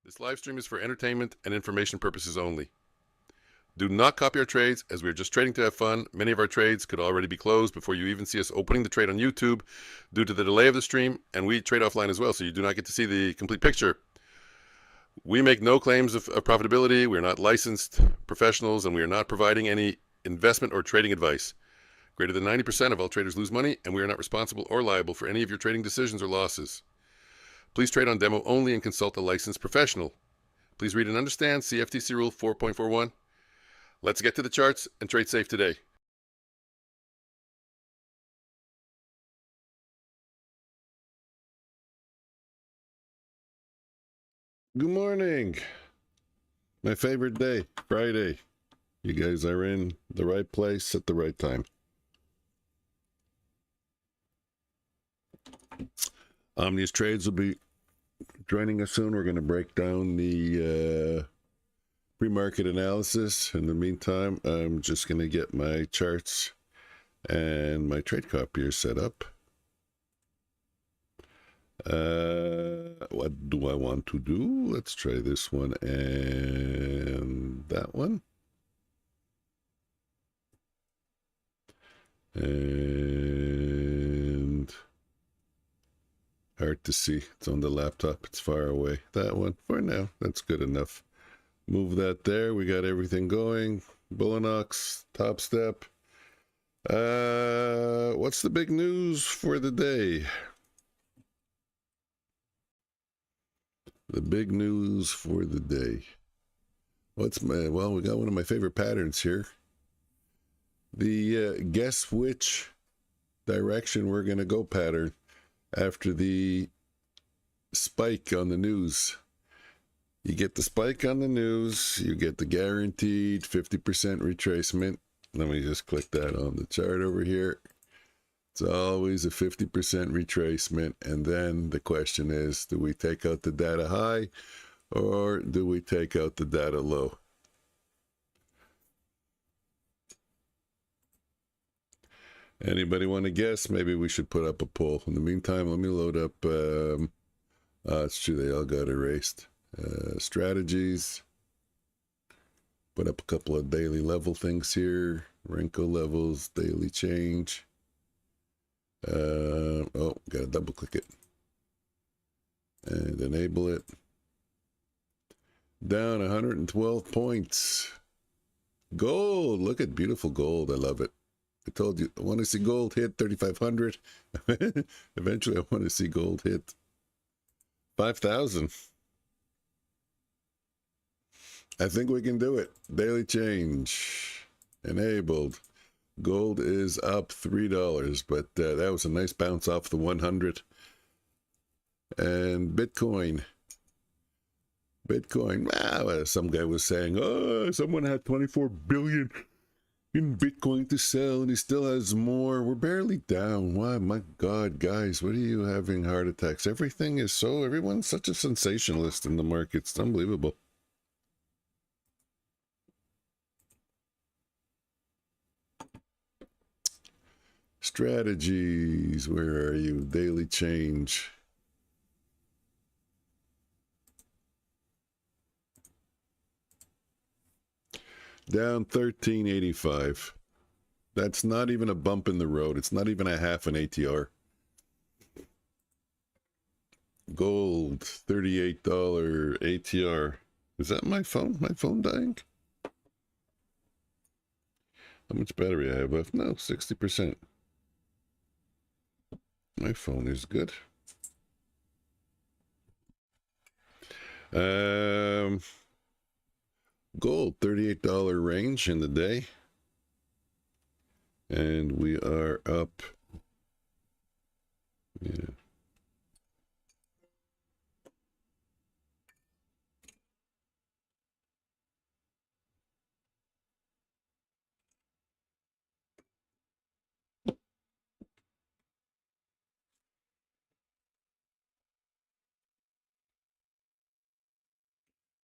This live stream is for entertainment and information purposes only. Do not copy our trades, as we are just trading to have fun. Many of our trades could already be closed before you even see us opening the trade on YouTube due to the delay of the stream, and we trade offline as well, so you do not get to see the complete picture. We make no claims of profitability. We are not licensed professionals, and we are not providing any investment or trading advice. Greater than 90% of all traders lose money, and we are not responsible or liable for any of your trading decisions or losses. Please trade on demo only and consult a licensed professional. Please read and understand CFTC Rule 4.41. Let's get to the charts and trade safe today. Good morning. My favorite day, Friday. You guys are in the right place at the right time. Omni's Trades will be joining us soon. We're going to break down the pre-market analysis. In the meantime, I'm just going to get my charts and my trade copier set up. What do I want to do? Let's try this one and that one. And hard to see. It's on the laptop. It's far away. That one for now. That's good enough. Move that there. We got everything going. Bulenox, top step. What's the big news for the day? The big news for the day. Well, we got one of my favorite patterns here. The guess which direction we're going to go pattern after the spike on the news. You get the spike on the news, you get the guaranteed 50% retracement. Let me just click that on the chart over here. It's always a 50% retracement. And then the question is, do we take out the data high or do we take out the data low? Anybody want to guess? Maybe we should put up a poll. In the meantime, let me load up. It's true, they all got erased. Strategies. Put up a couple of daily level things here. Renko levels, daily change. Oh, gotta double click it and enable it. Down 112 points. Gold, look at beautiful gold. I love it. I told you, I want to see gold hit 3,500. Eventually, I want to see gold hit 5,000. I think we can do it. Daily change enabled. Gold is up $3, but that was a nice bounce off the 100. And Bitcoin. Wow, some guy was saying, oh, someone had 24 billion in Bitcoin to sell and he still has more. We're barely down. Why, my God, guys, what are you having heart attacks? Everyone's such a sensationalist in the market. It's unbelievable. Strategies, where are you? Daily change. Down 1385. That's not even a bump in the road. It's not even a half an ATR. Gold, $38 ATR. Is that my phone? My phone dying? How much battery I have left? No, 60%. My phone is good. Gold, $38 range in the day. And we are up. Yeah.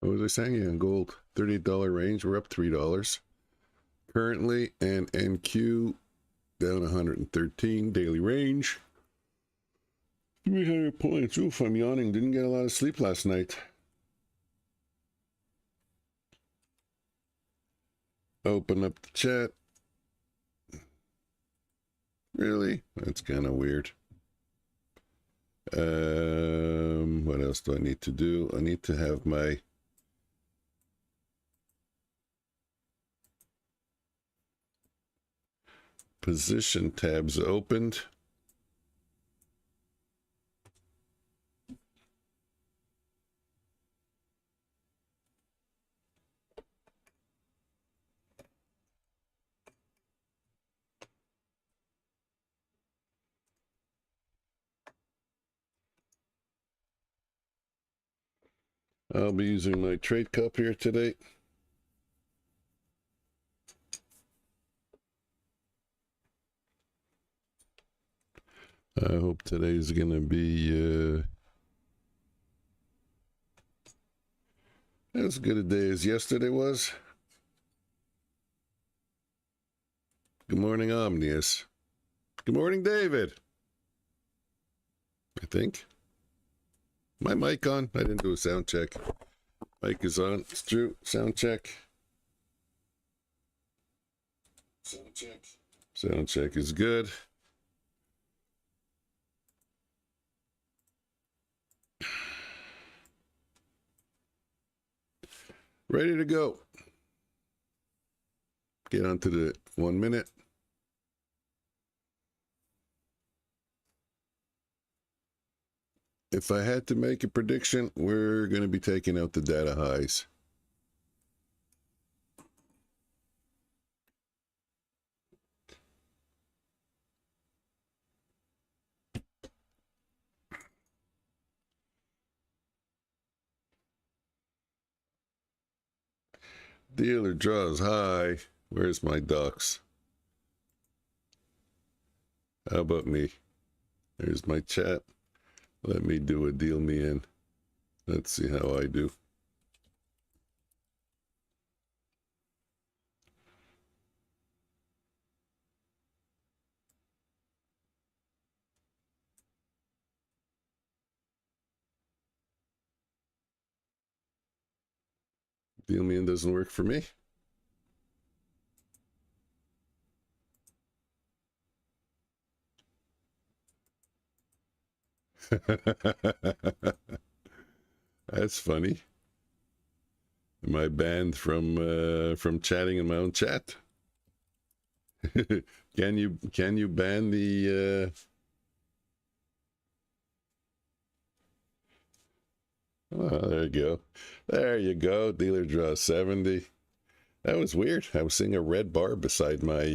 What was I saying? Yeah, gold, $38 range. We're up $3 currently, and NQ down 113 daily range. 300 points. Oof, I'm yawning. Didn't get a lot of sleep last night. Open up the chat. Really? That's kind of weird. What else do I need to do? I need to have my position tabs opened. I'll be using my trade cup here today. I hope today's going to be as good a day as yesterday was. Good morning, Omnius. Good morning, David. I think. My mic on? I didn't do a sound check. Mic is on. It's true. Sound check. Sound check. Sound check is good. Ready to go. Get on to the 1 minute. If I had to make a prediction, we're going to be taking out the data highs. Dealer draws high. Where's my ducks? How about me? There's my chat. Let me do a deal me in. Let's see how I do. Deal me in doesn't work for me. That's funny. Am I banned from chatting in my own chat? Can you ban the oh, there you go. There you go. Dealer draw 70. That was weird. I was seeing a red bar beside my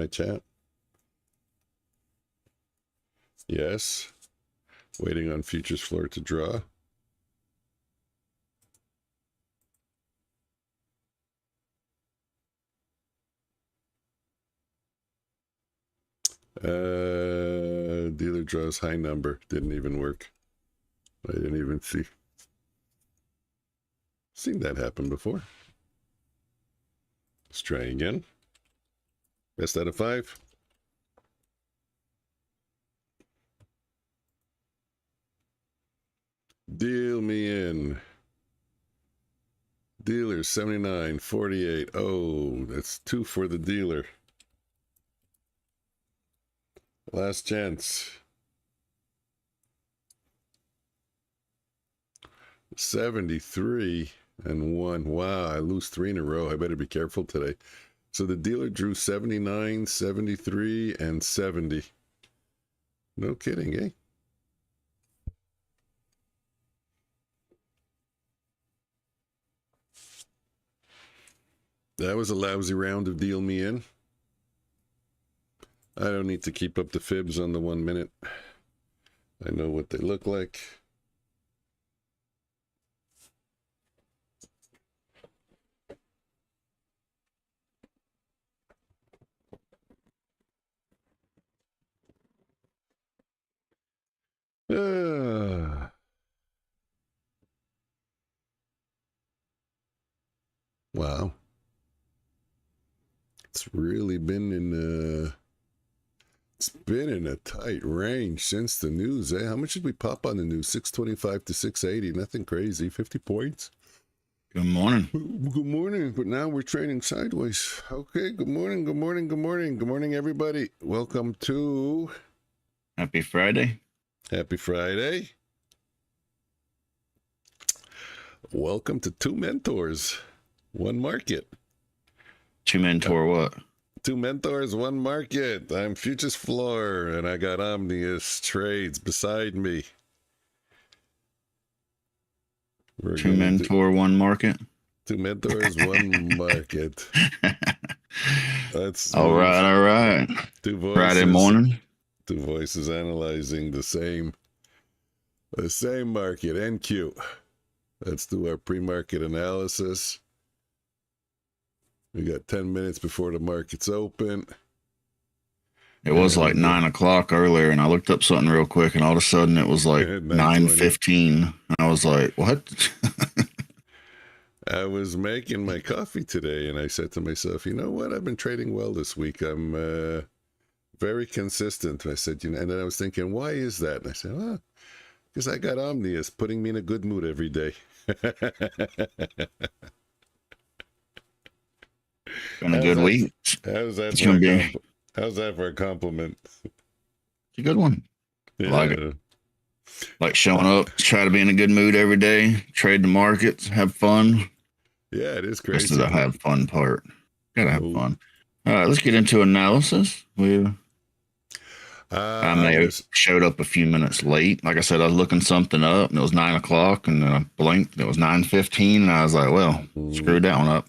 chat. Yes. Waiting on futures floor to draw. Dealer draws high number. Didn't even work. I didn't even see. Seen that happen before. Let's try again. Best out of 5. Deal me in. Dealer 79.48. Oh, that's 2 for the dealer. Last chance. 73 and 1. Wow, I lose 3 in a row. I better be careful today. So the dealer drew 79, 73, and 70. No kidding, eh? That was a lousy round of deal me in. I don't need to keep up the fibs on the 1 minute. I know what they look like. Wow. It's really been in a tight range since the news, eh? How much did we pop on the news? 625 to 680. Nothing crazy. 50 points. Good morning. Good morning, but now we're trading sideways. Okay, good morning, good morning, good morning. Good morning, everybody. Welcome to Happy Friday. Happy Friday. Welcome to Two Mentors, One Market. Two mentor what? Two Mentors, One Market. I'm Futures Floor, and I got Omnius Trades beside me. Two mentor, one market. Two Mentors, One Market. That's all right. Two voices. Friday morning. Two voices analyzing the same market, NQ. Let's do our pre-market analysis. We got 10 minutes before the market's open. It was like 9 o'clock earlier, and I looked up something real quick, and all of a sudden it was like 9:15. And I was like, what? I was making my coffee today, and I said to myself, you know what? I've been trading well this week. I'm very consistent. I said, and then I was thinking, why is that? And I said, well, because I got Omnius putting me in a good mood every day. Been a good week. How's that for a compliment? It's a good one. Yeah. Like it. Like showing up, try to be in a good mood every day, trade the markets, have fun. Yeah, it is crazy. This is the have fun part. Gotta have fun. All right, let's get into analysis. I may have showed up a few minutes late. Like I said, I was looking something up, and it was 9 o'clock, and then I blinked, and it was 9:15, and I was like, well, screwed that one up.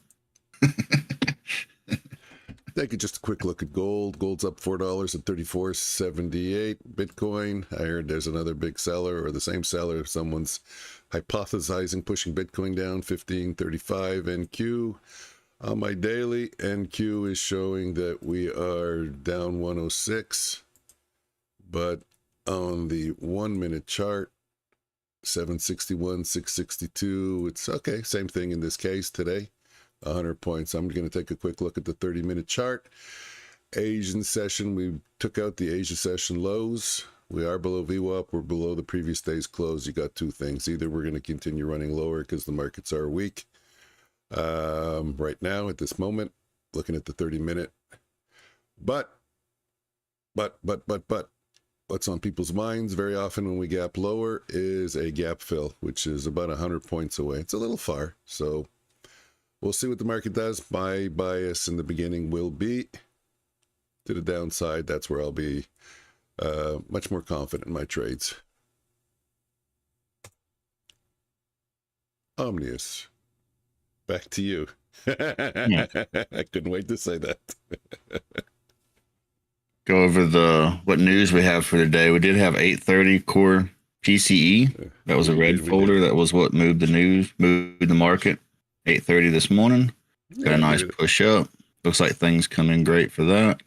Take just a quick look at gold. Gold's up $4 at 34.78. Bitcoin, I heard there's another big seller or the same seller. Someone's hypothesizing pushing Bitcoin down 15.35. NQ on my daily, NQ is showing that we are down 106, but on the 1 minute chart, 761, 662. It's okay. Same thing in this case today. 100 points. I'm going to take a quick look at the 30-minute chart. Asian session, we took out the Asia session lows. We are below VWAP. We're below the previous day's close. You got two things. Either we're going to continue running lower because the markets are weak. Right now, at this moment, looking at the 30-minute. But, what's on people's minds very often when we gap lower is a gap fill, which is about 100 points away. It's a little far, so we'll see what the market does. My bias in the beginning will be to the downside. That's where I'll be much more confident in my trades. Omnius, back to you. Yeah. I couldn't wait to say that. Go over what news we have for today. We did have 8:30 core PCE. That was a red folder. That was what moved the market. 8:30 this morning. Got a nice push up. Looks like things come in great for that.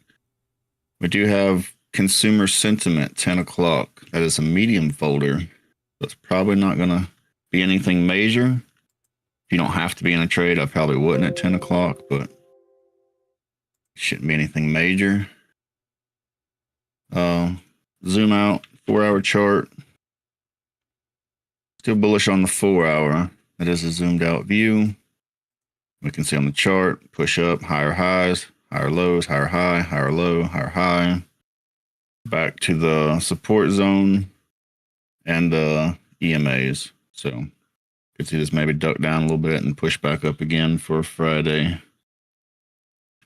We do have consumer sentiment, 10 o'clock. That is a medium folder. That's probably not going to be anything major. If you don't have to be in a trade, I probably wouldn't at 10 o'clock, but shouldn't be anything major. Zoom out, 4-hour chart. Still bullish on the 4-hour. That is a zoomed out view. We can see on the chart, push up, higher highs, higher lows, higher high, higher low, higher high. Back to the support zone and the EMAs. So you can see this maybe duck down a little bit and push back up again for Friday.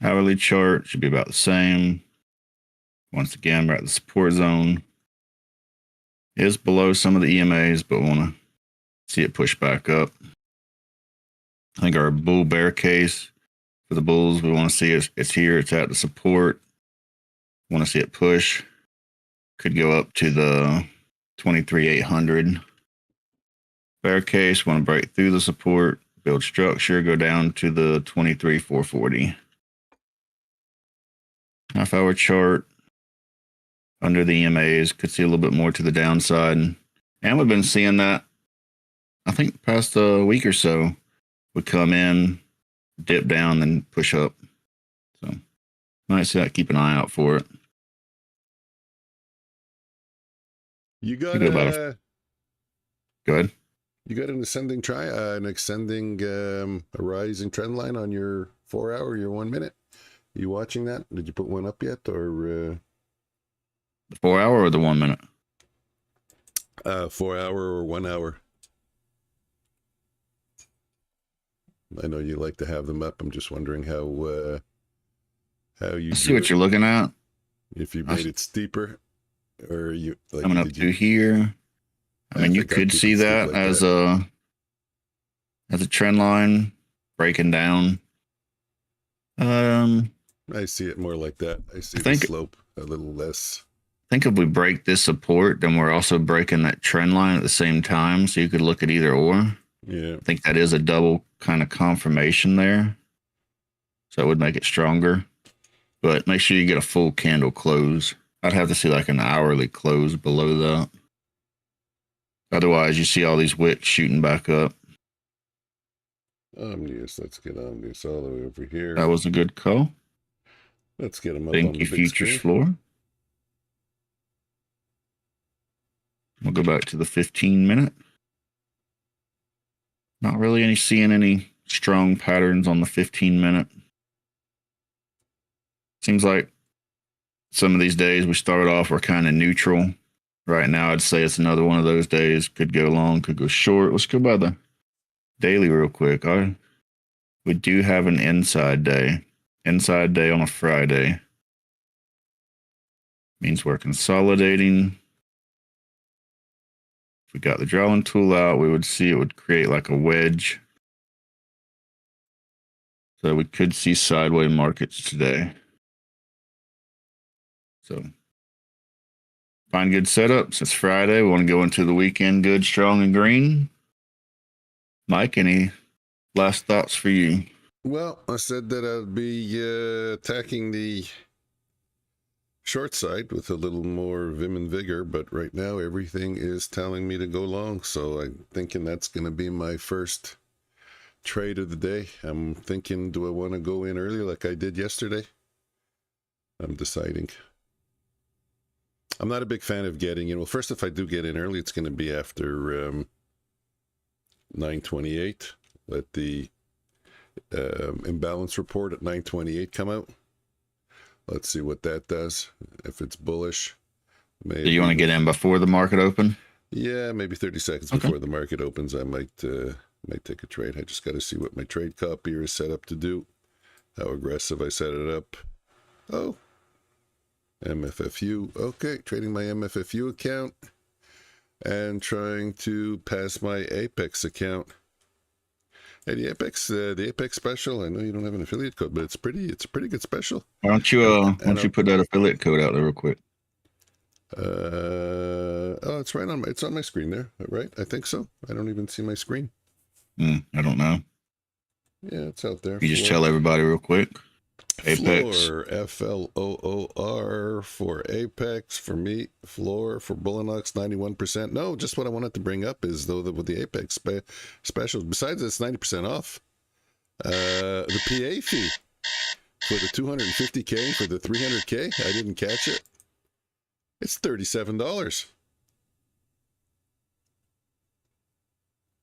Hourly chart should be about the same. Once again, we're at the support zone. It is below some of the EMAs, but we want to see it push back up. I think our bull bear case for the bulls, we want to see it's here. It's at the support. Want to see it push. Could go up to the 23,800. Bear case, want to break through the support, build structure, go down to the 23,440. Half-hour chart. Under the EMAs, could see a little bit more to the downside. And we've been seeing that, I think, the past week or so. Would come in, dip down, then push up. So, might see that. Keep an eye out for it. You got Go ahead. You got an ascending a rising trend line on your 4 hour, your 1 minute. You watching that? Did you put one up yet, or The 4 hour or the 1 minute? 4 hour or 1 hour? I know you like to have them up. I'm just wondering how you see what you're looking at. If you made it steeper, or you like coming up to here. I mean, you could see that like as a trend line breaking down. I see it more like that. I see the slope a little less. I think if we break this support, then we're also breaking that trend line at the same time. So you could look at either or. Yeah. I think that is a double kind of confirmation there. So it would make it stronger. But make sure you get a full candle close. I'd have to see like an hourly close below that. Otherwise, you see all these wicks shooting back up. Omnius, let's get Omnius all the way over here. That was a good call. Let's get them up on the big futures screen. Floor. We'll go back to the 15-minute. Not really seeing any strong patterns on the 15-minute. Seems like some of these days we start off, we're kind of neutral. Right now, I'd say it's another one of those days. Could go long, could go short. Let's go by the daily real quick. We do have an inside day. Inside day on a Friday. Means we're consolidating. If we got the drawing tool out, we would see it would create like a wedge. So we could see sideways markets today. So find good setups. It's Friday. We want to go into the weekend good, strong, and green. Mike, any last thoughts for you? Well, I said that I'd be attacking the short side with a little more vim and vigor, but right now everything is telling me to go long, so I'm thinking that's going to be my first trade of the day. I'm thinking, do I want to go in early like I did yesterday? I'm deciding. I'm not a big fan of getting in. Well, first, if I do get in early, it's going to be after 9:28. Let the imbalance report at 9:28 come out. Let's see what that does. If it's bullish, maybe. Do you want to get in before the market open? Yeah, maybe 30 seconds before the market opens. I might take a trade. I just got to see what my trade copier is set up to do. How aggressive I set it up. Oh, MFFU. Okay, trading my MFFU account and trying to pass my Apex account. Hey, the Apex special. I know you don't have an affiliate code, but it's a pretty good special. Why don't you put that affiliate code out there real quick? Oh, it's right on it's on my screen there, right? I think so. I don't even see my screen. I don't know. Yeah, it's out there. You just tell everybody real quick. Apex. Floor, FLOOR for Apex, for me, floor for Bulenox, 91%. No, just what I wanted to bring up is, though, that with the Apex specials, besides it's 90% off, the PA fee for the 250K, for the 300K, I didn't catch it. It's $37.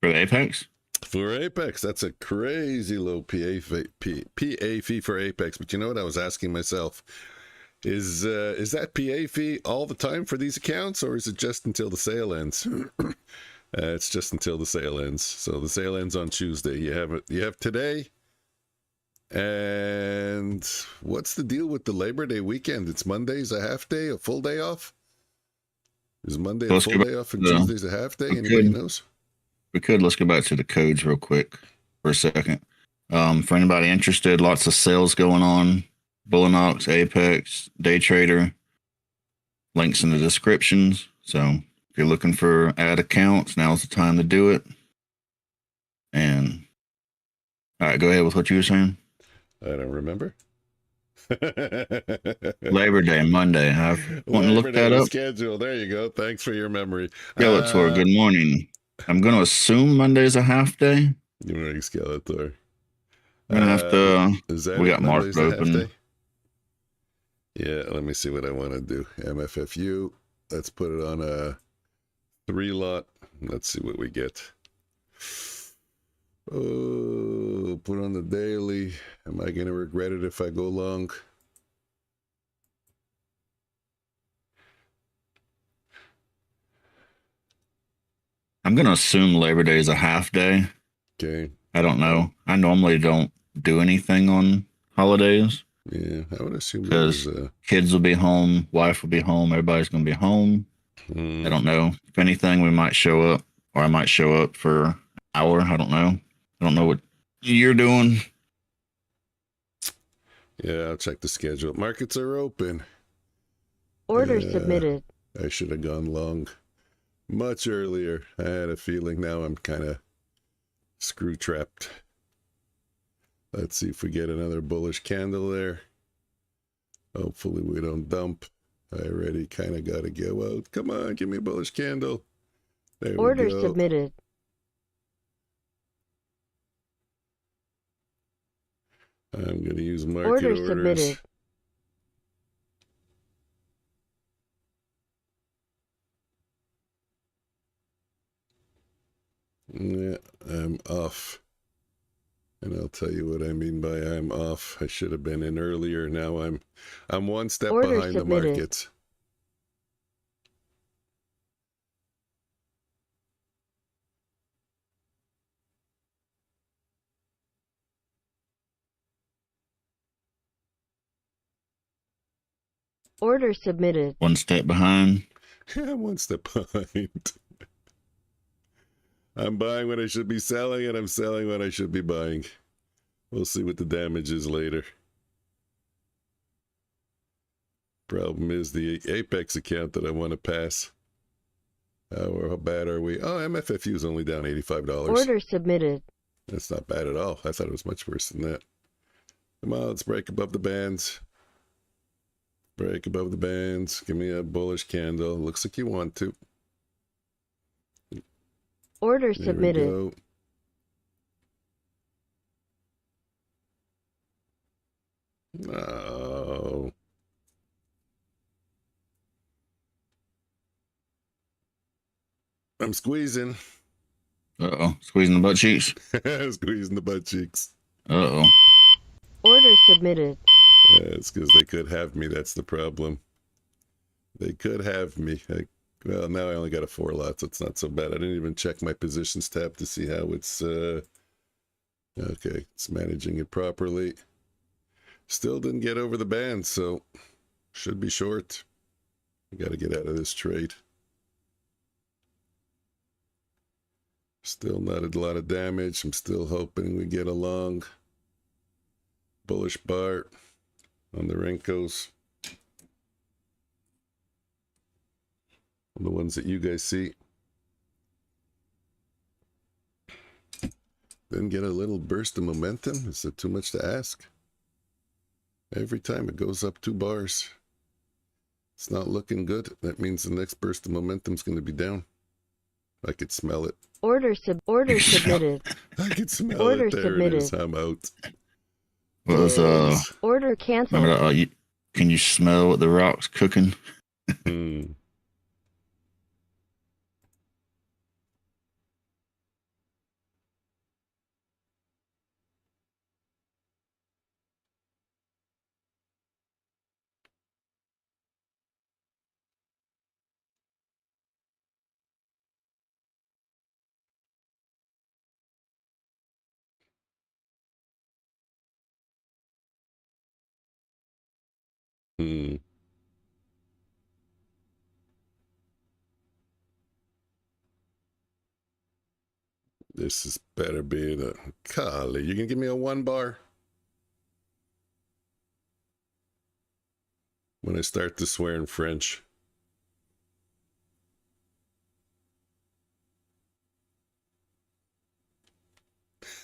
For the Apex? For Apex, that's a crazy low PA fee for Apex. But you know what I was asking myself? Is that PA fee all the time for these accounts, or is it just until the sale ends? It's just until the sale ends. So the sale ends on Tuesday. You have today. And what's the deal with the Labor Day weekend? It's Monday's a half day, a full day off? Is Monday a full day off and Tuesday's a half day? Anybody knows? Let's go back to the codes real quick for a second. For anybody interested, lots of sales going on. Bulenox, Apex, Day Trader. Links in the descriptions. So if you're looking for ad accounts, now's the time to do it. And all right, go ahead with what you were saying. I don't remember. Labor Day, Monday. I want to look that up. Schedule. There you go. Thanks for your memory. Skeletor, good morning. I'm going to assume Monday's a half day. Good morning, Skeletor. I'm going to have to... we got marked open. Yeah, let me see what I want to do. MFFU. Let's put it on a 3 lot. Let's see what we get. Oh, put on the daily. Am I going to regret it if I go long? I'm going to assume Labor Day is a half day. Okay. I don't know. I normally don't do anything on holidays Yeah, I would assume there was because a... kids will be home, wife will be home, everybody's going to be home. I don't know. If anything, we might show up, or I might show up for an hour. I don't know. I don't know what you're doing. Yeah, I'll check the schedule. Markets are open. Order submitted. I should have gone long much earlier. I had a feeling. Now I'm kind of screw trapped. Let's see if we get another bullish candle there. Hopefully we don't dump. I already kind of got to go out. Come on, give me a bullish candle. There Order we go. submitted. I'm going to use market Order orders. submitted. Yeah, I'm off. And I'll tell you what I mean by I'm off. I should have been in earlier. Now I'm one step Order behind submitted. the markets. Order submitted. One step behind. Yeah, one step behind. I'm buying when I should be selling, and I'm selling when I should be buying. We'll see what the damage is later. Problem is the Apex account that I want to pass. How bad are we? Oh, MFFU is only down $85. Order submitted. That's not bad at all. I thought it was much worse than that. Come on, let's break above the bands. Break above the bands. Give me a bullish candle. Looks like you want to. Order There submitted. we go. No. I'm squeezing. Uh-oh. Squeezing the butt cheeks. Squeezing the butt cheeks. Uh-oh. Order submitted. It's because they could have me. That's the problem. They could have me. Well, now I only got a 4 lot, so it's not so bad. I didn't even check my positions tab to see how it's... Okay, it's managing it properly. Still didn't get over the band, so should be short. I got to get out of this trade. Still not a lot of damage. I'm still hoping we get a long bullish bar on the Renkos. On the ones that you guys see. Then get a little burst of momentum. Is it too much to ask? Every time it goes up 2 bars. It's not looking good. That means the next burst of momentum is going to be down. I could smell it. Order submitted. I could smell Order it. There submitted. it is. I'm out. What was, Order canceled. remember, can you smell what the rock's cooking? Hmm. Hmm. This is better being a... Golly, you can give me a 1 bar? When I start to swear in French.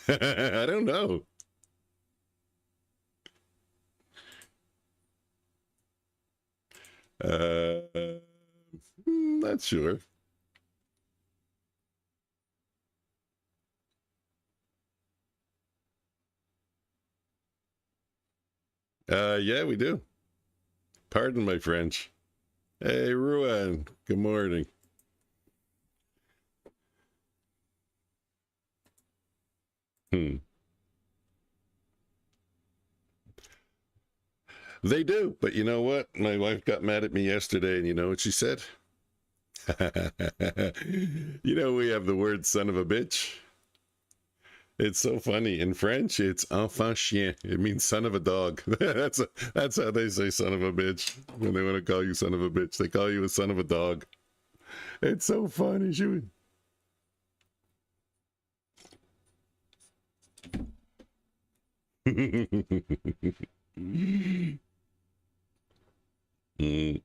I don't know. Not sure. Yeah, we do. Pardon my French. Hey, Ruan. Good morning. Hmm. They do, but you know what? My wife got mad at me yesterday, and you know what she said? You know, we have the word son of a bitch. It's so funny. In French, it's enfant chien. It means son of a dog. That's how they say son of a bitch. When they want to call you son of a bitch, they call you a son of a dog. It's so funny. She would... Mm.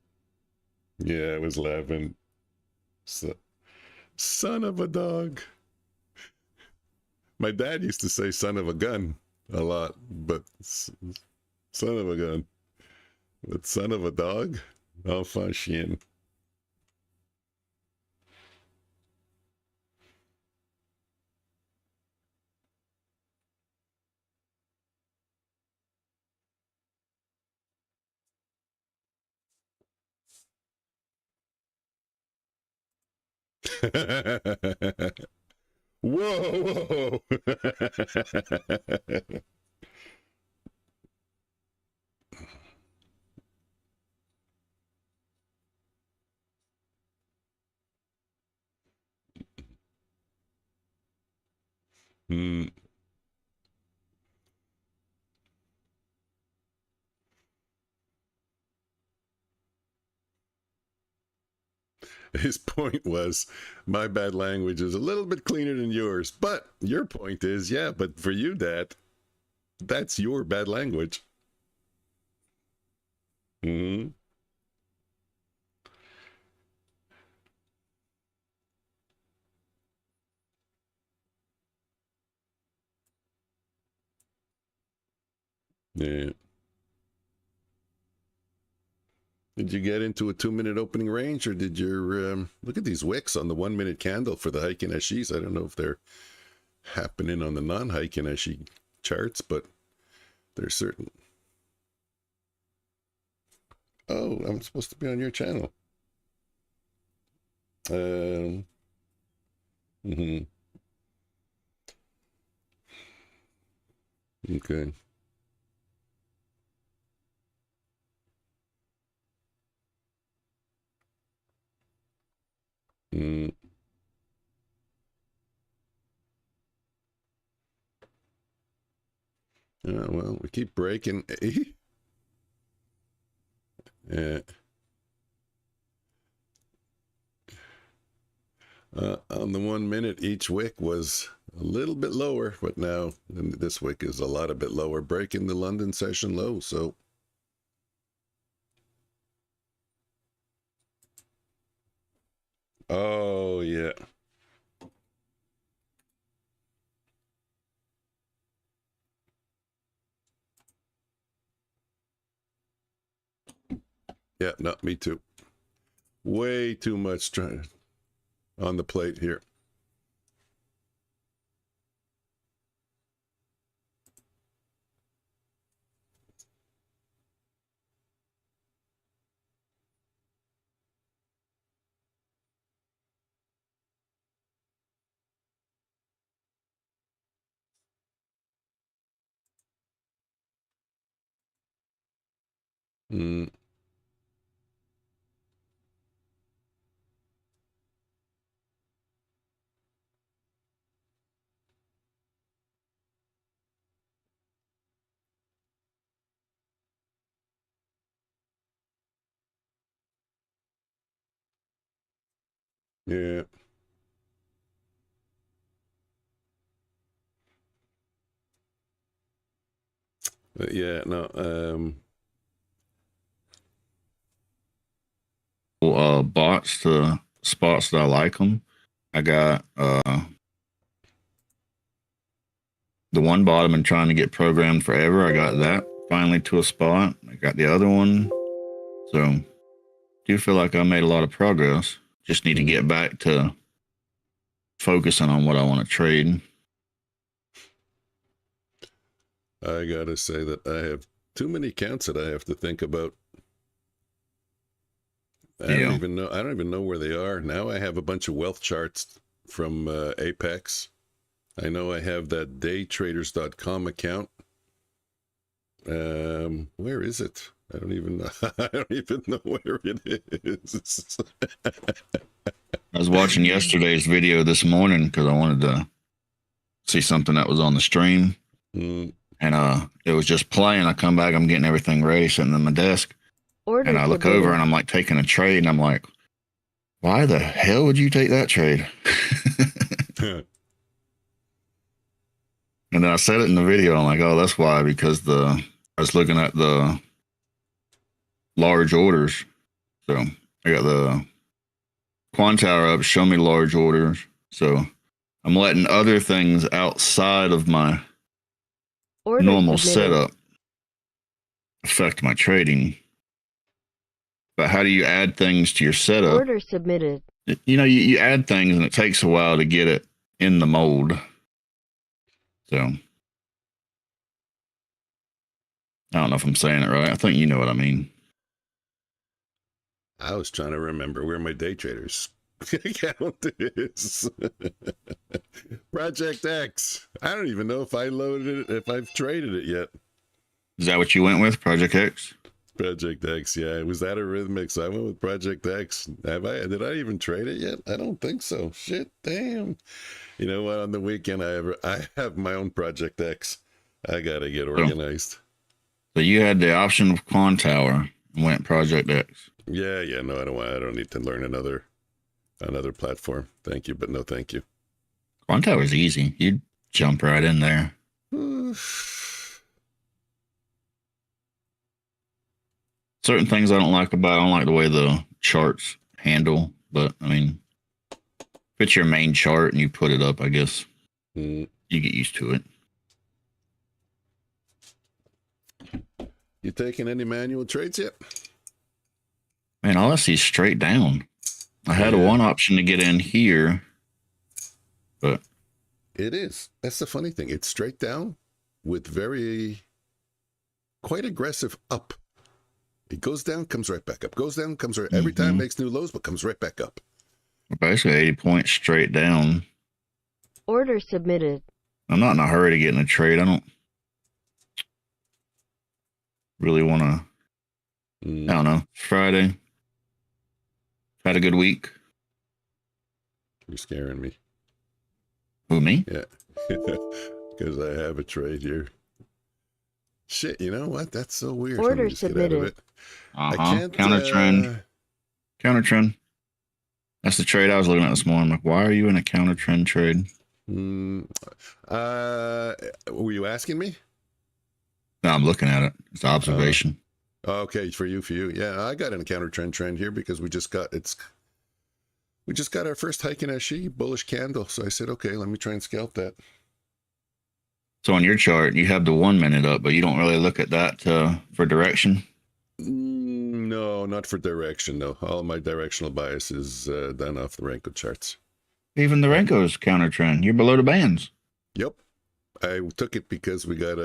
Yeah, I was laughing. Son of a dog. My dad used to say son of a gun a lot, but son of a gun. But son of a dog? Enfant chien. Whoa, whoa. Hmm. His point was, my bad language is a little bit cleaner than yours. But your point is, yeah, but for you, Dad, that's your bad language. Hmm. Yeah. Did you get into a 2-minute opening range, or did your look at these wicks on the 1-minute candle for the Heiken Ashis? I don't know if they're happening on the non-Heiken Ashi charts, but they're certain. Oh, I'm supposed to be on your channel. Mm-hmm. Okay. Mm. Well, we keep breaking. Yeah. On the 1 minute, each wick was a little bit lower, but now this wick is a lot a bit lower, breaking the London session low. So, oh yeah, yeah, no, me too. Way too much trying on the plate here. Mm, yeah, yeah, no, Bots to spots that I like them. I got the one bot I've been trying to get programmed forever. I got that finally to a spot. I got the other one. So do feel like I made a lot of progress. Just need to get back to focusing on what I want to trade. I gotta say that I have too many accounts that I have to think about. I don't even know. I don't even know where they are now. I have a bunch of wealth charts from Apex I know I have that daytraders.com account. Where is it? I don't even know. I don't even know where it is. I was watching yesterday's video this morning because I wanted to see something that was on the stream. Mm. And it was just playing. I come back, I'm getting everything ready, sitting at my desk. Order And I look submitted. over and I'm like taking a trade, and I'm like, why the hell would you take that trade? And then I said it in the video. I'm like, oh, that's why, because I was looking at the large orders. So I got the Quantower up, show me large orders. So I'm letting other things outside of my Order normal submitted. setup affect my trading. But how do you add things to your setup? Order submitted. You know, you add things and it takes a while to get it in the mold. So I don't know if I'm saying it right. I think you know what I mean. I was trying to remember where my day traders account is. Project X. I don't even know if I loaded it, if I've traded it yet. Is that what you went with, Project X? Project X, yeah. It was that a rhythmic, so I went with Project X. Did I even trade it yet? I don't think so. Shit, damn. You know what? On the weekend, I have my own Project X. I gotta get organized. So you had the option of Quantower and went Project X. Yeah. No, I don't need to learn another platform. Thank you, but no, thank you. Quantower is easy. You'd jump right in there. Certain things I don't like about it. I don't like the way the charts handle, but I mean, if it's your main chart and you put it up, I guess you get used to it. You taking any manual trades yet? Man, all I see is straight down. I had one option to get in here, but it is. That's the funny thing. It's straight down with quite aggressive up. It goes down, comes right back up. Goes down, comes right. Every time makes new lows, but comes right back up. Basically 80 points straight down. Order submitted. I'm not in a hurry to get in a trade. I don't really want to. I don't know. Friday. Had a good week. You're scaring me. Who, me? Yeah. Because I have a trade here. Shit, you know what? That's so weird. Order submitted. I can't. Counter trend. Counter trend. That's the trade I was looking at this morning. I'm like, why are you in a counter trend trade? Were you asking me? No, I'm looking at it. It's observation. Okay, for you. Yeah, I got in a counter trend here because we just got our first hike in SE, bullish candle. So I said, okay, let me try and scalp that. So on your chart, you have the 1 minute up, but you don't really look at that for direction? No, not for direction, no. All my directional bias is done off the Renko charts. Even the Renko's counter trend. You're below the bands. Yep. I took it because we got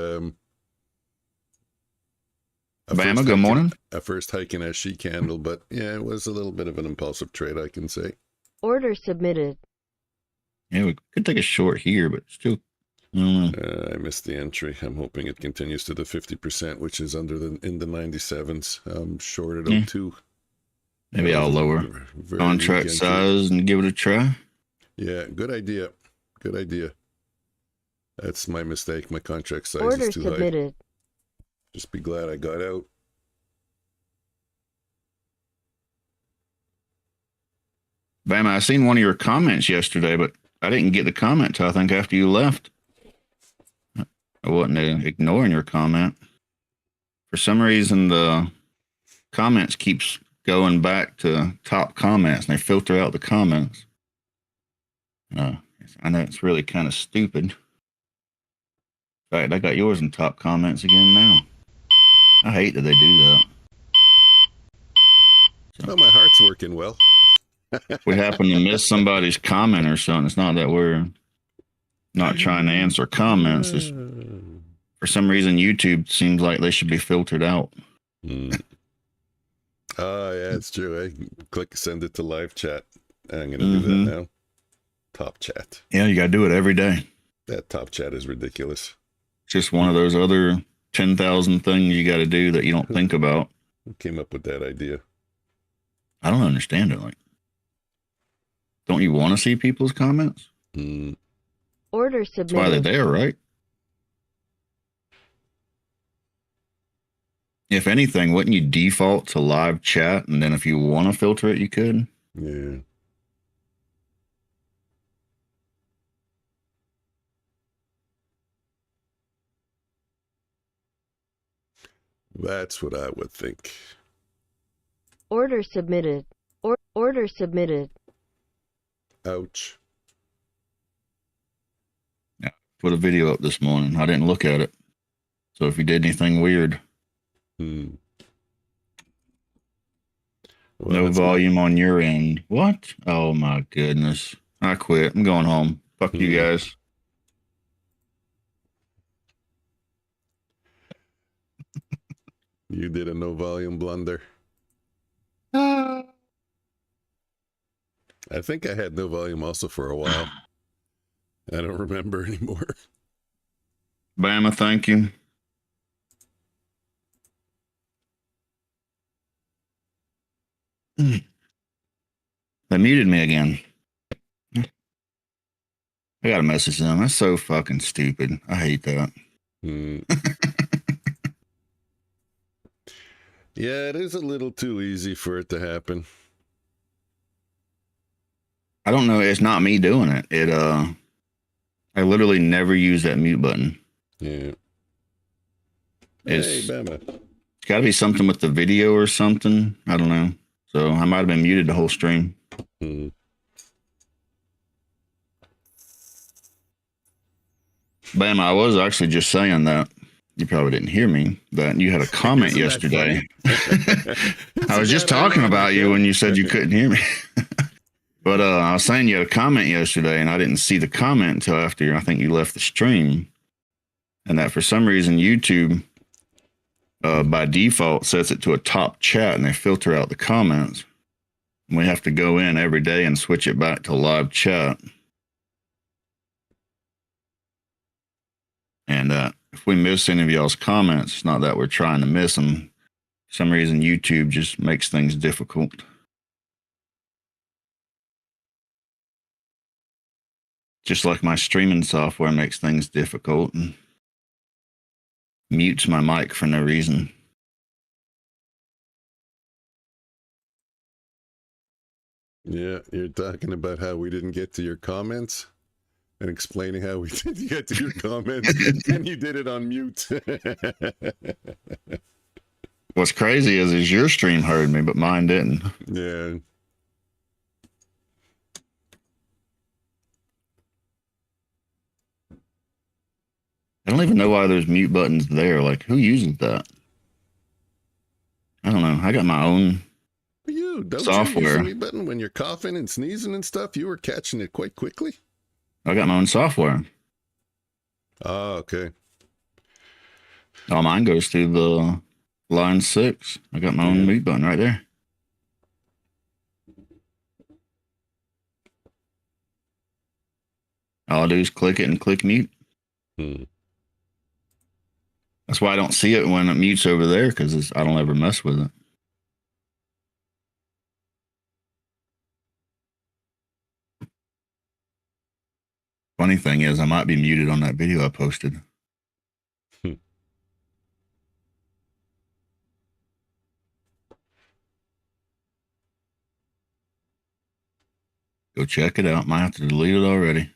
Bama, good morning. A first hike in SE candle, but yeah, it was a little bit of an impulsive trade, I can say. Order submitted. Yeah, we could take a short here, but still, I don't know. I missed the entry. I'm hoping it continues to the 50%, which is in the 97s. I'm short at 02. Maybe I'll lower contract size and give it a try. Yeah, good idea. Good idea. That's my mistake. My contract size Order is too submitted. high. Just be glad I got out. Bam, I seen one of your comments yesterday, but I didn't get the comment till I think after you left. I wasn't ignoring your comment. For some reason, the comments keeps going back to top comments, and they filter out the comments. I know it's really kind of stupid. In fact, I got yours in top comments again now. I hate that they do that. Oh, my heart's working well. If we happen to miss somebody's comment or something, it's not that we're not trying to answer comments. It's, for some reason, YouTube seems like they should be filtered out. Oh, yeah, it's true. Click send it to live chat. I'm going to do that now. Top chat. Yeah, you got to do it every day. That top chat is ridiculous. Just one of those other 10,000 things you got to do that you don't think about. Who came up with that idea? I don't understand it. Like, don't you want to see people's comments? Order That's why they're submitted. there, right? If anything, wouldn't you default to live chat? And then if you want to filter it, you could. Yeah. That's what I would think. Order submitted. Order submitted. Ouch. Yeah. Put a video up this morning. I didn't look at it. So if you did anything weird, Well, no volume on your end. What? Oh my goodness. I quit. I'm going home. Fuck you guys. You did a no volume blunder. Ah. I think I had no volume also for a while. I don't remember anymore. Bama, thank you. They muted me again. I got to message them. That's so fucking stupid. I hate that. Yeah, it is a little too easy for it to happen. I don't know. It's not me doing it. I literally never use that mute button. Yeah. It's Hey, Bama. got to be something with the video or something. I don't know. So I might have been muted the whole stream. Bam, I was actually just saying that. You probably didn't hear me, that you had a comment yesterday. I was just talking about you when you said you couldn't hear me. But I was saying you had a comment yesterday, and I didn't see the comment until after I think you left the stream. And that for some reason, YouTube, by default, sets it to a top chat, and they filter out the comments. And we have to go in every day and switch it back to live chat. And if we miss any of y'all's comments, it's not that we're trying to miss them. For some reason, YouTube just makes things difficult. Just like my streaming software makes things difficult and mutes my mic for no reason. Yeah, you're talking about how we didn't get to your comments and explaining how we didn't get to your comments and you did it on mute. What's crazy is your stream heard me, but mine didn't. Yeah. I don't even know why there's mute buttons there. Like, who uses that? I don't know. I got my own software. You use the mute button when you're coughing and sneezing and stuff? You were catching it quite quickly. I got my own software. Oh, okay. All mine goes through the line 6. I got my own mute button right there. All I do is click it and click mute. That's why I don't see it when it mutes over there, because I don't ever mess with it. Funny thing is, I might be muted on that video I posted. Go check it out. Might have to delete it already.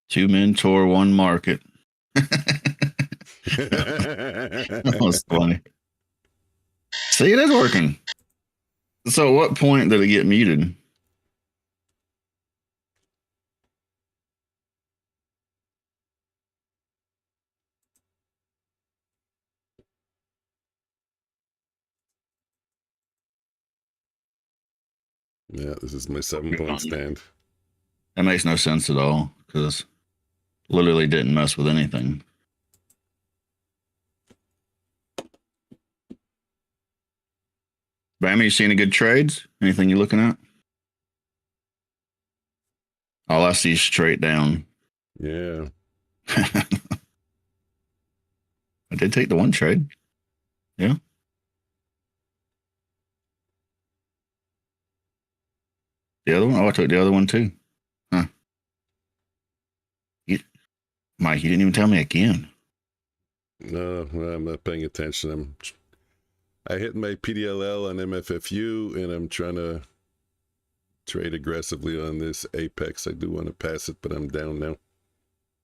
Two mentor, one market. That was funny. See, it is working. So at what point did it get muted? Yeah, this is my 7-point stand. That makes no sense at all, because literally didn't mess with anything. Bam, you seeing any good trades? Anything you looking at? All I see is straight down. Yeah. I did take the one trade. Yeah. The other one? Oh, I took the other one too. Huh. Mike, you didn't even tell me again. No, I'm not paying attention. I hit my PDLL on MFFU, and I'm trying to trade aggressively on this Apex. I do want to pass it, but I'm down now.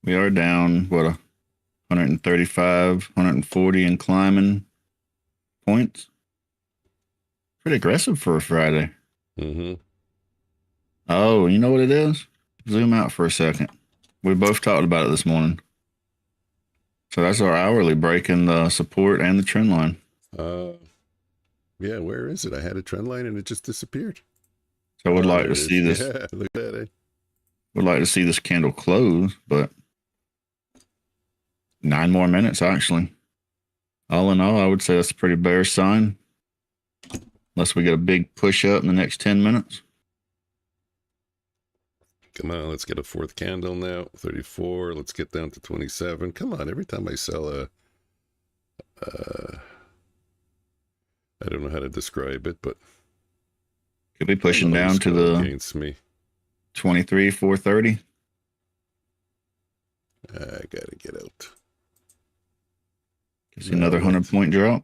We are down, what, 135, 140 and climbing points. Pretty aggressive for a Friday. Mm-hmm. Oh, you know what it is? Zoom out for a second. We both talked about it this morning. So that's our hourly breaking the support and the trend line. Yeah, where is it? I had a trend line and it just disappeared. So I would like there to it see is. this. Yeah, look at that, eh? Would like to see this candle close, but 9 more minutes actually. All in all, I would say that's a pretty bearish sign. Unless we get a big push up in the next 10 minutes. Come on, let's get a fourth candle now. 34. Let's get down to 27. Come on, every time I sell a I don't know how to describe it, but Could be pushing down to the against me. 23, 430. I gotta get out. See another 100-point drop.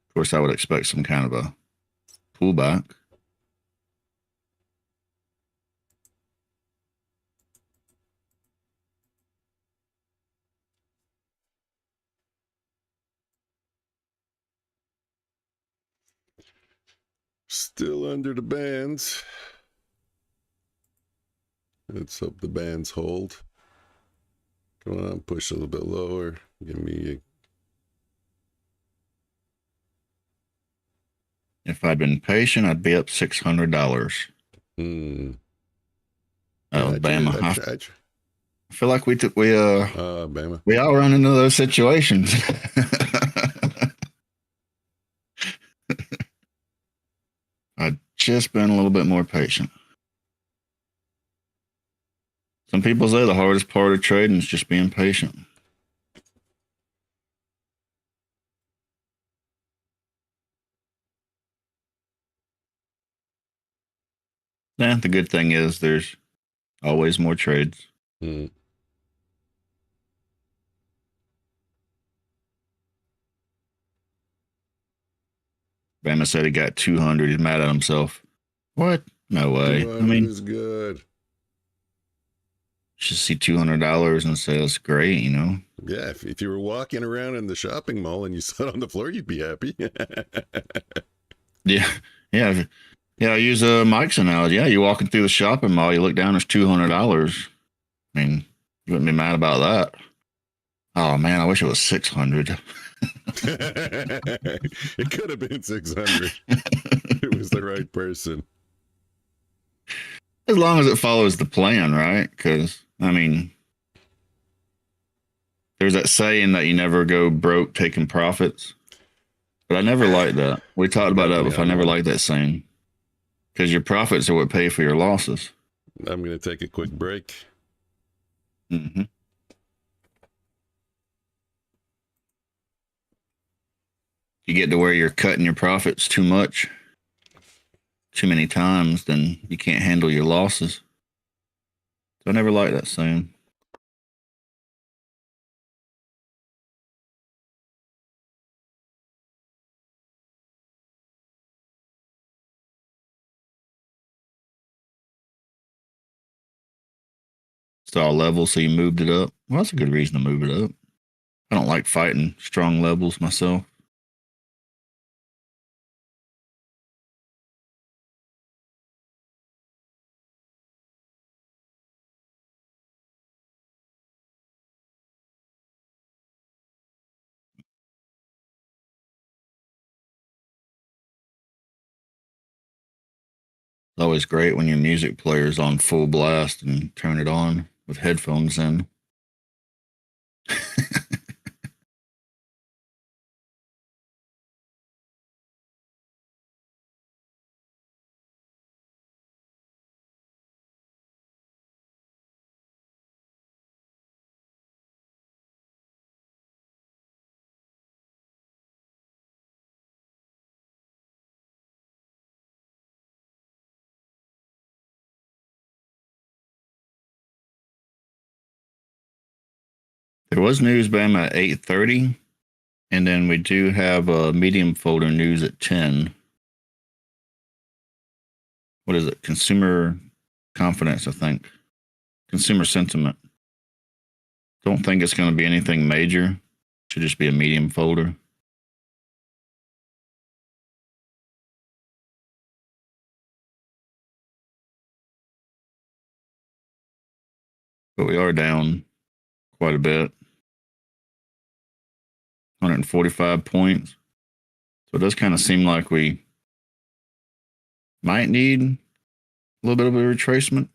Of course, I would expect some kind of a pullback. Still under the bands. Let's hope the bands hold. Come on, push a little bit lower. Give me a... If I'd been patient, I'd be up $600. Alabama. I feel like we Bama. We all run into those situations. I'd just been a little bit more patient. Some people say the hardest part of trading is just being patient. Yeah, the good thing is there's always more trades. Mm. Bama said he got 200. He's mad at himself. What? No way. I mean, is good. Just see $200 and say that's great, you know? Yeah, if you were walking around in the shopping mall and you saw it on the floor, you'd be happy. Yeah. I use Mike's analogy. Yeah, you're walking through the shopping mall, you look down, there's $200. I mean, you wouldn't be mad about that. Oh man, I wish it was 600. It could have been 600. It was the right person. As long as it follows the plan, right? Because, I mean, there's that saying that you never go broke taking profits. But I never liked that. We talked about that before. I never liked that saying. Because your profits are what pay for your losses. I'm going to take a quick break. Mm-hmm. You get to where you're cutting your profits too much, too many times, then you can't handle your losses. So I never liked that saying. Saw a level, so you moved it up. Well, that's a good reason to move it up. I don't like fighting strong levels myself. It's always great when your music player's on full blast and turn it on with headphones in. There was news, Bam, at 8:30. And then we do have a medium folder news at 10. What is it? Consumer confidence, I think. Consumer sentiment. Don't think it's going to be anything major. Should just be a medium folder. But we are down quite a bit. 145 points. So it does kind of seem like we might need a little bit of a retracement.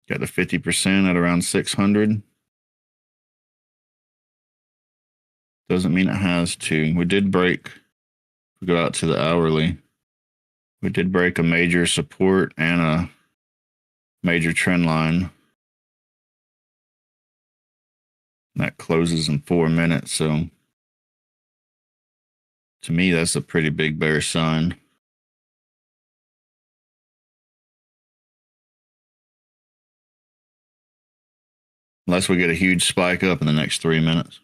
Got the 50% at around 600. Doesn't mean it has to. We did break, if we go out to the hourly, we did break a major support and a major trend line. That closes in 4 minutes. So to me, that's a pretty big bearish sign. Unless we get a huge spike up in the next 3 minutes.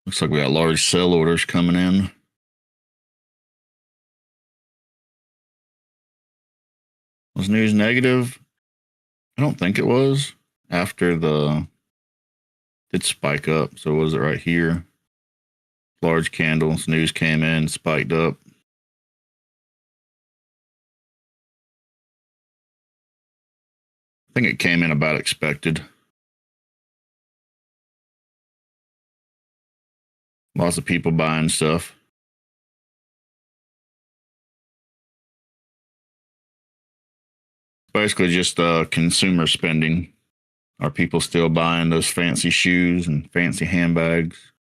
Looks like we got large sell orders coming in. Was news negative? I don't think it was. After the did spike up. So what is it right here? Large candles. News came in, spiked up. I think it came in about expected. Lots of people buying stuff. Basically just consumer spending. Are people still buying those fancy shoes and fancy handbags?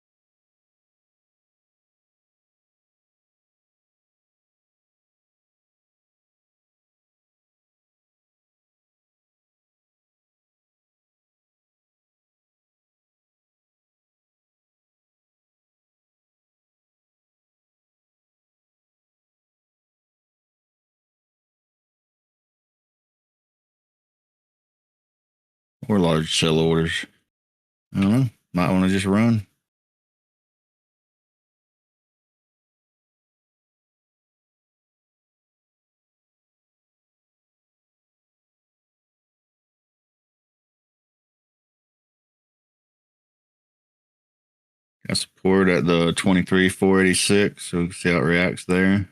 Or large sell orders. I don't know. Might want to just run. Got support at the 23,486. So we can see how it reacts there.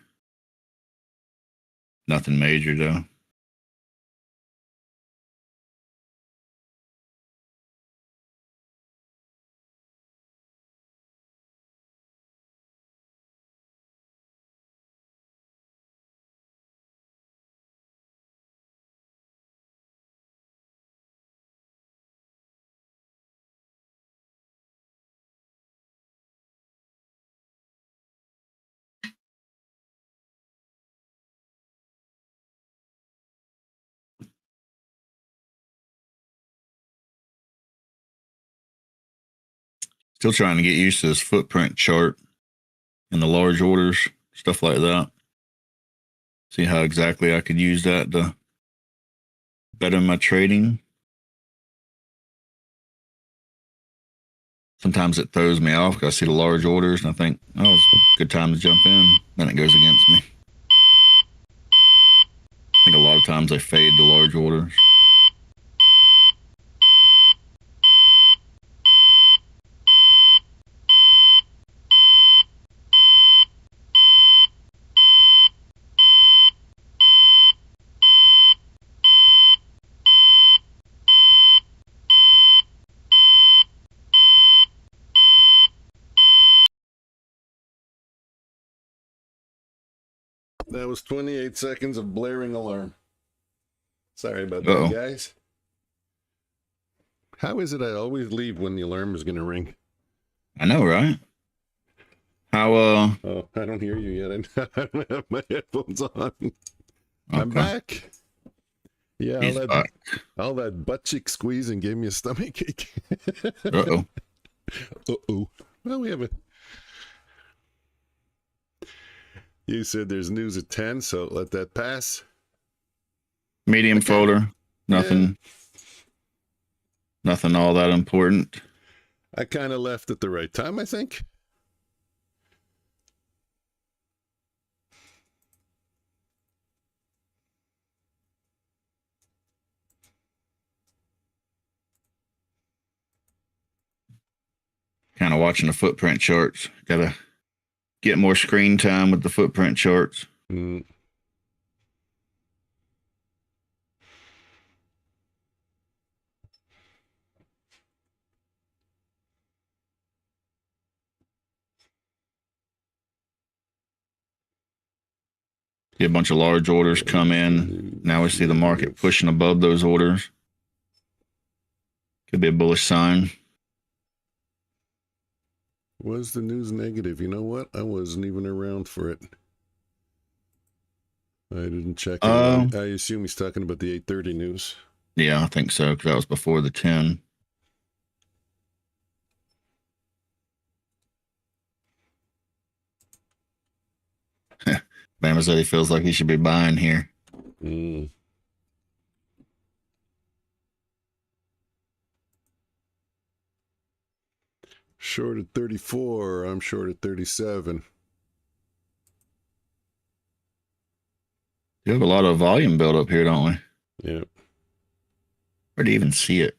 Nothing major though. Still trying to get used to this footprint chart and the large orders, stuff like that. See how exactly I could use that to better my trading. Sometimes it throws me off because I see the large orders and I think, oh, it's a good time to jump in. Then it goes against me. I think a lot of times I fade the large orders. That was 28 seconds of blaring alarm. Sorry about Uh-oh. that, guys. How is it I always leave when the alarm is going to ring? I know, right? How, Oh, I don't hear you yet. I don't have my headphones on. I'm okay. back. Yeah, He's back. all that butt cheek squeezing gave me a stomach ache. Uh-oh. Uh-oh. Well, we have a... You said there's news at 10, so let that pass. Medium Okay. folder. Nothing. Yeah. Nothing all that important. I kind of left at the right time, I think. Kind of watching the footprint charts. Gotta get more screen time with the footprint charts. Mm. See a bunch of large orders come in. Now we see the market pushing above those orders. Could be a bullish sign. Was the news negative? You know what? I wasn't even around for it. I didn't check it. I assume he's talking about the 8:30 news. Yeah, I think so, because that was before the 10. Bama said he feels like he should be buying here. Mm. Short at 34. I'm short at 37. We have a lot of volume build up here, don't we? Yeah. Where do you even see it?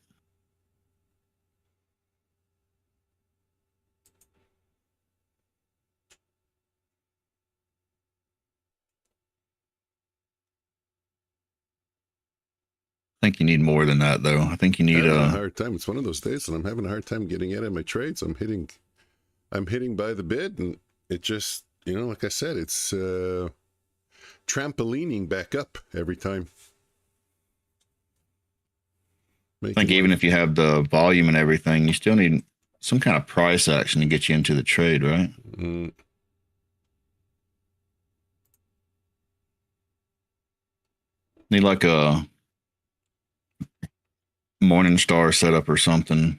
I think you need more than that, though. I think you need a hard time. It's one of those days, and I'm having a hard time getting out of my trades. I'm hitting by the bid, and it just, like I said, it's trampolining back up every time. I think even if you have the volume and everything, you still need some kind of price action to get you into the trade, right? Mm. Need like a Morning Star setup or something.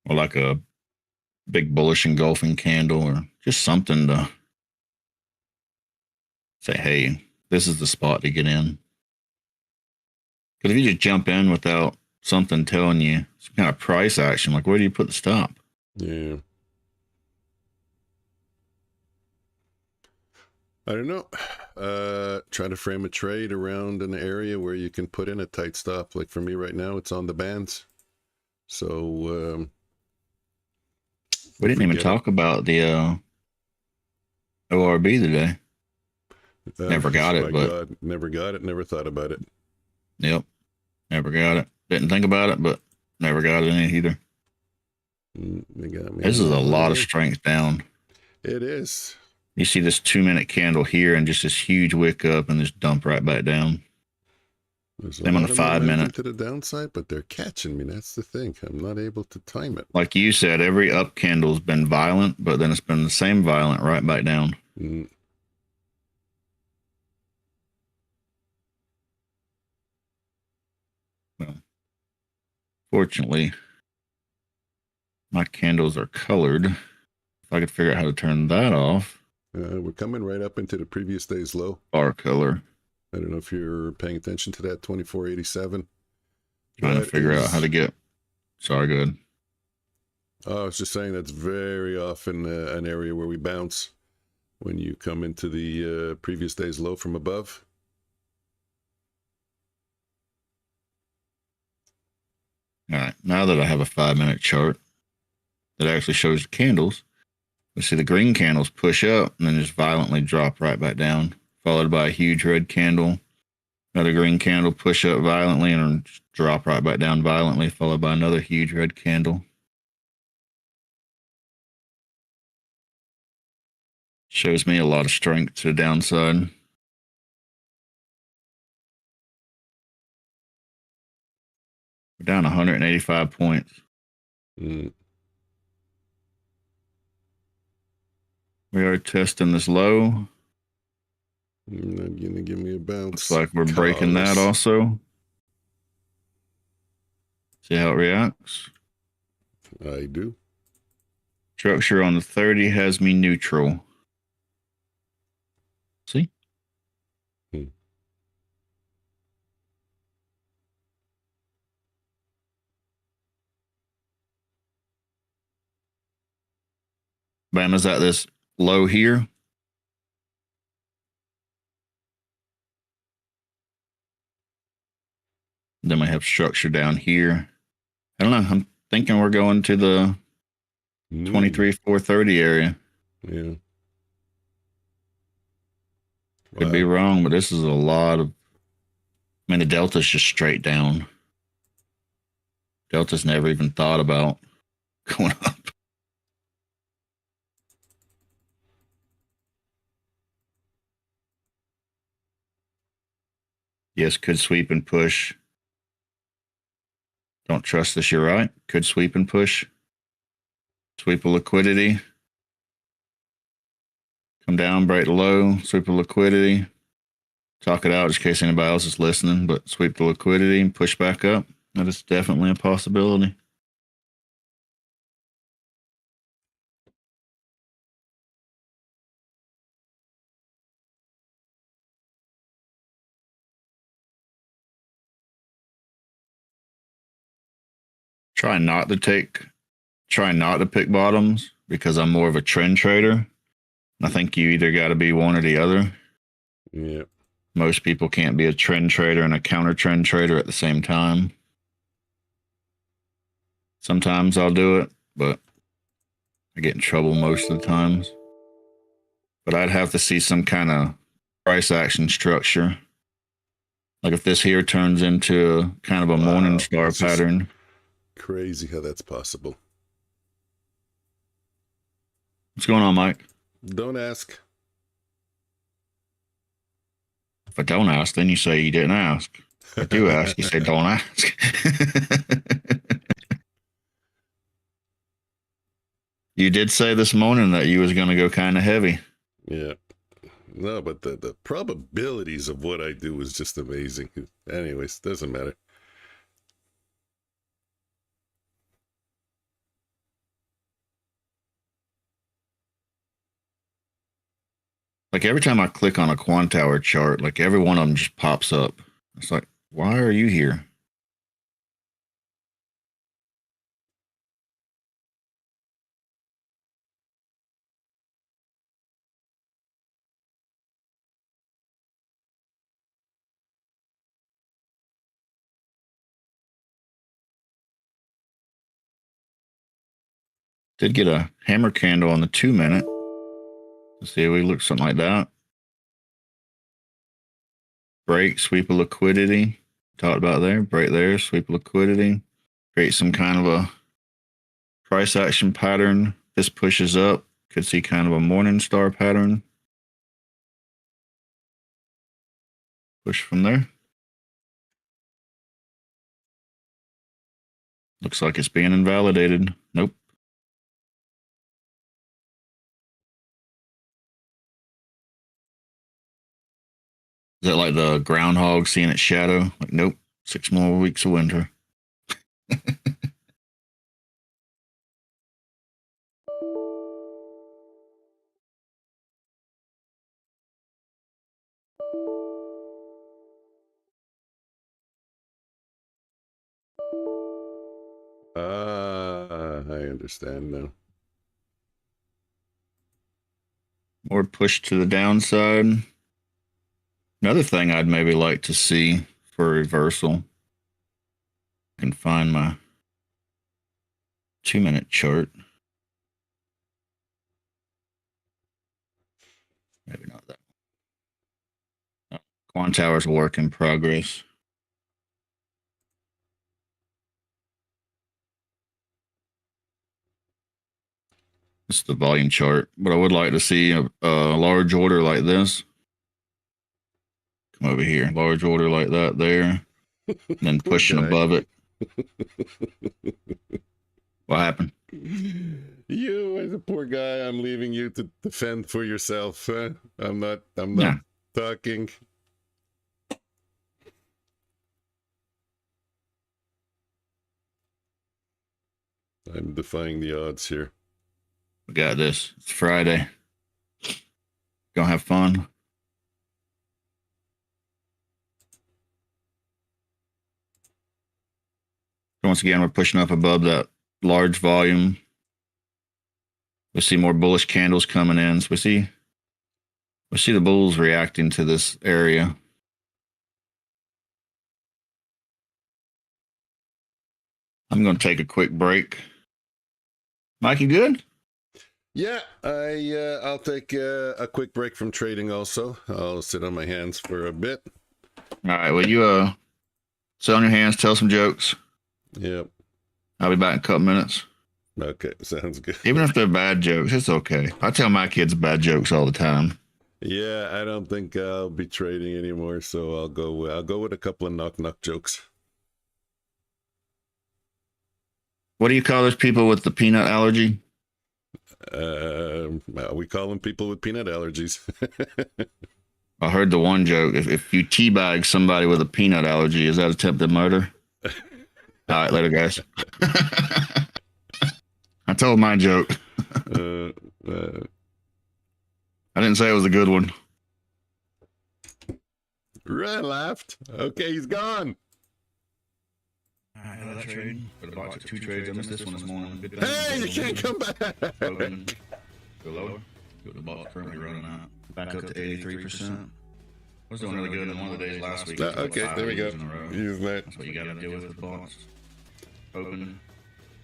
Or like a big bullish engulfing candle, or just something to say, hey, this is the spot to get in. Because if you just jump in without something telling you some kind of price action, like where do you put the stop? Yeah. I don't know. Try to frame a trade around an area where you can put in a tight stop. Like for me right now, it's on the bands. So we didn't even talk about the ORB today. Never got it, but God, never got it. Never thought about it. Yep, never got it. Didn't think about it, but never got it in it either. They got me. This is a lot of strength down. It is. You see this 2-minute candle here and just this huge wick up and just dump right back down. There's Same on the 5-minute. To the downside, but they're catching me. That's the thing. I'm not able to time it. Like you said, every up candle's been violent, but then it's been the same violent right back down. Mm. Well, fortunately, my candles are colored. If I could figure out how to turn that off. We're coming right up into the previous day's low. Bar color. I don't know if you're paying attention to that 2487. Trying to figure out how to get. Sorry, good. Oh, I was just saying that's very often an area where we bounce when you come into the previous day's low from above. All right. Now that I have a 5-minute chart that actually shows the candles, we see the green candles push up and then just violently drop right back down, followed by a huge red candle. Another green candle push up violently and drop right back down violently, followed by another huge red candle. Shows me a lot of strength to the downside. Down 185 points. Mm. We are testing this low. Not gonna give me a Looks bounce. like we're breaking that also. See how it reacts. I do. Structure on the 30 has me neutral. See? Bam is at this low here. Then we have structure down here. I don't know. I'm thinking we're going to the 23,430 area. Yeah. Could be wrong, but this is a lot of. I mean, the delta's just straight down. Delta's never even thought about going up. Yes, could sweep and push. Don't trust this, you're right. Could sweep and push. Sweep of liquidity. Come down, break the low, sweep of liquidity. Talk it out just in case anybody else is listening, but sweep the liquidity and push back up. That is definitely a possibility. Try not to pick bottoms because I'm more of a trend trader. I think you either got to be one or the other. Yeah. Most people can't be a trend trader and a counter trend trader at the same time. Sometimes I'll do it, but I get in trouble most of the times. But I'd have to see some kind of price action structure. Like if this here turns into a kind of a morning star pattern. Crazy how that's possible. What's going on, Mike? Don't ask. If I don't ask, then you say you didn't ask. If I do ask, you say don't ask. You did say this morning that you was going to go kind of heavy. Yeah. No, but the probabilities of what I do is just amazing. Anyways, doesn't matter. Like every time I click on a quant hour chart, like every one of them just pops up. It's like, why are you here? Did get a hammer candle on the 2 minute. Let's see if we look something like that. Break, sweep of liquidity. Talked about there. Break there, sweep of liquidity. Create some kind of a price action pattern. This pushes up. Could see kind of a morning star pattern. Push from there. Looks like it's being invalidated. Nope. Is that like the groundhog seeing its shadow? Like, nope, 6 more weeks of winter. I understand now. Or push to the downside. Another thing I'd maybe like to see for reversal. I can find my 2 minute chart. Maybe not that. Oh, quant hour's work in progress. It's the volume chart, but I would like to see a large order like this. Come over here, large order like that there, and then pushing above it. What happened? You, as a poor guy, I'm leaving you to defend for yourself. Huh? I'm not Yeah. talking. I'm defying the odds here. We got this. It's Friday. Gonna have fun. Once again, we're pushing up above that large volume. We see more bullish candles coming in. So we see the bulls reacting to this area. I'm going to take a quick break. Mike, you good? Yeah, I'll take a quick break from trading also. I'll sit on my hands for a bit. All right. Well, you sit on your hands, tell some jokes. Yep. I'll be back in a couple minutes. Okay, sounds good. Even if they're bad jokes, it's okay. I tell my kids bad jokes all the time. Yeah, I don't think I'll be trading anymore, so I'll go with a couple of knock jokes. What do you call those people with the peanut allergy? We call them people with peanut allergies. I heard the one joke. If you teabag somebody with a peanut allergy, is that attempted murder? All right, later, guys. I told my joke. I didn't say it was a good one. Red laughed. Okay, he's gone. All right, that trade. Put a box of 2 trades. I missed this one this morning. Hey, you can't come back. Open. Go lower. Go to the box currently running out. Back up to 83%. I was doing really good in one of the days last week. Okay, there we go. Use that. That's what you got to deal with the box. Open.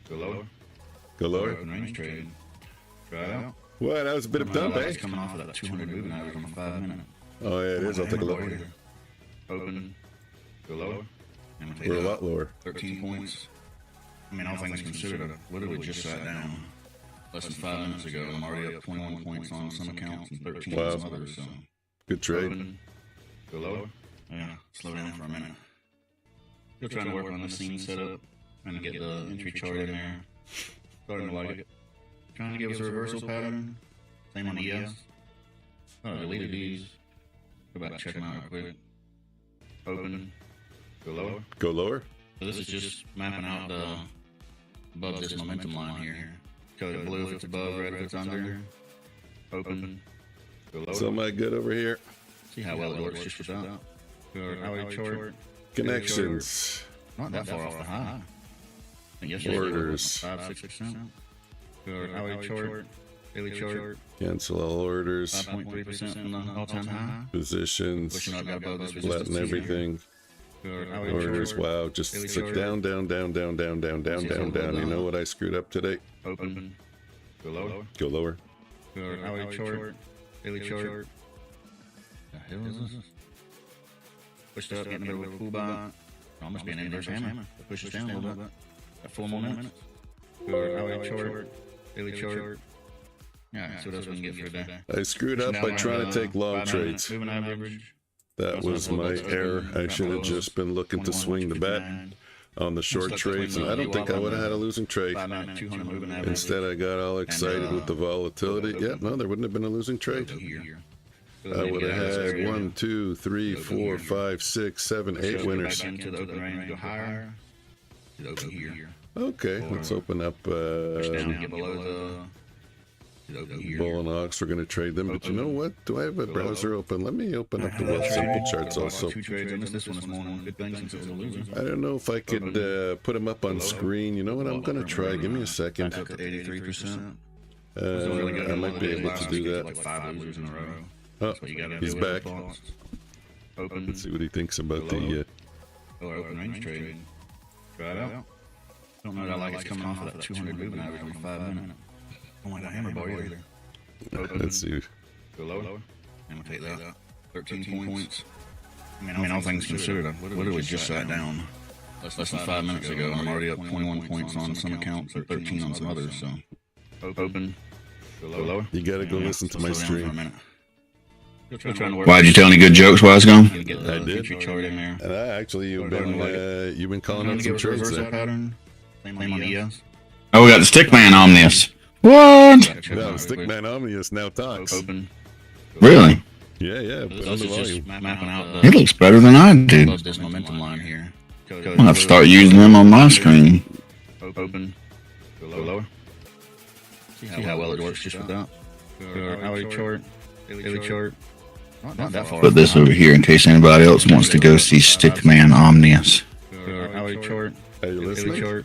Go lower. Go lower. Open range trade. Try it out. Well, that was a bit of dump, eh? It's coming off of that 200 moving average on the 5 minute. Oh, yeah, it is. I'll take a look. Open. Go lower. We're a lot lower. 13 points. I mean, all things considered, I literally just sat down less than 5 minutes ago. I'm already up 21 points on some accounts and 13 on some others. So. Good trade. Open. Go lower. Yeah, slow down for a minute. Still trying to work on this scene setup. Trying to get the entry chart in there. Starting to like it. Trying to give us a reversal pattern. Same on the ES. Oh, I deleted these. Go back and check them out real quick. Open. Go lower. Go lower. So this is just mapping out the above this momentum line here. Color it blue if it's above, red if it's under. Open. Go lower. So am I good over here? See how well it works just without. Go hourly chart. Connections. Not that far off the high. Orders. 5-6%. Go hourly chart. Daily chart. Cancel all orders. 5.3% from the all-time high. Positions. Flatten everything. Orders. Wow, just it's like down. You know what I screwed up today? Open. Go lower. Go lower. Go hourly chart. Daily chart. The hell is this? Pushed up, getting a bit of a pull by. Almost being an inverse hammer. Push us down a little bit. Got 4 more minutes. Go hourly chart. Daily chart. Yeah, so that's what we can get for a day. I screwed up by trying to take long trades. Moving average. That was my error. I should have just been looking to swing the bet on the short trades, and I don't think I would have had a losing trade. Instead, I got all excited with the volatility. Yeah, no, there wouldn't have been a losing trade. I would have had 1, 2, 3, 4, 5, 6, 7, 8 winners. Okay, let's open up Bulenox. We're going to trade them, but you know what? Do I have a browser open? Let me open up the Wealth Simple charts also. I don't know if I could put them up on screen. You know what? I'm going to try. Give me a second. I might be able to do that. Oh, he's back. Let's see what he thinks about the open range trade. Try it out. Don't know that I like it's coming off of that 200 moving average on 5 minute. Oh my god, hammer bar either. Let's see. Go lower. I'm gonna take that. 13 points. I mean, all things considered, I literally just sat down less than 5 minutes ago, and I'm already up 21 points on some accounts and 13 on some others. So, open. Go lower. You gotta go listen to my stream. Why'd you tell any good jokes while I was gone? I did. Chart in there. And actually, you've been calling out some trades there. Pattern. Claim on ES. Oh, we got the Stickman Omnius. What? No, Stickman Omnius now talks. Open. Really? Yeah. Put on the volume. Mapping out. He looks better than I did. This momentum line here. I'm gonna have to start using them on my screen. Open. Go lower. See how well it works just with that. Hourly chart. Daily chart. Not that far. Put this over here in case anybody else wants to go see Stickman Omnius. Hourly chart. Are you listening?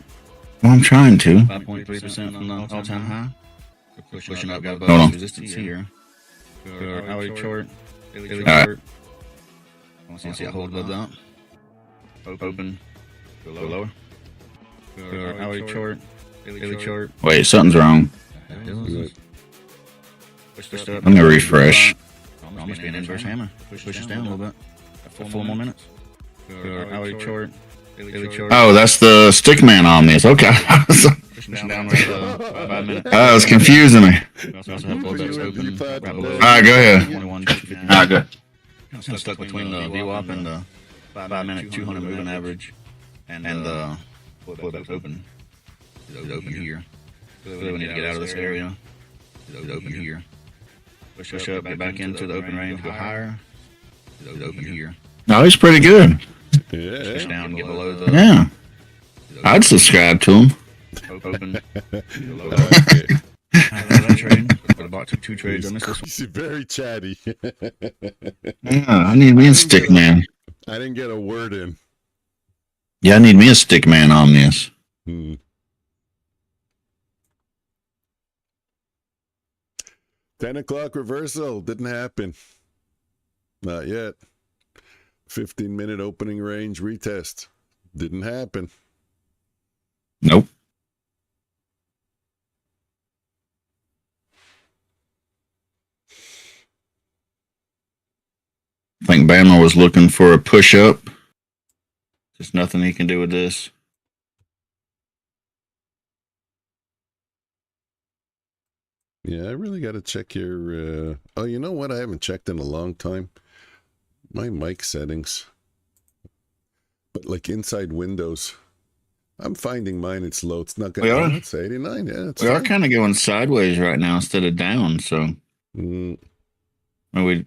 Well, I'm trying to. 5.3% from the all-time high. Pushing up, got above resistance here. Hourly chart. Daily chart. Want to see I hold above that? Open. Go lower. Hourly chart. Daily chart. Wait, something's wrong. I'm gonna refresh. Must be an inverse hammer. Push us down a little bit. 4 more minutes. Hourly chart. Oh, that's the Stickman on this. Okay. That was confusing me. Alright, go ahead. Alright, good. I'm stuck between the VWAP and the 5-minute 200 moving average and the pullback open. Is it open here? Clearly we need to get out of this area. Is it open here? Push up, get back into the open range, go higher. Is it open here? No, he's pretty good. Yeah. Push down and get below the... Yeah. I'd subscribe to him. Open. That trade. I bought two trades on this one. He's very chatty. Yeah, I need me a Stickman. I didn't get a word in. Yeah, I need me a Stickman on this. 10 o'clock reversal. Didn't happen. Not yet. 15-minute opening range retest. Didn't happen. Nope. I think Bama was looking for a push-up. There's nothing he can do with this. Yeah, I really got to check your... Oh, you know what? I haven't checked in a long time. My mic settings. But like inside Windows. I'm finding mine, it's low. It's not going to... It's 89, yeah. We are kind of going sideways right now instead of down, so... We're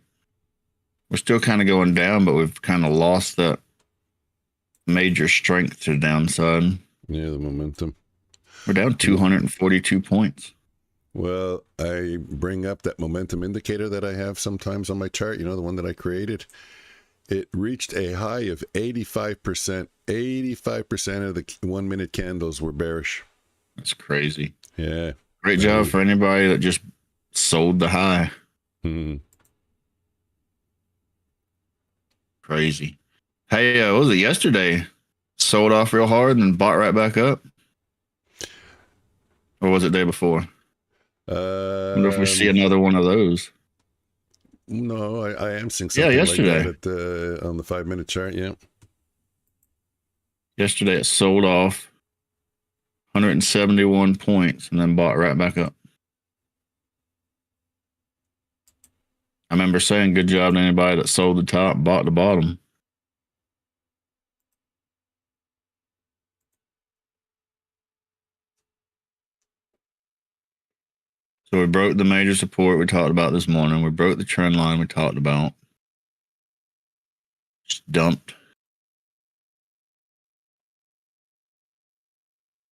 still kind of going down, but we've kind of lost that major strength to the downside. Yeah, the momentum. We're down 242 points. Well, I bring up that momentum indicator that I have sometimes on my chart, you know, the one that I created. It reached a high of 85%. 85% of the 1-minute candles were bearish. That's crazy. Yeah. Great job for anybody that just sold the high. Crazy. Hey, what was it yesterday? Sold off real hard and bought right back up? Or was it the day before? I wonder if we see another one of those. No, I am seeing something yesterday. like that on the 5-minute chart, yeah. Yesterday it sold off 171 points and then bought right back up. I remember saying good job to anybody that sold the top, bought the bottom. So we broke the major support we talked about this morning. We broke the trend line we talked about. Just dumped.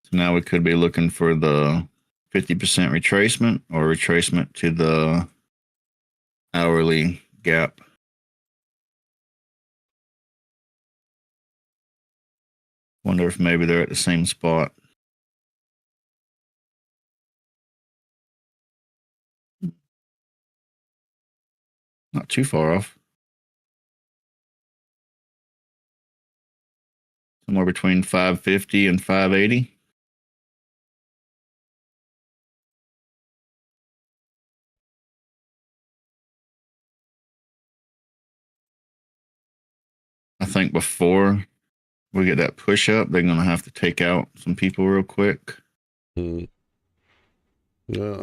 So now we could be looking for the 50% retracement or retracement to the hourly gap. Wonder if maybe they're at the same spot. Not too far off. Somewhere between 550 and 580. I think before we get that push up, they're going to have to take out some people real quick. I'm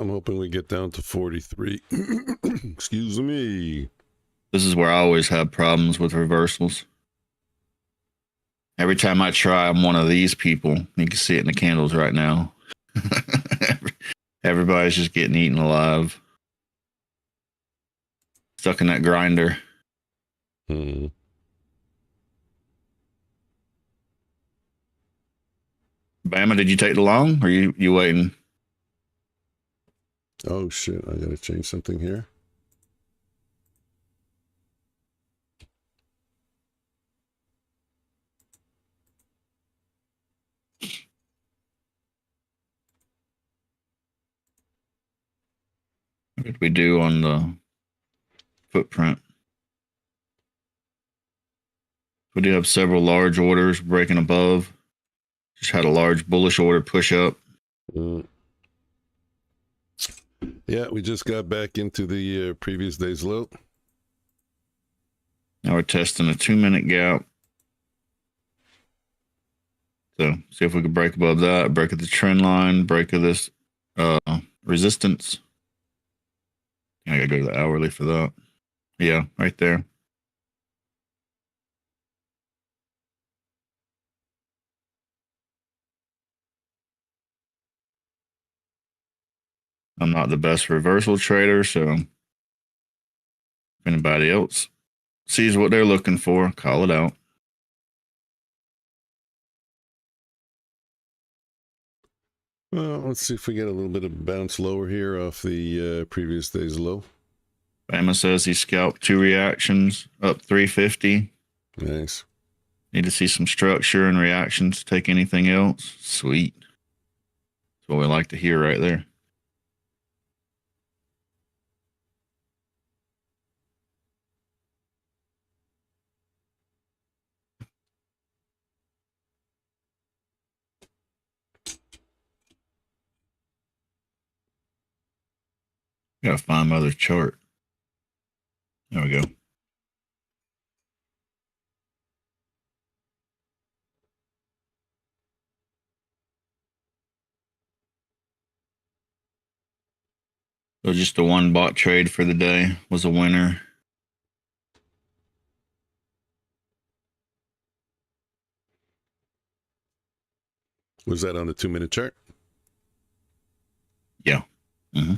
hoping we get down to 43. Excuse me. This is where I always have problems with reversals. Every time I try, I'm one of these people. You can see it in the candles right now. Everybody's just getting eaten alive. Stuck in that grinder. Hmm. Bama, did you take the long, or you waiting? Oh shit! I gotta change something here. What did we do on the footprint? We do have several large orders breaking above. Just had a large bullish order push up. Yeah, we just got back into the previous day's low. Now we're testing a 2-minute gap. So see if we can break above that, break of the trend line, break of this resistance. I gotta go to the hourly for that. Yeah, right there. I'm not the best reversal trader, so if anybody else sees what they're looking for, call it out. Well, let's see if we get a little bit of bounce lower here off the previous day's low. Bama says he scalped 2 reactions up 350. Nice. Need to see some structure and reactions. Take anything else. Sweet. That's what we like to hear right there. Gotta find my other chart. There we go. So just the one bot trade for the day was a winner. Was that on the 2-minute chart? Yeah. Mm-hmm.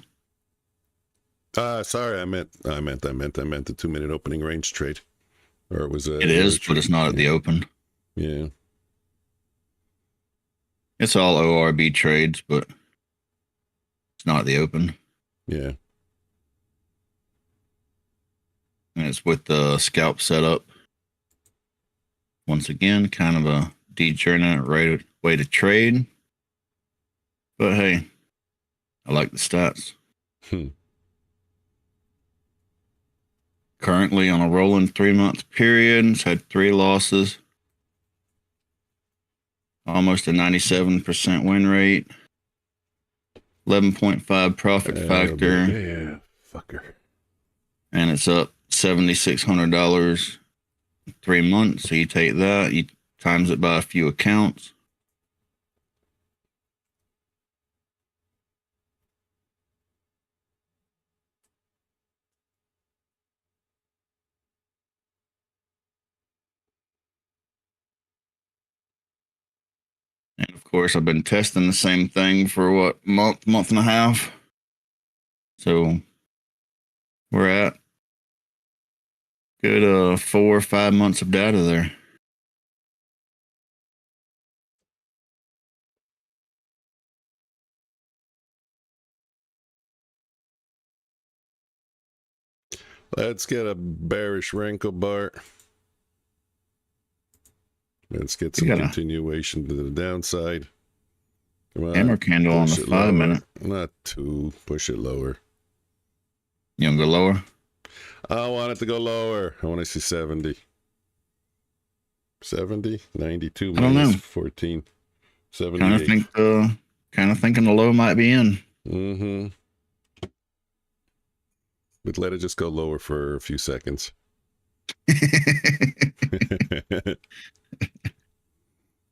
Sorry, I meant the 2-minute opening range trade. Or it was a. It is, but it's not at the open. Yeah. It's all ORB trades, but it's not at the open. Yeah. And it's with the scalp setup. Once again, kind of a degenerate way to trade. But hey, I like the stats. Currently on a rolling 3-month period, it's had 3 losses. Almost a 97% win rate. 11.5 profit factor. Yeah, fucker. And it's up $7,600 in 3 months. So you take that, you times it by a few accounts. And of course, I've been testing the same thing for what, month and a half. So we're at good 4 or 5 months of data there. Let's get a bearish wrinkle bar. Let's get some continuation to the downside. Come on. Hammer candle on the 5-minute. Not too. Push it lower. You want to go lower? I want it to go lower. I want to see 70. 70? 92 I don't know. 14. 78. Kind of thinking the low might be in. Mm-hmm. But let it just go lower for a few seconds.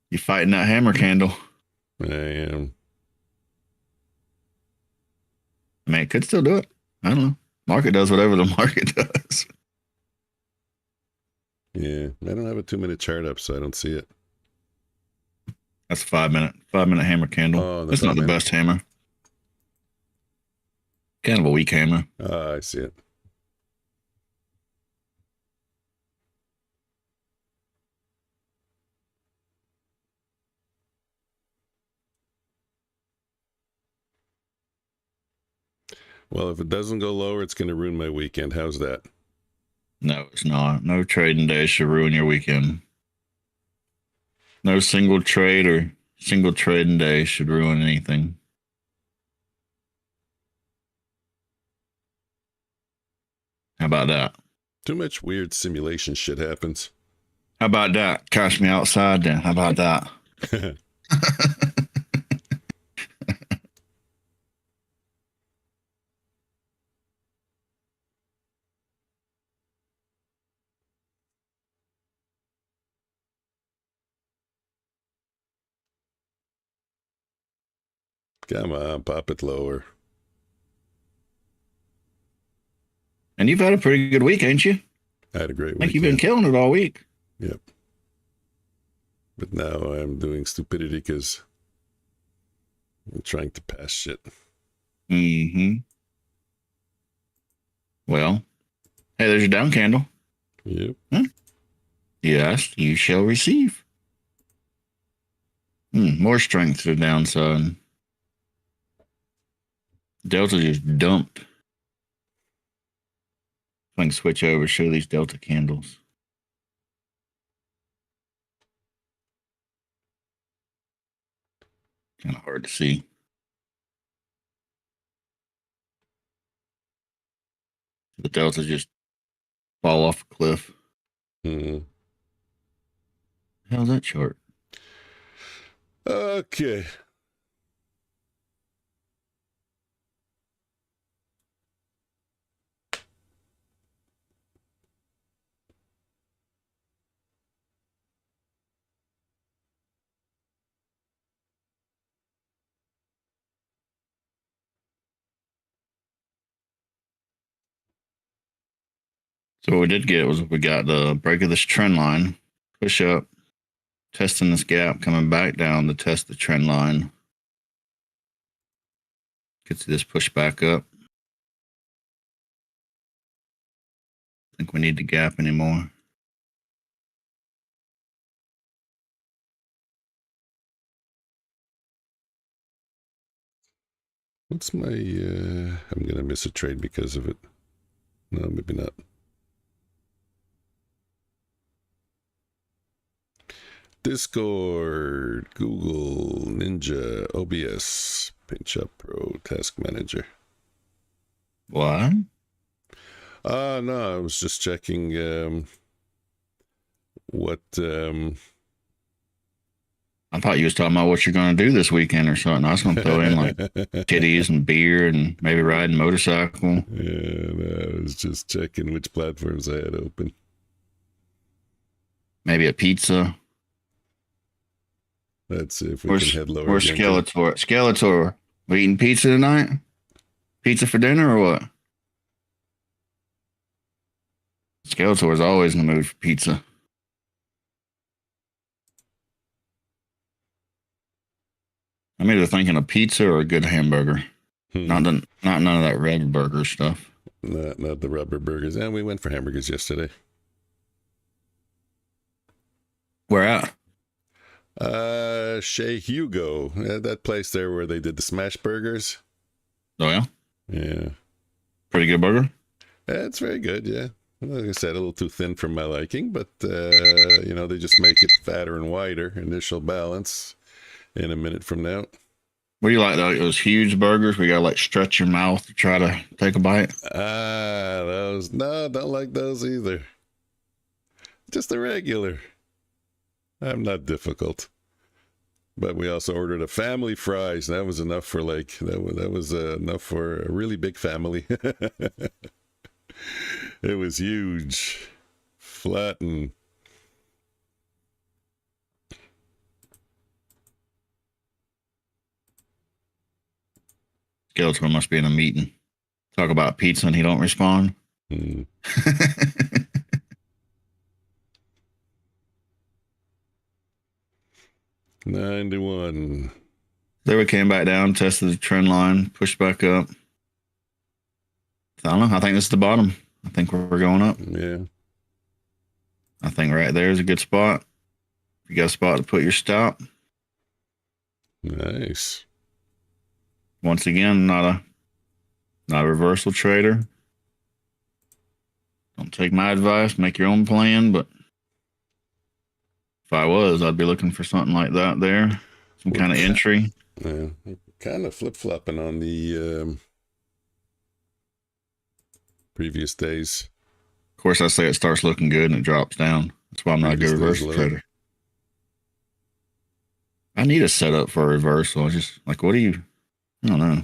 You fighting that hammer candle? I am. I mean, it could still do it. I don't know. Market does whatever the market does. Yeah, I don't have a 2-minute chart up, so I don't see it. That's a 5-minute hammer candle. Oh, the It's not the 5-minute. best hammer. Kind of a weak hammer. Ah, I see it. Well, if it doesn't go lower, it's going to ruin my weekend. How's that? No, it's not. No trading day should ruin your weekend. No single trade or single trading day should ruin anything. How about that? Too much weird simulation shit happens. How about that? Catch me outside then. How about that? Come on, pop it lower. And you've had a pretty good week, ain't you? I had a great I think weekend. you've been killing it all week. Yep. But now I'm doing stupidity because I'm trying to pass shit. Mm-hmm. Well, hey, there's your down candle. Yep. Yes, you shall receive. More strength to the downside. Delta just dumped. I can switch over, show these Delta candles. Kind of hard to see. The Delta just fall off a cliff. Mm-hmm. How's that chart? Okay. So what we did get was we got the break of this trend line, push up, testing this gap, coming back down to test the trend line. Could see this push back up. I think we need the gap anymore. What's my, I'm going to miss a trade because of it. No, maybe not. Discord, Google, Ninja, OBS, PaintShop Pro, Task Manager. What? No, I was just checking what I thought you was talking about what you're going to do this weekend or something. I was going to throw in like titties and beer and maybe riding motorcycle. Yeah, no, I was just checking which platforms I had open. Maybe a pizza. Let's see if we can head lower. Or Skeletor. Skeletor. We eating pizza tonight? Pizza for dinner or what? Skeletor's always in the mood for pizza. I'm either thinking of pizza or a good hamburger. Not none of that red burger stuff. Not the rubber burgers. And we went for hamburgers yesterday. Where at? Chez Hugo. That place there where they did the smash burgers. Oh, yeah? Yeah. Pretty good burger? It's very good, yeah. Like I said, a little too thin for my liking, but, they just make it fatter and wider. Initial balance in a minute from now. What do you like, though? Those huge burgers where you gotta, stretch your mouth to try to take a bite? Those. No, don't like those either. Just the regular. I'm not difficult. But we also ordered a family fries. That was enough for that was enough for a really big family. It was huge, flat, and Skeletor must be in a meeting. Talk about pizza and he don't respond. 91. There we came back down, tested the trend line, pushed back up. I don't know. I think this is the bottom. I think we're going up. Yeah. I think right there is a good spot. You got a spot to put your stop. Nice. Once again, not a reversal trader. Don't take my advice. Make your own plan. But if I was, I'd be looking for something like that there. Some kind of entry. Yeah. Kind of flip-flopping on the previous days. Of course, I say it starts looking good and it drops down. That's why I'm not a good reversal trader. I need a setup for a reversal. Just like, what do you? I don't know.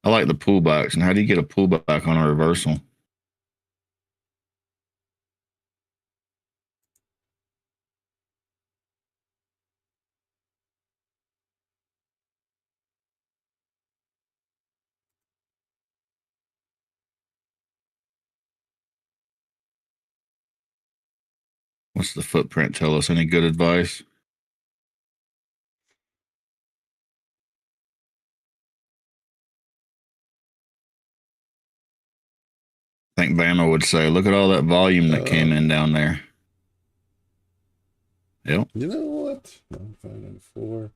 I like the pullbacks. And how do you get a pullback on a reversal? What's the footprint tell us? Any good advice? I think Bama would say, look at all that volume that came in down there. Yep. You know what? 9594.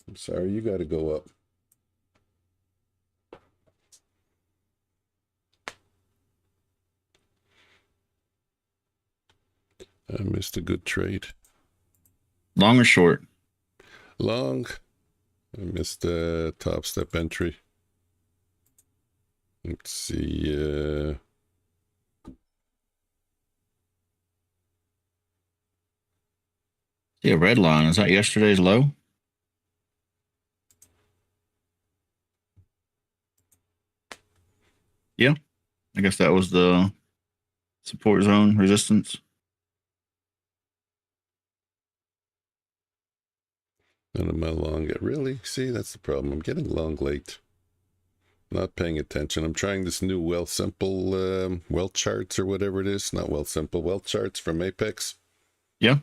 I'm sorry, you got to go up. I missed a good trade. Long or short? Long. I missed a top step entry. Let's see. Yeah, red line. Is that yesterday's low? Yeah. I guess that was the support zone resistance. And am I long yet? Really? See, that's the problem. I'm getting long late. Not paying attention. I'm trying this new Wealth Simple Wealth charts or whatever it is. Not Wealth Simple, Wealth charts from Apex. Yeah.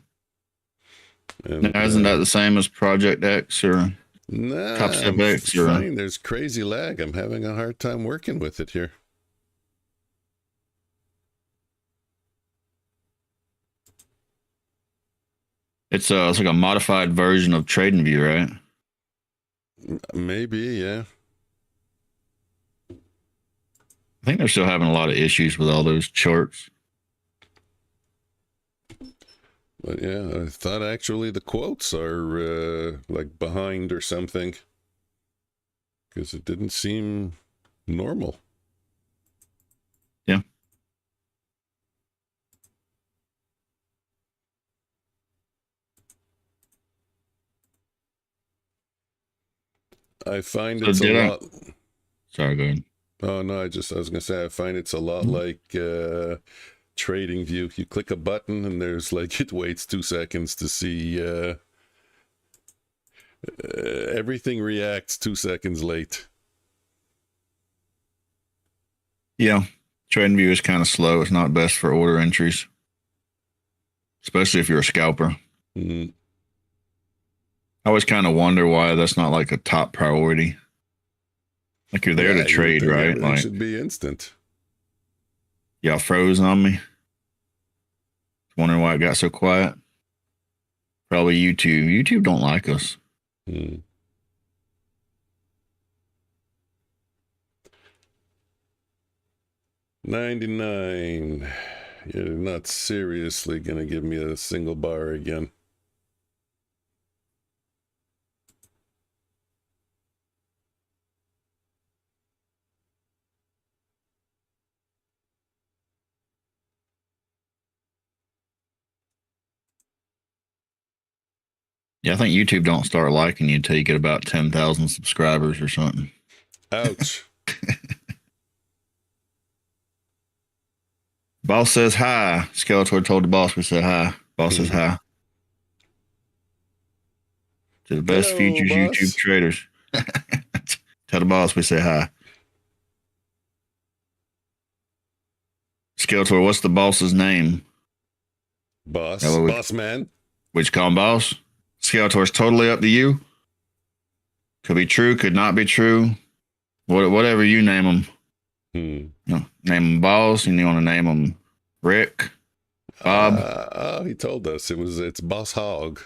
And now, isn't that the same as Project X or Top Step X? Or fine. There's crazy lag. I'm having a hard time working with it here. It's like a modified version of TradingView, right? Maybe, yeah. I think they're still having a lot of issues with all those charts. But yeah, I thought actually the quotes are like behind or something. Because it didn't seem normal. Yeah. I find it's a lot. Sorry, go ahead. Oh no, I was gonna say I find it's a lot like TradingView. You click a button and there's like it waits 2 seconds to see everything reacts 2 seconds late. Yeah, TradingView is kind of slow. It's not best for order entries, especially if you're a scalper. Mm. I always kind of wonder why that's not like a top priority. Like you're there to trade, right? Like, it should be instant. Y'all froze on me. Wondering why it got so quiet. Probably YouTube. YouTube don't like us. Hmm. 99. You're not seriously gonna give me a single bar again. Yeah, I think YouTube don't start liking you until you get about 10,000 subscribers or something. Ouch. Boss says hi. Skeletor told the boss we said hi. Boss says hi. To the best Hello, futures boss. YouTube traders. Tell the boss we say hi. Skeletor, what's the boss's name? Boss. Hello, we- Boss man. Would you call him boss? Skeletor's totally up to you. Could be true, could not be true. Whatever you name him. Hmm. You know, name him boss, and you want to name him Rick, Bob, Oh, he told us it's Boss Hog.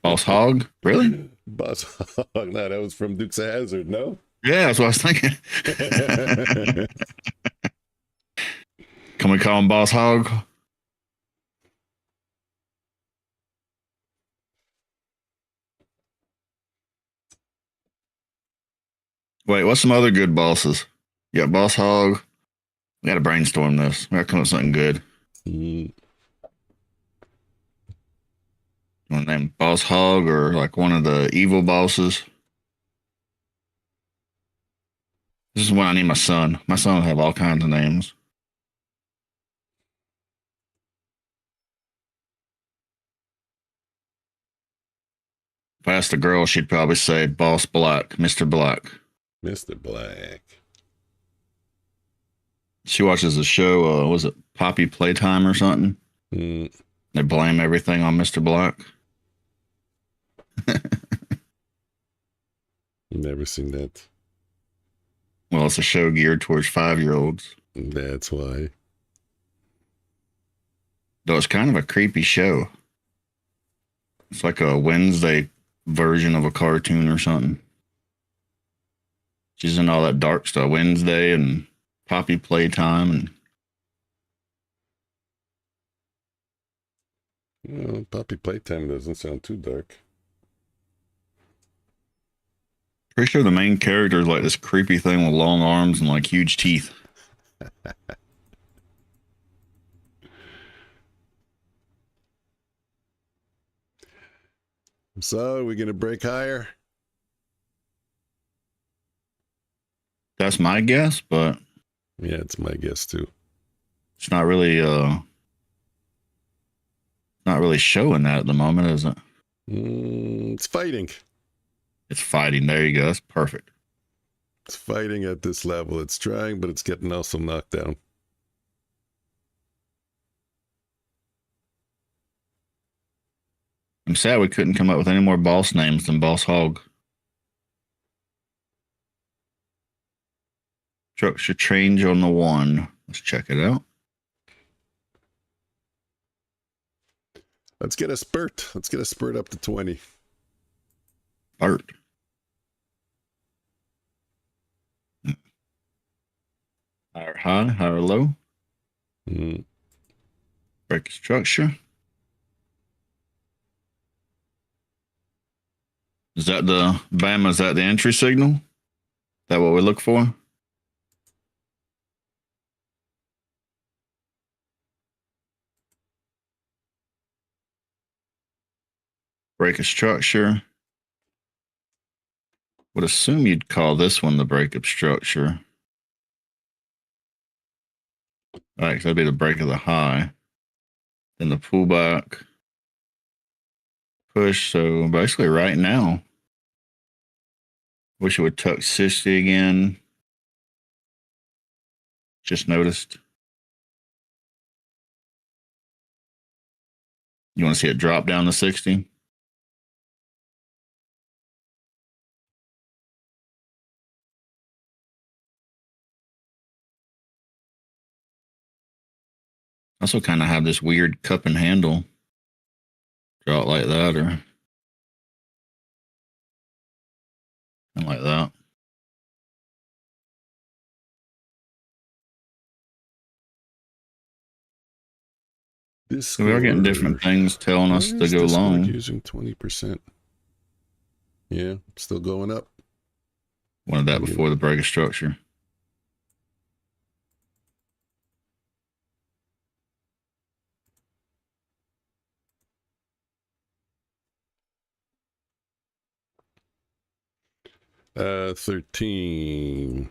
Boss Hog. Really? Boss Hog. No, that was from Dukes of Hazzard, no? Yeah, that's what I was thinking. Can we call him Boss Hog? Wait, what's some other good bosses? You got Boss Hog. We got to brainstorm this. We got to come up with something good. Mm, You want to name Boss Hog or like one of the evil bosses? This is when I need my son. My son will have all kinds of names. If I asked a girl, she'd probably say Boss Black, Mr. Black. Mr. Black. She watches the show, was it Poppy Playtime or something? Mm, They blame everything on Mr. Black. never seen that. Well, it's a show geared towards 5-year-olds. That's why. Though it's kind of a creepy show. It's like a Wednesday version of a cartoon or something. She's in all that dark stuff. Wednesday and Poppy Playtime and Well, Poppy Playtime doesn't sound too dark. pretty sure the main character is like this creepy thing with long arms and like huge teeth. So, are we going to break higher? That's my guess, but Yeah, it's my guess too. it's not really showing that at the moment, is it? It's fighting. It's fighting. There you go. That's perfect. It's fighting at this level. It's trying, but it's getting also knocked down. I'm sad we couldn't come up with any more boss names than Boss Hog. Structure change on the 1. Let's check it out. Let's get a spurt. Let's get a spurt up to 20. Art. Higher high, higher low. Mm, Break the structure. Is that the BAM? Is that the entry signal? Is that what we look for? Break a structure. Would assume you'd call this one the breakup structure. All right, so that'd be the break of the high. Then the pullback. Push. So basically right now. Wish it would tuck 60 again. Just noticed. You want to see it drop down to 60? Also kind of have this weird cup and handle. Draw it like that or something like that. So we are getting different things telling us to go long. Using 20%. Yeah, still going up. Wanted that before the break of structure. Uh, 13.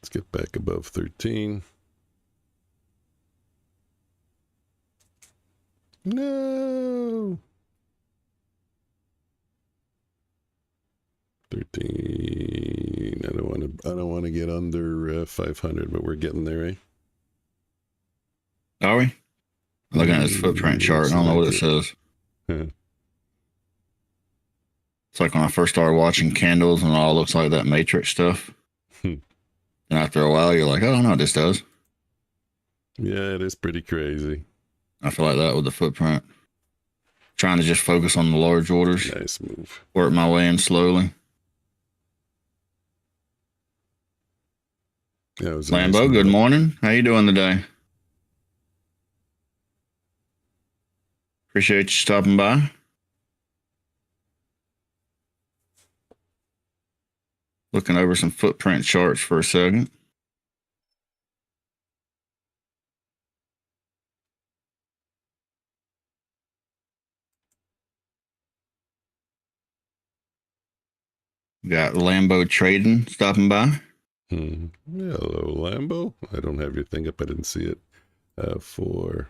Let's get back above 13. No. 13. I don't want to get under 500, but we're getting there, eh? Are we? Looking at this footprint chart, I don't know what it says. Huh. It's like when I first started watching candles and it all looks like that matrix stuff. And after a while, you're like, oh, no, this does. Yeah, it is pretty crazy. I feel like that with the footprint. Trying to just focus on the large orders. Nice move. Work my way in slowly. Yeah, it was a Lambo, nice good move. morning. How you doing today? Appreciate you stopping by. Looking over some footprint charts for a second. Got Lambo Trading stopping by. Hello, Lambo. I don't have your thing up. I didn't see it. For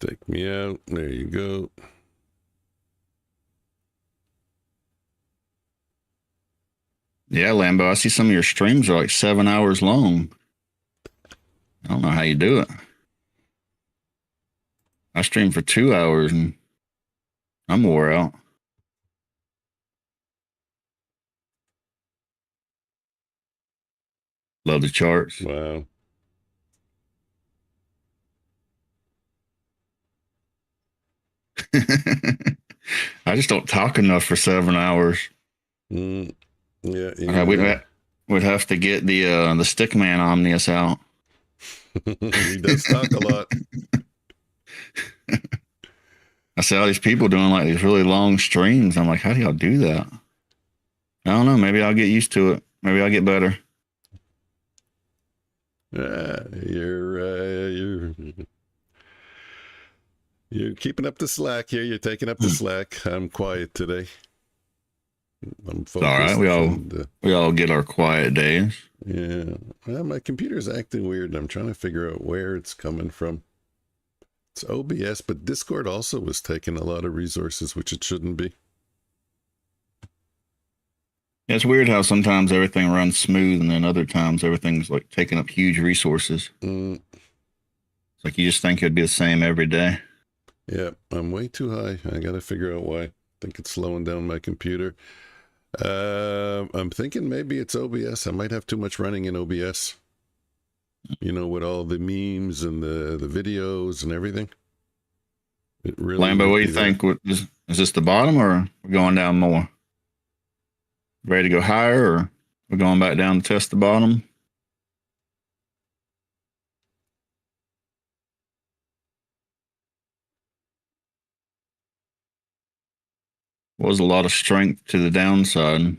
take me out. There you go. Yeah, Lambo, I see some of your streams are like 7 hours long. I don't know how you do it. I stream for 2 hours and I'm wore out. Love the charts. Wow. I just don't talk enough for 7 hours. Yeah. We'd have to get the stick man Omnius out. He does talk a lot. I see all these people doing like these really long streams. I'm like, how do y'all do that? I don't know. Maybe I'll get used to it. Maybe I'll get better. You're keeping up the slack here. You're taking up the slack. I'm quiet today. I'm focused. All right, we all get our quiet days. Yeah. Well, my computer's acting weird, and I'm trying to figure out where it's coming from. It's OBS, but Discord also was taking a lot of resources, which it shouldn't be. Yeah, it's weird how sometimes everything runs smooth, and then other times everything's like taking up huge resources. It's like you just think it'd be the same every day. Yeah, I'm way too high. I got to figure out why. I think it's slowing down my computer. I'm thinking maybe it's OBS. I might have too much running in OBS. You know, with all the memes and the videos and everything. It really Lambo, what do you think? Is this the bottom or we're going down more? Ready to go higher or we're going back down to test the bottom? Was a lot of strength to the downside.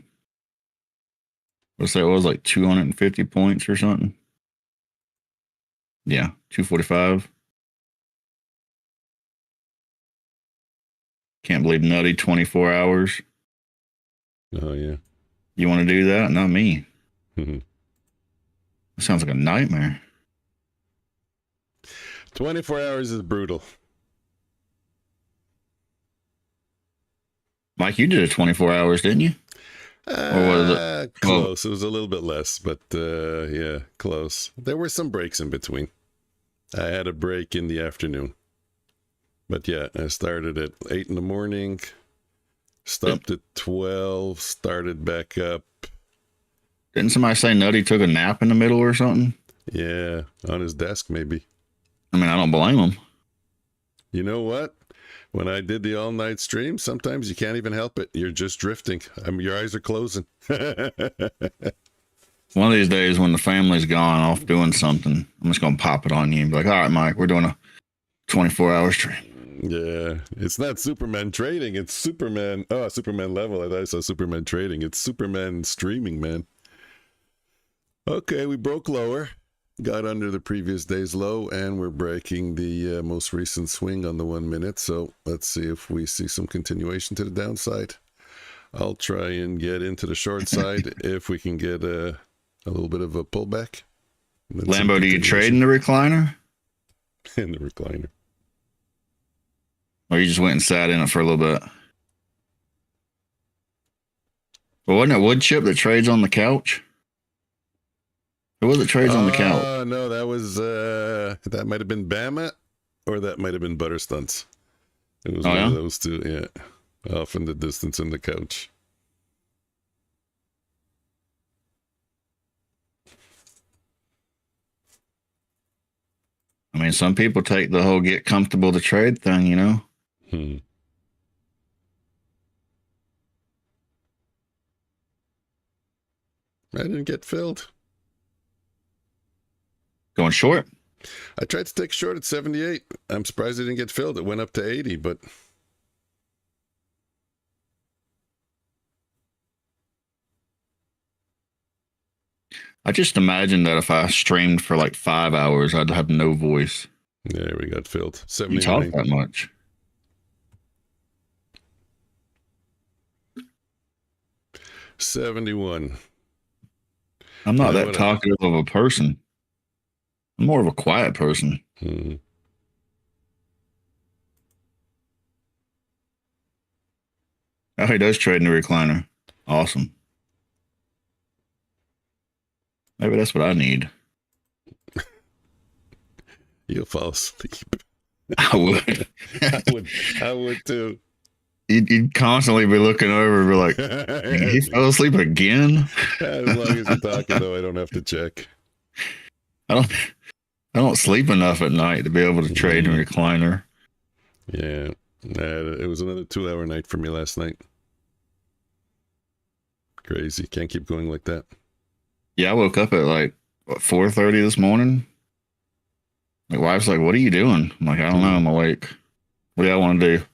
Let's say it was like 250 points or something. Yeah, 245. Can't believe nutty 24 hours. Oh, yeah. You want to do that? Not me. Mm-hmm. That sounds like a nightmare. 24 hours is brutal. Mike, you did it 24 hours, didn't you? Or was it close? It was a little bit less, but yeah, close. There were some breaks in between. I had a break in the afternoon. But yeah, I started at 8 in the morning, stopped at 12, started back up. Didn't somebody say Nutty took a nap in the middle or something? Yeah, on his desk maybe. I mean, I don't blame him. You know what? When I did the all-night stream, sometimes you can't even help it. You're just drifting. Your eyes are closing. One of these days when the family's gone off doing something, I'm just going to pop it on you and be like, all right, Mike, we're doing a 24-hour stream. Yeah, it's not Superman trading. It's Superman. Oh, Superman level. I thought I saw Superman trading. It's Superman streaming, man. Okay, we broke lower. Got under the previous day's low, and we're breaking the most recent swing on the 1 minute. So let's see if we see some continuation to the downside. I'll try and get into the short side if we can get a little bit of a pullback. Lambo, do you trade in the recliner? In the recliner. Or you just went and sat in it for a little bit? Well, wasn't it wood chip that trades on the couch? Who was it trades on the couch? No, that was that might have been Bama, or that might have been Butter Stunts. It was one of those two, yeah. Off in the distance in the couch. I mean, some people take the whole get comfortable to trade thing, you know? I didn't get filled. Going short? I tried to take short at 78. I'm surprised it didn't get filled. It went up to 80, but... I just imagine that if I streamed for like 5 hours, I'd have no voice. There we got filled. You 79. talk that much. $71. I'm not that talkative of a person. I'm more of a quiet person. Oh, he does trade in the recliner. Awesome. Maybe that's what I need. You'll fall asleep. I would. I would too. You'd constantly be looking over and be like, he fell asleep again? As long as you're talking, though, I don't have to check. I don't sleep enough at night to be able to trade in a recliner. Yeah. It was another 2-hour night for me last night. Crazy. Can't keep going like that. Yeah, I woke up at like, 4:30 this morning. My wife's like, what are you doing? I'm like, I don't know. I'm awake. What do y'all want to do?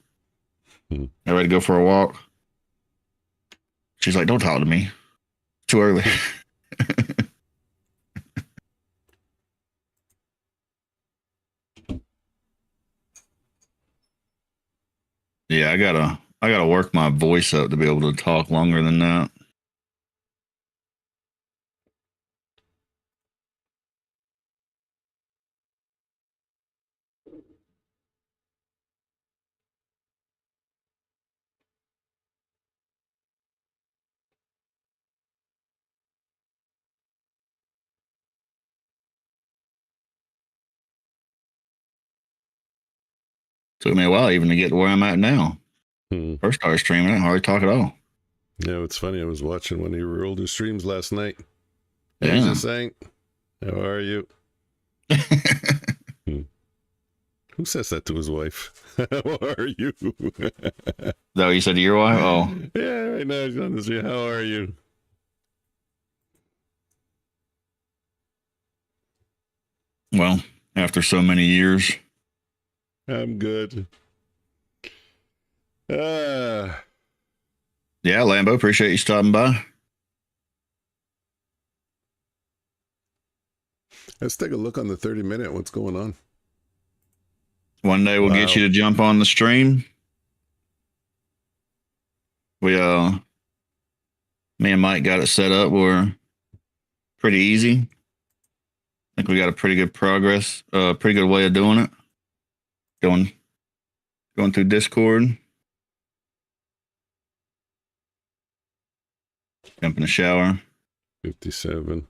You ready to go for a walk? She's like, don't talk to me. Too early. Yeah, I gotta work my voice up to be able to talk longer than that. Took me a while even to get to where I'm at now. First started streaming, I didn't hardly talk at all. Yeah, it's funny. I was watching one of your older streams last night. Yeah. He's just saying, how are you? Who says that to his wife? How are you? No, you said to your wife? Oh. Yeah, right now he's on the stream. How are you? Well, after so many years. I'm good. Yeah, Lambo, appreciate you stopping by. Let's take a look on the 30-minute. What's going on? One day we'll get you to jump on the stream. Me and Mike got it set up. We're pretty easy. I think we got a pretty good progress, pretty good way of doing it. Going through Discord. Jump in the shower. 57.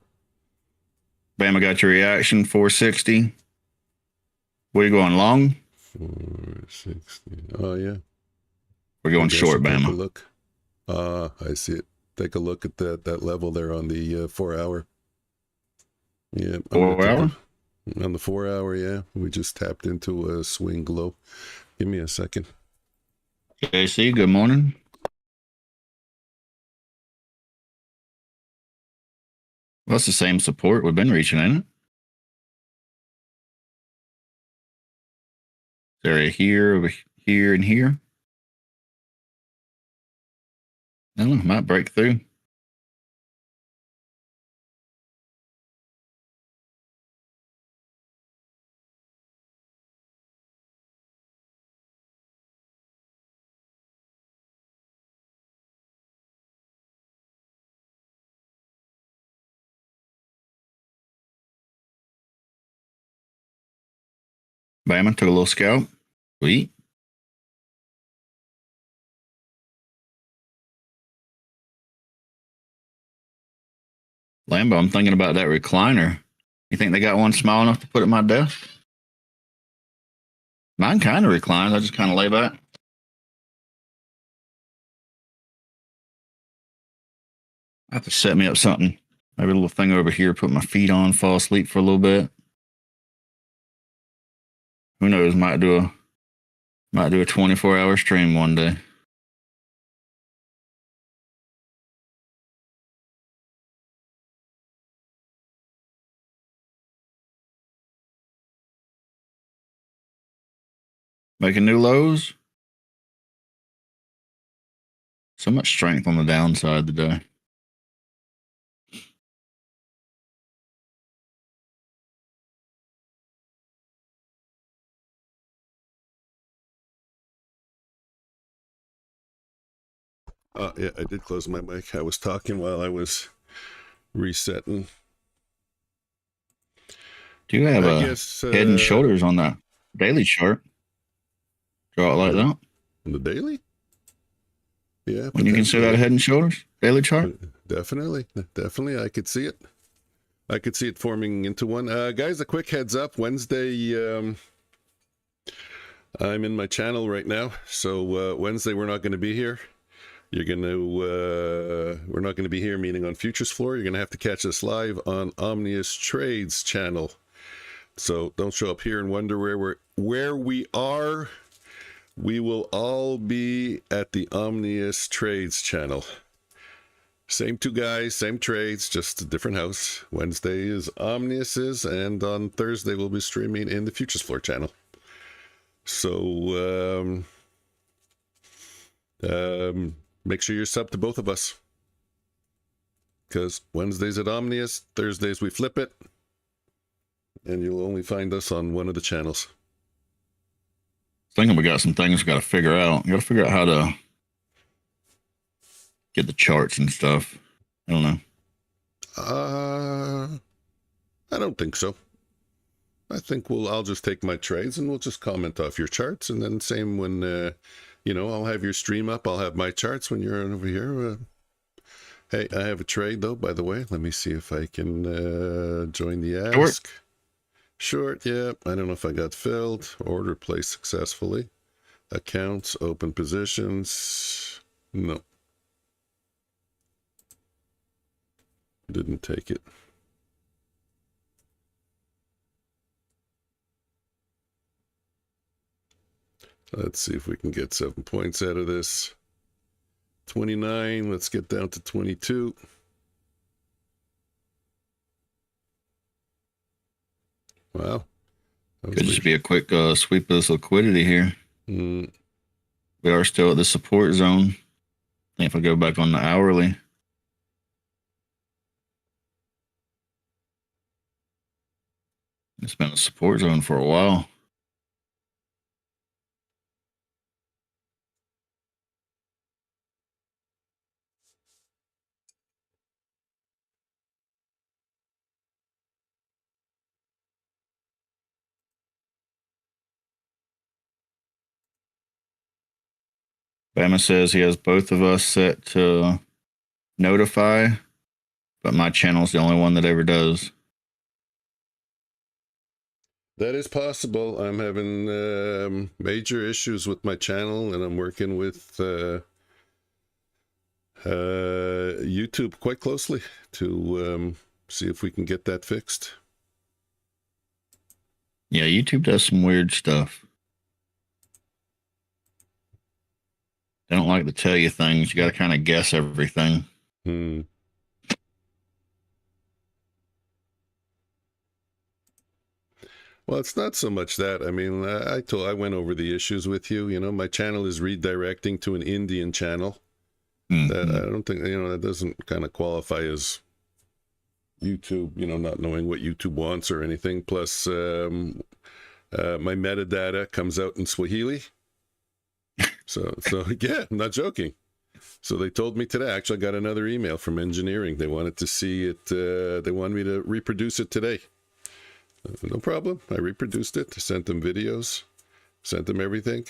Bam, I got your reaction, 460. Where you going, long? 460. Oh, yeah. We're going short, Bama. Take a look. I see it. Take a look at that level there on the 4 hour. Yeah. 4 hour? On the 4 hour, yeah. We just tapped into a swing low. Give me a second. JC, good morning. Well, that's the same support we've been reaching, ain't it? Area here, over here, and here. I don't know, might break through. Bama took a little scalp. Sweet. Lambo, I'm thinking about that recliner. You think they got one small enough to put at my desk? Mine kind of reclines. I just kind of lay back. I have to set me up something. Maybe a little thing over here, put my feet on, fall asleep for a little bit. Who knows? Might do a 24-hour stream one day. Making new lows. So much strength on the downside today. Yeah, I did close my mic. I was talking while I was resetting. Do you have head and shoulders on that daily chart? Draw it like that? On the daily? Yeah. When you consider that a head and shoulders daily chart? Definitely. I could see it. I could see it forming into one. Guys, a quick heads up. Wednesday, I'm in my channel right now. So Wednesday, we're not going to be here. We're not going to be here, meaning on Futures Floor. You're going to have to catch us live on Omnius Trades channel. So don't show up here and wonder where we are. We will all be at the Omnius Trades channel. Same two guys, same trades, just a different house. Wednesday is Omnius's, and on Thursday we'll be streaming in the Futures Floor channel. So make sure you're subbed to both of us, because Wednesdays at Omnius, Thursdays we flip it, and you'll only find us on one of the channels. Thinking we got some things we got to figure out. We got to figure out how to get the charts and stuff. I don't know. I don't think so. I think I'll just take my trades and we'll just comment off your charts, and then same when I'll have your stream up. I'll have my charts when you're over here. Hey, I have a trade though, by the way. Let me see if I can join the ask. Short, yeah. I don't know if I got filled. Order placed successfully. Accounts, open positions. No. Didn't take it. Let's see if we can get 7 points out of this. 29. Let's get down to 22. Wow. Could just be a quick sweep of this liquidity here. We are still at the support zone. I think if I go back on the hourly. It's been a support zone for a while. Bama says he has both of us set to notify, but my channel's the only one that ever does. That is possible. I'm having major issues with my channel, and I'm working with YouTube quite closely to see if we can get that fixed. Yeah, YouTube does some weird stuff. They don't like to tell you things. You got to kind of guess everything. Well, it's not so much that. I mean, I went over the issues with you. You know, my channel is redirecting to an Indian channel. That I don't think, that doesn't kind of qualify as YouTube, not knowing what YouTube wants or anything. Plus, my metadata comes out in Swahili. So yeah, I'm not joking. So they told me today. Actually, I got another email from engineering. They wanted to see it. They wanted me to reproduce it today. No problem. I reproduced it, sent them videos, sent them everything.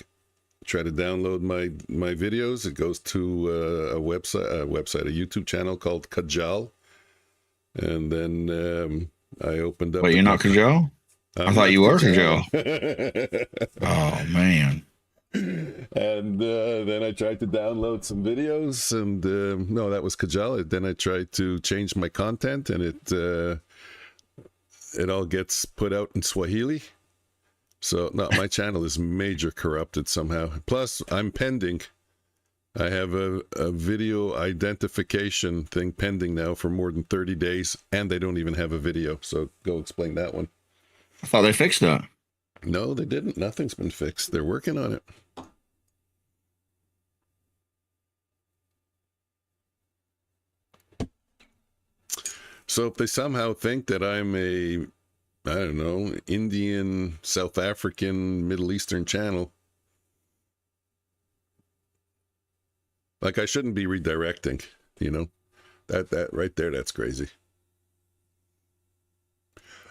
Try to download my videos. It goes to a YouTube channel called Kajal. And then I opened up. But you're not Kajal? I thought you were Kajal. Oh, man. And then I tried to download some videos, and no, that was Kajal. Then I tried to change my content, and it all gets put out in Swahili. So no, my channel is major corrupted somehow. Plus, I'm pending. I have a video identification thing pending now for more than 30 days, and they don't even have a video. So go explain that one. I thought they fixed that. No, they didn't. Nothing's been fixed. They're working on it. So if they somehow think that I'm a, I don't know, Indian, South African, Middle Eastern channel, like I shouldn't be redirecting, you know, that right there, that's crazy.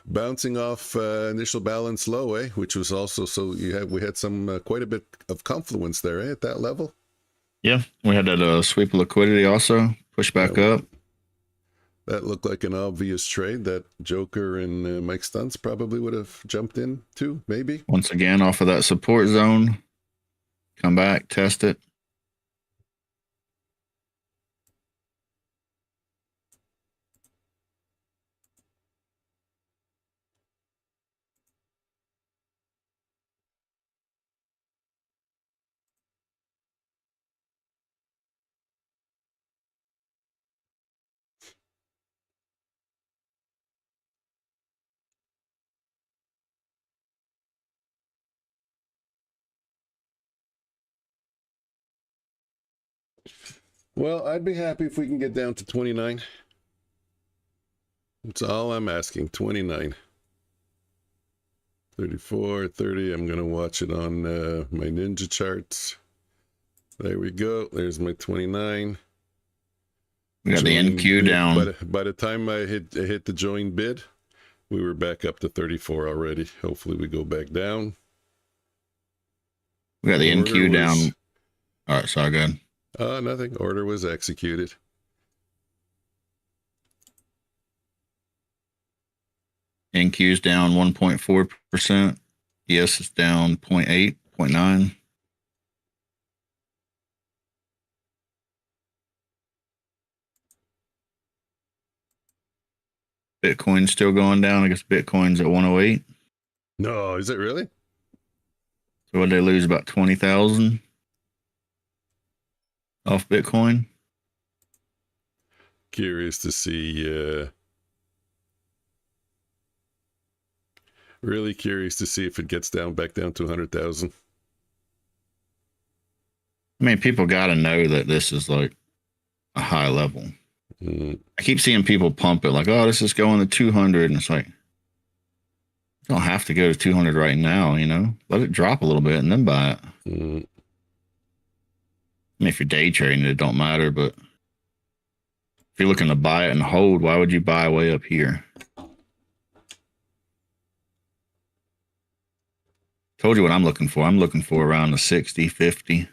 Bouncing off initial balance low, which was also, so we had some quite a bit of confluence there, at that level. Yeah, we had that sweep of liquidity also push back up. That looked like an obvious trade that Joker and Mike Stunts probably would have jumped in too, maybe. Once again, off of that support zone, come back, test it. Well, I'd be happy if we can get down to 29. That's all I'm asking, 29. 34, 30, I'm going to watch it on my ninja charts. There we go. There's my 29. We got the NQ down. By the time I hit the join bid, we were back up to 34 already. Hopefully we go back down. We got the NQ down. All right, sorry, go ahead. Nothing. Order was executed. NQ's down 1.4%. ES is down 0.8, 0.9. Bitcoin's still going down. I guess Bitcoin's at 108. No, is it really? So what, they lose about 20,000 off Bitcoin? Curious to see. Really curious to see if it gets back down to 100,000. I mean, people got to know that this is like a high level. I keep seeing people pump it like, oh, this is going to 200. And it's like, you don't have to go to 200 right now, you know? Let it drop a little bit and then buy it. I mean, if you're day trading, it don't matter. But if you're looking to buy it and hold, why would you buy way up here? Told you what I'm looking for. I'm looking for around the 60, 50. I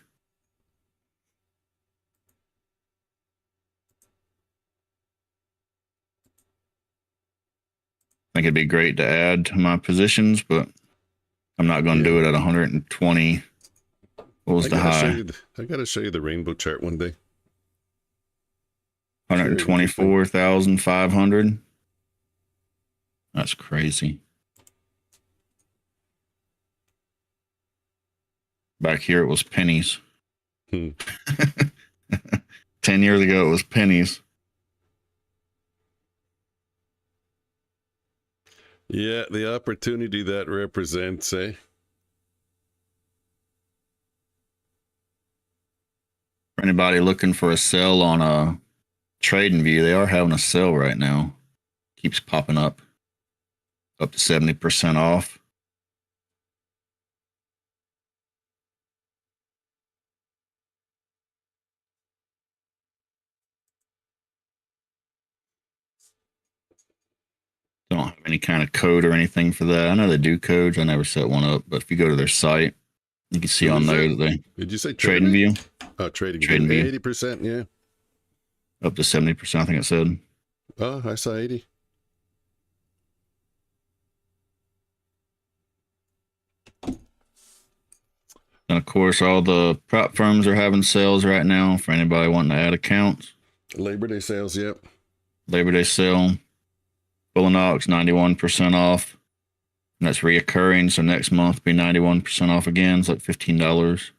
think it'd be great to add to my positions, but I'm not going to do it at 120. What was the high? I got to show you the rainbow chart one day. 124,500. That's crazy. Back here, it was pennies. 10 years ago, it was pennies. Yeah, the opportunity that represents, eh? For anybody looking for a sell on a trading view, they are having a sale right now. Keeps popping up to 70% off. Don't have any kind of code or anything for that. I know they do codes. I never set one up, but if you go to their site, you can see What on is there that? that they Did you say trading view Oh, trading Trading view. view. 80%, yeah. up to 70%. I think it said. Oh, I saw 80. And of course, all the prop firms are having sales right now for anybody wanting to add accounts. Labor Day sales, yep. Labor Day sale. Bulenox 91% off. And that's reoccurring. So next month be 91% off again. It's like $15.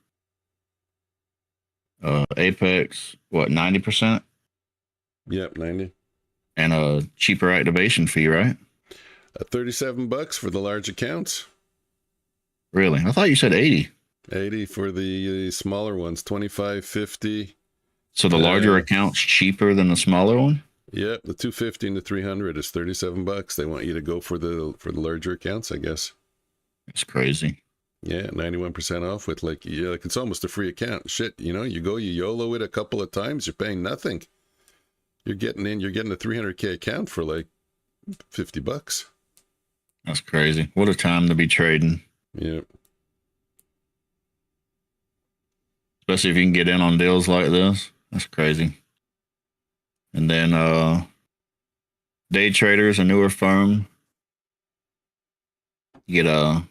Apex, what, 90%? Yep, 90. And a cheaper activation fee, right? $37 for the large accounts. Really? I thought you said 80. 80 for the smaller ones. 25, 50. So the larger account's cheaper than the smaller one? Yep, the 250 and the 300 is $37. They want you to go for the larger accounts, I guess. It's crazy. Yeah, 91% off with like it's almost a free account. Shit, you YOLO it a couple of times, you're paying nothing. You're getting a 300K account for like $50. That's crazy. What a time to be trading. Yep. Especially if you can get in on deals like this. That's crazy. And then Day Traders, a newer firm. You get a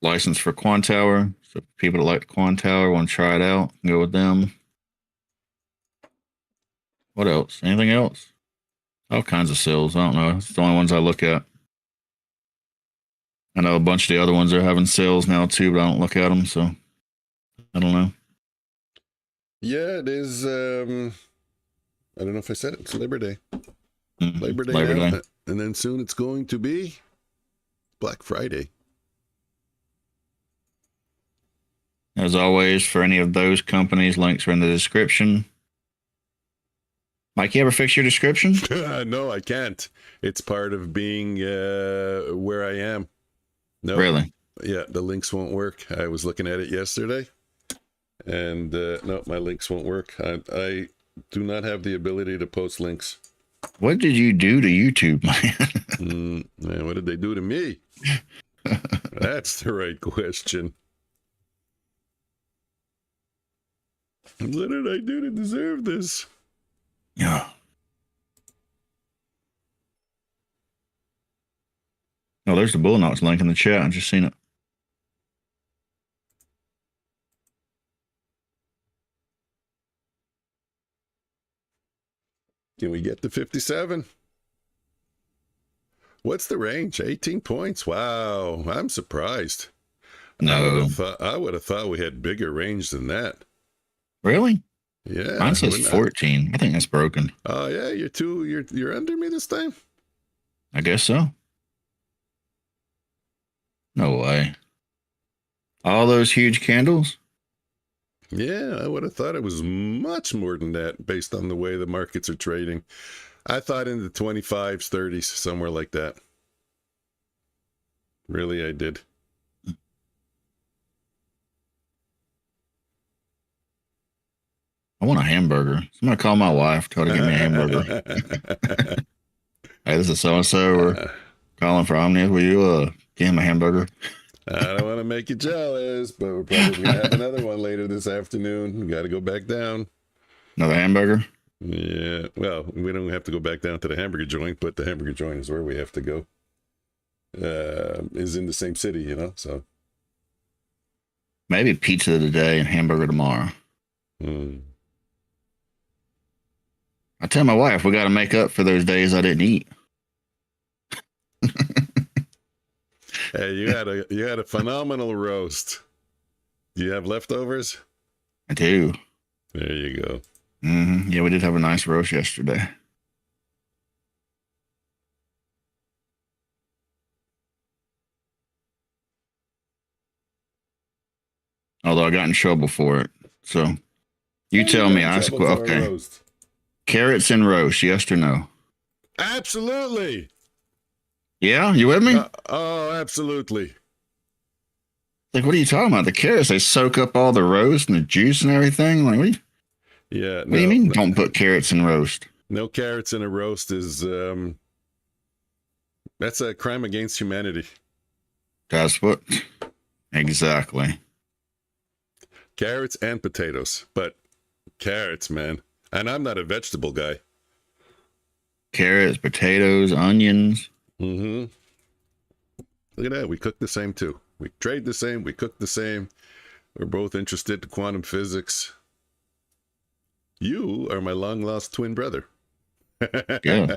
license for Quantower. So people that like Quantower want to try it out, go with them. What else? Anything else? All kinds of sales. I don't know. It's the only ones I look at. I know a bunch of the other ones are having sales now too, but I don't look at them, so I don't know. Yeah, it is. I don't know if I said it. It's Labor Day. Mm-hmm. Labor Day Labor now, Day. and then soon it's going to be Black Friday. As always, for any of those companies, links are in the description. Mike, you ever fix your description? No, I can't. It's part of being where I am. No, Really? Yeah, the links won't work. I was looking at it yesterday, and no, my links won't work. I do not have the ability to post links. What did you do to YouTube, man? Man, what did they do to me? That's the right question. What did I do to deserve this? Yeah. Oh, there's the Bulenox link in the chat. I just seen it. Can we get to 57? What's the range? 18 points. Wow, I'm surprised. No. I would have thought we had bigger range than that. Really? Yeah. Mine says 14. I think that's broken. Oh yeah, you're under me this time? I guess so. No way. All those huge candles? Yeah, I would have thought it was much more than that based on the way the markets are trading. I thought in the 25s, 30s, somewhere like that. Really, I did. I want a hamburger. Somebody call my wife. Try to get me a hamburger. Hey, this is so-and-so. We're calling for Omnia. Will you get him a hamburger? I don't want to make you jealous, but we're probably going to have another one later this afternoon. We got to go back down. Another hamburger? Yeah. Well, we don't have to go back down to the hamburger joint, but the hamburger joint is where we have to go. Is in the same city, so. Maybe pizza today and hamburger tomorrow. I tell my wife we got to make up for those days I didn't eat. Hey, you had a phenomenal roast. Do you have leftovers? I do. There you go. Mm-hmm. Yeah, we did have a nice roast yesterday. Although I got in trouble for it. So you tell me. I ask, okay. Carrots and roast, yes or no? Absolutely. Yeah, you with me? Oh, absolutely. Like, what are you talking about? The carrots, they soak up all the roast and the juice and everything. Like, what do you mean don't put carrots in roast? No carrots in a roast is That's a crime against humanity. That's what. Exactly. Carrots and potatoes, but carrots, man. And I'm not a vegetable guy. Carrots, potatoes, onions. Mm-hmm. Look at that. We cook the same too. We trade the same. We cook the same. We're both interested in quantum physics. You are my long-lost twin brother. Yeah.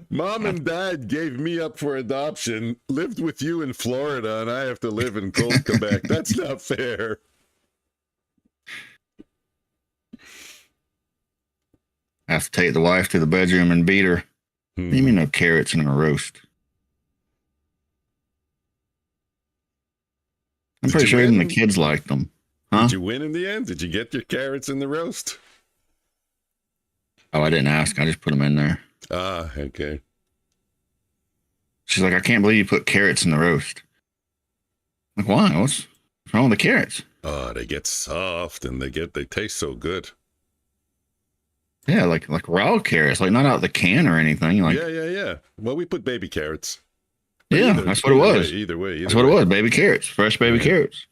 Mom and Dad gave me up for adoption, lived with you in Florida, and I have to live in cold Quebec. That's not fair. I have to take the wife to the bedroom and beat her. What do you mean no carrots in a roast? I'm pretty sure even the kids like them. Huh? Did you win in the end? Did you get your carrots in the roast? Oh, I didn't ask. I just put them in there. Ah, okay. She's like, I can't believe you put carrots in the roast. I'm like, why? What's wrong with the carrots? Oh, they get soft and they taste so good. Yeah, like raw carrots, like not out of the can or anything. Like, yeah. Well, we put baby carrots. Yeah, that's what it was. Either way. That's what it was. Baby carrots, fresh baby carrots.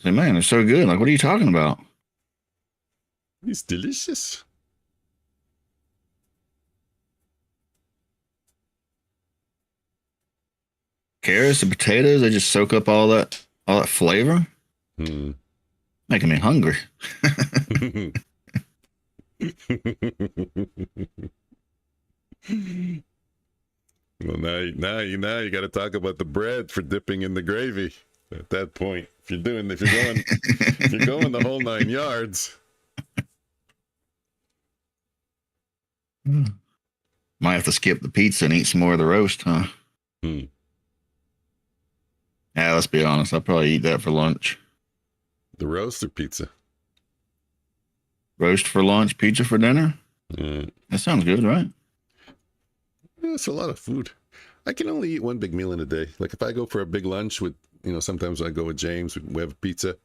I say, man, they're so good. Like, what are you talking about? It's delicious. Carrots and potatoes, they just soak up all that flavor. Making me hungry. Well, now you got to talk about the bread for dipping in the gravy. At that point, if you're going the whole 9 yards. Might have to skip the pizza and eat some more of the roast, huh? Yeah, let's be honest. I'll probably eat that for lunch. The roast or pizza? Roast for lunch, pizza for dinner? That sounds good, right? Yeah, it's a lot of food. I can only eat one big meal in a day. Like if I go for a big lunch with, sometimes I go with James, we have a pizza,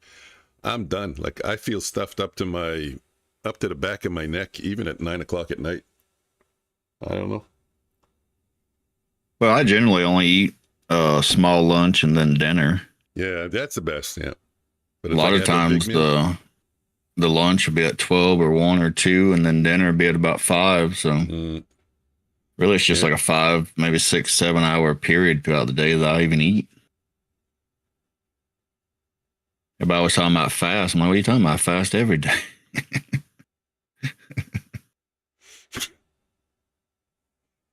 I'm done. Like I feel stuffed up to the back of my neck, even at 9 o'clock at night. I don't know. Well, I generally only eat a small lunch and then dinner. Yeah, that's the best. Yeah. But a lot of times the lunch will be at 12 or 1 or 2, and then dinner will be at about 5. So really it's just like a 5, maybe 6, 7 hour period throughout the day that I even eat. Everybody was talking about fast. I'm like, what are you talking about? I fast every day.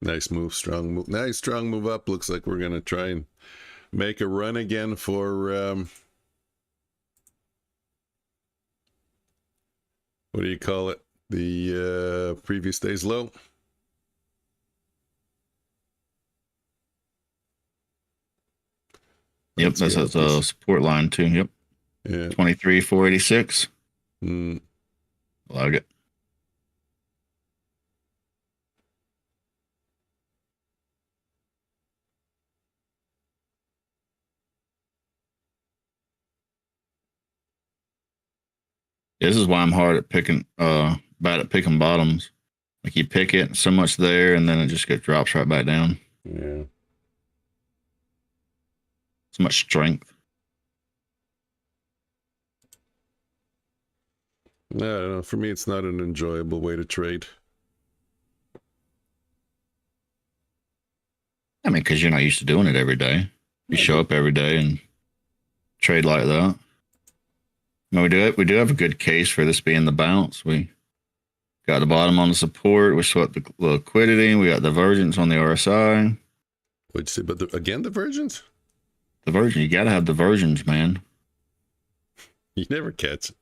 Nice move, strong move. Nice strong move up. Looks like we're going to try and make a run again for what do you call it? The previous day's low. Yep, that's a support line too. Yep. Yeah. 23,486. Like it. This is why I'm bad at picking bottoms. Like you pick it, so much there, and then it just drops right back down. Yeah. So much strength. I don't know. For me, it's not an enjoyable way to trade. I mean, because you're not used to doing it every day. You show up every day and trade like that. I mean, we do have a good case for this being the bounce. We got the bottom on the support. We swept the liquidity. We got divergence on the RSI. What'd you say? But again, divergence? Divergence. You got to have divergence, man. You never catch it.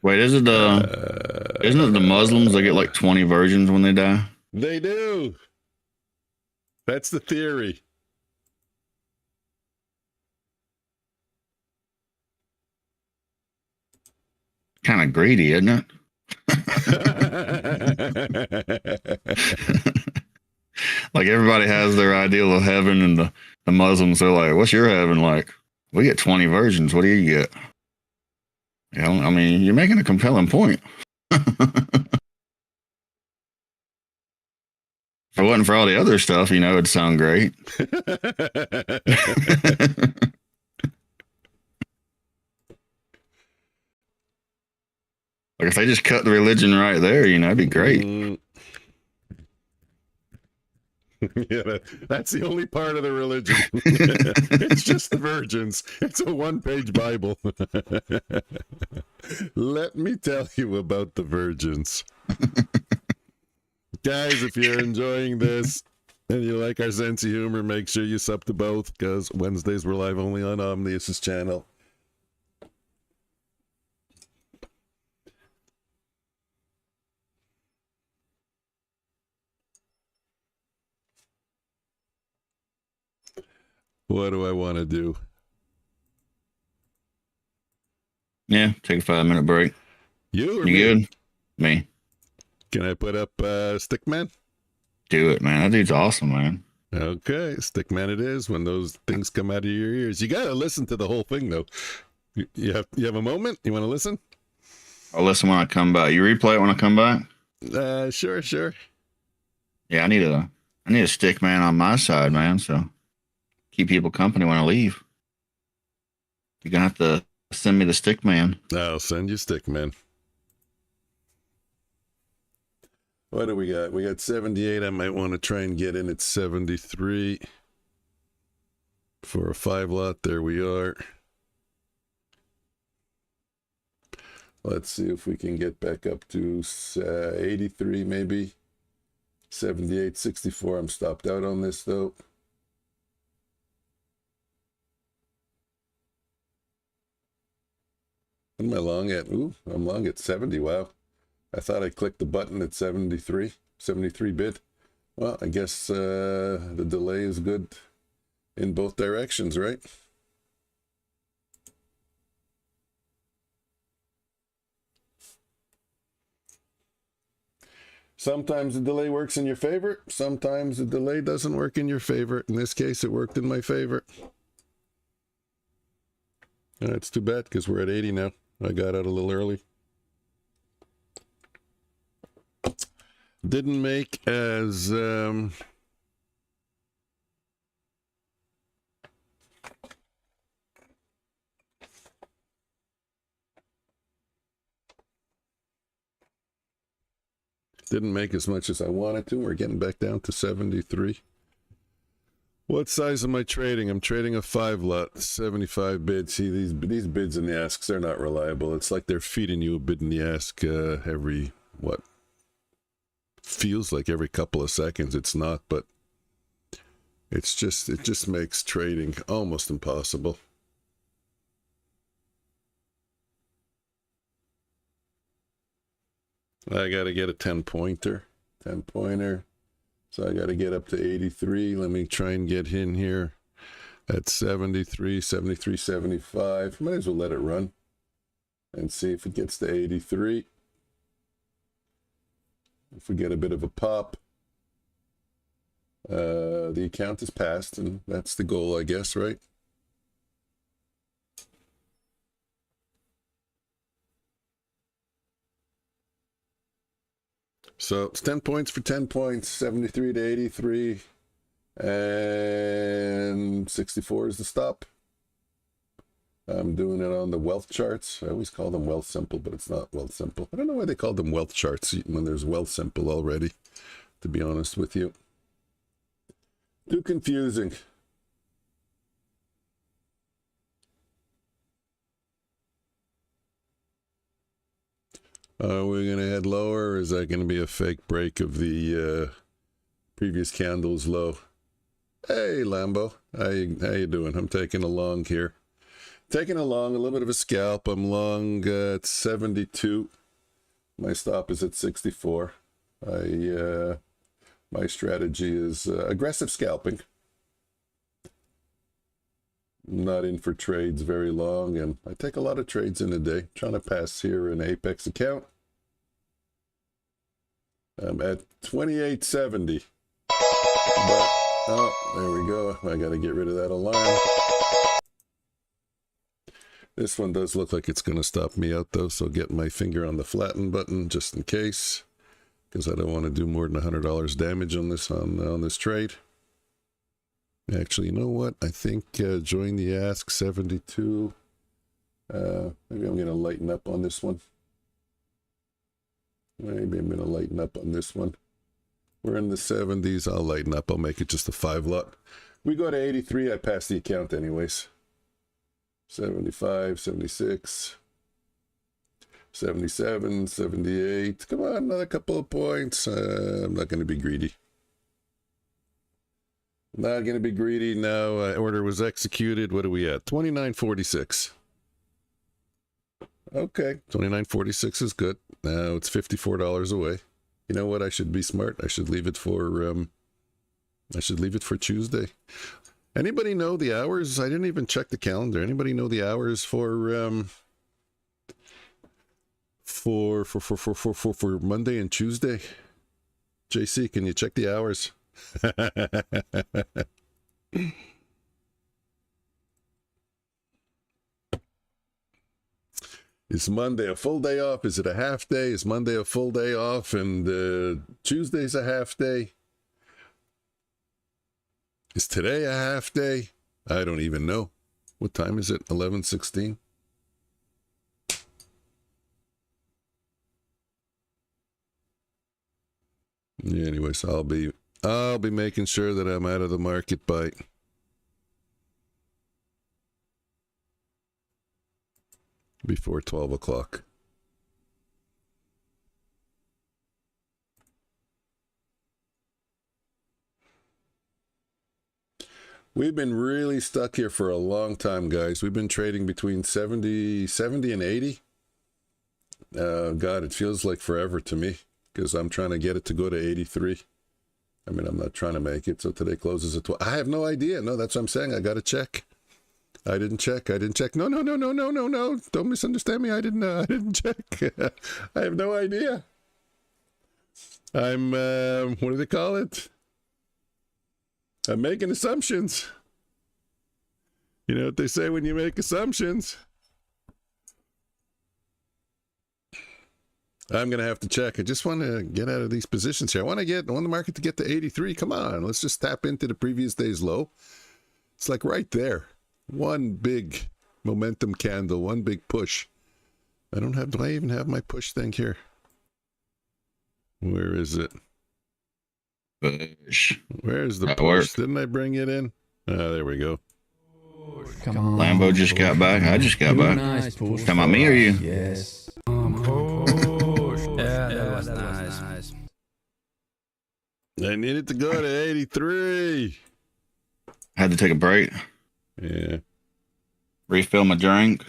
Wait, isn't it the Muslims that get like 20 virgins when they die? They do. That's the theory. Kind of greedy, isn't it? Like everybody has their ideal of heaven, and the Muslims are like, what's your heaven like? We get 20 virgins. What do you get? You know, I mean, you're making a compelling point. If it wasn't for all the other stuff, you know, it'd sound great. Like if they just cut the religion right there, you know, it'd be great. Yeah, that's the only part of the religion. It's just the virgins. It's a one-page Bible. Let me tell you about the virgins. Guys, if you're enjoying this and you like our sense of humor, make sure you sub to both, because Wednesdays we're live only on Omnius's channel. What do I want to do? Yeah, take a 5-minute break. You or You me? good? Me. Can I put up Stickman? Do it, man. That dude's awesome, man. Okay, Stickman it is when those things come out of your ears. You got to listen to the whole thing, though. You have a moment? You want to listen? I'll listen when I come back. You replay it when I come back? Sure. Yeah, I need a stick man on my side, man. So keep people company when I leave. You're gonna have to send me the stick man. I'll send you Stickman. What do we got? We got 78. I might want to try and get in at 73 for a 5-lot. There we are. Let's see if we can get back up to 83 maybe. 78, 64. I'm stopped out on this though. What am I long at? Ooh, I'm long at 70. Wow. I thought I clicked the button at 73 bid. Well, I guess the delay is good in both directions, right? Sometimes the delay works in your favor. Sometimes the delay doesn't work in your favor. In this case, it worked in my favor. It's too bad because we're at 80 now. I got out a little early. Didn't make as didn't make as much as I wanted to. We're getting back down to 73. What size am I trading? I'm trading a 5-lot, 75 bid. See, these bids and the asks, they're not reliable. It's like they're feeding you a bid and the ask every, what? Feels like every couple of seconds. It's not, but it just makes trading almost impossible. I got to get a 10-pointer. So I got to get up to 83. Let me try and get in here at 73, 75. Might as well let it run and see if it gets to 83. If we get a bit of a pop, the account is passed, and that's the goal, I guess, right? So it's 10 points for 10 points, 73 to 83, and 64 is the stop. I'm doing it on the wealth charts. I always call them wealth simple, but it's not wealth simple. I don't know why they call them wealth charts when there's wealth simple already, to be honest with you. Too confusing. Are we going to head lower, or is that going to be a fake break of the previous candle's low? Hey, Lambo. How you doing? I'm taking a long here. Taking a long, a little bit of a scalp. I'm long at 72. My stop is at 64. My strategy is aggressive scalping. I'm not in for trades very long, and I take a lot of trades in a day. Trying to pass here an Apex account. I'm at 2870. But, oh, there we go. I got to get rid of that alarm. This one does look like it's going to stop me out, though, so get my finger on the flatten button just in case, because I don't want to do more than $100 damage on this trade. Actually, you know what? I think join the ask 72. Maybe I'm going to lighten up on this one. Maybe I'm going to lighten up on this one. We're in the 70s. I'll lighten up. I'll make it just a 5 lot. We go to 83. I pass the account anyways. 75, 76, 77, 78. Come on, another couple of points. I'm not going to be greedy. Not going to be greedy now. Order was executed. What are we at? 29.46. Okay, 29.46 is good. Now it's $54 away. You know what? I should be smart. I should leave it for Tuesday. Anybody know the hours? I didn't even check the calendar. Anybody know the hours for Monday and Tuesday? JC, can you check the hours? Is Monday a full day off? Is it a half day? Is Monday a full day off and Tuesday's a half day? Is today a half day? I don't even know. What time is it? 11:16? Yeah, anyways, I'll be making sure that I'm out of the market by before 12 o'clock. We've been really stuck here for a long time, guys. We've been trading between 70 and 80. God, it feels like forever to me because I'm trying to get it to go to 83. I mean, I'm not trying to make it. So today closes at 12. I have no idea. No, that's what I'm saying. I got to check. I didn't check. No. Don't misunderstand me. I didn't check. I have no idea. I'm, what do they call it? I'm making assumptions. You know what they say when you make assumptions? I'm going to have to check. I just want to get out of these positions here. I want the market to get to 83. Come on, let's just tap into the previous day's low. It's like right there. One big momentum candle, one big push. Do I even have my push thing here? Where is it? Push. Where's the That push? worked. Didn't I bring it in? There we go. Come on. Lambo just got back. I just got back. Nice push. Talking about me or you? Yes. Push. Yeah, that was nice. I needed to go to 83. Had to take a break. Yeah. Refill my drink.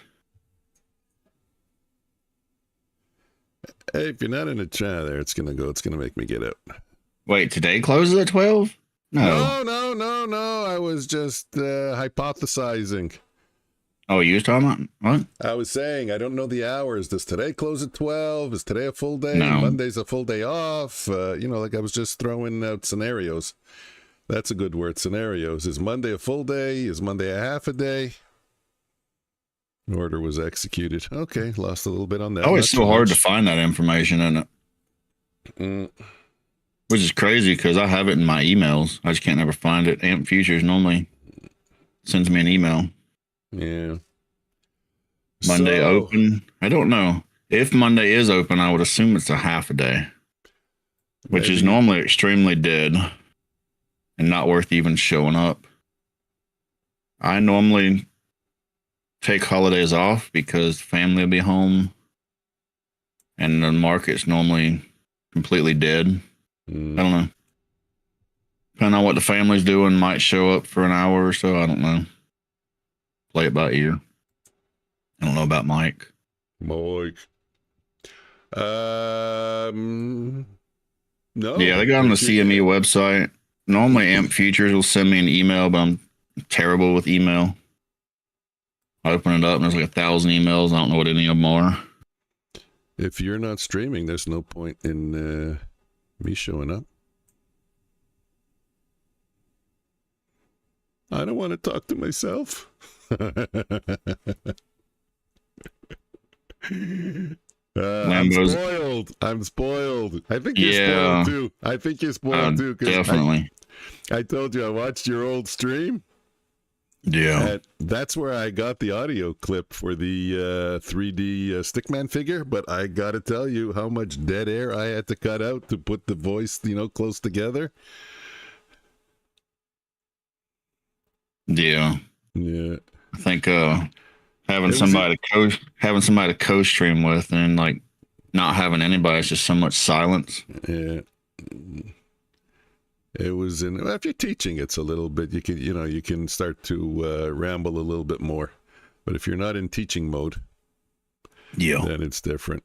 Hey, if you're not in the chat there, it's gonna make me get out. Wait, today closes at 12? No. No. I was just hypothesizing. Oh, you was talking about what? I was saying I don't know the hours. Does today close at 12? Is today a full day? No. Monday's a full day off. Like I was just throwing out scenarios. That's a good word, scenarios. Is Monday a full day? Is Monday a half a day? Order was executed. Okay, lost a little bit on that. Oh, it's Not so too hard to much. find that information, isn't it? Which is crazy because I have it in my emails. I just can't ever find it. AMP Futures normally sends me an email. Yeah. Monday So, open. I don't know. If Monday is open, I would assume it's a half a day, which is maybe- normally extremely dead and not worth even showing up. I normally take holidays off because family will be home and the market's normally completely dead. I don't know. Depending on what the family's doing, might show up for an hour or so. I don't know. Play it by ear. I don't know about Mike. Mike. No. Yeah, they got on the CME website. Normally, AMP Futures will send me an email, but I'm terrible with email. I open it up and there's like 1,000 emails. I don't know what any of them are. If you're not streaming, there's no point in me showing up. I don't want to talk to myself. I'm Lambos. spoiled. I'm spoiled. I think you're Yeah. spoiled too. I think you're spoiled too. 'Cause Definitely. I told you I watched your old stream. Yeah. And that's where I got the audio clip for the 3D Stickman figure. But I got to tell you how much dead air I had to cut out to put the voice, close together. Yeah. Yeah. I think having somebody to co-stream with and like not having anybody, it's just so much silence. Yeah. It was if you're teaching, it's a little bit, you can start to ramble a little bit more. But if you're not in teaching mode, then it's different.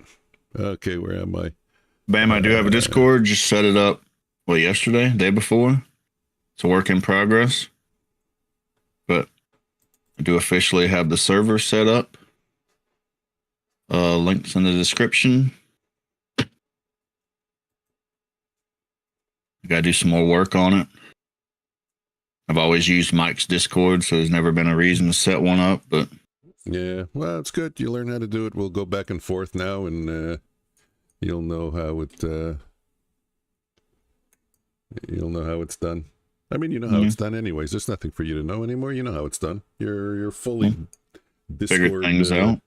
Okay, where am I? Bam, I do have a Discord. Just set it up, yesterday, day before. It's a work in progress. But I do officially have the server set up. Links in the description. I gotta do some more work on it. I've always used Mike's Discord, so there's never been a reason to set one up, but yeah, well, it's good. You learn how to do it. We'll go back and forth now, and you'll know how it's done. I mean, you know how it's done anyways. There's nothing for you to know anymore. You know how it's done. You're fully Discord. Figure things out.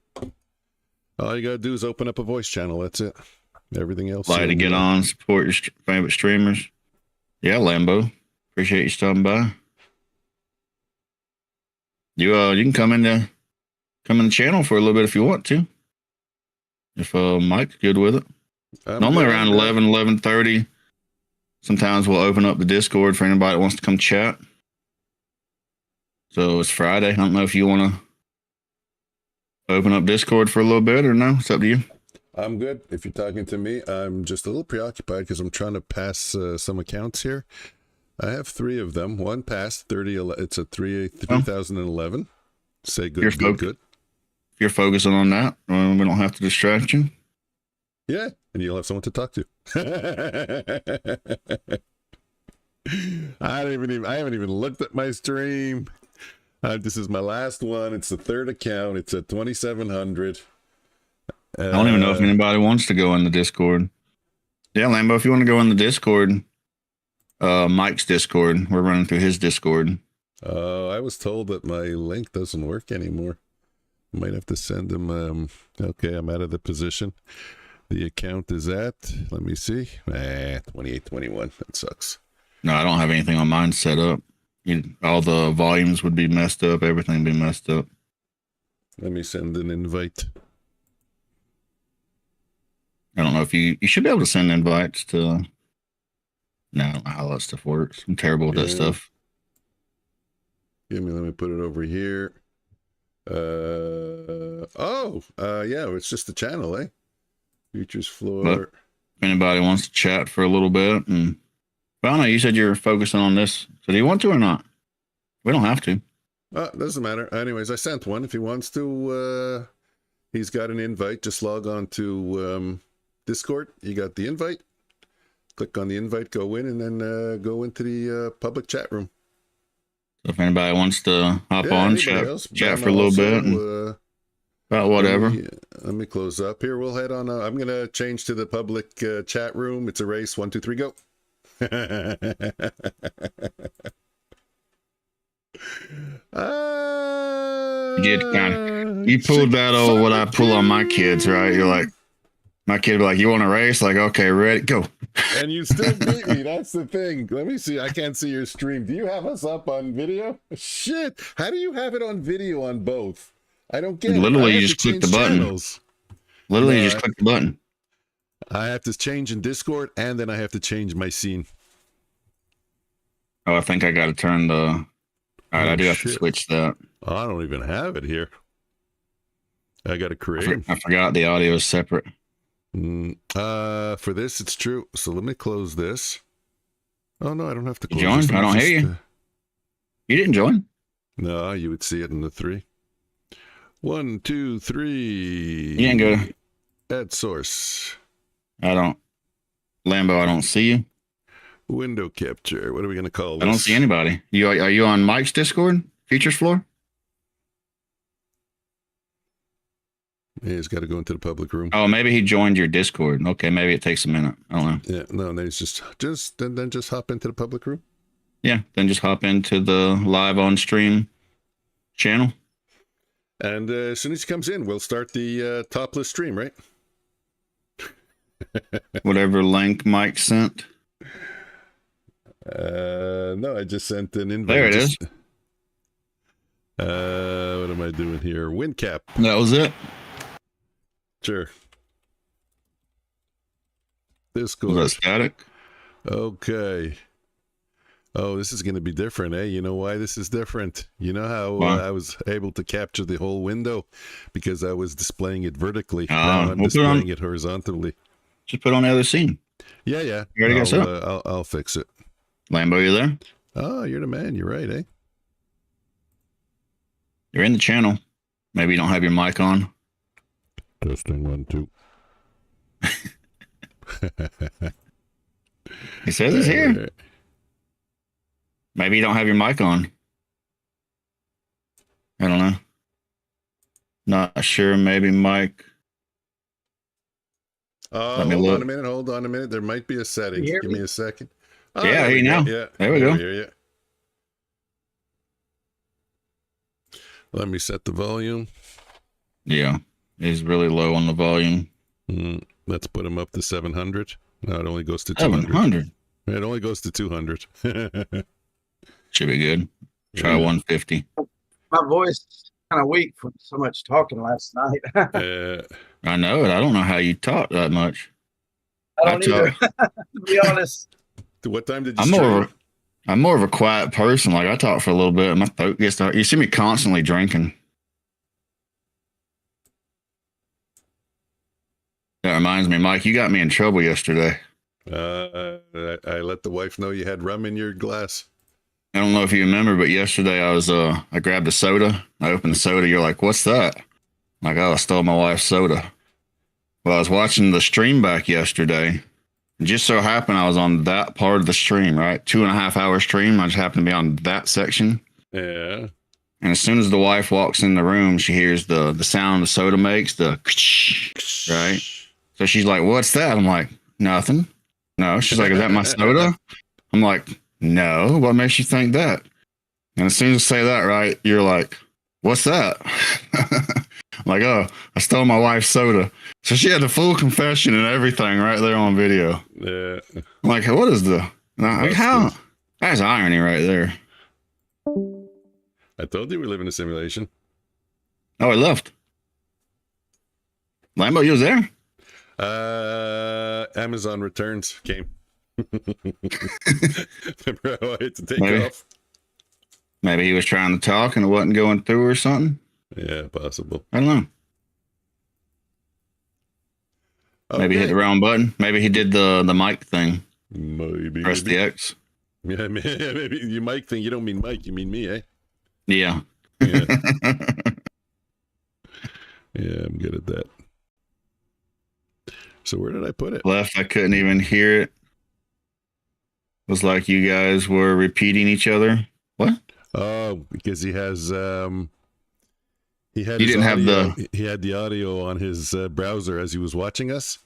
All you gotta do is open up a voice channel. That's it. Everything else. Like to get on, support your favorite streamers. Yeah, Lambo. Appreciate you stopping by. You can come in the channel for a little bit if you want to. If Mike's good with it. Normally around 11:30. Sometimes we'll open up the Discord for anybody that wants to come chat. So it's Friday. I don't know if you want to open up Discord for a little bit or no. It's up to you. I'm good. If you're talking to me, I'm just a little preoccupied because I'm trying to pass some accounts here. I have 3 of them. One passed 30. It's a 3011. Say good, good. If you're focusing on that, we don't have to distract you. Yeah, and you'll have someone to talk to. I haven't even looked at my stream. This is my last one. It's the 3rd account. It's at 2700. I don't even know if anybody wants to go in the Discord. Yeah, Lambo, if you want to go in the Discord, Mike's Discord, we're running through his Discord. I was told that my link doesn't work anymore. Might have to send him. Okay, I'm out of the position. The account is at, let me see, 2821. That sucks. No, I don't have anything on mine set up. All the volumes would be messed up. Everything would be messed up. Let me send an invite. I don't know if you should be able to send invites to. No, I don't know how that stuff works. I'm terrible with that stuff. Let me put it over here. Yeah, it's just the channel, eh? Futures floor. But if anybody wants to chat for a little bit, and I don't know, you said you're focusing on this. So do you want to or not? We don't have to. Doesn't matter. Anyways, I sent one. If he wants to, he's got an invite. Just log on to Discord. You got the invite. Click on the invite, go in, and then go into the public chat room. So if anybody wants to hop on, chat for a little bit. About whatever. Let me close up here. We'll head on. I'm going to change to the public chat room. It's a race. 1, 2, 3, go. You pulled that old what I pull on my kids, right? You're like, my kid be like, you want to race? Like, okay, ready, go. And you still beat me. That's the thing. Let me see. I can't see your stream. Do you have us up on video? Shit. How do you have it on video on both? I don't get it. Literally, you just click the button. Literally, you just click the button. I have to change in Discord, and then I have to change my scene. Oh, I think I got to turn the... All right, I do have to switch that. Oh, I don't even have it here. I got to create. I forgot the audio is separate. For this, it's true. So let me close this. Oh, no, I don't have to close Join? I don't hear you. You didn't join? No, you would see it in the 3. 1, 2, 3. You didn't go. Add source. I don't. Lambo, I don't see you. Window capture. What are we going to call this? I don't see anybody. Are you on Mike's Discord? Futures floor? He's got to go into the public room. Oh, maybe he joined your Discord. Okay, maybe it takes a minute. I don't know. Yeah, no, and then he's just then just hop into the public room. Yeah, then just hop into the live on stream channel. And as soon as he comes in, we'll start the topless stream, right? Whatever link Mike sent. No, I just sent an invite. There it is. What am I doing here? WinCap. That was it. Sure. Discord. Was that static? Okay. Oh, this is going to be different, eh? You know why this is different? You know how I was able to capture the whole window because I was displaying it vertically. Now I'm displaying it horizontally. Just put on the other scene. Yeah. You already got set up? I'll fix it. Lambo, you there? Oh, you're the man. You're right, eh? You're in the channel. Maybe you don't have your mic on. Testing 1, 2. He says he's here. Maybe you don't have your mic on. I don't know. Not sure. Maybe Mike. Hold on a minute. There might be a setting. Give me a second. Oh, yeah, here you now. Yeah. There we go. Yeah. Let me set the volume. Yeah, he's really low on the volume. Let's put him up to 700. No, it only goes to 200. 700. It only goes to 200. Should be good. Try 150. My voice is kind of weak from so much talking last night. I know it. I don't know how you talk that much. I don't either, to be honest. What time did you start? I'm more of a quiet person. Like I talk for a little bit and my throat gets tired. You see me constantly drinking. That reminds me, Mike, you got me in trouble yesterday. I let the wife know you had rum in your glass. I don't know if you remember, but yesterday I grabbed a soda. I opened the soda. You're like, what's that? I'm like, oh, I stole my wife's soda. Well, I was watching the stream back yesterday. It just so happened I was on that part of the stream, right? 2.5 hour stream. I just happened to be on that section. Yeah. And as soon as the wife walks in the room, she hears the sound the soda makes, the right? So she's like, what's that? I'm like, nothing. No. She's like, is that my soda? I'm like, no. What makes you think that? And as soon as I say that, right, you're like, what's that? I'm like, oh, I stole my wife's soda. So she had the full confession and everything right there on video. Yeah. I'm like, what is how? That's irony right there. I told you we live in a simulation. Oh, I left. Lambo, you was there? Amazon returns came. Remember how I had to take off? Maybe he was trying to talk and it wasn't going through or something. Yeah, possible. I don't know. Maybe he hit the wrong button. Maybe he did the mic thing. Maybe. Press the X. Yeah, maybe you mic thing. You don't mean Mike. You mean me, eh? Yeah. Yeah. Yeah, I'm good at that. So where did I put it? Left. I couldn't even hear it. It was like you guys were repeating each other. What? Oh, because he has he had he had the audio on his browser as he was watching us.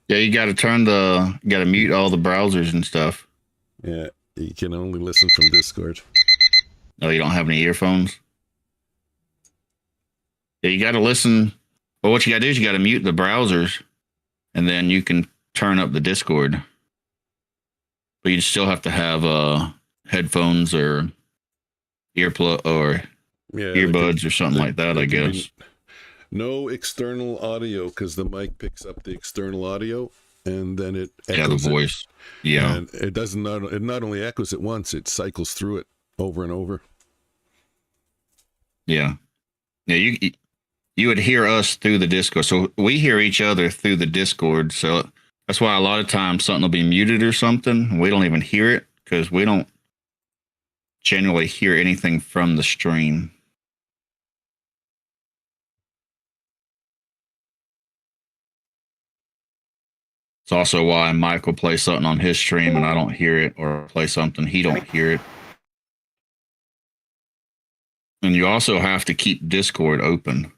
Yeah, you got to mute all the browsers and stuff. Yeah, you can only listen from Discord. Oh, you don't have any earphones? Yeah, you got to listen. Well, what you got to do is you got to mute the browsers, and then you can turn up the Discord. But you still have to have headphones or earplug or earbuds or something like that, I guess. No external audio because the mic picks up the external audio and then it echoes the voice. Yeah. And it doesn't it not only echoes it once, it cycles through it over and over. Yeah. Yeah, you would hear us through the Discord. So we hear each other through the Discord. So that's why a lot of times something will be muted or something. We don't even hear it because we don't generally hear anything from the stream. It's also why Mike will play something on his stream and I don't hear it, or play something he don't hear it. And you also have to keep Discord open.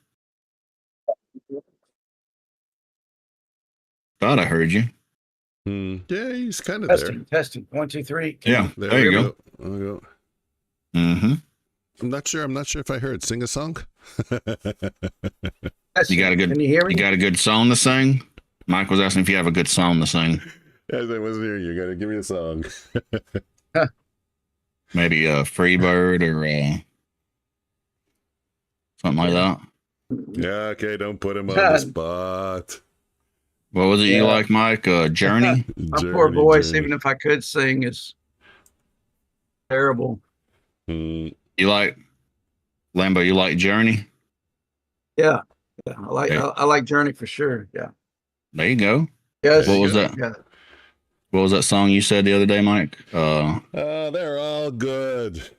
Thought I heard you. Yeah, he's kind of there. Testing. 1, 2, 3. Yeah, there you go. There we go. Mm-hmm. I'm not sure if I heard. Sing a song. You got a good. Can you hear me? You got a good song to sing. Mike was asking if you have a good song to sing. As I wasn't here, you got to give me a song. Maybe a Freebird or something like that. Yeah, okay, don't put him on the spot. What was it you like, Mike? Journey? My poor voice, Journey. even if I could sing, is terrible. Mm, You like Lambo? You like Journey? Yeah. I like Journey for sure. Yeah. There you go. Yes. What was that? Yeah. What was that song you said the other day, Mike? they're all good.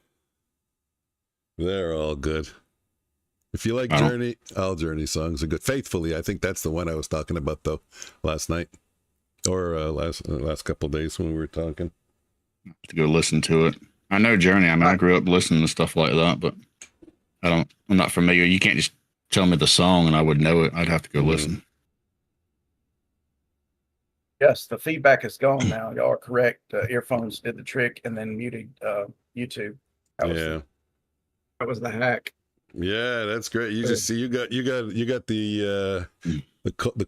They're all good. If you like Journey, all Journey songs are good. Faithfully, I think that's the one I was talking about though last night or last couple of days when we were talking. To go listen to it. I know Journey. I mean, I grew up listening to stuff like that, but I'm not familiar. You can't just tell me the song and I would know it. I'd have to go listen. Yes, the feedback is gone now. Y'all are correct. Earphones did the trick and then muted YouTube. That was the hack. Yeah, that's great. You just see you got the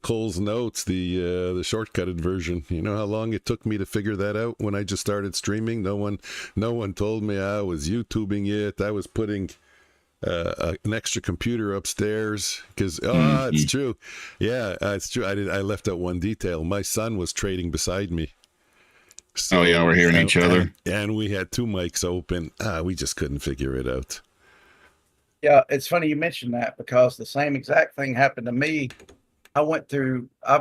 Cole's notes, the shortcutted version. You know how long it took me to figure that out when I just started streaming? No one told me I was YouTubing it. I was putting an extra computer upstairs because it's true. Yeah, it's true. I left out one detail. My son was trading beside me. So, we're hearing each other. And we had two mics open. We just couldn't figure it out. Yeah, it's funny you mentioned that because the same exact thing happened to me. I've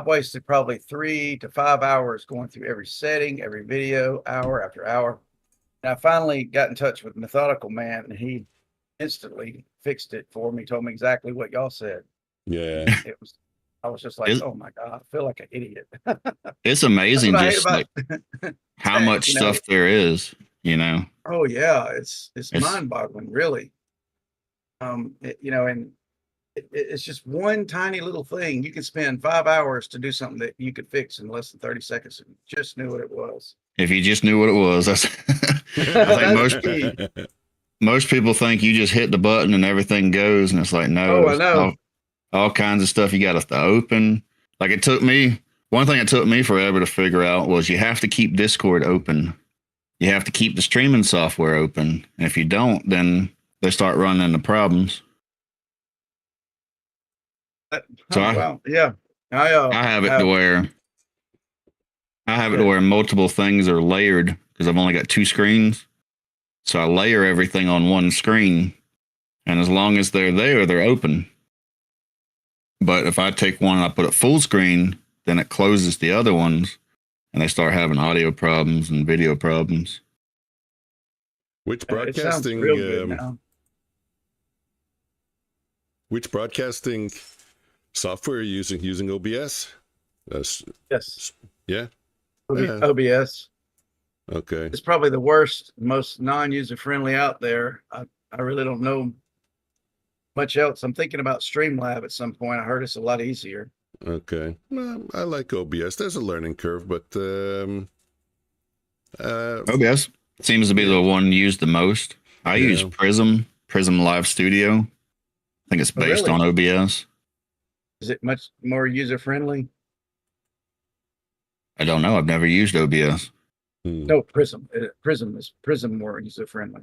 wasted probably 3 to 5 hours going through every setting, every video, hour after hour. And I finally got in touch with Methodical Man and he instantly fixed it for me, told me exactly what y'all said. Yeah. I was just like, oh my God, I feel like an idiot. It's amazing just like how much stuff there is, you know? Oh yeah. It's mind boggling, really. It's just one tiny little thing. You can spend 5 hours to do something that you could fix in less than 30 seconds if you just knew what it was. If you just knew what it was, that's I think most people think you just hit the button and everything goes, and it's like, no, I know. All kinds of stuff you got to open. Like one thing it took me forever to figure out was you have to keep Discord open. You have to keep the streaming software open. And if you don't, then they start running into problems. So I have it to where multiple things are layered because I've only got 2 screens. So I layer everything on one screen, and as long as they're there, they're open. But if I take one and I put it full screen, then it closes the other ones, and they start having audio problems and video problems. Which broadcasting software are you using OBS? Yes. Yeah. OBS. Okay. It's probably the worst, most non-user friendly out there. I really don't know much else. I'm thinking about Streamlab at some point. I heard it's a lot easier. Okay. Well, I like OBS. There's a learning curve, but OBS seems to be the one used the most. I use Prism Live Studio. I think it's based on OBS. Is it much more user friendly? I don't know. I've never used OBS. No, Prism. Prism more user friendly.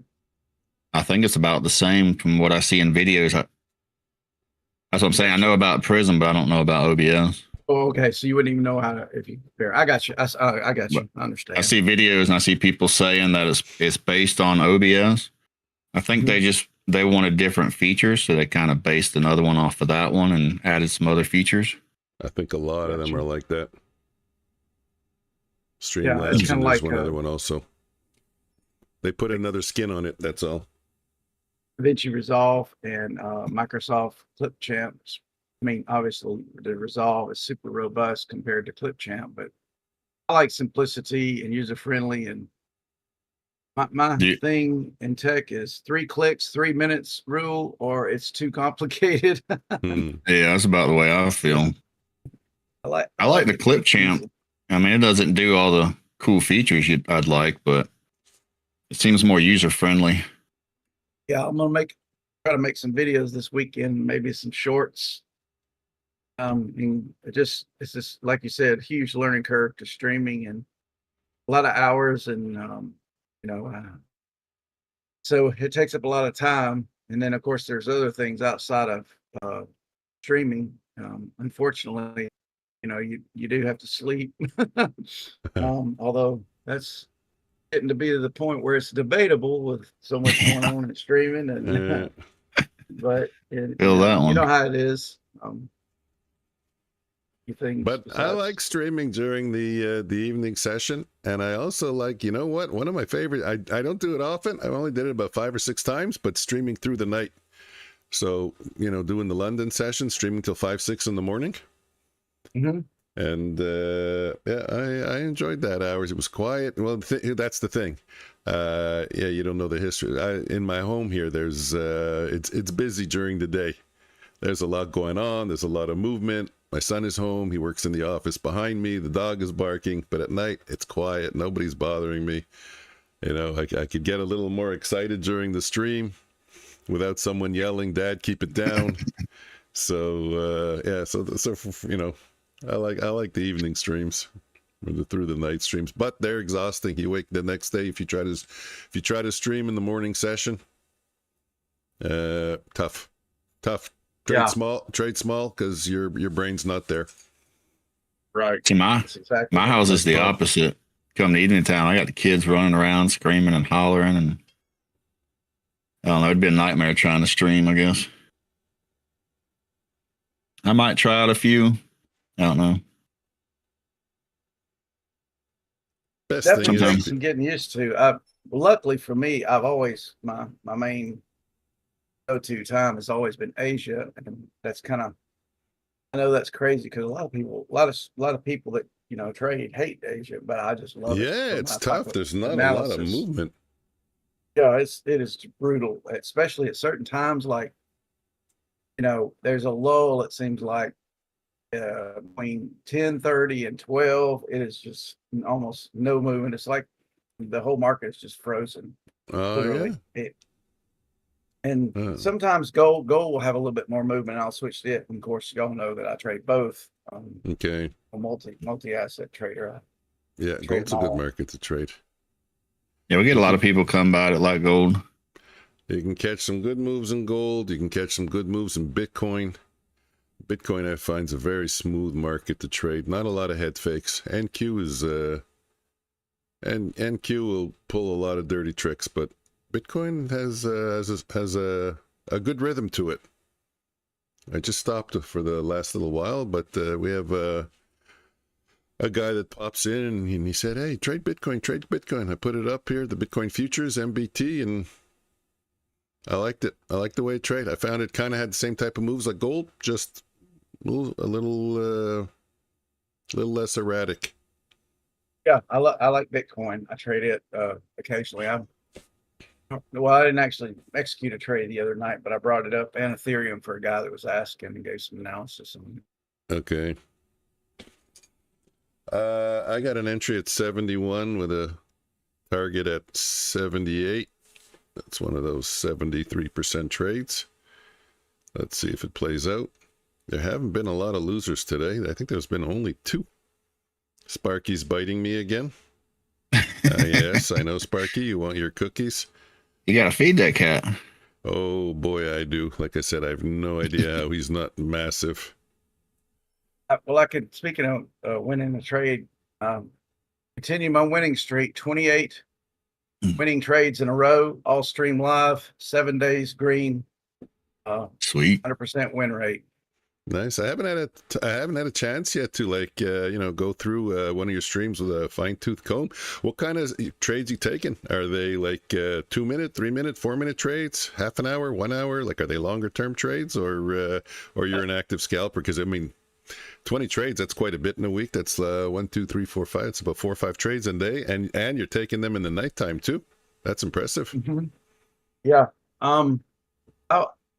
I think it's about the same from what I see in videos. That's what I'm saying. I know about Prism, but I don't know about OBS. Oh, okay. So you wouldn't even know how to if you compare. I got you. I got you. I understand. I see videos and I see people saying that it's based on OBS. I think they wanted different features, so they kind of based another one off of that one and added some other features. I think a lot of them are like that. Streamlabs is like one other one also. They put another skin on it. That's all. DaVinci Resolve and Microsoft Clipchamp. I mean, obviously the Resolve is super robust compared to Clipchamp, but I like simplicity and user friendly. And my thing in tech is 3 clicks, 3 minutes rule, or it's too complicated. Yeah, that's about the way I feel. I like the Clip Champ. I mean, it doesn't do all the cool features I'd like, but it seems more user friendly. Yeah, I'm gonna try to make some videos this weekend, maybe some shorts. And it's just like you said, huge learning curve to streaming and a lot of hours, and you know, so it takes up a lot of time. And then of course there's other things outside of streaming. Unfortunately, you know, you do have to sleep. Although that's getting to be to the point where it's debatable with so much going on in streaming, and but Feel that one. You know how it is. But I like streaming during the evening session, and I also like, you know what? One of my favorite. I don't do it often. I only did it about 5 or 6 times, but streaming through the night. So, you know, doing the London session, streaming till 5, 6 in the morning. Mm-hmm. And yeah, I enjoyed that hours. It was quiet. Well, that's the thing. Yeah, you don't know the history. In my home here, there's it's busy during the day. There's a lot going on. There's a lot of movement. My son is home. He works in the office behind me. The dog is barking. But at night, it's quiet. Nobody's bothering me. You know, I could get a little more excited during the stream without someone yelling, "Dad, keep it down." So yeah, so you know, I like the evening streams, or through the night streams, but they're exhausting. You wake the next day if you try to stream in the morning session. Tough. Trade small because your brain's not there. Right. See, my house is the opposite. Come to evening time, I got the kids running around screaming and hollering, and I don't know, it'd be a nightmare trying to stream, I guess. I might try out a few. I don't know. Best Definitely thing takes some getting used to. Luckily for me, I've always my main go-to time has always been Asia, and that's kind of, I know that's crazy because a lot of people that, you know, trade hate Asia, but I just love it. Yeah, it's tough. There's not a lot of movement. Yeah, it is brutal, especially at certain times. Like, you know, there's a lull. It seems like between 10:30 and 12, it is just almost no movement. It's like the whole market is just frozen. Literally. Yeah. And sometimes gold will have a little bit more movement. I'll switch to it. And of course, y'all know that I trade both. Okay. A multi-asset trader. Yeah, gold's a good market to trade. Yeah, we get a lot of people come by that like gold. You can catch some good moves in gold. You can catch some good moves in Bitcoin. Bitcoin, I find, is a very smooth market to trade. Not a lot of head fakes. NQ is NQ will pull a lot of dirty tricks, but Bitcoin has a good rhythm to it. I just stopped for the last little while, but we have a guy that pops in and he said, "Hey, trade Bitcoin." I put it up here, the Bitcoin futures, MBT, and I liked it. I liked the way it traded. I found it kind of had the same type of moves like gold, just a little less erratic. Yeah, I like Bitcoin. I trade it occasionally. I didn't actually execute a trade the other night, but I brought it up and Ethereum for a guy that was asking and gave some analysis on it. Okay. I got an entry at 71 with a target at 78. That's one of those 73% trades. Let's see if it plays out. There haven't been a lot of losers today. I think there's been only 2. Sparky's biting me again. Yes, I know, Sparky. You want your cookies? You gotta feed that cat. Oh boy, I do. Like I said, I have no idea how he's not massive. Well, speaking of winning the trade, continue my winning streak. 28 winning trades in a row, all stream live, 7 days green. Sweet. 100% win rate. Nice. I haven't had a chance yet to go through one of your streams with a fine-tooth comb. What kind of trades you taking? Are they like 2-minute, 3-minute, 4-minute trades, half an hour, 1 hour? Like, are they longer-term trades, or you're an active scalper? Because I mean, 20 trades, that's quite a bit in a week. That's 1, 2, 3, 4, 5. It's about 4 or 5 trades a day, and you're taking them in the nighttime too. That's impressive. Mm-hmm. Yeah.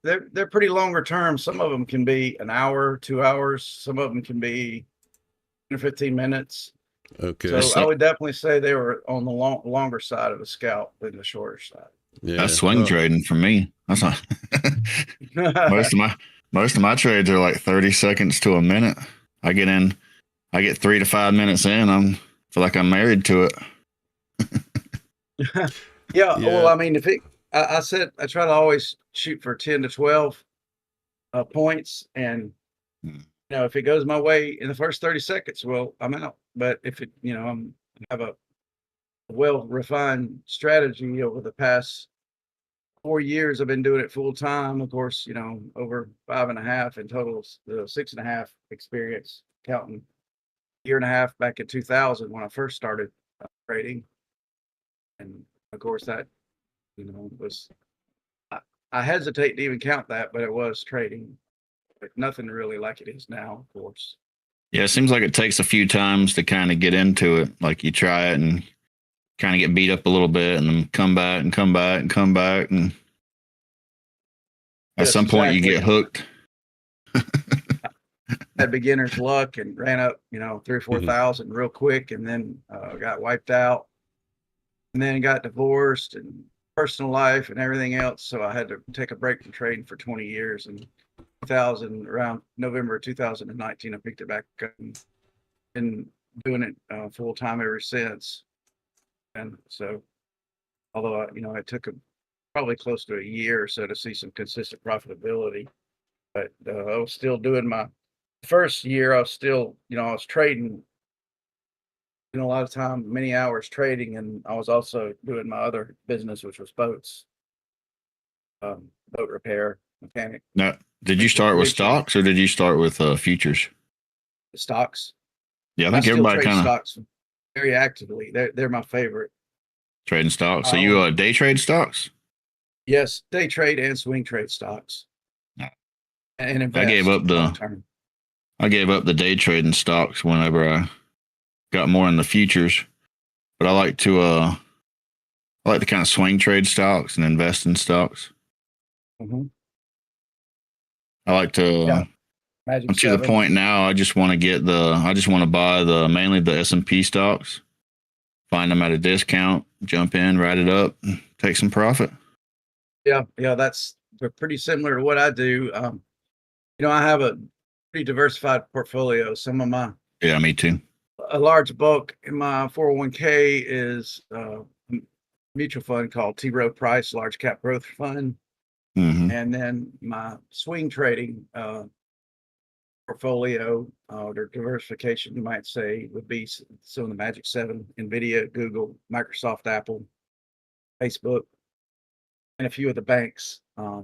They're pretty longer term. Some of them can be an hour, 2 hours. Some of them can be or 15 minutes. Okay. So I would definitely say they were on the longer side of the scalp than the shorter side. Yeah. That's swing trading for me. That's not most of my trades are like 30 seconds to a minute. I get 3 to 5 minutes in. Feel like I'm married to it. Yeah. Well, I mean, I said I try to always shoot for 10 to 12 points, and if it goes my way in the first 30 seconds, well, I'm out. But if it, I have a well-refined strategy over the past 4 years. I've been doing it full time. Of course, over 5.5 in total, 6.5 experience, counting a year and a half back in 2000 when I first started trading. And of course, that was I hesitate to even count that, but it was trading, but nothing really like it is now, of course. Yeah, it seems like it takes a few times to kind of get into it. Like you try it and kind of get beat up a little bit, and then come back and come back and come back, and at some point you get hooked. Had beginner's luck and ran up, 3,000 or 4,000 real quick, and then got wiped out, and then got divorced and personal life and everything else. So I had to take a break from trading for 20 years. And around November 2019, I picked it back up and been doing it full time ever since. And so, although it took probably close to a year or so to see some consistent profitability, but I was still doing my first year. I was still, I was trading, a lot of time, many hours trading, and I was also doing my other business, which was boats, boat repair, mechanic. Now, did you start with stocks or did you start with futures? Stocks. Yeah, I think everybody kind of stocks very actively. They're my favorite. Trading stocks. So you day trade stocks? Yes, day trade and swing trade stocks. And invest I gave up the day trading stocks whenever I got more in the futures, but I like to kind of swing trade stocks and invest in stocks. I like to. I'm to the point now. I just want to buy mainly the S&P stocks, find them at a discount, jump in, write it up, take some profit. Yeah, that's pretty similar to what I do. I have a pretty diversified portfolio. Some of my me too. A large bulk in my 401k is a mutual fund called T. Rowe Price Large Cap Growth Fund. And then my swing trading portfolio, or diversification, you might say, would be some of the Magic 7, NVIDIA, Google, Microsoft, Apple, Facebook, and a few of the banks. I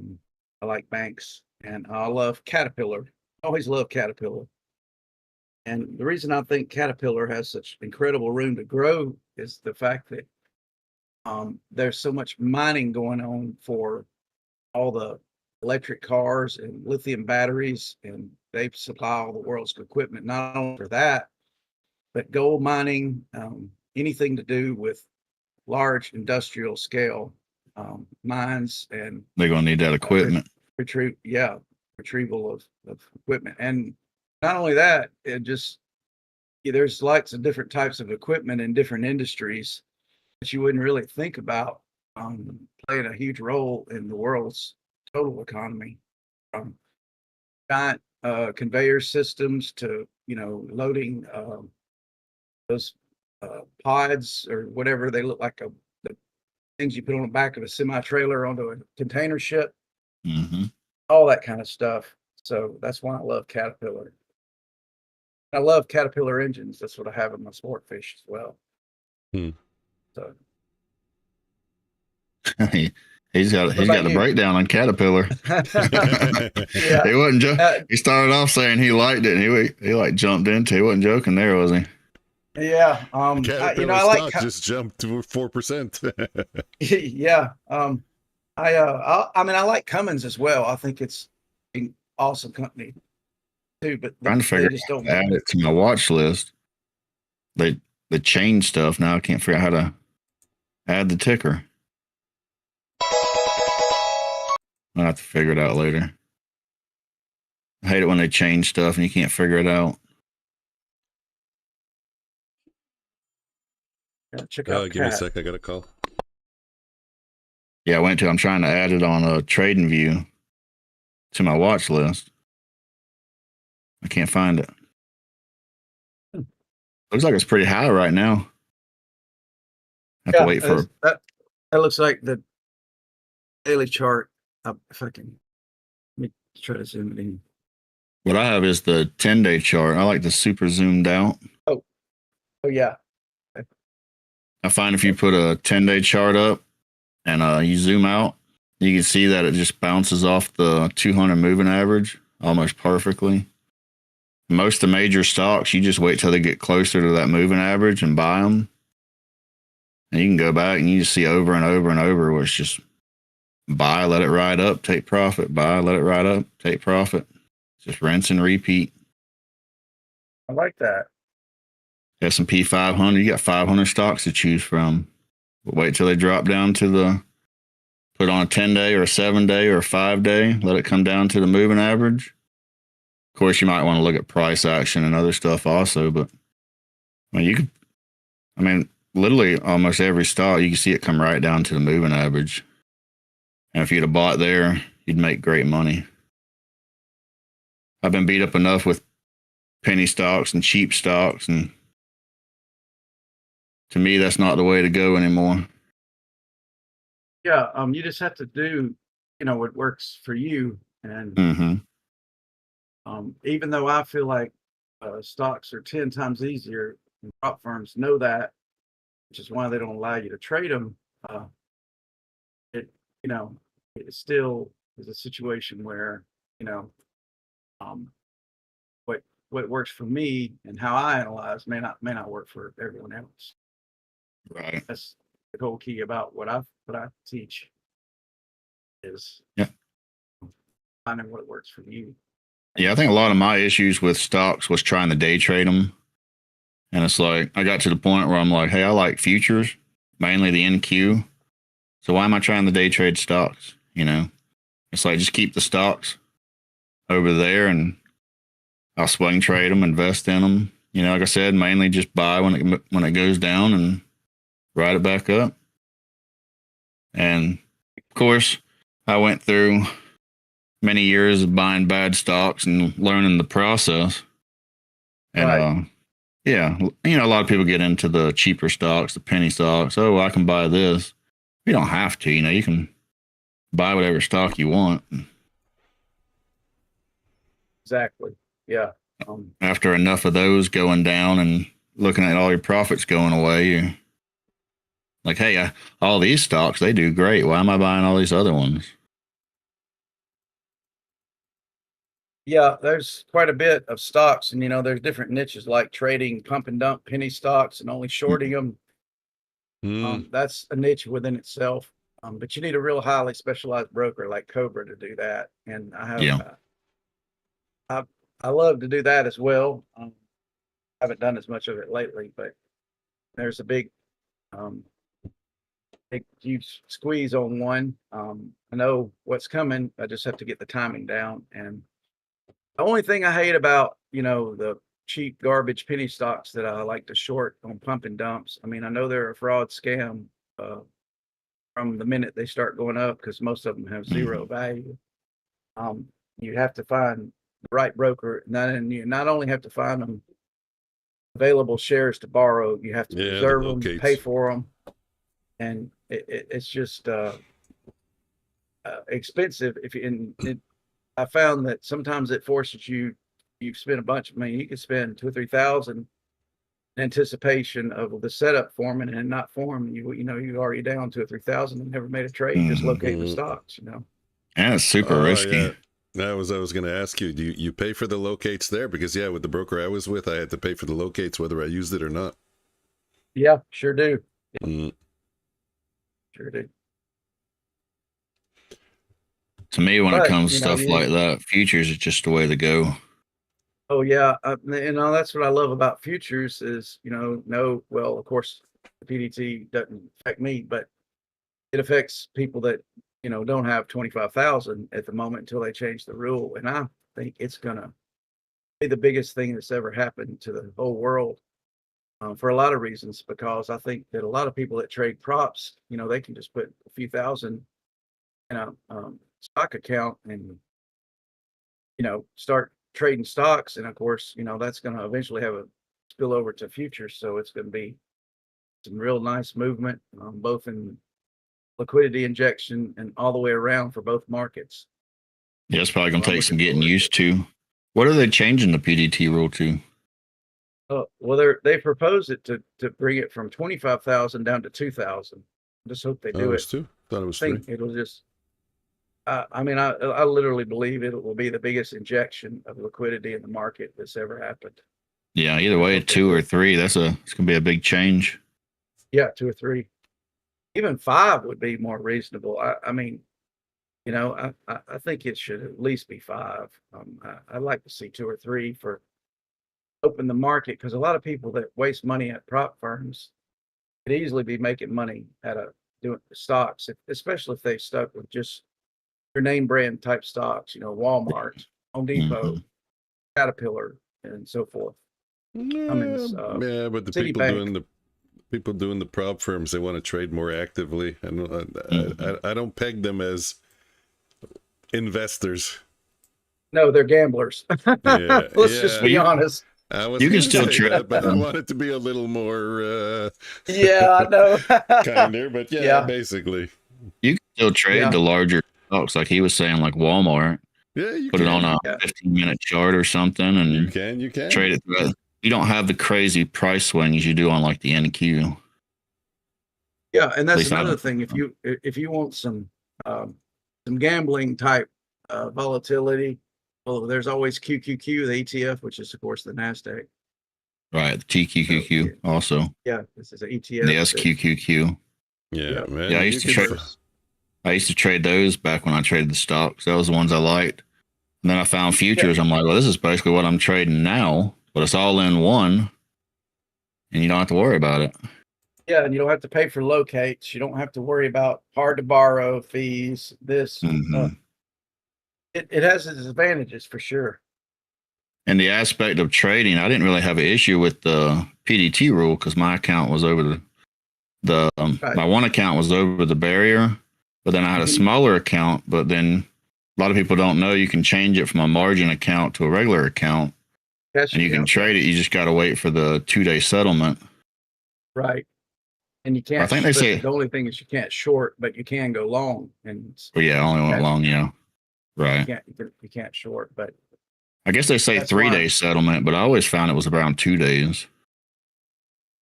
like banks, and I love Caterpillar. Always love Caterpillar. And the reason I think Caterpillar has such incredible room to grow is the fact that there's so much mining going on for all the electric cars and lithium batteries, and they supply all the world's equipment, not only for that, but gold mining, anything to do with large industrial scale mines, and they're going to need that equipment. Retrieval of equipment. And not only that, there's lots of different types of equipment in different industries that you wouldn't really think about playing a huge role in the world's total economy. From giant conveyor systems to loading those pods or whatever they look like, the things you put on the back of a semi-trailer onto a container ship, all that kind of stuff. So that's why I love Caterpillar. I love Caterpillar engines. That's what I have in my Sportfish as well. So he's got a breakdown on Caterpillar. He wasn't he started off saying he liked it, and he like jumped into. He wasn't joking there, was he? Yeah. Caterpillar stock just jumped to 4%. Yeah. I like Cummins as well. I think it's an awesome company too, but trying to figure out how to add it to my watch list. They changed stuff now. I can't figure out how to add the ticker. I'll have to figure it out later. I hate it when they change stuff and you can't figure it out. Check out Give me a Cat. sec. I got a call. Yeah, I'm trying to add it on a trading view to my watch list. I can't find it. Looks like it's pretty high right now. I have to wait for that looks like the daily chart. If I can, let me try to zoom it in. what I have is the 10-day chart. I like the super zoomed out. Oh yeah. I find if you put a 10-day chart up and you zoom out, you can see that it just bounces off the 200 moving average almost perfectly. Most of the major stocks, you just wait till they get closer to that moving average and buy them. And you can go back and you just see over and over and over where it's just buy, let it ride up, take profit, buy, let it ride up, take profit. Just rinse and repeat. I like that. S&P 500, you got 500 stocks to choose from. But wait till they drop down to put on a 10-day or a 7-day or a 5-day, let it come down to the moving average. Of course, you might want to look at price action and other stuff also, but literally almost every stock, you can see it come right down to the moving average. And if you'd have bought there, you'd make great money. I've been beat up enough with penny stocks and cheap stocks, and to me, that's not the way to go anymore. Yeah, you just have to do, what works for you. And even though I feel like stocks are 10 times easier, and prop firms know that, which is why they don't allow you to trade them. It still is a situation where, what works for me and how I analyze may not work for everyone else. Right. That's the whole key about what I teach is finding what works for you. Yeah, I think a lot of my issues with stocks was trying to day trade them. And it's like, I got to the point where I'm like, hey, I like futures, mainly the NQ. So why am I trying to day trade stocks? It's like, just keep the stocks over there and I'll swing trade them, invest in them. Like I said, mainly just buy when it goes down and ride it back up. And of course, I went through many years of buying bad stocks and learning the process. And Right. a lot of people get into the cheaper stocks, the penny stocks. Oh, I can buy this. You don't have to. You can buy whatever stock you want. Exactly. Yeah. After enough of those going down and looking at all your profits going away, you're like, hey, all these stocks, they do great. Why am I buying all these other ones? Yeah, there's quite a bit of stocks, and there's different niches like trading pump and dump penny stocks and only shorting them. That's a niche within itself. But you need a real highly specialized broker like Cobra to do that. And I have, I love to do that as well. I haven't done as much of it lately, but there's a big huge squeeze on one. I know what's coming. I just have to get the timing down. And the only thing I hate about, the cheap garbage penny stocks that I like to short on pump and dumps. I mean, I know they're a fraud scam from the minute they start going up because most of them have zero value. You have to find the right broker, and you not only have to find them available shares to borrow, you have to reserve them, pay for them, and it's just expensive. I found that sometimes it forces you spend a bunch. You could spend $2,000 or $3,000 in anticipation of the setup forming and not forming. You're already down $2,000 or $3,000 and never made a trade, just locating the stocks. And it's super risky. Yeah. I was going to ask you, do you pay for the locates there? Because with the broker I was with, I had to pay for the locates whether I used it or not. Yeah, sure do. Sure do. To me, when it comes to stuff like that, futures is just the way to go. Oh yeah, that's what I love about futures is well, of course the PDT doesn't affect me, but it affects people that don't have 25,000 at the moment until they change the rule, and I think it's gonna be the biggest thing that's ever happened to the whole world. for a lot of reasons, because I think that a lot of people that trade props, they can just put a few thousand in a stock account and, start trading stocks. And of course, that's going to eventually have a spill over to futures. So it's going to be some real nice movement, both in liquidity injection and all the way around for both markets. Yeah, it's probably going to So I'm take some looking getting forward used to. What are they changing the PDT rule to? Well, they proposed it to bring it from 25,000 down to 2,000. Just hope they Oh, do it it. was 2. Thought it was I 3. think it'll just. I mean, I literally believe it will be the biggest injection of liquidity in the market that's ever happened. Yeah, either way, 2 or 3, it's going to be a big change. Yeah, 2 or 3, even 5 would be more reasonable. I mean, I think it should at least be 5. I'd like to see 2 or 3 for open the market, because a lot of people that waste money at prop firms could easily be making money at doing stocks, especially if they stuck with just your name brand type stocks, Walmart, Home Depot, Caterpillar, and so forth. Cummins, Yeah, but the Citibank. people doing the prop firms, they want to trade more actively. I don't peg them as investors. No, they're gamblers. Yeah, Let's just be honest. You can still trade that, but I want it to be a little more Yeah, I know. kinder, but yeah, basically. You can still trade the larger stocks, like he was saying, like Walmart. Yeah, you put can. it on a 15-minute chart or something, and you can trade it through. You don't have the crazy price swings you do on like the NQ. Yeah, and that's another thing. If you want some gambling type volatility, well, there's always QQQ, the ETF, which is of course the Nasdaq. Right, the TQQQ also. Yeah, this is an ETF. The SQQQ. Yeah, man. Yeah, I used to trade those back when I traded the stocks. That was the ones I liked. And then I found futures. I'm like, well, this is basically what I'm trading now, but it's all in one, and you don't have to worry about it. Yeah, and you don't have to pay for locates. You don't have to worry about hard to borrow fees. This it has its advantages for sure. And the aspect of trading, I didn't really have an issue with the PDT rule because my account was over my one account was over the barrier, but then I had a smaller account. But then a lot of people don't know you can change it from a margin account to a regular account, and you can trade it. You just got to wait for the 2-day settlement. Right. And you can't. I think they say the only thing is you can't short, but you can go long. And I only went long. Yeah. Right. You can't short, but I guess they say 3-day settlement, but I always found it was around 2 days.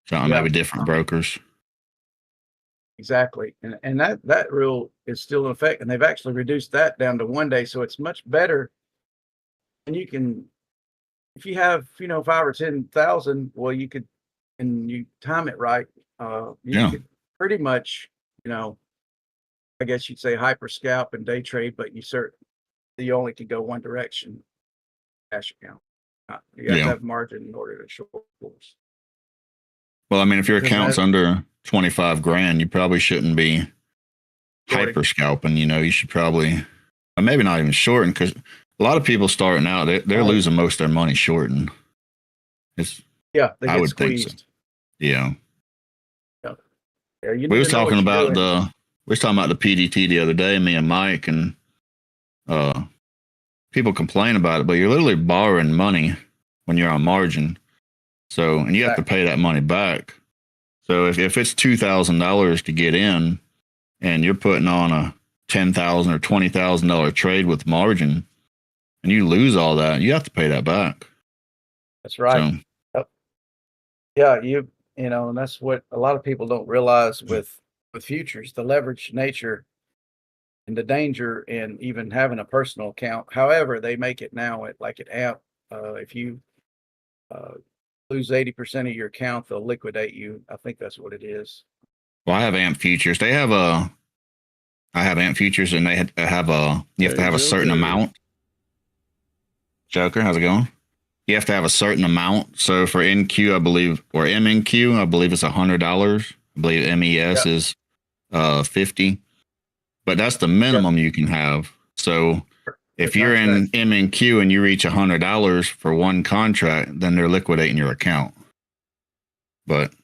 So maybe different brokers. Exactly. And that rule is still in effect, and they've actually reduced that down to 1 day. So it's much better. And you can, if you have, 5 or 10,000, well, you could, and you time it right. You could pretty much, I guess you'd say hyper scalp and day trade, but you only can go one direction. Cash account. You got to have margin in order to short course. Well, I mean, if your account's under 25 grand, you probably shouldn't be hyper scalping. You should probably, or maybe not even shorting, because a lot of people starting out, they're losing most of their money shorting. They get squeezed. Think so. Yeah. We was talking about the PDT the other day, me and Mike, and people complain about it, but you're literally borrowing money when you're on margin. So, and you have to pay that money back. So if it's $2,000 to get in, and you're putting on a $10,000 or $20,000 trade with margin, and you lose all that, you have to pay that back. That's right. So, yeah, and that's what a lot of people don't realize with futures, the leverage nature and the danger in even having a personal account. However, they make it now at AMP. If you lose 80% of your account, they'll liquidate you. I think that's what it is. Well, I have AMP futures. I have AMP futures, and they have you have to have a certain amount. Joker, how's it going? You have to have a certain amount. So for NQ, I believe, or MNQ, I believe it's $100. I believe MES is $50. But that's the minimum you can have. So if you're in MNQ and you reach $100 for one contract, then they're liquidating your account. But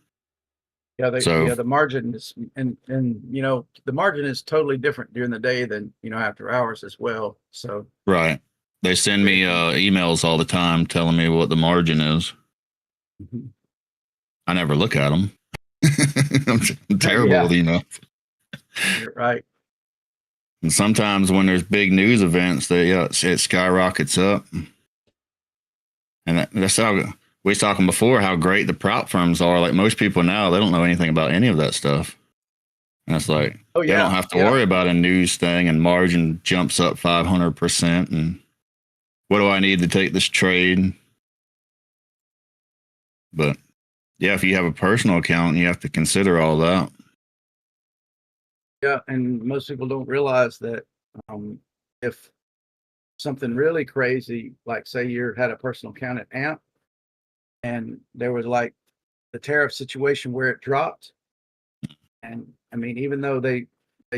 Yeah, so the margin is, and the margin is totally different during the day than after hours as well. So right, they send me emails all the time telling me what the margin is. Mhm. I never look at them. I'm terrible, Yeah. You're right. And sometimes when there's big news events, it skyrockets up. And that's how we were talking before, how great the prop firms are. Like most people now, they don't know anything about any of that stuff. And it's like, Oh they don't have to worry about a news thing and margin jumps up 500%. And what do I need to take this trade? But yeah, if you have a personal account, you have to consider all that. Yeah, and most people don't realize that if something really crazy, like say you had a personal account at AMP, and there was like the tariff situation where it dropped, and I mean, even though they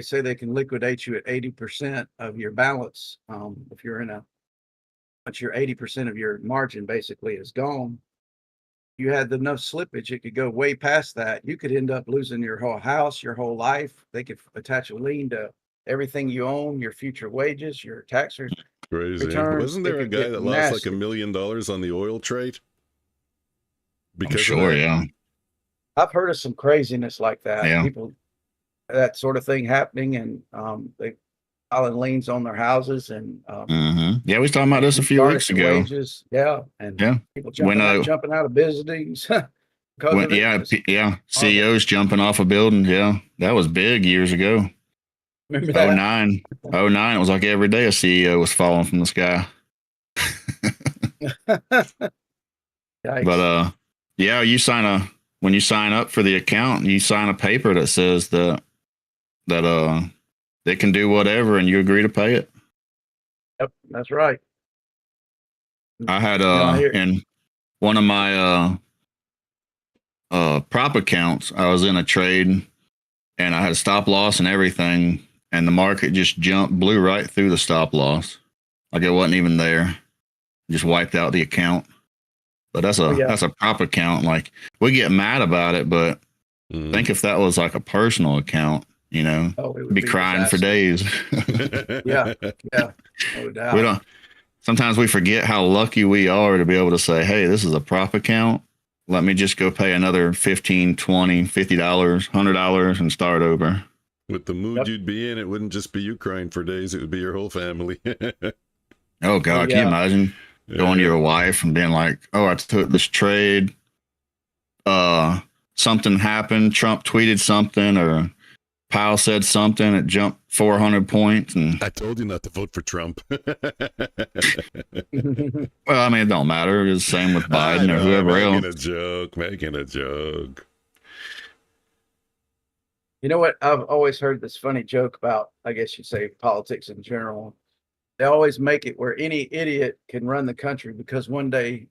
say they can liquidate you at 80% of your balance, if you're in a, once your 80% of your margin basically is gone, you had enough slippage, it could go way past that. You could end up losing your whole house, your whole life. They could attach a lien to everything you own, your future wages, your tax Crazy. returns. Wasn't there a guy that lost like $1 million on the oil trade? Because sure, yeah. I've heard of some craziness like that. Yeah. People, that sort of thing happening, and they filing liens on their houses, and yeah, we was talking about this a few weeks ago. Wages. Yeah, and people jumping out of buildings. CEOs jumping off of buildings. Yeah, that was big years ago. Remember that? 09, it was like every day a CEO was falling from the sky. But yeah, when you sign up for the account, you sign a paper that says that they can do whatever and you agree to pay it. Yep, that's right. I had in one of my prop accounts, I was in a trade and I had a stop loss and everything, and the market just blew right through the stop loss. Like it wasn't even there. Just wiped out the account. But that's a prop account. Like we get mad about it, but think if that was like a personal account, be crying for days. Yeah, no doubt. Sometimes we forget how lucky we are to be able to say, hey, this is a prop account. Let me just go pay another $15, $20, $50, $100 and start over. With the mood you'd be in, it wouldn't just be you crying for days. It would be your whole family. Oh, God. Can you imagine going to your wife and being like, oh, I took this trade. Something happened. Trump tweeted something or Powell said something. It jumped 400 points. And I told you not to vote for Trump. Well, I mean, it don't matter. It's the same with Biden or whoever else. Making a joke. You know what? I've always heard this funny joke about, I guess you'd say, politics in general. They always make it where any idiot can run the country because one day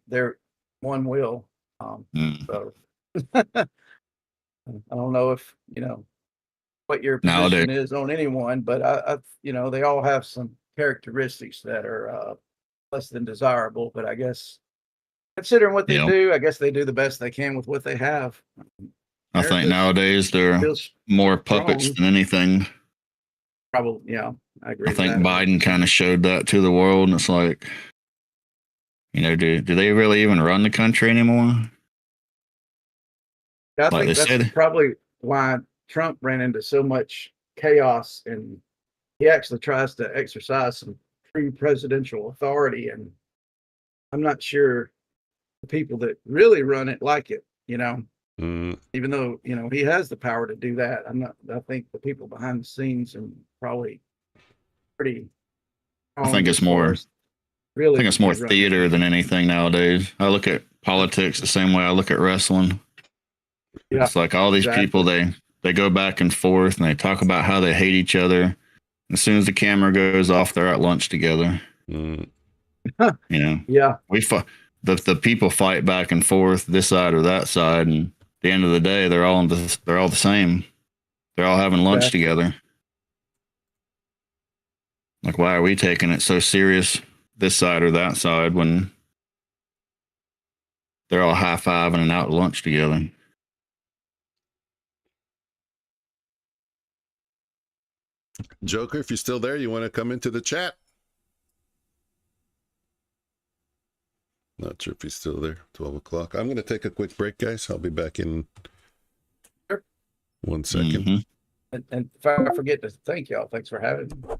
one will. So I don't know if, what your position is on anyone, but I they all have some characteristics that are less than desirable. But I guess considering what they do, I guess they do the best they can with what they have. I think nowadays they're more puppets than anything. Probably, yeah, I agree. I think Biden kind of showed that to the world, and it's like, do they really even run the country anymore? I think that's probably why Trump ran into so much chaos, and he actually tries to exercise some true presidential authority, and I'm not sure the people that really run it like it, even though, he has the power to do that. I think the people behind the scenes are probably pretty. I think it's more theater than anything nowadays. I look at politics the same way I look at wrestling. Yeah, it's like all these people, they go back and forth and they talk about how they hate each other. As soon as the camera goes off, they're at lunch together. Yeah. The people fight back and forth, this side or that side, and at the end of the day, they're all the same. They're all having lunch together. Like, why are we taking it so serious, this side or that side, when they're all high-fiving and out to lunch together? Joker, if you're still there, you want to come into the chat? Not sure if he's still there. 12 o'clock. I'm going to take a quick break, guys. I'll be back in Sure. 1 second. Mhm. And if I forget to thank y'all, thanks for having me.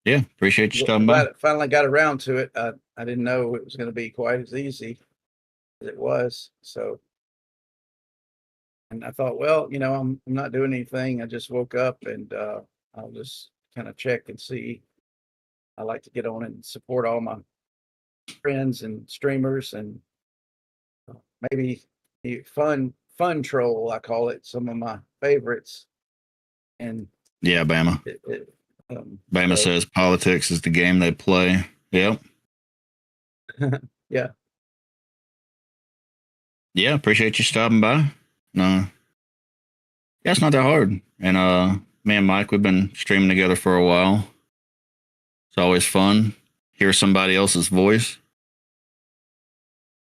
Yeah, appreciate you I'm stopping glad by. it finally got around to it. I didn't know it was going to be quite as easy as it was. So, and I thought, well, I'm not doing anything. I just woke up and I'll just kind of check and see. I like to get on and support all my friends and streamers and maybe the fun troll, I call it, some of my favorites. And Yeah, Bama. Bama so, says politics is the game they play. Yep. yeah. Yeah, appreciate you stopping by. No. Yeah, it's not that hard. And me and Mike, we've been streaming together for a while. It's always fun. Hear somebody else's voice.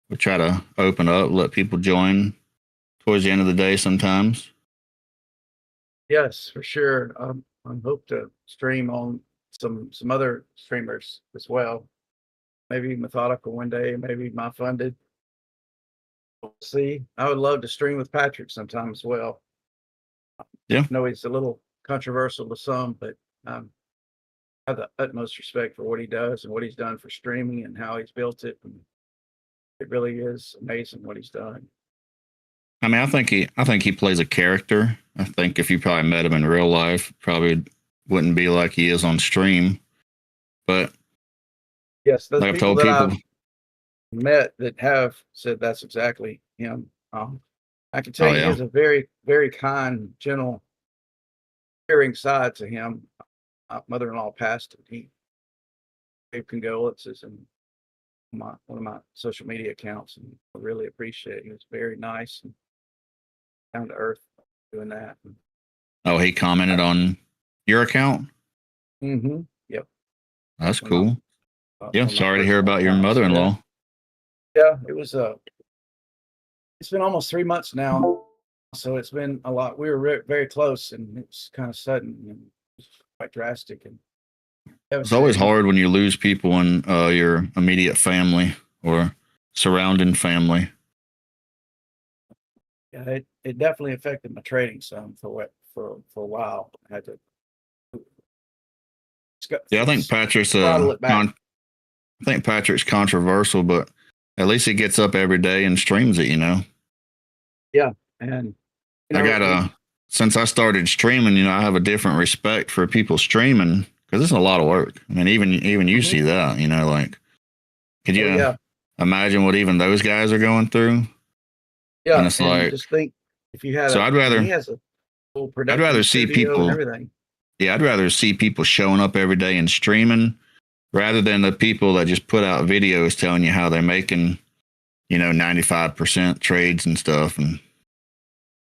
We try to open up, let people join towards the end of the day sometimes. Yes, for sure. I hope to stream on some other streamers as well. Maybe Methodical one day, maybe My Funded. We'll see. I would love to stream with Patrick sometime as well. Yeah. I know he's a little controversial to some, but I have the utmost respect for what he does and what he's done for streaming and how he's built it. And it really is amazing what he's done. I mean, I think he plays a character. I think if you probably met him in real life, probably wouldn't be like he is on stream. But yes, those like I've people told that people, I've met that have said that's exactly him. I can tell Oh, you, yeah. there's a very, very kind, gentle, caring side to him. My mother-in-law passed, and he gave condolences and one of my social media accounts, and I really appreciate it. He was very nice and down to earth doing that. oh, he commented on your account. Mm-hmm. Yep. That's When I- cool. Yeah, on my sorry to hear personal about your accounts. mother-in-law. Yeah, it was it's been almost 3 months now, so it's been a lot. We were very close, and it was kind of sudden and quite drastic. And It's always hard when you lose people in your immediate family or surrounding family. Yeah, it definitely affected my trading some for a while. I had to. Yeah, I think Patrick's throttle it back. I think Patrick's controversial, but at least he gets up every day and streams it, you know. Yeah, and I got since I started streaming, you know, I have a different respect for people streaming because it's a lot of work. I mean, even you see that, you know, like, could you imagine what even those guys are going through? Yeah, and it's like, just think if you had. So I'd rather he has a full I'd production rather see studio and people. everything. Yeah, I'd rather see people showing up every day and streaming rather than the people that just put out videos telling you how they're making, you know, 95% trades and stuff. And,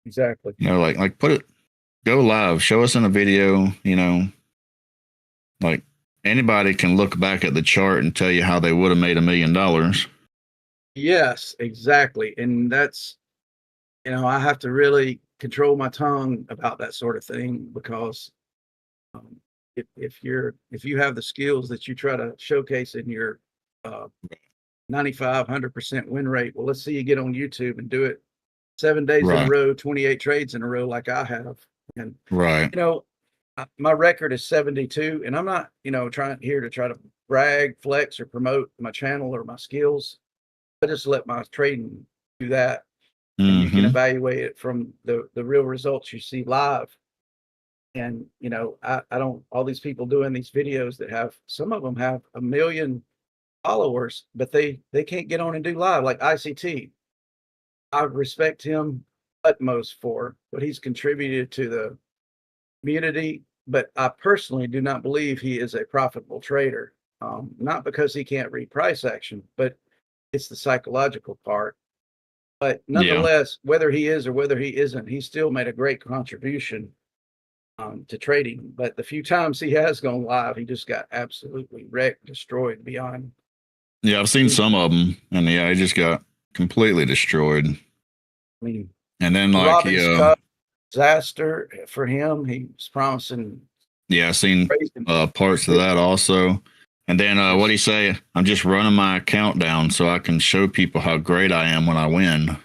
Exactly. you know, like go live, show us in a video, you know, like anybody can look back at the chart and tell you how they would have made $1 million. Yes, exactly. And that's, I have to really control my tongue about that sort of thing because if you have the skills that you try to showcase in your 95, 100% win rate, well, let's see you get on YouTube and do it 7 days in a row, 28 trades in a row like I have. And, my record is 72, and I'm not, trying to try to brag, flex, or promote my channel or my skills. I just let my trading do that. And you can evaluate it from the real results you see live. And, I don't, all these people doing these videos that have, some of them have 1 million followers, but they can't get on and do live, like ICT. I respect him utmost for what he's contributed to the community, but I personally do not believe he is a profitable trader. Not because he can't read price action, but it's the psychological part. But nonetheless, whether he is or whether he isn't, he still made a great contribution to trading. But the few times he has gone live, he just got absolutely wrecked, destroyed beyond. Yeah, I've seen some of them, and he just got completely destroyed. I mean, and then Robbie's Cup disaster for him. He was promising Yeah, I've seen parts of that also. And then what do you say? I'm just running my account down so I can show people how great I am when I win.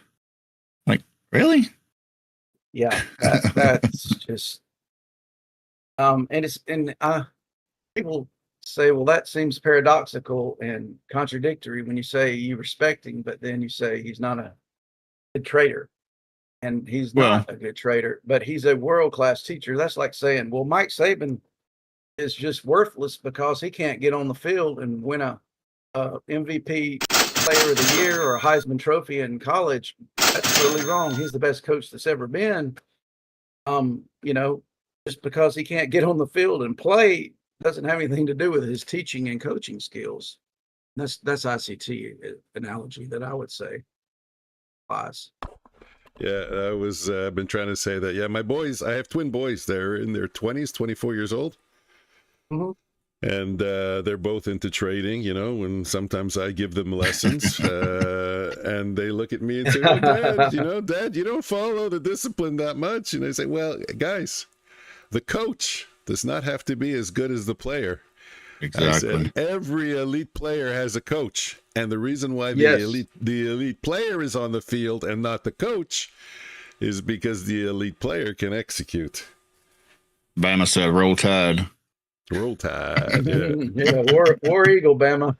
Like, really? Yeah, that's just and people say, well, that seems paradoxical and contradictory when you say you respect him, but then you say he's not a good trader. And he's not a good trader, but he's a world-class teacher. That's like saying, well, Mike Saban is just worthless because he can't get on the field and win a MVP player of the year or a Heisman Trophy in college. That's totally wrong. He's the best coach that's ever been. You know, just because he can't get on the field and play doesn't have anything to do with his teaching and coaching skills. That's ICT analogy that I would say applies. Yeah, I was been trying to say that. Yeah, my boys, I have twin boys. They're in their 20s, 24 years old. Mm-hmm. And they're both into trading, you know, and sometimes I give them lessons and they look at me and say, oh, Dad, you don't follow the discipline that much. And I say, well, guys, the coach does not have to be as good as the player. Exactly. I said, every elite player has a coach. And the reason why the elite player is on the field and not the coach is because the elite player can execute. Bama said, roll tide. Roll Tide, yeah. Yeah, War Eagle, Bama.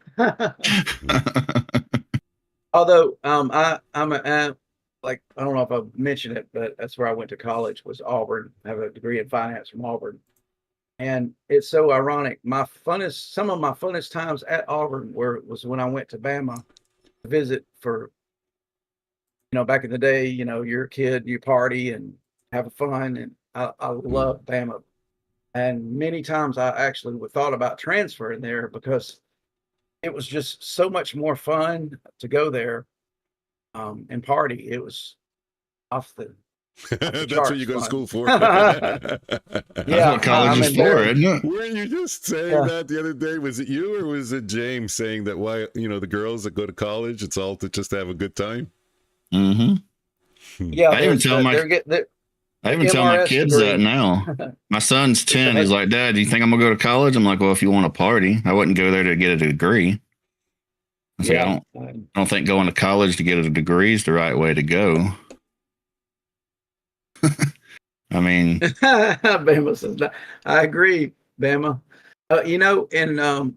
Although I'm like, I don't know if I've mentioned it, but that's where I went to college, was Auburn. I have a degree in finance from Auburn. And it's so ironic. Some of my funnest times at Auburn was when I went to Bama to visit for, back in the day, you're a kid, you party and have fun. And I love Bama. And many times I actually thought about transferring there because it was just so much more fun to go there and party. It was off the That's what you go to school for. That's what college is for, isn't it? Weren't you just saying that the other day? Was it you or was it James saying that why, the girls that go to college, it's all to just have a good time? Mm-hmm. Yeah. I even tell my kids that now. My son's 10. He's like, Dad, do you think I'm going to go to college? I'm like, well, if you want to party, I wouldn't go there to get a degree. I say, I don't think going to college to get a degree is the right way to go. I mean, Bama says that. I agree, Bama. And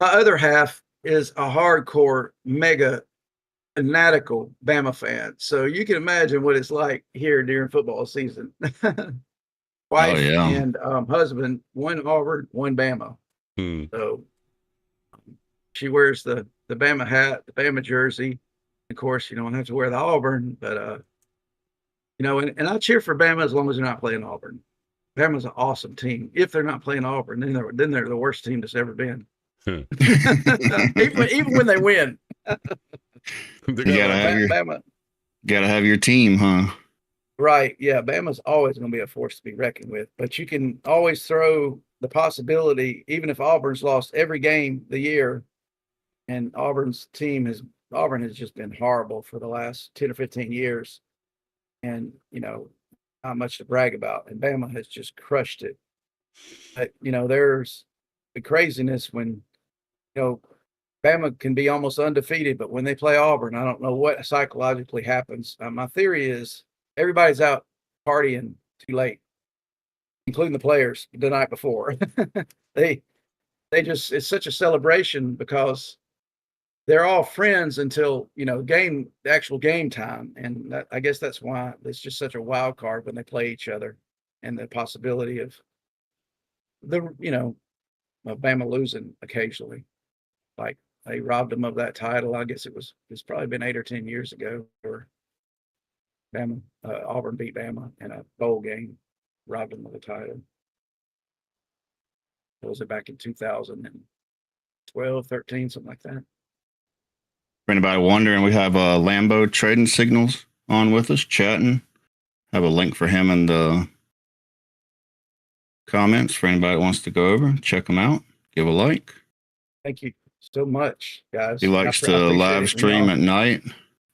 my other half is a hardcore, mega fanatical Bama fan. So you can imagine what it's like here during football season. Wife and husband, one Auburn, one Bama. So she wears the Bama hat, the Bama jersey. Of course, you don't have to wear the Auburn, but and I cheer for Bama as long as they're not playing Auburn. Bama's an awesome team. If they're not playing Auburn, then they're the worst team that's ever been. even when they win. You gotta have your team, huh? Right. Yeah. Bama's always going to be a force to be reckoned with, but you can always throw the possibility, even if Auburn's lost every game the year, and Auburn has just been horrible for the last 10 or 15 years. And, not much to brag about. And Bama has just crushed it. But, there's the craziness when, Bama can be almost undefeated, but when they play Auburn, I don't know what psychologically happens. My theory is everybody's out partying too late, including the players the night before. It's such a celebration because they're all friends until, actual game time. And I guess that's why it's just such a wild card when they play each other, and the possibility of of Bama losing occasionally. Like they robbed them of that title. I guess it's probably been 8 or 10 years ago where Auburn beat Bama in a bowl game, robbed them of the title. Was it back in 2012, 13, something like that? For anybody wondering, we have Lambo Trading Signals on with us, chatting. Have a link for him in the comments for anybody that wants to go over, check him out, give a like. Thank you so much, guys. He likes to live stream at night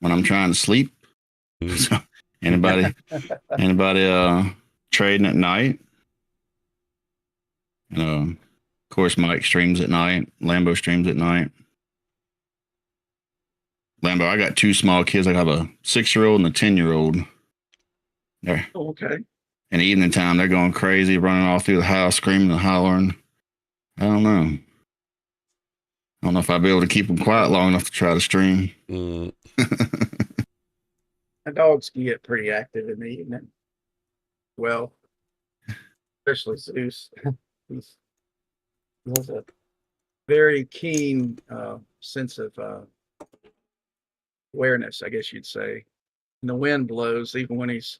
when I'm trying to sleep. So anybody trading at night, Of course, Mike streams at night. Lambo streams at night. Lambo, I got 2 small kids. I have a 6-year-old and a 10-year-old. There. Oh, okay. In the evening time, they're going crazy, running all through the house, screaming and hollering. I don't know. I don't know if I'd be able to keep them quiet long enough to try to stream. Mm. The dogs can get pretty active in the evening. Well, especially Zeus. He has a very keen sense of awareness, I guess you'd say. And the wind blows, even when he's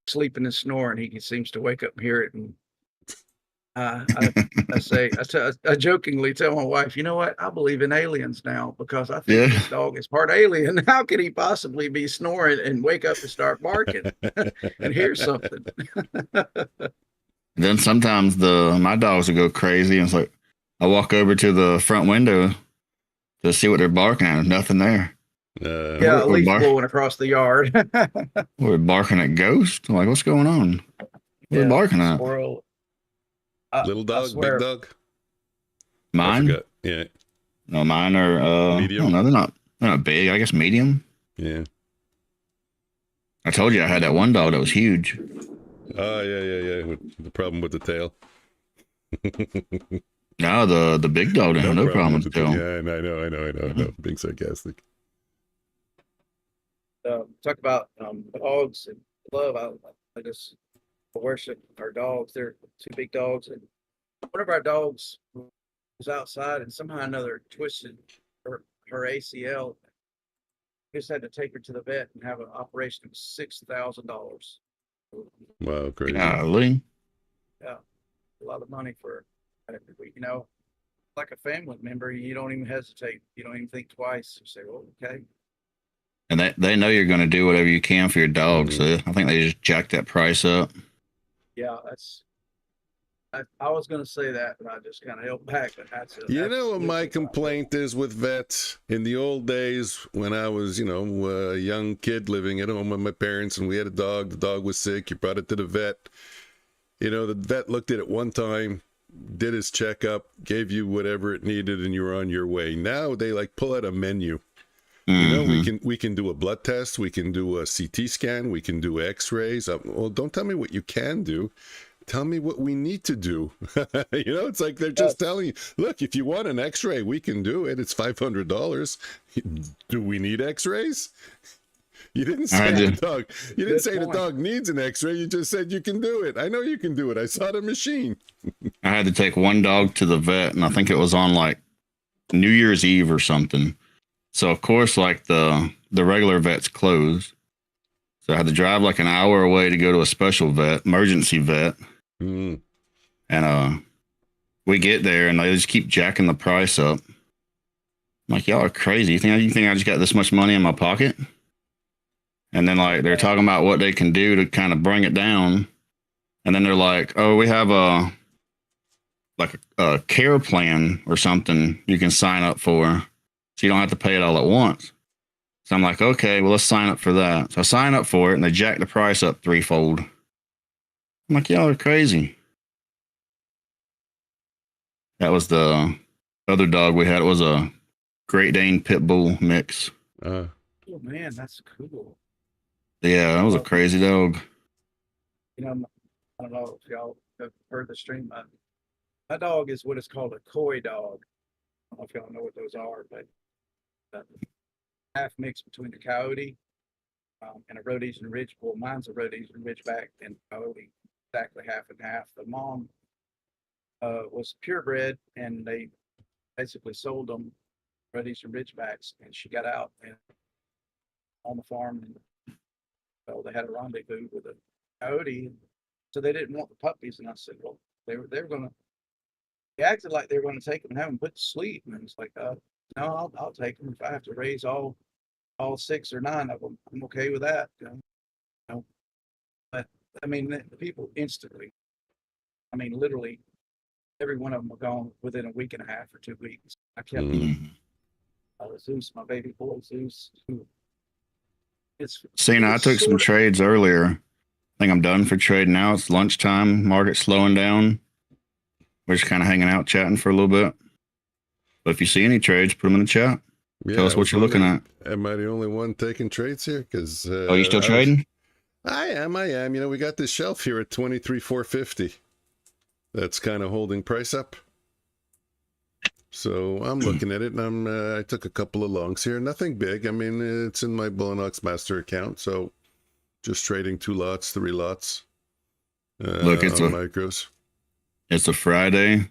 sleeping and snoring, he seems to wake up and hear it. And I jokingly tell my wife, you know what? I believe in aliens now because I think this dog is part alien. How could he possibly be snoring and wake up and start barking and hear something? Then sometimes my dogs will go crazy, and it's like I walk over to the front window to see what they're barking at. There's nothing there. Yeah, a leaf blowing across the yard. We're barking at ghosts. I'm like, what's going on? What are they barking at? Squirrel. Little dog, big dog. Mine? Yeah. No, mine are medium. No, they're not big. I guess medium. Yeah. I told you I had that one dog that was huge. Oh yeah. The problem with the tail. No, the big dog didn't have no problem with the tail. Yeah, I know. Being sarcastic. Talk about dogs and love. I just worship our dogs. They're 2 big dogs, and one of our dogs was outside and somehow or another twisted her ACL. We just had to take her to the vet and have an operation of $6,000. Wow, crazy. Golly. Yeah, a lot of money for, you know, like a family member. You don't even hesitate. You don't even think twice. You say, well, okay. And they know you're going to do whatever you can for your dog, so I think they just jacked that price up. Yeah, I was going to say that, but I just kind of held back. But you know what my complaint is with vets? In the old days, when I was, a young kid living at home with my parents, and we had a dog, the dog was sick, you brought it to the vet. The vet looked at it one time, did his checkup, gave you whatever it needed, and you were on your way. Now they pull out a menu. We can do a blood test, we can do a CT scan, we can do x-rays. Well, don't tell me what you can do. Tell me what we need to do. It's like they're just telling you, look, if you want an x-ray, we can do it. It's $500. Do we need x-rays? You didn't say the dog. You didn't say the dog needs an x-ray. You just said you can do it. I know you can do it. I saw the machine. I had to take one dog to the vet, and I think it was on New Year's Eve or something. So of course, the regular vet's closed. So I had to drive an hour away to go to a special vet, emergency vet. Mm. And we get there and they just keep jacking the price up. I'm like, y'all are crazy. You think I just got this much money in my pocket? And then they're talking about what they can do to kind of bring it down. And then they're like, oh, we have a care plan or something you can sign up for. So you don't have to pay it all at once. So I'm like, okay, well, let's sign up for that. So I sign up for it, and they jack the price up 3-fold. I'm like, y'all are crazy. That was the other dog we had. It was a Great Dane Pit Bull mix. Oh, man, that's cool. Yeah, that was a crazy dog. I don't know if y'all have heard the stream. My dog is what is called a coy dog. I don't know if y'all know what those are, but half mix between a coyote and a Rhodesian Ridge bull. Mine's a Rhodesian Ridgeback and coyote, exactly half and half. The mom was purebred, and they basically sold them Rhodesian Ridgebacks, and she got out and on the farm, and so they had a rendezvous with a coyote. So they didn't want the puppies, and I said, well, they were going to. They acted like they were going to take them and have them put to sleep, and it's like, no, I'll take them if I have to raise all 6 or 9 of them. I'm okay with that. But I mean, the people instantly. I mean, literally, every one of them were gone within a week and a half or 2 weeks. I kept Zeus, my baby boy Zeus. I took some trades earlier. I think I'm done for trade now. It's lunchtime. Market's slowing down. We're just kind of hanging out, chatting for a little bit. But if you see any trades, put them in the chat. Yeah, Tell us what you're looking at. Am I the only one taking trades here? Because Oh, you still trading? I am. You know, we got this shelf here at 23,450. That's kind of holding price up. So I'm looking at it, and I took a couple of longs here. Nothing big. I mean, it's in my Bulenox master account, so just trading 2 lots, 3 lots. Look, it's on micros. It's a Friday.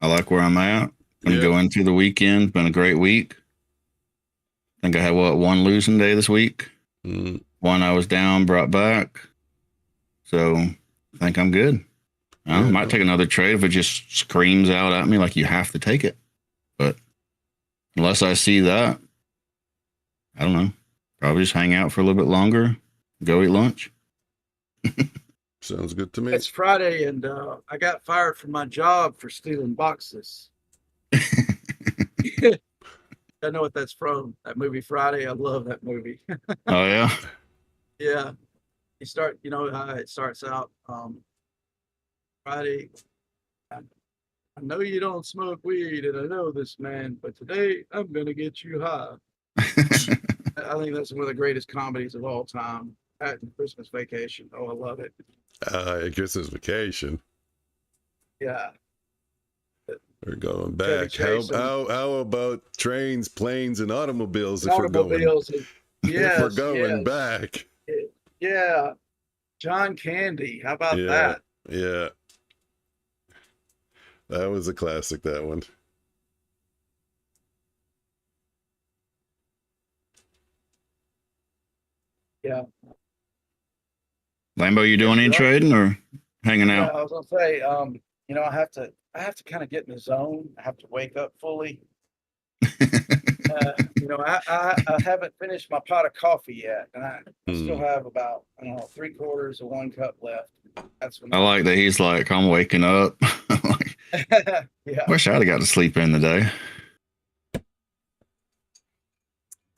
I like where I'm at. I'm going into the weekend. Been a great week. I think I had one losing day this week. One I was down, brought back. So I think I'm good. I might take another trade if it just screams out at me like you have to take it. But unless I see that, I don't know. Probably just hang out for a little bit longer, go eat lunch. Sounds good to me. It's Friday, and I got fired from my job for stealing boxes. I know what that's from. That movie Friday. I love that movie. Oh yeah. Yeah. You know how it starts out. Friday. I know you don't smoke weed, and I know this, man, but today I'm gonna get you high. I think that's one of the greatest comedies of all time. At Christmas Vacation. Oh, I love it. Christmas Vacation. Yeah. We're going back. How about trains, planes, and automobiles if Automobiles. if we're going back? Yeah. John Candy. How about that? Yeah. That was a classic, that one. Yeah. Lambo, you doing any trading or hanging out? I was gonna say, you know, I have to kind of get in the zone. I have to wake up fully. You know, I haven't finished my pot of coffee yet, and I still have about, I don't know, 3/4 of 1 cup left. That's when I like that he's like, I'm waking up. yeah. Wish I'd have got to sleep in today.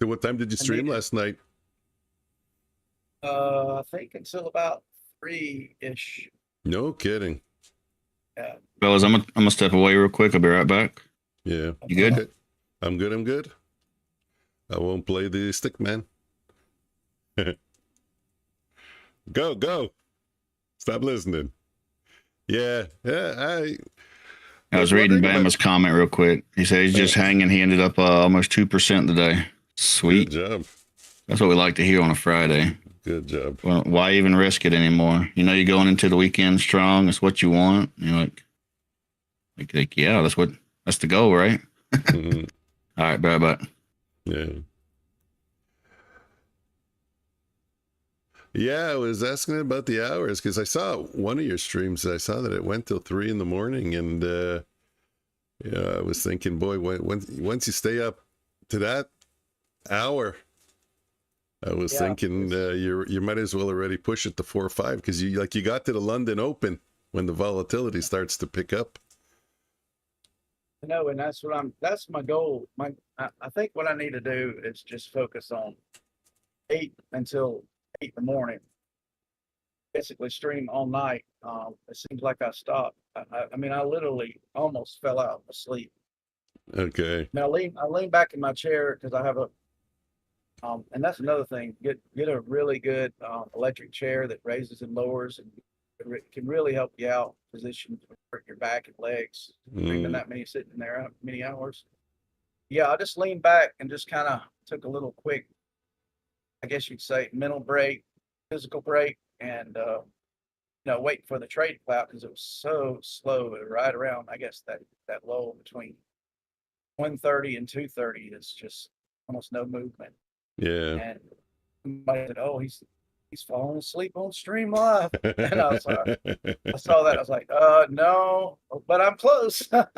So what time did you stream last night? I think until about 3-ish. No kidding. Yeah. Fellas, I'm gonna step away real quick. I'll be right back. Yeah. You good? Okay. I'm good. I won't play the stick man. Go. Stop listening. Yeah. I was reading Bama's comment real quick. He said he's just hanging. He ended up almost 2% today. Sweet. Good job. That's what we like to hear on a Friday. Good job. Well, why even risk it anymore? You know, you're going into the weekend strong. It's what you want. You're like yeah, that's the goal, right? Mm-hmm. All right, bye. Yeah. Yeah, I was asking about the hours because I saw one of your streams. I saw that it went till 3 in the morning, and I was thinking, boy, once you stay up to that hour, I was thinking you might as well already push it to 4 or 5 because you got to the London Open when the volatility starts to pick up. No, and that's my goal. I think what I need to do is just focus on 8 until 8 in the morning. Basically stream all night. It seems like I stopped. I mean, I literally almost fell out asleep. Okay. Now I lean back in my chair because I have a and that's another thing. Get a really good electric chair that raises and lowers, and it can really help you out position for your back and legs. Even that many sitting there many hours. Yeah, I just leaned back and just kind of took a little quick, I guess you'd say, mental break, physical break, and waiting for the trade to play out because it was so slow. Right around, I guess that low between 1:30 and 2:30 is just almost no movement. Yeah. And somebody said, "Oh, he's falling asleep on stream live," and I was like, I saw that. I was like, no, but I'm close. But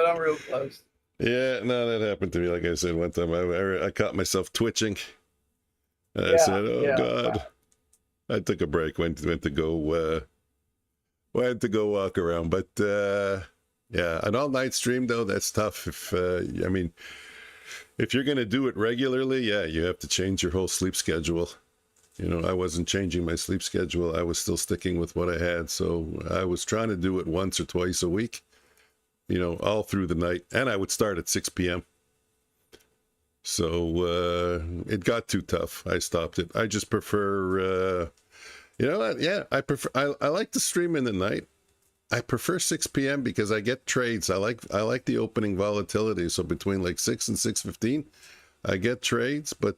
I'm real close. Yeah, no, that happened to me. Like I said, one time I caught myself twitching. And I said, "Oh God!" I took a break. Went to go walk around. But yeah, an all-night stream though, that's tough. If you're gonna do it regularly, yeah, you have to change your whole sleep schedule. You know, I wasn't changing my sleep schedule. I was still sticking with what I had. So I was trying to do it once or twice a week, you know, all through the night. And I would start at 6 p.m. So it got too tough. I stopped it. I just prefer, you know what? Yeah, I like to stream in the night. I prefer 6 p.m. because I get trades. I like the opening volatility. So between like 6 and 6:15, I get trades. But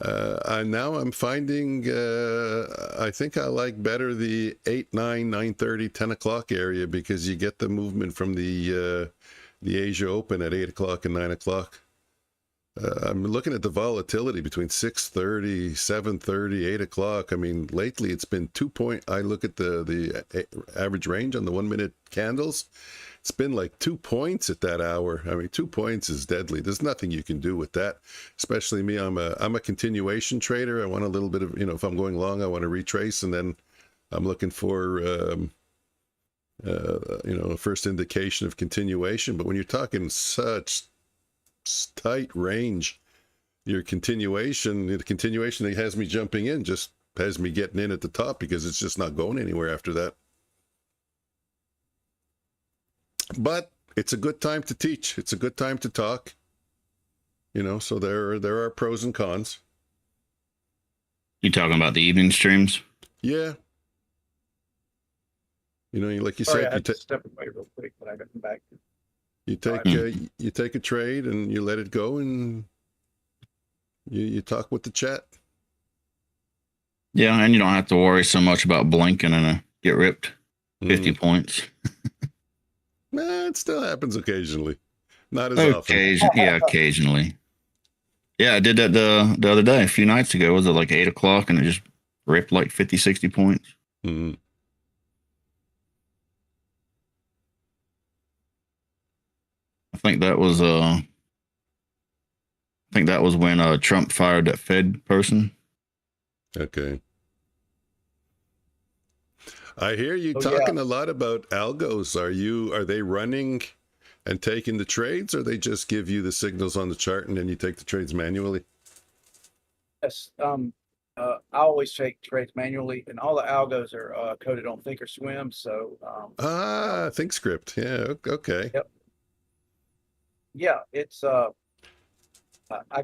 I'm finding I think I like better the 8, 9, 9:30, 10 o'clock area because you get the movement from the Asia Open at 8 o'clock and 9 o'clock. I'm looking at the volatility between 6:30, 7:30, 8 o'clock. I mean, lately it's been 2 point. I look at the average range on the 1 minute candles. It's been like 2 points at that hour. I mean, 2 points is deadly. There's nothing you can do with that. Especially me. I'm a continuation trader. I want a little bit of, you know, if I'm going long, I want to retrace, and then I'm looking for you know, a first indication of continuation. But when you're talking such tight range, the continuation that has me jumping in just has me getting in at the top because it's just not going anywhere after that. But it's a good time to teach. It's a good time to talk. You know, so there are pros and cons. You talking about the evening streams? Yeah. You know, like you Sorry, said, I had to step away real quick, but I got back. you take a trade and you let it go, and you talk with the chat. Yeah, and you don't have to worry so much about blinking and get ripped 50 points. Nah, it still happens occasionally. Not as often. Yeah, occasionally. Yeah, I did that the other day, a few nights ago. Was it like 8 o'clock and it just ripped like 50, 60 points? Mm-hmm. I think that was when Trump fired that Fed person. Okay. I hear you talking a lot about algos. Are they running and taking the trades, or they just give you the signals on the chart and then you take the trades manually? Yes. I always take trades manually, and all the algos are coded on Thinkorswim. So ThinkScript. Yeah. Okay. Yep. Yeah, it's I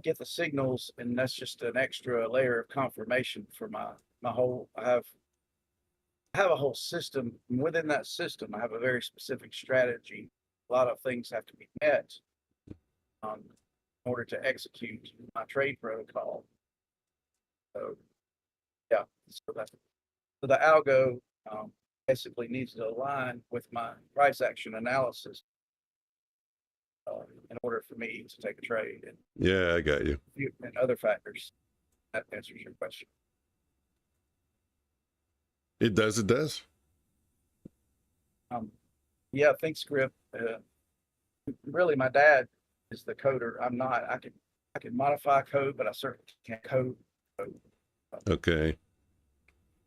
get the signals, and that's just an extra layer of confirmation for my whole. I have a whole system, and within that system, I have a very specific strategy. A lot of things have to be met in order to execute my trade protocol. So, yeah, so the algo basically needs to align with my price action analysis in order for me to take a trade. And yeah, I got you. And other factors. That answers your question. It does. It does. Yeah, ThinkScript. Really, my dad is the coder. I'm not. I can modify code, but I certainly can't code. Okay.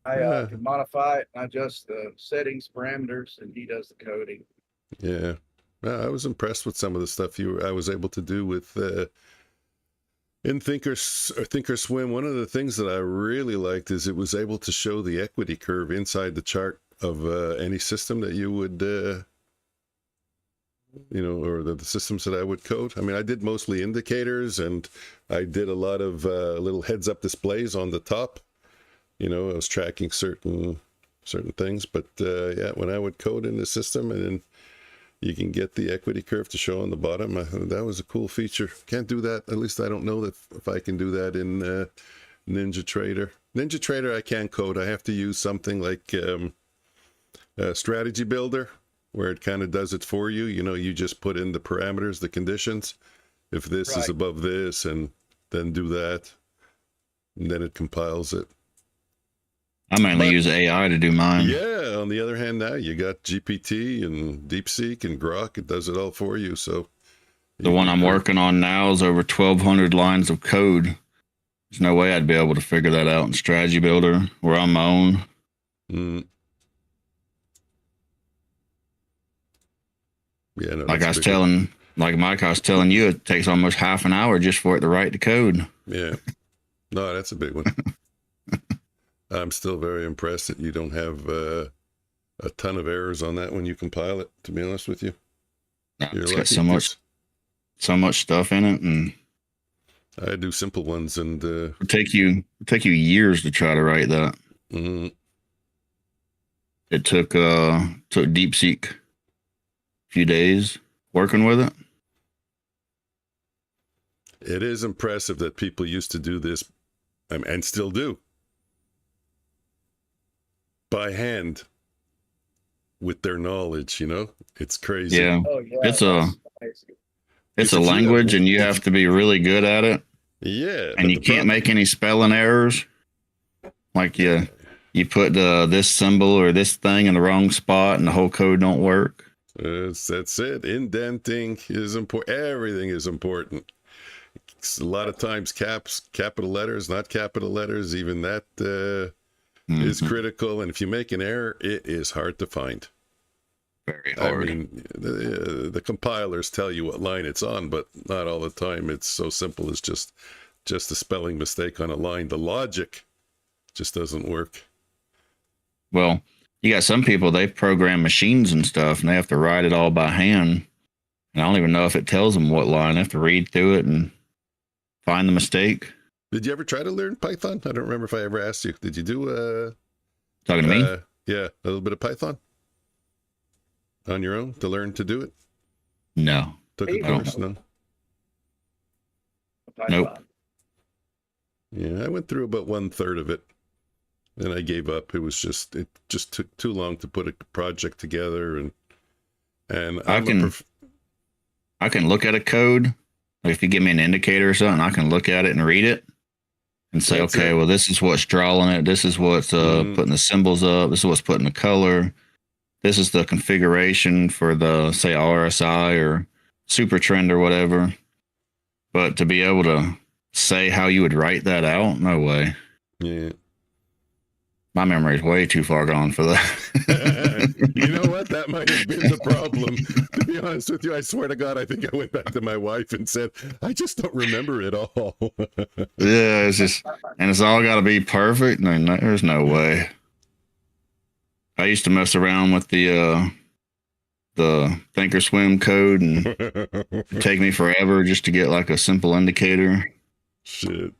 I can modify it and adjust the settings, parameters, and he does the coding. Yeah. I was impressed with some of the stuff I was able to do with in Thinkorswim. One of the things that I really liked is it was able to show the equity curve inside the chart of any system that you would, you know, or the systems that I would code. I mean, I did mostly indicators, and I did a lot of little heads-up displays on the top. You know, I was tracking certain things, but yeah, when I would code in the system, and then you can get the equity curve to show on the bottom. That was a cool feature. Can't do that. At least I don't know that if I can do that in NinjaTrader. NinjaTrader, I can't code. I have to use something like Strategy Builder, where it kind of does it for you. You know, you just put in the parameters, the conditions. If this is above this, and then do that, and then it compiles it. I mainly use AI to do mine. Yeah, on the other hand, now you got GPT and DeepSeek and Grok. It does it all for you. So the one I'm working on now is over 1,200 lines of code. There's no way I'd be able to figure that out in Strategy Builder, where I'm my own. Yeah, no, like Mike, I was telling you, it takes almost half an hour just for it to write the code. Yeah. No, that's a big one. I'm still very impressed that you don't have a ton of errors on that when you compile it, to be honest with you. You're It's got lucky, so much stuff in it, and I do simple ones, and it'll take you years to try to write that. It took DeepSeek a few days working with it. It is impressive that people used to do this, and still do, by hand with their knowledge. You know, it's crazy. Yeah, Oh yeah, it's If a you- language, and you have to be really good at it. Yeah, And you can't make any spelling errors. Like you put this symbol or this thing in the wrong spot, and the whole code don't work. That's it. Indenting is important. Everything is important. It's a lot of times capital letters, not capital letters. Even that is critical. And if you make an error, it is hard to find. Very hard. I mean, the compilers tell you what line it's on, but not all the time. It's so simple as just a spelling mistake on a line. The logic just doesn't work. Well, you got some people, they program machines and stuff, and they have to write it all by hand. And I don't even know if it tells them what line. They have to read through it and find the mistake. Did you ever try to learn Python? I don't remember if I ever asked you. Did you do Talking to me? Yeah, a little bit of Python on your own to learn to do it? No. Took a course? No. Nope. Yeah, I went through about 1/3 of it, and I gave up. It just took too long to put a project together, and I can look at a code. Like if you give me an indicator or something, I can look at it and read it and say, That's okay, it. well, this is what's drawing it. This is what's putting the symbols up. This is what's putting the color. This is the configuration for the, say, RSI or super trend or whatever. But to be able to say how you would write that out, no way. Yeah. My memory is way too far gone for that. You know what? That might have been the problem. To be honest with you, I swear to God, I think I went back to my wife and said, I just don't remember it all. Yeah, it's all got to be perfect. No, there's no way. I used to mess around with the Thinkorswim code, and it'd take me forever just to get like a simple indicator. Shit.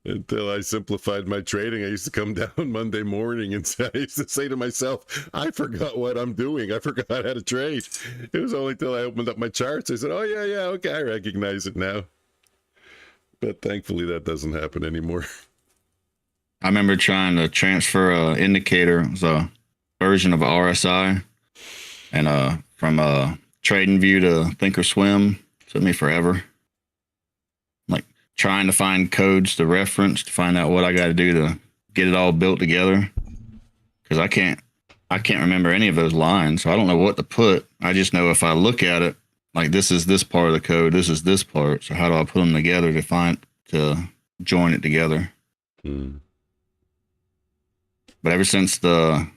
Until I simplified my trading, I used to come down Monday morning and I used to say to myself, I forgot what I'm doing. I forgot how to trade. It was only till I opened up my charts. I said, oh, yeah, okay, I recognize it now. But thankfully, that doesn't happen anymore. I remember trying to transfer an indicator. It was a version of RSI. And from TradingView to Thinkorswim, took me forever. Like trying to find codes to reference to find out what I got to do to get it all built together. Because I can't remember any of those lines, so I don't know what to put. I just know if I look at it, like this is this part of the code, this is this part. So how do I put them together to join it together? But ever since the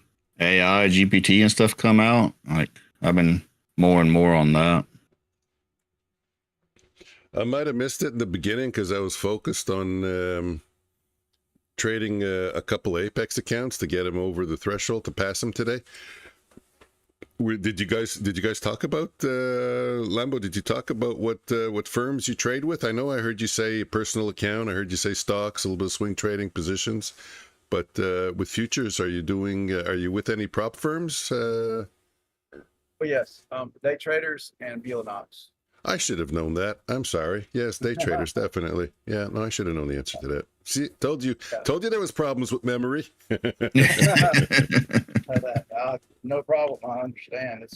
AI, GPT and stuff come out, like I've been more and more on that. I might have missed it in the beginning because I was focused on trading a couple Apex accounts to get them over the threshold to pass them today. Did you guys talk about Lambo? Did you talk about what firms you trade with? I know I heard you say personal account. I heard you say stocks, a little bit of swing trading positions. But with futures, are you with any prop firms? Well, yes, day traders and Bulenox. I should have known that. I'm sorry. Yes, day traders, definitely. Yeah, no, I should have known the answer to that. See, told you there was problems with memory. No problem. I understand.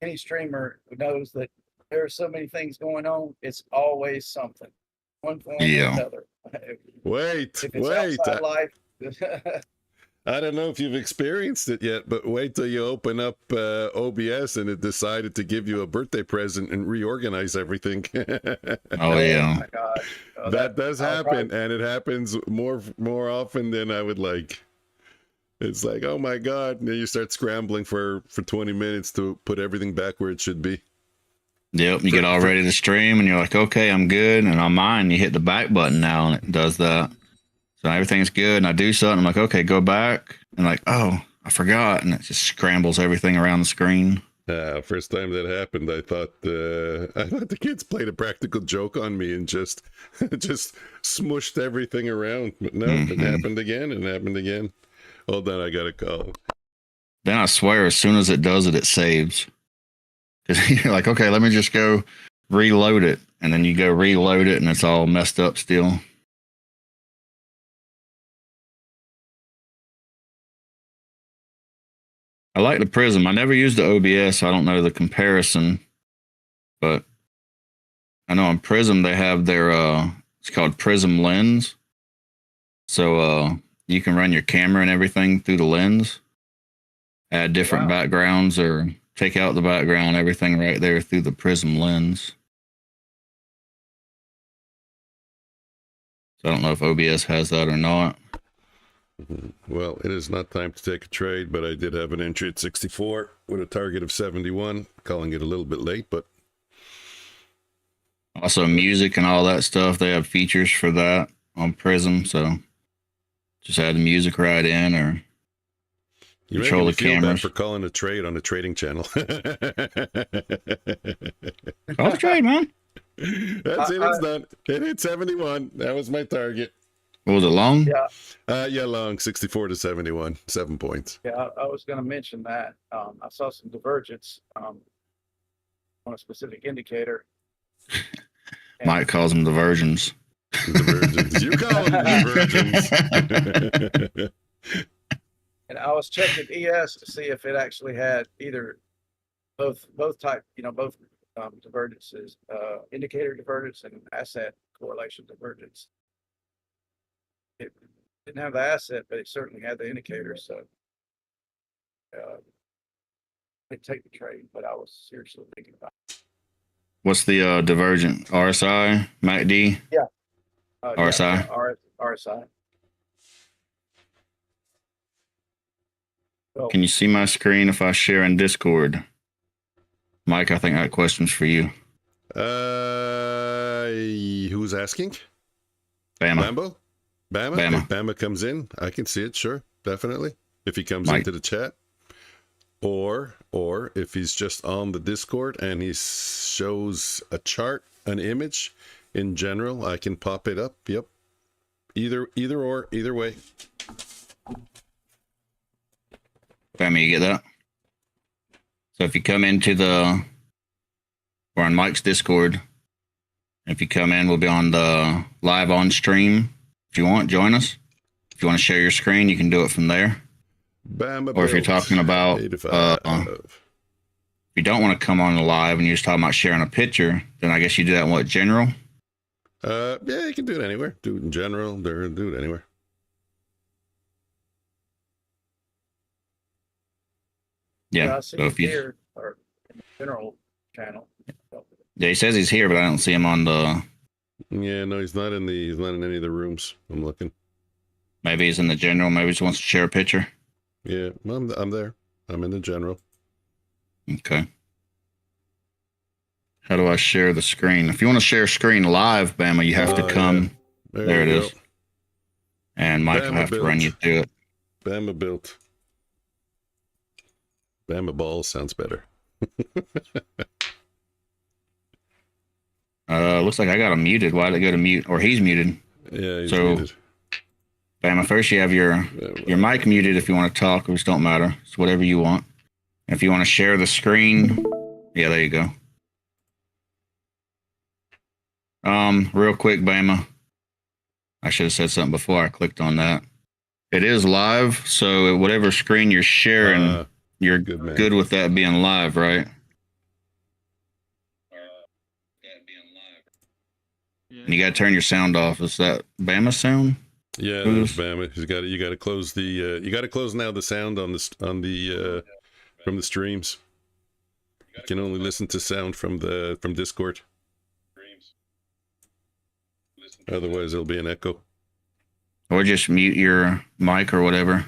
Any streamer who knows that there are so many things going on. It's always something. One form or another. Wait. Outside life. I don't know if you've experienced it yet, but wait till you open up OBS and it decided to give you a birthday present and reorganize everything. Oh yeah. Oh my gosh. That does happen, and it happens more often than I would like. It's like, oh my God, and then you start scrambling for 20 minutes to put everything back where it should be. Yep, you get all ready to stream and you're like, okay, I'm good. And on mine, you hit the back button now and it does that. So everything's good. And I do something, I'm like, okay, go back. And like, oh, I forgot. And it just scrambles everything around the screen. First time that happened, I thought the kids played a practical joke on me and just smushed everything around. But no, it happened again and happened again. Hold on, I got a call. Then I swear, as soon as it does it, it saves. Because you're like, okay, let me just go reload it. And then you go reload it and it's all messed up still. I like the Prism. I never used the OBS, so I don't know the comparison. But I know on Prism they have their it's called Prism Lens. So you can run your camera and everything through the lens. Add different backgrounds or take out the background, everything right there through the Prism Lens. So I don't know if OBS has that or not. Well, it is not time to take a trade, but I did have an entry at 64 with a target of 71. Calling it a little bit late, but also music and all that stuff. They have features for that on Prism. So just add the music right in or control the cameras. For calling a trade on a trading channel. Call the trade, man. That's it. It's done. It hit 71. That was my target. What was it, long? Yeah. Long, 64 to 71, 7 points. Yeah, I was going to mention that. I saw some divergence on a specific indicator. Mike calls them diversions. Divergence. You call them divergence. And I was checking ES to see if it actually had either both type, both divergences, indicator divergence and asset correlation divergence. It didn't have the asset, but it certainly had the indicator. So I take the trade, but I was seriously thinking about it. What's the divergent? RSI, MACD? Yeah. RSI? Yeah, RSI. Well, Can you see my screen if I share in Discord? Mike, I think I got questions for you. Who's asking? Bama. Lambo? Bama? Bama. If Bama comes in, I can see it, sure, definitely. If he comes Mike. into the chat. Or if he's just on the Discord and he shows a chart, an image in general, I can pop it up. Yep. Either way. Bama, you get that? So if you come into we're on Mike's Discord. If you come in, we'll be on the live on stream. If you want, join us. If you want to share your screen, you can do it from there. Bama Or if you're talking about, 85. if you don't want to come on the live and you're just talking about sharing a picture, then I guess you do that in what, general? Yeah, you can do it anywhere. Do it in general. Do it anywhere. Yeah. I see So if you, here or in the general channel. yeah, he says he's here, but I don't see him on the. Yeah, no, he's not in any of the rooms. I'm looking. Maybe he's in the general. Maybe he just wants to share a picture. Yeah, I'm there. I'm in the general. Okay. How do I share the screen? If you want to share screen live, Bama, you have to come. Yeah. There it you is. And Mike will Bama have to run you built. through it. Bama built. Bama balls sounds better. Looks like I got him muted. Why did it go to mute? Or he's muted. Yeah, he's So- muted. Bama, first you have your mic muted if you want to talk. It just don't matter. It's whatever you want. If you want to share the screen, yeah, there you go. Real quick, Bama. I should have said something before I clicked on that. It is live, so whatever screen you're sharing, you're good man. good with that being live, right? And you got to turn your sound off. Is that Bama sound? Yeah, Who's- there's Bama. You got to close the you got to close now the sound on the from the streams. You can only listen to sound from Discord. Otherwise, there'll be an echo. Or just mute your mic or whatever.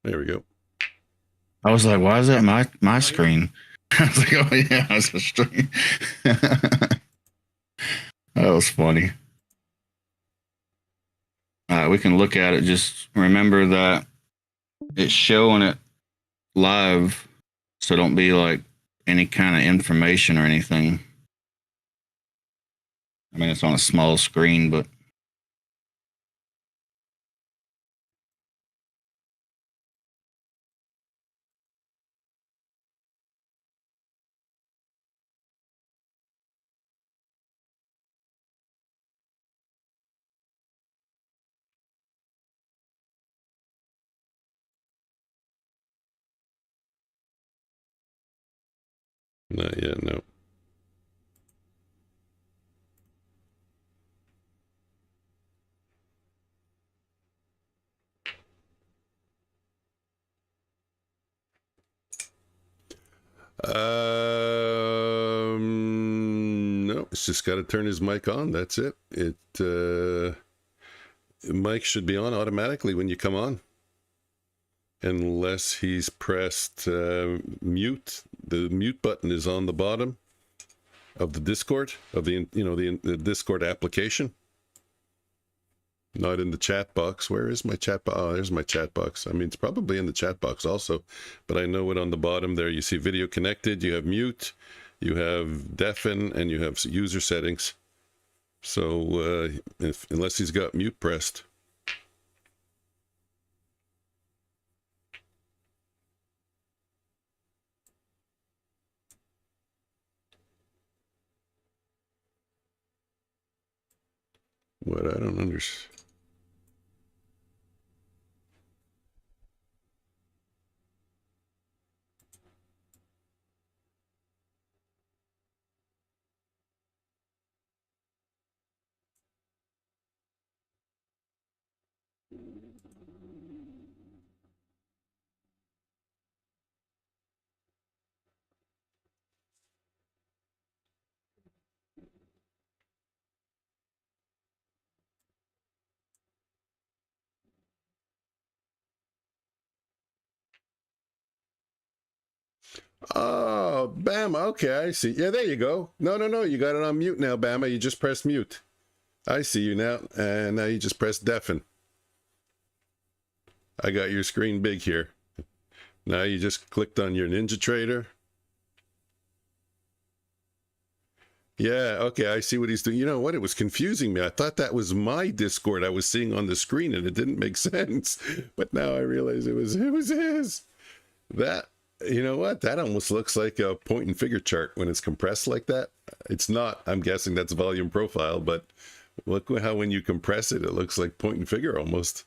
There we go. I was like, why is that my screen? I was like, oh yeah, it's a stream. That was funny. All right, we can look at it. Just remember that it's showing it live, so don't be like any kind of information or anything. I mean, it's on a small screen, but Not yet, no. No, it's just got to turn his mic on. That's it. Mic should be on automatically when you come on, unless he's pressed mute. The mute button is on the bottom of the Discord, of the Discord application. Not in the chat box. Where is my chat box? Oh, there's my chat box. I mean, it's probably in the chat box also, but I know it on the bottom there. You see video connected, you have mute, you have deafen, and you have user settings. So unless he's got mute pressed. What I don't understand. Oh, Bama. Okay, I see. Yeah, there you go. No. You got it on mute now, Bama. You just press mute. I see you now. And now you just press deafen. I got your screen big here. Now you just clicked on your Ninja Trader. Yeah, okay, I see what he's doing. You know what? It was confusing me. I thought that was my Discord I was seeing on the screen, and it didn't make sense. But now I realize it was his. That, you know what? That almost looks like a point and figure chart when it's compressed like that. It's not. I'm guessing that's volume profile, but look how when you compress it, it looks like point and figure almost.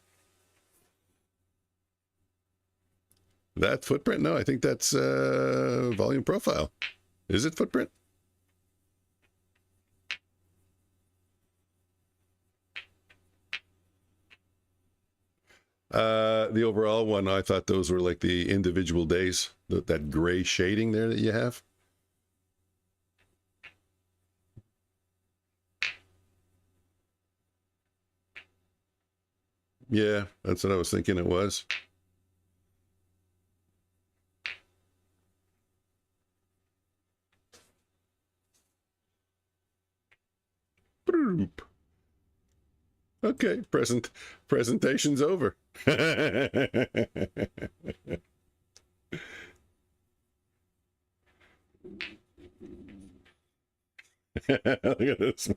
That footprint? No, I think that's volume profile. Is it footprint? The overall one, I thought those were like the individual days, that gray shading there that you have. Yeah, that's what I was thinking it was. Okay, presentation's over. Look at this.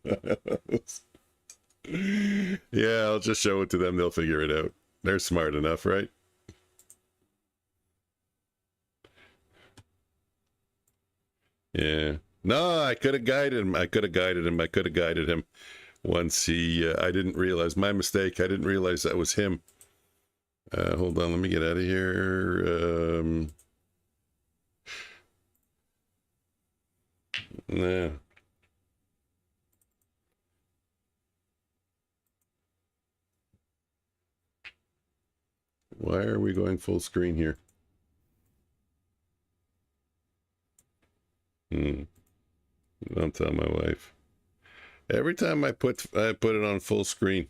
Yeah, I'll just show it to them. They'll figure it out. They're smart enough, right? Yeah. No, I could have guided him. I could have guided him once he, I didn't realize, my mistake. I didn't realize that was him. Hold on, let me get out of here. Nah. Why are we going full screen here? Don't tell my wife. Every time I put it on full screen.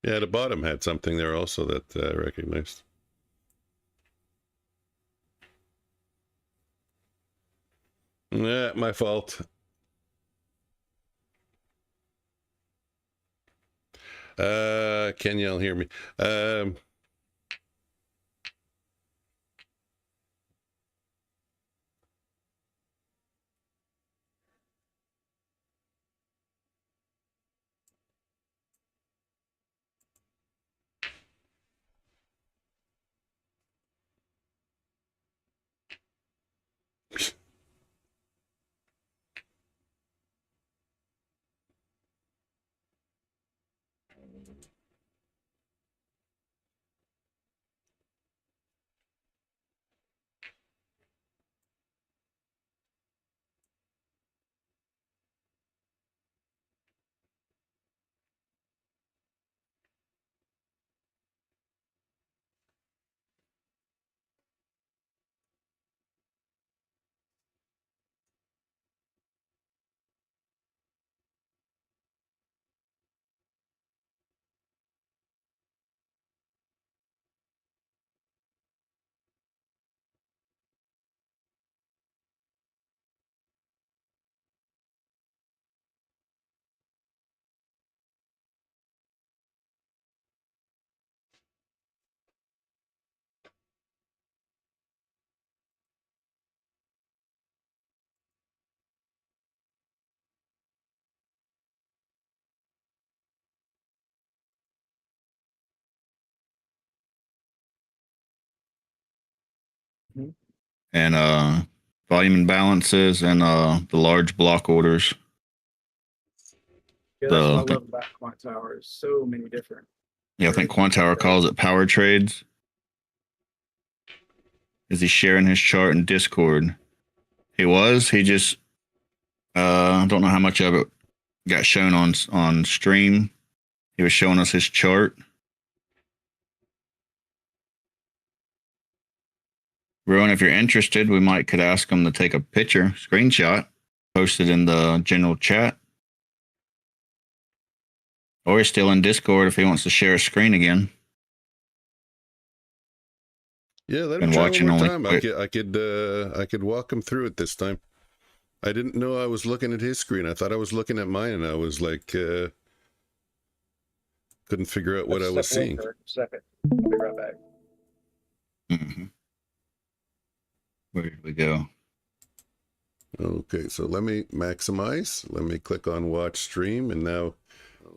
Yeah, the bottom had something there also that I recognized. Yeah, my fault. Can y'all hear me? And volume imbalances and the large block orders. Yeah, that's what I love about Quant Tower. Is so many different. Yeah, I think Quantower calls it power trades. Is he sharing his chart in Discord? He was. He just don't know how much of it got shown on stream. He was showing us his chart. Rowan, if you're interested, we could ask him to take a picture, screenshot, post it in the general chat. Or he's still in Discord if he wants to share a screen again. Yeah, let Been him try watching one more only time. I could walk him through it this time. I didn't know I was looking at his screen. I thought I was looking at mine, and I was like, couldn't figure out what I was seeing. For a second. I'll be right back. Mm-hmm. Where did we go? Okay, so let me maximize. Let me click on watch stream, and now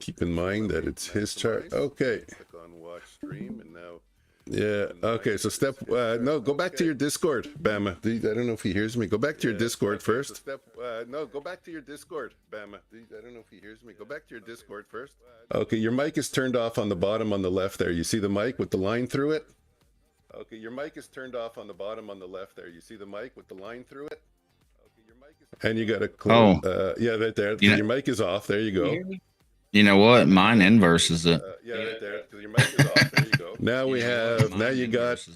keep in mind that it's his chart. Okay. Click on watch stream, and now. Yeah. Okay. So no, go back to your Discord, Bama. I don't know if he hears me. Go back to your Discord first. No, go back to your Discord, Bama. I don't know if he hears me. Go back to your Discord first. Okay, your mic is turned off on the bottom on the left there. You see the mic with the line through it? Okay, your mic is turned off on the bottom on the left there. You see the mic with the line through it? Okay, your mic is. And you got to close. Yeah, right there. Your mic is off. There you go. You know what? Mine inverses it. Yeah, right there. Because your mic is off. There you go. Now we have. Now you got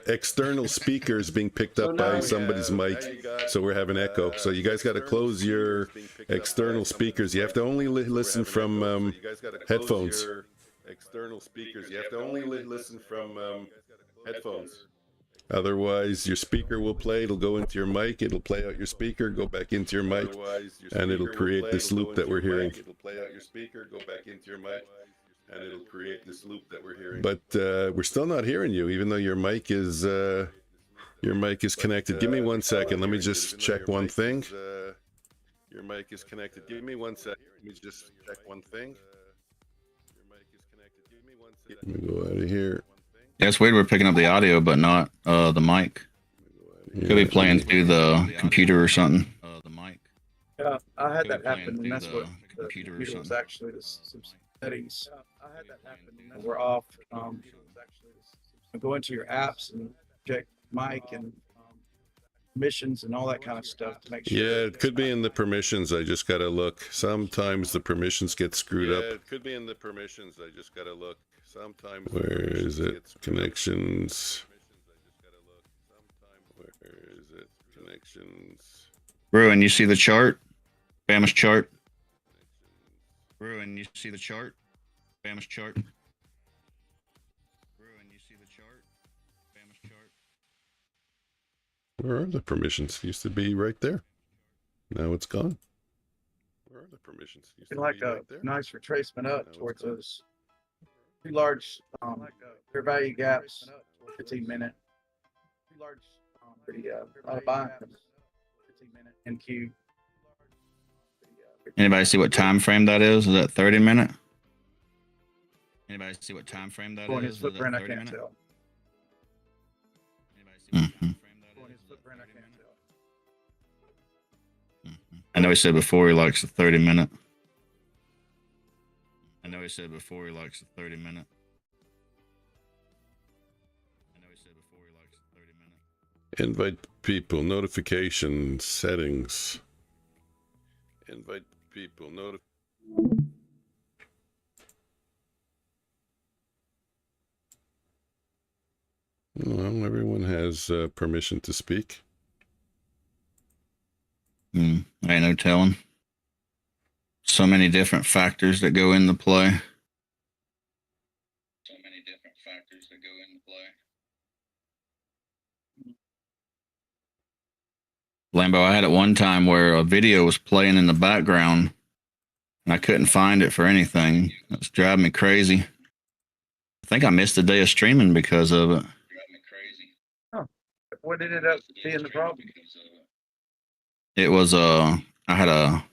external speakers being picked up by somebody's mic, so we're having echo. So you guys got to close your external speakers. You have to only listen from headphones. External speakers. You have to only listen from headphones. Otherwise, your speaker will play. It'll go into your mic. It'll play out your speaker, go back into your mic, and it'll create this loop that we're hearing. It'll play out your speaker, go back into your mic, and it'll create this loop that we're hearing. But we're still not hearing you, even though your mic is connected. Give me 1 second. Let me just check one thing. Your mic is connected. Give me 1 second. Let me just check one thing. Your mic is connected. Give me 1 second. Let me go out of here. Yeah, it's weird we're picking up the audio, but not the mic. Could be playing through the computer or something. The mic. Yeah, I had that happen, and that's what the computer was actually some settings. I had that happen, and we're off. Go into your apps and check mic and permissions and all that kind of stuff to make sure. Yeah, it could be in the permissions. I just got to look. Sometimes the permissions get screwed up. It could be in the permissions. I just got to look. Sometimes. Where is it? Connections. Where is it? Connections. Ruin, you see the chart? Bama's chart? Ruin, you see the chart? Famous chart. Ruin, you see the chart? Famous chart. Where are the permissions? Used to be right there. Now it's gone. Where are the permissions? Used to Like be a right there. nice retracement up Now it's towards gone. those two large fair value gaps, 15-minute. Two large buy 15-minute NQ. Anybody see what time frame that is? Is that 30 minute? Anybody see what time frame that Going is? his footprint, I 30 can't minute? tell. Anybody see what Mm-hmm. time frame that Going is? his Is that footprint, I 30 can't minute? tell. I know he said before he likes the 30 minute. I know he said before he likes the 30 minute. I know he said before he likes the 30 minute. Invite people, notification, settings. Invite people, Well, everyone has permission to speak. Ain't no telling. So many different factors that go into play. So many different factors that go into play. Lambo, I had it one time where a video was playing in the background and I couldn't find it for anything. It was driving me crazy. I think I missed a day of streaming because of it. What ended up being the problem? It was I had a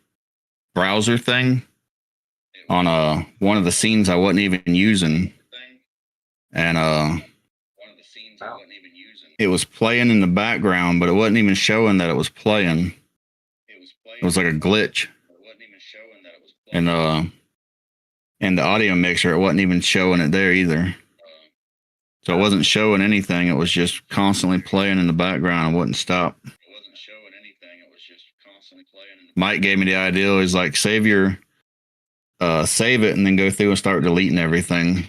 browser thing on one of the scenes I wasn't even using, and it was playing in the background, but it wasn't even showing that it was playing. It was like a glitch, and in the audio mixer, it wasn't even showing it there either. So it wasn't showing anything. It was just constantly playing in the background and wouldn't stop. Mike gave me the idea. He's like, save it and then go through and start deleting everything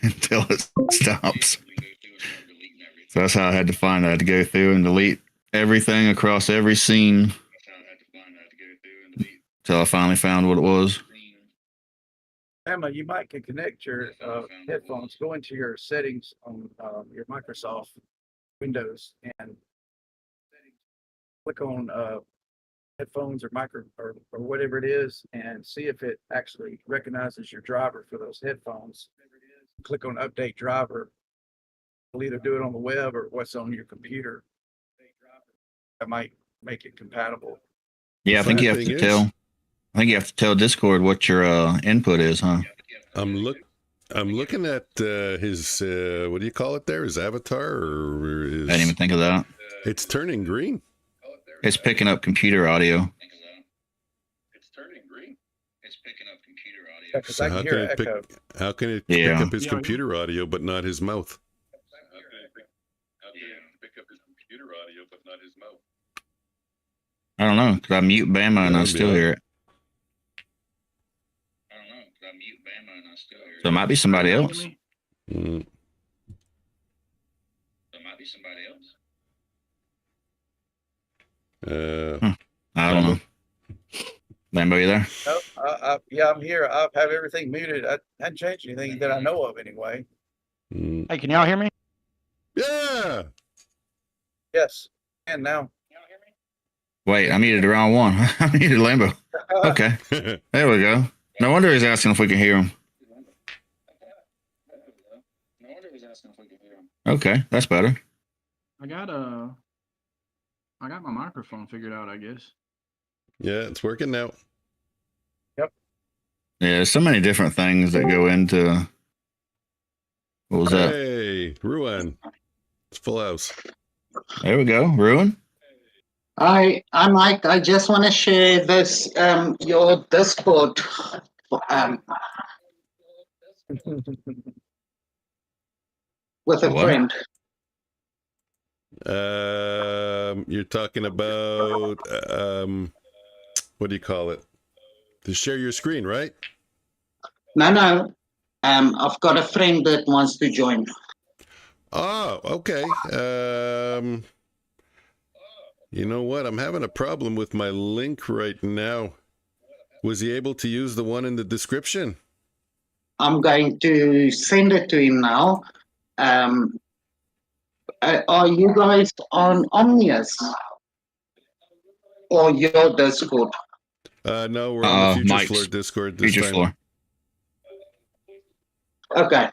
until it stops. So that's how I had to find. I had to go through and delete everything across every scene until I finally found what it was. Emma, you might can connect your headphones, go into your settings on your Microsoft Windows and click on headphones or whatever it is and see if it actually recognizes your driver for those headphones. Click on update driver. We'll either do it on the web or what's on your computer. That might make it compatible. Yeah, I think you have to tell. I think you have to tell Discord what your input is, huh? I'm looking at his what do you call it there? His avatar or his... I didn't even think of that. It's turning green. It's picking up computer audio. It's turning green. It's picking up computer audio. Yeah, So how can it pick up his computer audio but not his mouth? How can it pick up his computer audio but not his mouth? I don't know, because I mute Bama and I still hear it. So it might be somebody else. Mm. I don't know. Lambo, you there? No, yeah, I'm here. I have everything muted. I hadn't changed anything that I know of anyway. Mm. Hey, can y'all hear me? Yeah. Yes. And now. Wait, I muted the wrong one. I muted Lambo. Okay. There we go. No wonder he's asking if we can hear him. Okay, that's better. I got my microphone figured out, I guess. Yeah, it's working now. Yep. Yeah, there's so many different things that go into. What was that? Hey, Ruan. It's full house. There we go. Ruin. Hi, I'm Mike. I just want to share this, your Discord. With a What? friend. You're talking about what do you call it? To share your screen, right? No. I've got a friend that wants to join. Oh, okay. You know what? I'm having a problem with my link right now. Was he able to use the one in the description? I'm going to send it to him now. Are you guys on Omnius or your Discord? No, we're on the Future Mike's Floor Discord this Future time. Floor. Okay.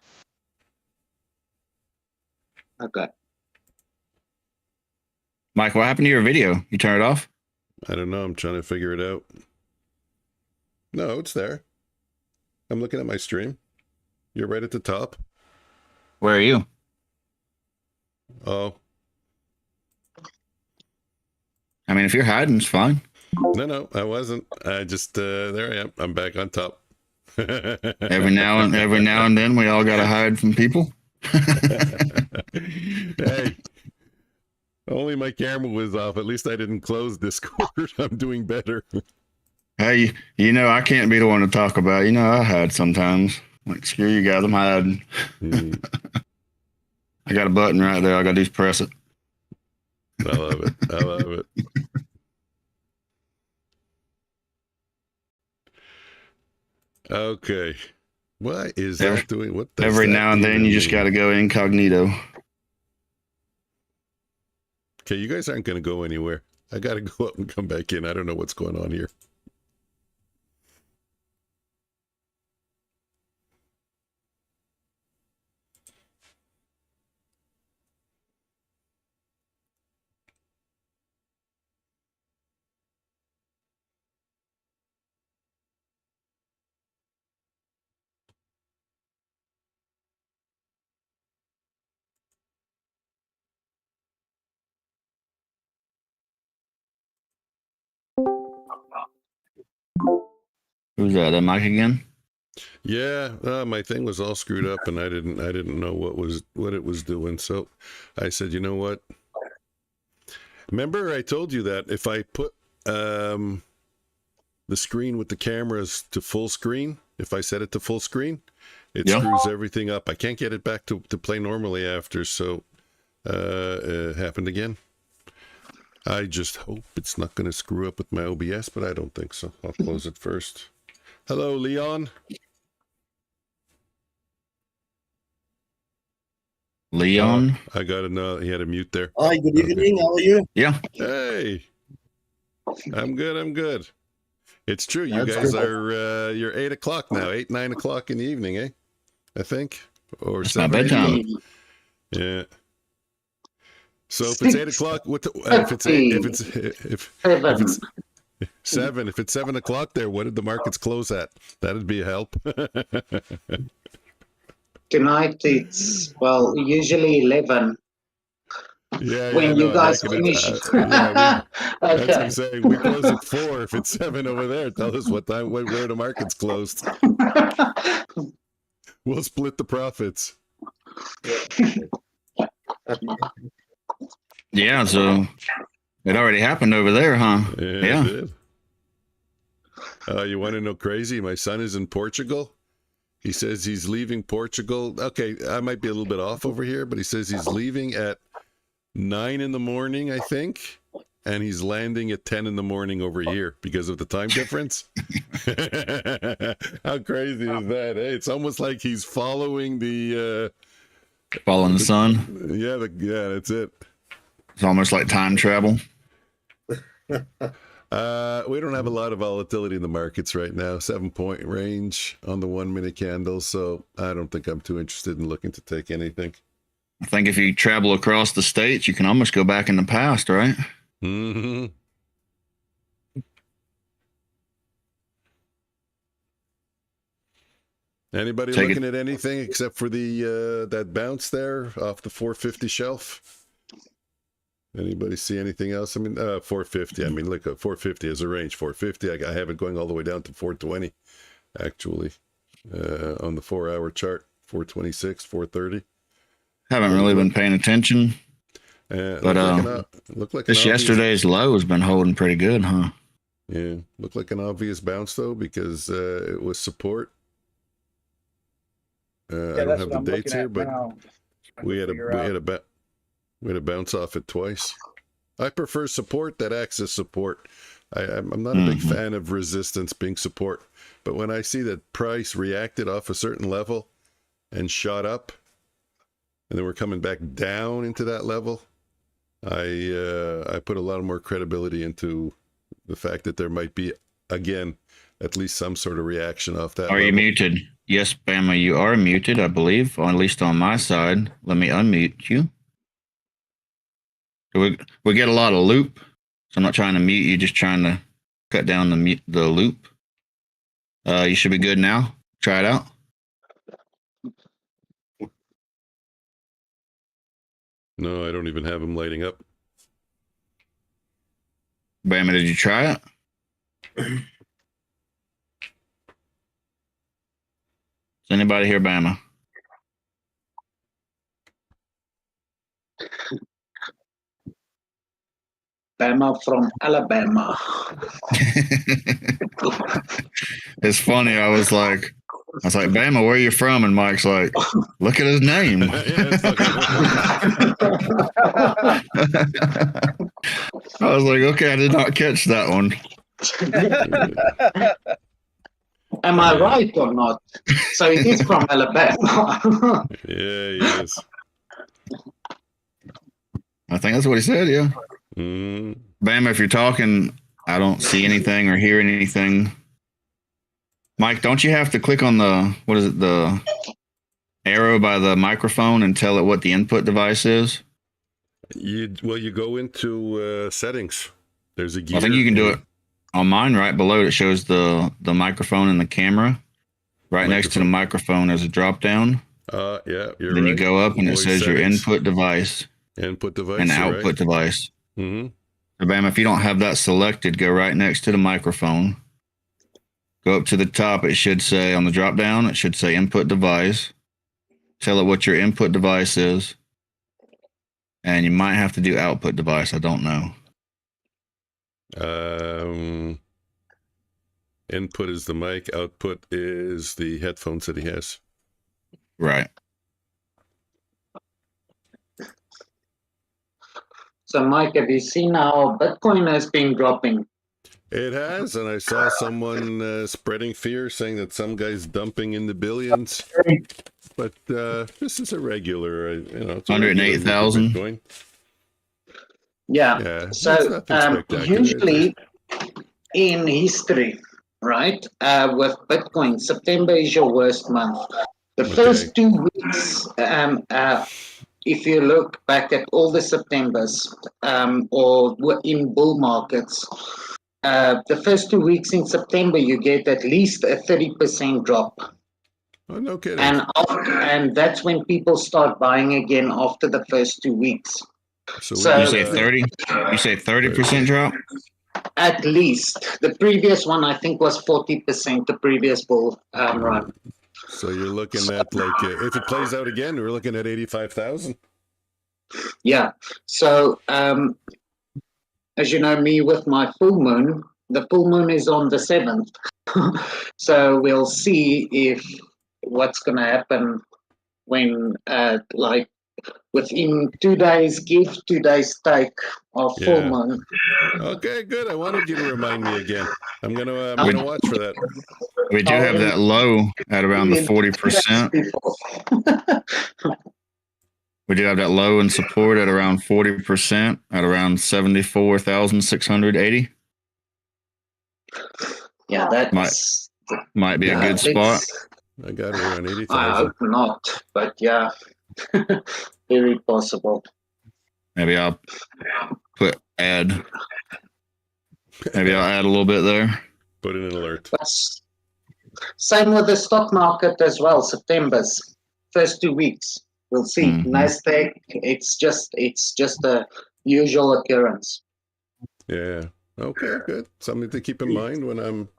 Okay. Mike, what happened to your video? You turn it off? I don't know. I'm trying to figure it out. No, it's there. I'm looking at my stream. You're right at the top. Where are you? Oh. I mean, if you're hiding, it's fine. No, I wasn't. I just, there I am. I'm back on top. Every now and then, we all gotta hide from people. Hey, only my camera was off. At least I didn't close Discord. I'm doing better. Hey, you know, I can't be the one to talk about it. You know, I hide sometimes. Like, screw you guys, I'm hiding. I got a button right there. All I gotta do is press it. I love it. I love it. Okay. Why is that doing? What does every that now and then even you just mean? got to go incognito. Okay, you guys aren't going to go anywhere. I got to go up and come back in. I don't know what's going on here. Who's that? That Mike again? Yeah, my thing was all screwed up, and I didn't know what it was doing. So I said, you know what? Remember, I told you that if I put the screen with the cameras to full screen, if I set it to full screen, it screws everything up. I can't get it back to play normally after. So it happened again. I just hope it's not going to screw up with my OBS, but I don't think so. I'll close it first. Hello, Leon. Leon? I got to know. He had a mute there. Hi, good evening. How are you? Yeah. Hey. I'm good. I'm good. It's true. You That's guys good. are, you're 8 o'clock now. 8, 9 o'clock in the evening, eh? I think. Or It's 7 my 8 bedtime. o'clock. Yeah. So if it's 8 o'clock, if it's 8, if it's 7, if it's 7 o'clock there, what did the markets close at? That'd be a help. Tonight it's, well, usually 11 when you guys finish. That's what I'm Okay. saying. We close at 4. If it's 7 over there, tell us what time, where the market's closed. We'll split the profits. Yeah, so it already happened over there, huh? Yeah. It did. You want to know crazy? My son is in Portugal. He says he's leaving Portugal. Okay, I might be a little bit off over here, but he says he's leaving at 9 in the morning, I think, and he's landing at 10 in the morning over here because of the time difference. How crazy is that? Hey, it's almost like he's following the Following the sun. yeah, that's it. It's almost like time travel. We don't have a lot of volatility in the markets right now. 7-point range on the 1 minute candle, so I don't think I'm too interested in looking to take anything. I think if you travel across the states, you can almost go back in the past, right? Mm-hmm. Anybody looking at anything except for the that bounce there off the 450 shelf? Anybody see anything else? I mean, 450. I mean, look, 450 is a range. 450. I have it going all the way down to 420, actually, on the 4-hour chart. 426, 430. Haven't really been paying attention. But look like this yesterday's low has been holding pretty good, huh? Yeah, looked like an obvious bounce though because it was support. I don't have the dates here, but we had a bounce off it twice. I prefer support that acts as support. I'm not a big fan of resistance being support, but when I see that price reacted off a certain level and shot up, and then we're coming back down into that level, I put a lot more credibility into the fact that there might be, again, at least some sort of reaction off that. Are you muted? Yes, Bama, you are muted, I believe, or at least on my side. Let me unmute you. We get a lot of loop, so I'm not trying to mute you, just trying to cut down the loop. You should be good now. Try it out. No, I don't even have them lighting up. Bama, did you try it? Is anybody here, Bama? Bama from Alabama. It's funny. I was like, Bama, where are you from? And Mike's like, look at his name. I was like, okay, I did not catch that one. Am I right or not? So it is from Alabama. Yeah, he is. I think that's what he said, yeah. Bama, if you're talking, I don't see anything or hear anything. Mike, don't you have to click on the arrow by the microphone and tell it what the input device is? You go into settings. There's a gear. I think you can do it on mine right below. It shows the microphone and the camera. Right next to the microphone, there's a drop down. Yeah, you're then right. You go up and Voice it says settings. your input device. Input device. And output device. Mm-hmm. So, Bam, if you don't have that selected, go right next to the microphone. Go up to the top. It should say on the drop down, it should say input device. Tell it what your input device is. And you might have to do output device. I don't know. Input is the mic. Output is the headphones that he has. Right. So, Mike, have you seen how Bitcoin has been dropping? It has, and I saw someone spreading fear, saying that some guy's dumping in the billions. But this is a regular, it's 108,000. Yeah. So usually in history, right, with Bitcoin, September is your worst month. The first 2 weeks, if you look back at all the Septembers or in bull markets, the first 2 weeks in September, you get at least a 30% drop. Oh, no kidding. And that's when people start buying again after the first 2 weeks. So you say 30? You say 30% drop? At least. The previous one, I think, was 40%, the previous bull run. So you're looking at, if it plays out again, we're looking at 85,000. Yeah. So, as you know, me with my full moon, the full moon is on the 7th. So we'll see if what's going to happen when, within 2 days give, 2 days take of full moon. Okay, good. I wanted you to remind me again. I'm gonna watch for that. We do have that low at around the 40%. We do have that low in support at around 40%, at around 74,680. Yeah, that might be a good spot. I got it around 80,000. I hope not, but yeah, very possible. Maybe I'll add a little bit there. Put in an alert. Same with the stock market as well. September's first 2 weeks, we'll see. Nasdaq, it's just a usual occurrence. Yeah. Okay. Good. Something to keep in mind when I'm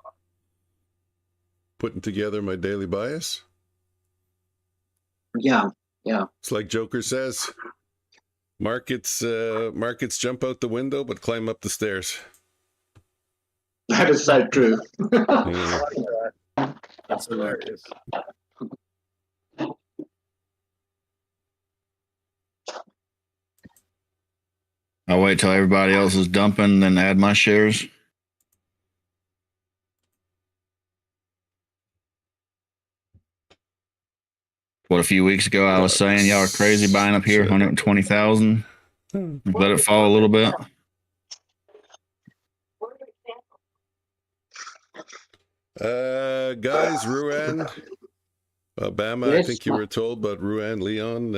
putting together my daily bias. Yeah. It's like Joker says, markets jump out the window but climb up the stairs. That is so true. That's hilarious. I'll wait till everybody else is dumping, then add my shares. What, a few weeks ago I was saying y'all are crazy buying up here, 120,000. Let it fall a little bit. Guys, Ruan, Bama, I think you were told, but Ruan, Leon,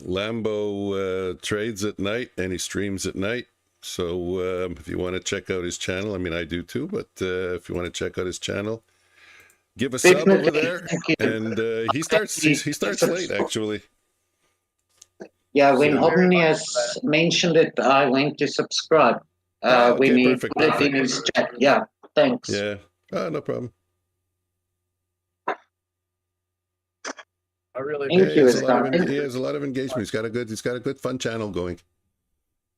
Lambo trades at night and he streams at night. So if you want to check out his channel, I mean, I do too, but if you want to check out his channel, give a sub over there. And he starts late, actually. Yeah, when Omni has mentioned it, I went to subscribe. When he put it in his chat. Yeah, thanks. Yeah, no problem. I really Thank you. He has a lot of engagement. He's got a good fun channel going.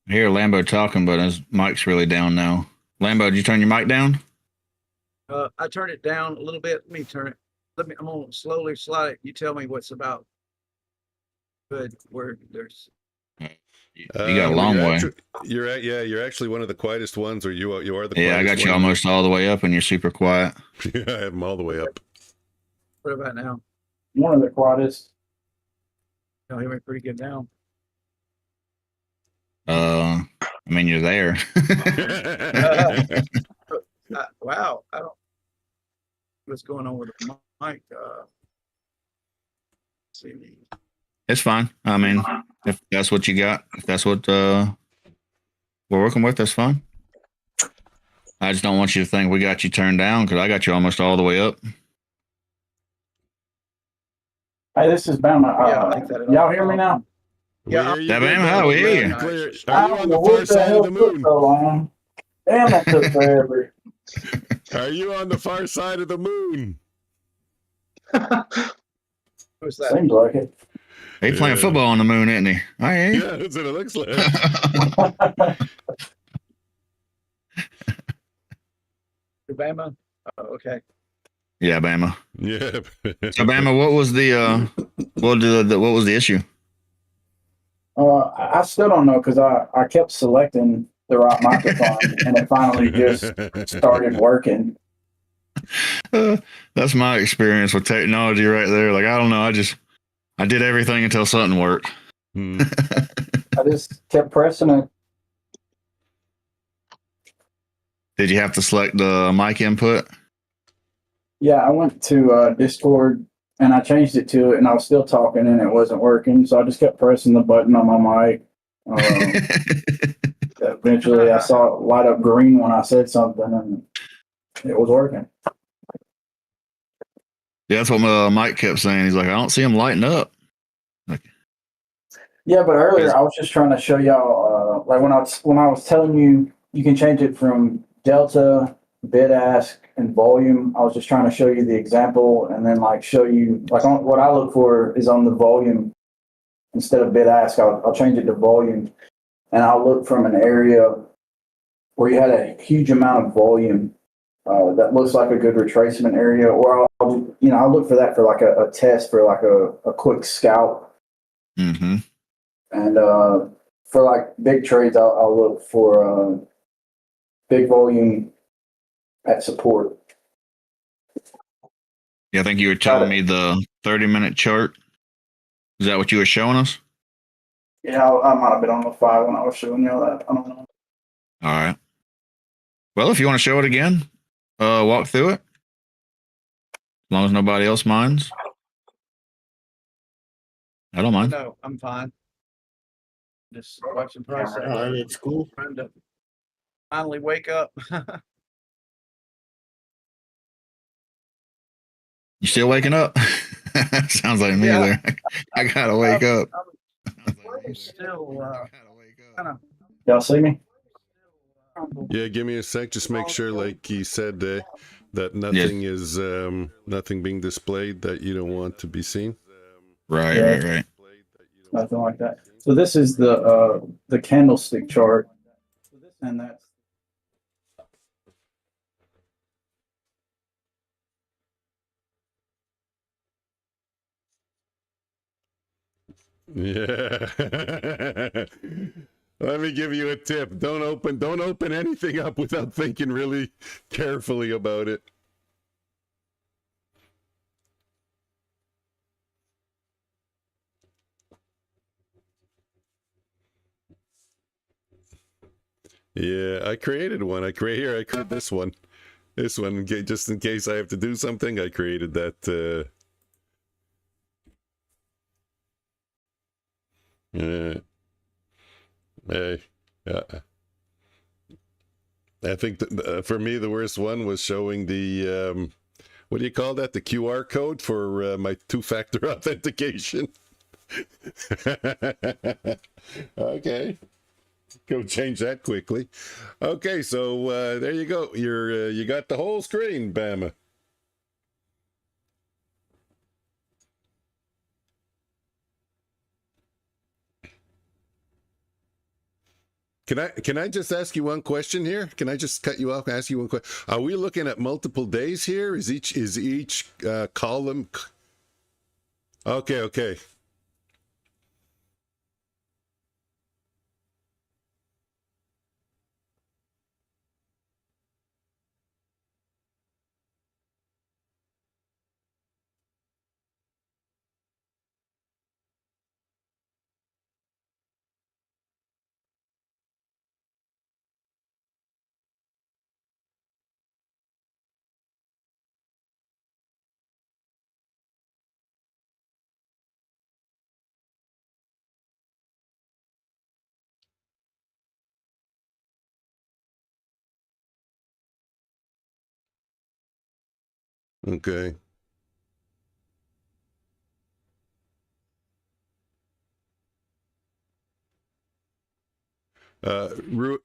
I hear Lambo talking, but his mic's really down now. Lambo, did you turn your mic down? I turned it down a little bit. Let me turn it. I'm gonna slowly slide it. You tell me what's about good where there's. You got a long way. You're actually one of the quietest ones, or you are the quietest. Yeah, I got you almost all the way up, and you're super quiet. Yeah, I have them all the way up. What about now? One of the quietest. You hear me pretty good now. I mean, you're there. Wow, I don't. What's going on with the mic? See me. It's fine. I mean, if that's what you got, if that's what we're working with, that's fine. I just don't want you to think we got you turned down because I got you almost all the way up. Hey, this is Bama. Y'all hear me now? Yeah, Bama, we hear you. Are you on the far side of the moon? So long. Damn, that took forever. Are you on the far side of the moon? Who's that? Seems like it. He's playing football on the moon, isn't he? I hear you. Yeah, that's what it looks like. Bama? Oh, okay. Yeah, Bama. Yeah. So, Bama, what was the what was the issue? I still don't know because I kept selecting the right microphone and it finally just started working. That's my experience with technology right there. Like, I don't know. I did everything until something worked. I just kept pressing it. Did you have to select the mic input? Yeah, I went to Discord and I changed it to it and I was still talking and it wasn't working. So I just kept pressing the button on my mic. Eventually I saw it light up green when I said something and it was working. Yeah, that's what Mike kept saying. He's like, I don't see him lighting up. Yeah, but earlier I was just trying to show y'all, like when I was telling you, you can change it from delta, bid ask, and volume. I was just trying to show you the example and then like show you like what I look for is on the volume instead of bid ask. I'll change it to volume, and I'll look from an area where you had a huge amount of volume that looks like a good retracement area, or I'll look for that for like a test for like a quick scalp. Mm-hmm. And for like big trades, I'll look for big volume at support. Yeah, I think you were telling me the 30-minute chart. Is that what you were showing us? Yeah, I might have been on the 5 when I was showing you that. I don't know. All right. Well, if you want to show it again, walk through it. As long as nobody else minds. I don't mind. No, I'm fine. Just watching price. It's cool. Trying to finally wake up. You still waking up? Sounds like me there. I gotta wake up. I'm still kind of. Y'all see me? Yeah, give me a sec. Just make sure, like he said, that nothing is nothing being displayed that you don't want to be seen. Right. Nothing like that. So this is the candlestick chart, and that's. Yeah. Let me give you a tip. Don't open anything up without thinking really carefully about it. Yeah, I created one. I created this one. This one, just in case I have to do something, I created that. Uh, I think for me, the worst one was showing the, what do you call that? The QR code for my two-factor authentication. Okay. Go change that quickly. Okay, so there you go. You got the whole screen, Bama. Can I just ask you one question here? Can I just cut you off and ask you one question? Are we looking at multiple days here? Is each column? Okay. Okay. Uh, Ru-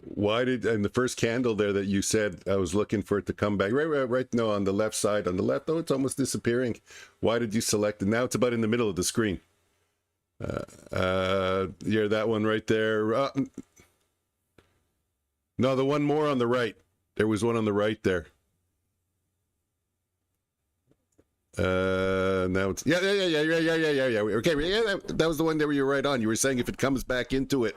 Why did in the first candle there that you said I was looking for it to come back right no on the left side on the left it's almost disappearing. Why did you select it? Now it's about in the middle of the screen. Yeah, that one right there. No, the one more on the right. There was one on the right there. Now it's yeah. Okay, yeah, that was the one that you were right on. You were saying if it comes back into it,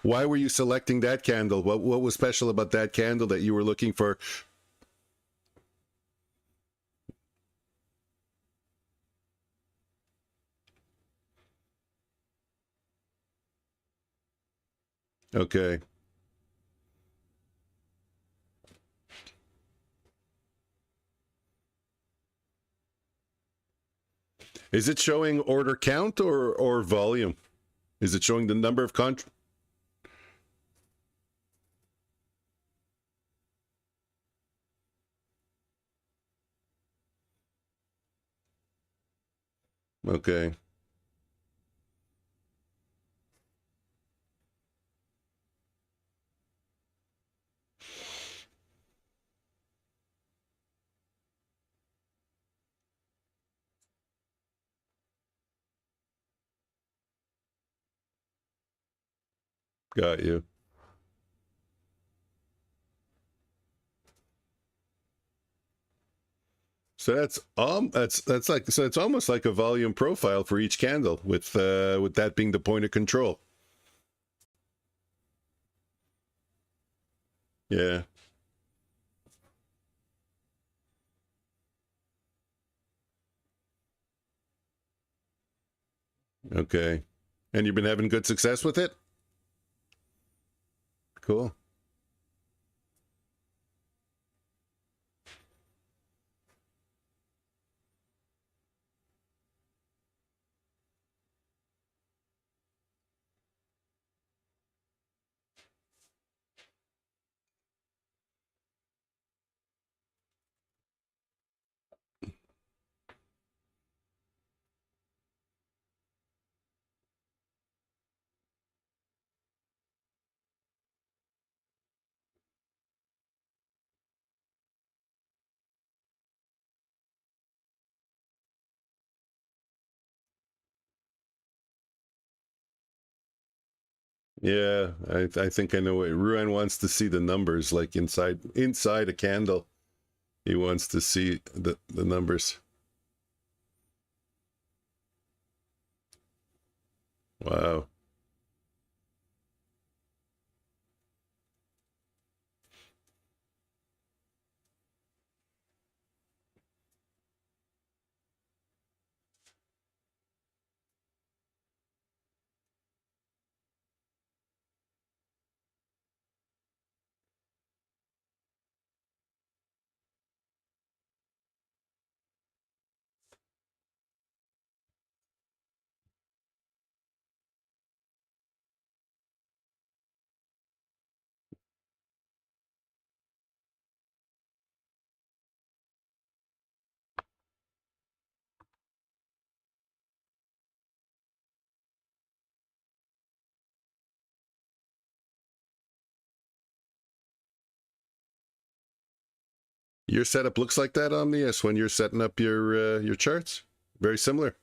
why were you selecting that candle? What was special about that candle that you were looking for? Okay. Is it showing order count or volume? Is it showing the number of contracts? Okay. Got you. So that's like so it's almost like a volume profile for each candle with that being the point of control. Yeah. Okay. And you've been having good success with it? Cool. Yeah, I think I know what Ruan wants to see the numbers like inside a candle. He wants to see the numbers. Wow. Your setup looks like that, Omnius, when you're setting up your charts. Very similar.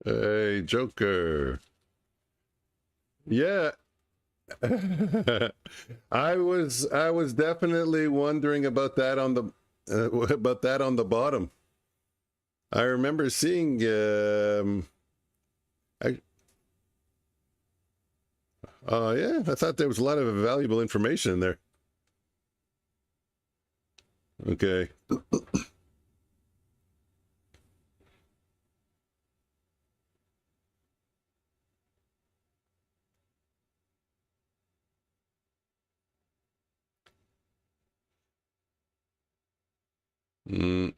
Hey, Joker. Yeah. I was definitely wondering about that on the bottom. I remember seeing yeah, I thought there was a lot of valuable information in there. Okay. Mm.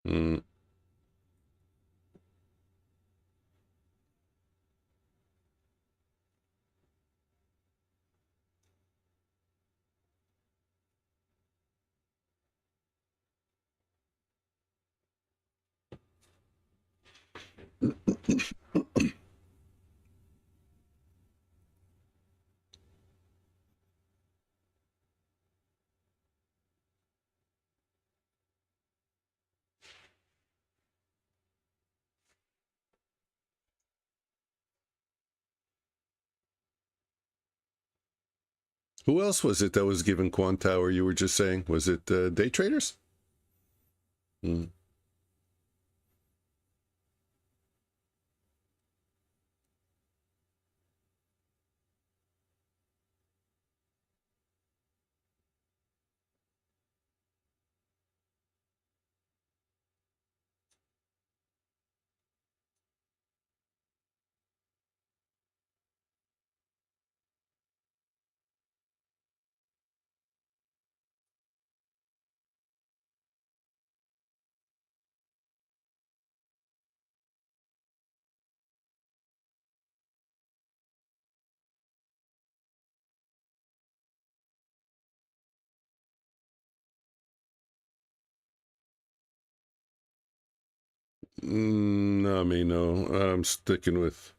Mm. Who else was it that was given Quant Tower? You were just saying, was it day traders? Mm. No, me no. I'm sticking with.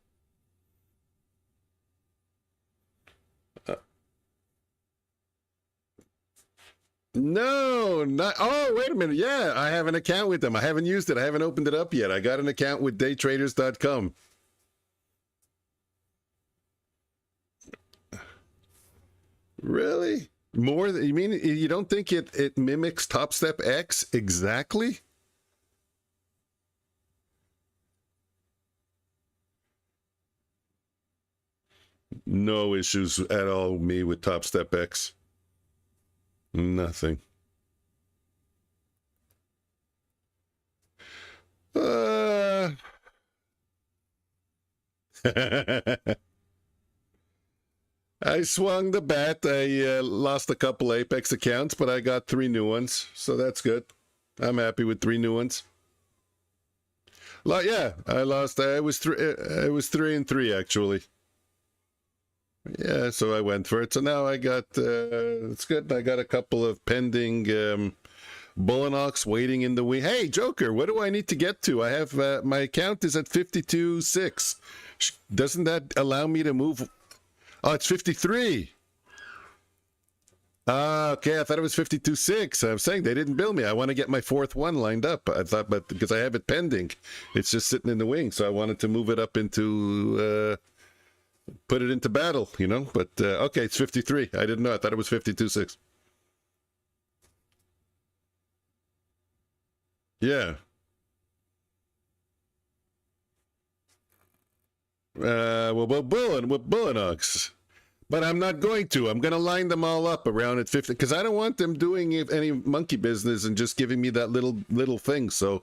No, not. Oh, wait a minute. Yeah, I have an account with them. I haven't used it. I haven't opened it up yet. I got an account with daytraders.com. Really? More than you mean? You don't think it mimics Top Step X exactly? No issues at all. Me with Top Step X. Nothing. I swung the bet. I lost a couple Apex accounts, but I got 3 new ones, so that's good. I'm happy with 3 new ones. Yeah, I lost. I was 3-3 actually. Yeah, so I went for it. So now I got. It's good. I got a couple of pending Bulenox waiting in the wing. Hey, Joker, what do I need to get to? I have my account is at 52.6. Doesn't that allow me to move? Oh, it's 53. Okay, I thought it was 52.6. I'm saying they didn't bill me. I want to get my 4th one lined up. I thought, but because I have it pending, it's just sitting in the wing. So I wanted to move it up into, put it into battle, you know. But okay, it's 53. I didn't know. I thought it was 52.6. Yeah. Well, Bulenox. But I'm not going to. I'm going to line them all up around at 50 because I don't want them doing any monkey business and just giving me that little thing. So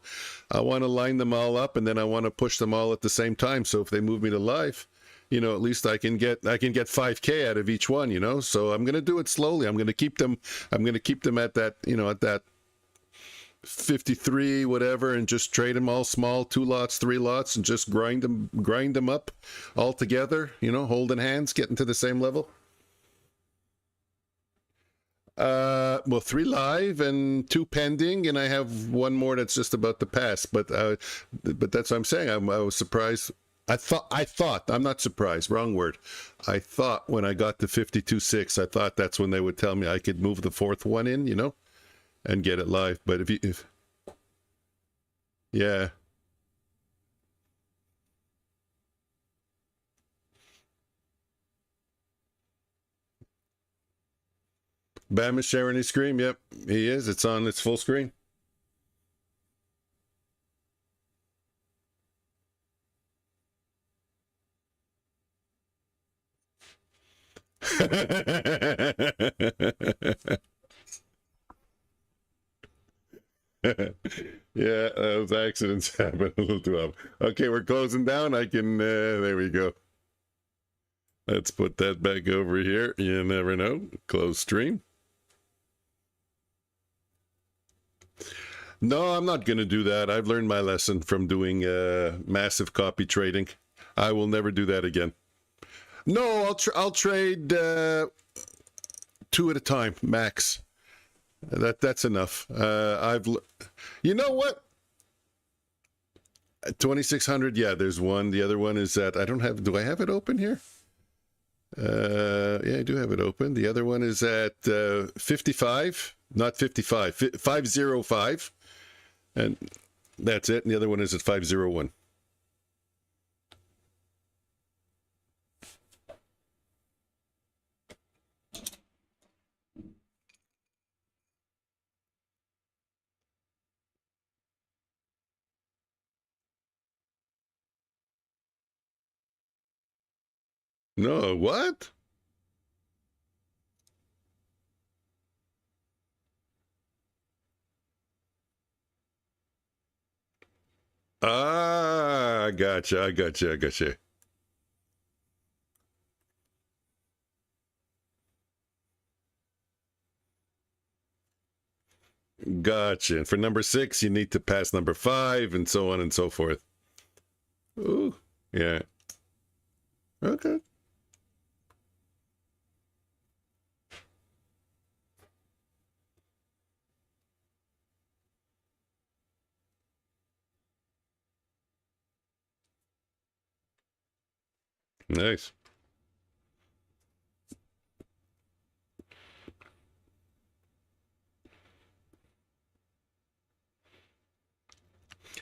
I want to line them all up, and then I want to push them all at the same time. So if they move me to live, you know, at least I can get 5K out of each one. You know, so I'm going to do it slowly. I'm going to keep them. I'm going to keep them at that. You know, at that 53 whatever, and just trade them all small, 2 lots, 3 lots, and just grind them up all together, you know, holding hands, getting to the same level. Well, 3 live and 2 pending, and I have 1 more that's just about to pass, but that's what I'm saying. I was surprised. I thought I'm not surprised, wrong word. I thought when I got to 52.6, I thought that's when they would tell me I could move the 4th one in, you know, and get it live. But yeah. Bam is sharing his screen. Yep, he is. It's on its full screen. Yeah, those accidents happen a little too often. Okay, we're closing down. I can, there we go. Let's put that back over here. You never know. Close stream. No, I'm not going to do that. I've learned my lesson from doing massive copy trading. I will never do that again. No, I'll trade 2 at a time, max. That's enough. You know what? 2600. Yeah, there's one. The other one is at. Do I have it open here? Yeah, I do have it open. The other one is at 55, not 55, 505, and that's it. And the other one is at 501. No, what? I gotcha. Gotcha. And for number 6, you need to pass number 5, and so on and so forth. Ooh, yeah. Okay. Nice.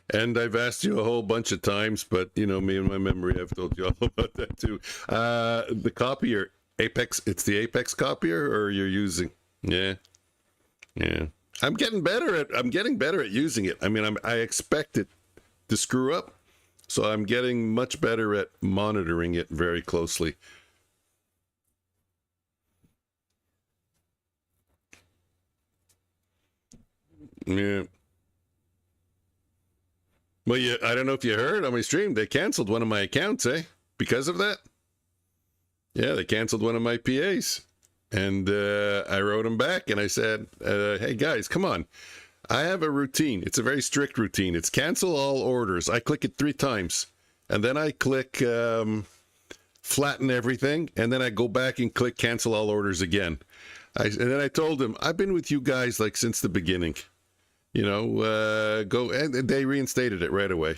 And I've asked you a whole bunch of times, but you know me and my memory, I've told you all about that too. The copier, Apex, it's the Apex copier, or you're using? Yeah. I'm getting better at using it. I mean, I expect it to screw up, so I'm getting much better at monitoring it very closely. Yeah. Well, I don't know if you heard on my stream, they canceled one of my accounts, because of that. Yeah, they canceled one of my PAs. And I wrote them back and I said, hey, guys, come on. I have a routine. It's a very strict routine. It's cancel all orders. I click it 3 times. And then I click flatten everything. And then I go back and click cancel all orders again. And then I told them, I've been with you guys like since the beginning. You know, go. And they reinstated it right away.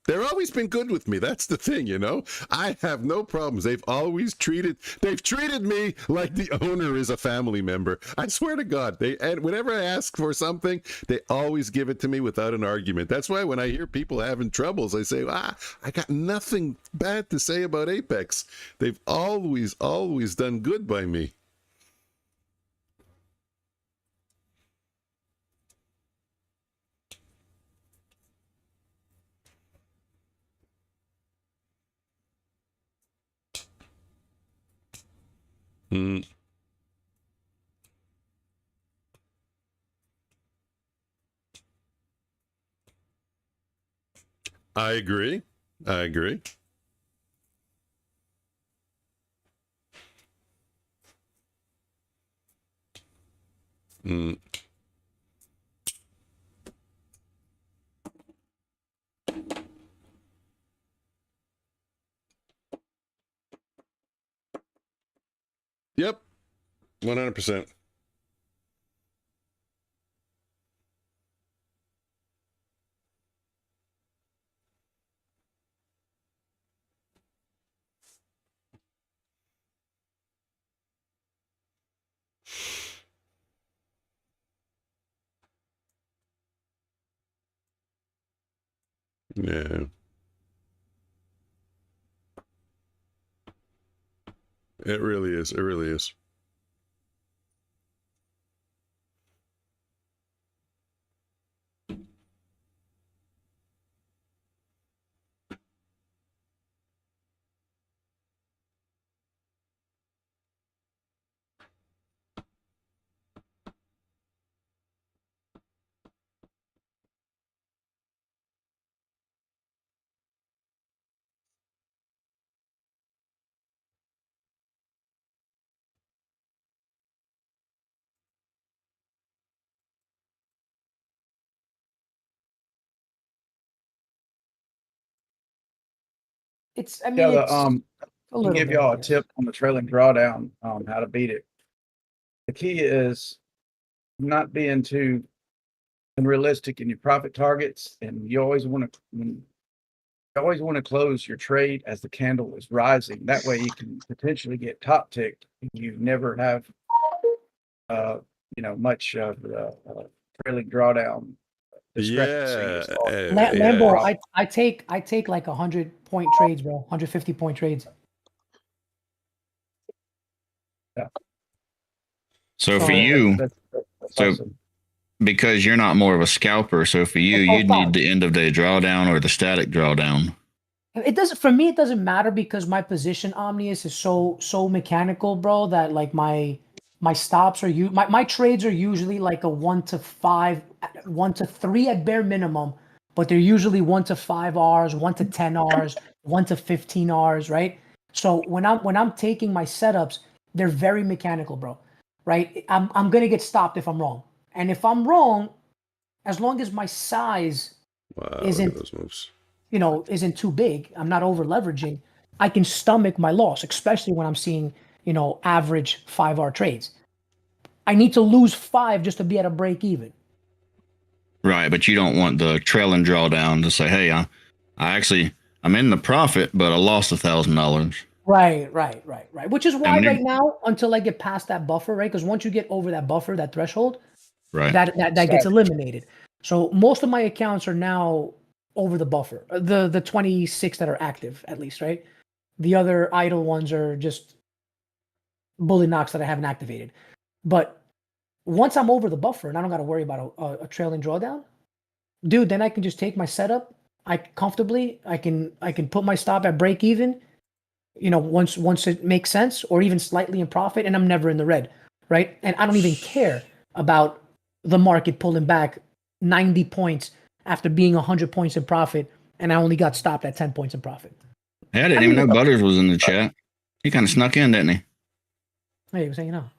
They've always been good with me. That's the thing, you know. I have no problems. They've treated me like the owner is a family member. I swear to God. And whenever I ask for something, they always give it to me without an argument. That's why when I hear people having troubles, I say, I got nothing bad to say about Apex. They've always done good by me. Mm. I agree. Mm. Yep. 100%. Yeah. It really is. It really is. It's, I mean, Yeah, it's the a to little give bit, y'all I a guess. tip on the trailing drawdown, how to beat it. The key is not being too unrealistic in your profit targets, and you always want to close your trade as the candle is rising. That way, you can potentially get top ticked. You never have, much of the trailing drawdown discrepancy Yeah. as far as Lambo, profit. I take like 100-point trades, bro. 150-point trades. So for So- you, That's so awesome. because you're not more of a scalper, so for you, Oh, you'd need the end of day drawdown or the static drawdown. It doesn't, for me, it doesn't matter because my position Omnius is so mechanical, bro, that like my stops are my trades are usually like a 1 to 5, 1 to 3 at bare minimum, but they're usually 1 to 5 Rs, 1 to 10 Rs, 1 to 15 Rs, right? So when I'm taking my setups, they're very mechanical, bro. Right? I'm gonna get stopped if I'm wrong. And if I'm wrong, as long as my size Wow. Isn't- Look at those moves. isn't too big, I'm not over leveraging, I can stomach my loss, especially when I'm seeing, average 5R trades. I need to lose 5 just to be at a break even. Right, but you don't want the trailing drawdown to say, "Hey, I'm in the profit, but I lost $1,000." Right. Which is why And right now, until I get past that buffer, right? Because once you get over that buffer, that threshold, Right. that gets eliminated. So most of my accounts are now over the buffer. The 26 that are active, at least, right? The other idle ones are just Bulenox that I haven't activated. But once I'm over the buffer and I don't got to worry about a trailing drawdown, dude, then I can just take my setup. I can put my stop at break even. Once it makes sense, or even slightly in profit, and I'm never in the red, right? And I don't even care about the market pulling back 90 points after being 100 points in profit, and I only got stopped at 10 points in profit. Hey, I didn't even know Butters was in the chat. He kind of snuck in, didn't he? Hey, he was hanging out.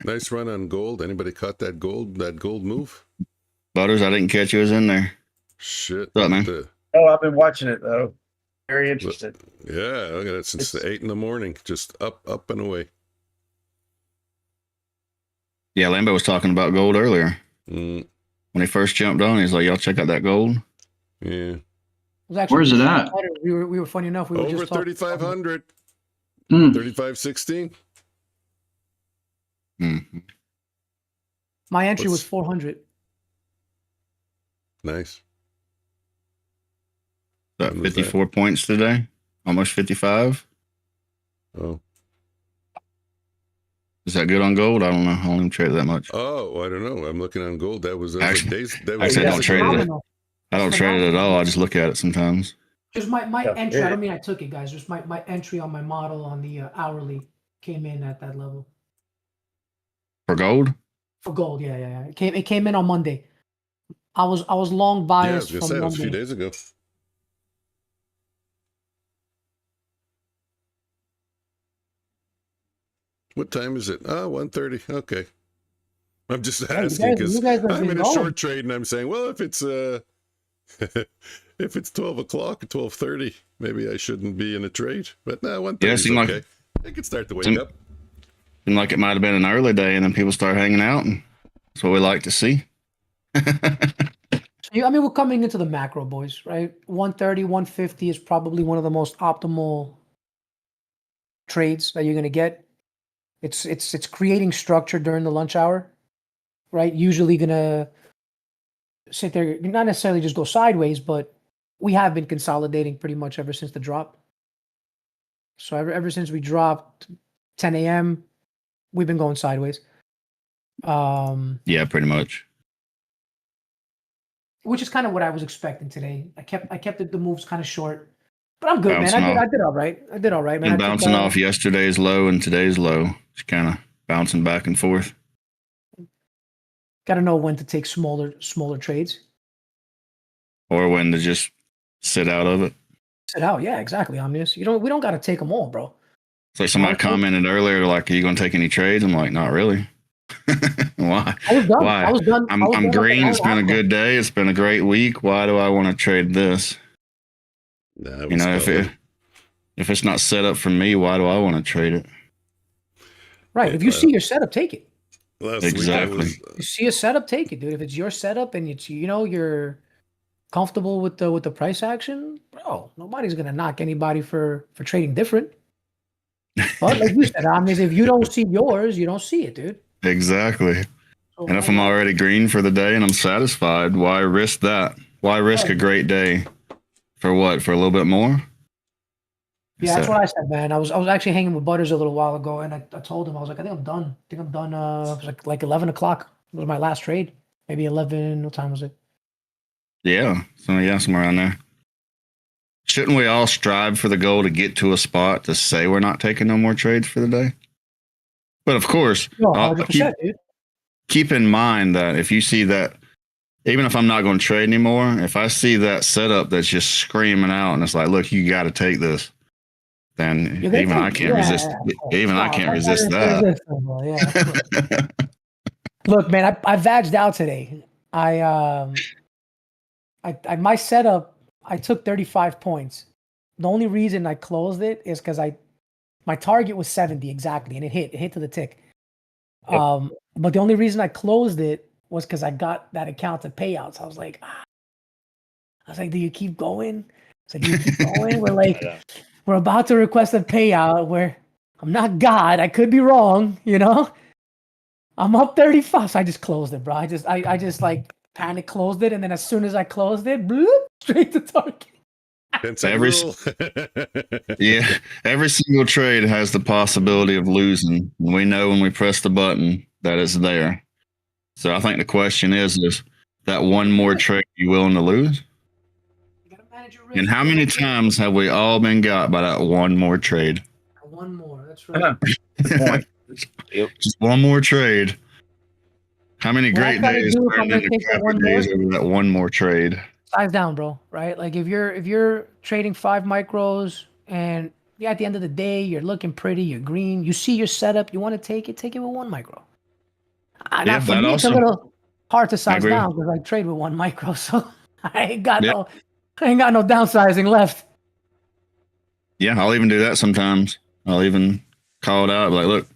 Nice run on gold. Anybody caught that gold move? Butters, I didn't catch you was in there. Shit. What's up, man? Oh, I've been watching it though. Very interested. Yeah, look at it since the 8 in the morning, just up and away. Yeah, Lambo was talking about gold earlier. Mm, When he first jumped on, he's like, "Y'all check out that gold." yeah. It was actually Where's it at? We were funny enough. We were Over just talking- 3,500. Hmm. 35.16. Mm-hmm. My entry was What's- 400. Nice. About When was that? 54 points today, almost 55. Oh. Is that good on gold? I don't know. I don't even trade that much. Oh, I don't know. I'm looking on gold. That was Actually- days. That actually, I don't trade it. Phenomenal. I don't trade it at all. I just look at it sometimes. Just my Yeah, entry. I yeah. don't mean I took it, guys. Just my entry on my model on the hourly came in at that level For gold? for gold. Yeah. It came in on Monday. I was long Yeah, I was biased gonna from say it was a few Monday. days ago. What time is it? Oh, 1:30. Okay. I'm just Yeah, asking because you guys have I'm been in a going. short trade and I'm saying, well, if it's if it's 12 o'clock or 12:30, maybe I shouldn't be in a trade. But no, 1:30 Yeah, it is seemed like- okay. I can start to wake seemed- up. Seemed like it might have been an early day, and then people start hanging out, and that's what we like to see. I mean, we're coming into the macro, boys, right? 130, 150 is probably one of the most optimal trades that you're going to get. It's creating structure during the lunch hour, right? Usually going to sit there, not necessarily just go sideways, but we have been consolidating pretty much ever since the drop. So ever since we dropped 10 a.m., we've been going sideways. Yeah, pretty much. Which is kind of what I was expecting today. I kept the moves kind of short, but I'm good, Bouncing man. off. I did all right. I did all right, man. Been I took, bouncing off yesterday's low and today's low. Just kind of bouncing back and forth. Got to know when to take smaller trades. Or when to just sit out of it. Sit out, yeah, exactly. Omnius, we don't got to take them all, bro. It's like somebody commented earlier, like, "Are you going to take any trades?" I'm like, "Not really." Why? I was done. Why? I was done. I'm I was done green. like It's been a an hour. good day. It's been a great week. Why do I want to trade this? Nah, You know, if it's not set up for me, why do I want to trade it? Right. If you see your setup, take it. last Exactly. week I was, You see a setup, take it, dude. If it's your setup and it's you're comfortable with the price action, bro, nobody's gonna knock anybody for trading different. But like you said, Omnius, if you don't see yours, you don't see it, dude. Exactly. So, And if I'm already green for the day and I'm satisfied, why risk that? Why risk a great day for what? For a little bit more? yeah, that's So- what I said, man. I was actually hanging with Butters a little while ago, and I told him I was like, I think I'm done. It was like 11 o'clock was my last trade. Maybe 11. What time was it? Yeah. So yeah, somewhere around there. Shouldn't we all strive for the goal to get to a spot to say we're not taking no more trades for the day? But of course, No, I'll 100%, dude. keep in mind that if you see that, even if I'm not going to trade anymore, if I see that setup that's just screaming out and it's like, look, you got to take this, then Yeah, they even I take- can't yeah, resist. yeah, of course. Even I No, can't that's resist not that. irresistible, yeah, of course. Look, man, I vagged out today. I my setup, I took 35 points. The only reason I closed it is because my target was 70 exactly, and it hit to the tick. But the only reason I closed it was because I got that account to payouts. I was like, do you keep going? I said, do you keep going? We're about to request a payout where I'm not God. I could be wrong, I'm up 35. So I just closed it, bro. I just like panic closed it. And then as soon as I closed it, bloop, straight to target. 10-second Every- rule. Yeah, every single trade has the possibility of losing. We know when we press the button that it's there. So I think the question is that one more trade you willing to lose? You gotta manage your risk. And how many times have we all been got by that one more trade? One more. That's right. Good point. Just one more trade. How many What I great try to days do if turned I'm gonna into take that crappy one days more- over that one more trade? Size down, bro. Right? Like if you're trading 5 micros and Yeah, at the end of the day, you're looking pretty, you're green, you see your setup, you want to take it with 1 micro. Now for that me, it's a also. little hard to size agree. down because I trade with 1 micro, so I ain't got Yeah. no downsizing left. Yeah, I'll even do that sometimes. I'll even call it out, like, look,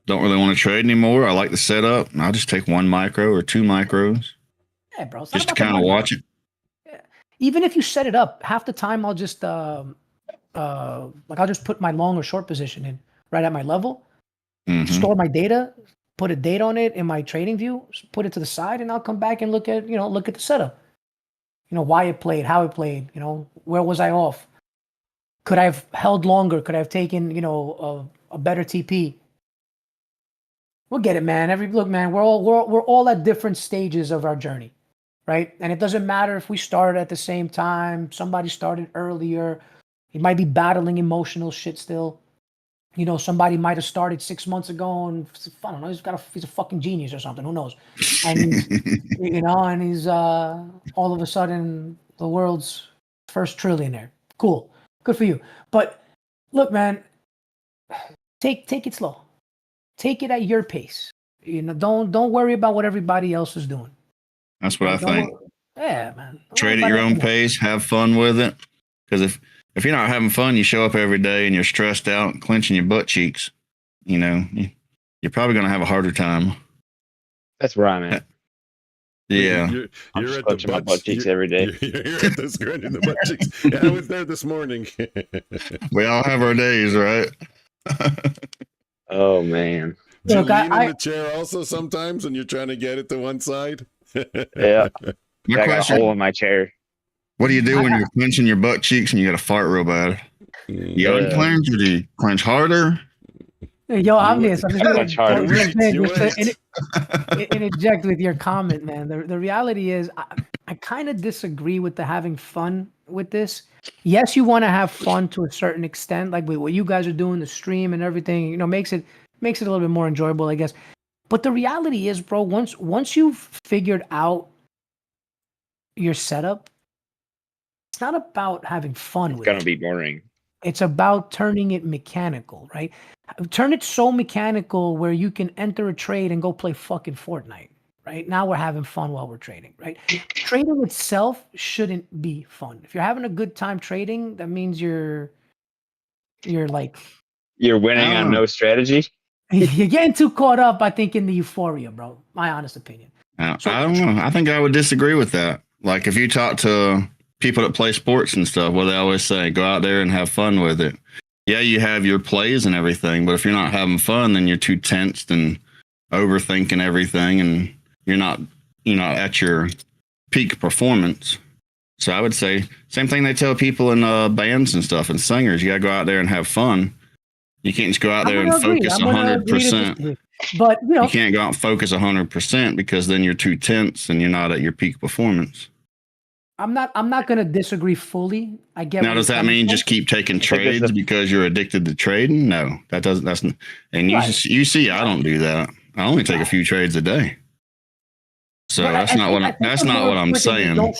don't really want to trade anymore. I like the setup, and I'll just take 1 micro or 2 micros. Yeah, bro. It's not Just to about the kind of money. watch it. Yeah. Even if you set it up, half the time I'll just like I'll just put my long or short position in right at my level, store my data, put a date on it in my trading view, put it to the side, and I'll come back and look at the setup. Why it played, how it played, where was I off? Could I have held longer? Could I have taken, a better TP? We'll get it, man. Look, man, we're all at different stages of our journey, right? And it doesn't matter if we started at the same time, somebody started earlier. He might be battling emotional shit still. Somebody might have started 6 months ago and I don't know, he's a fucking genius or something. Who knows? And he's, and he's all of a sudden the world's first trillionaire. Cool. Good for you. But look, man, take it slow. Take it at your pace. Don't worry about what everybody else is doing. That's what I think. Yeah, man. Trade at your own pace. Have fun with it. Because if you're not having fun, you show up every day and you're stressed out and clenching your butt cheeks. You're probably going to have a harder time. That's where I'm at. Yeah. I'm just clenching my butt cheeks every day. You're at this grinding the butt cheeks. Yeah, I was there this morning. We all have our days, right? Oh, man. Do you lean in the chair also sometimes when you're trying to get it to one side? Yeah. I got a hole in my chair. What do you do when you're clenching your butt cheeks and you got to fart real bad? You unclench or do you clench harder? Yo, I'm just harder. Interject with your comment, man. The reality is, I kind of disagree with the having fun with this. Yes, you want to have fun to a certain extent, like with what you guys are doing, the stream and everything. Makes it a little bit more enjoyable, I guess. But the reality is, bro, once you've figured out your setup, it's not about having fun with it. It's gonna be boring. It's about turning it mechanical, right? Turn it so mechanical where you can enter a trade and go play fucking Fortnite, right? Now we're having fun while we're trading, right? Trading itself shouldn't be fun. If you're having a good time trading, that means you're like... You're winning on no strategy? You're getting too caught up, I think, in the euphoria, bro. My honest opinion. I don't know. I think I would disagree with that. Like if you talk to people that play sports and stuff, well, they always say, go out there and have fun with it. Yeah, you have your plays and everything, but if you're not having fun, then you're too tensed and overthinking everything, and you're not at your peak performance. So I would say same thing they tell people in bands and stuff and singers. You got to go out there and have fun. You can't just go out there and focus 100%. But you can't go out and focus 100% because then you're too tense and you're not at your peak performance. I'm not going to disagree fully. I get. Now, does that mean just keep taking trades because you're addicted to trading? No, that doesn't. That's and you see, I don't do that. I only take a few trades a day. So that's not what I'm saying.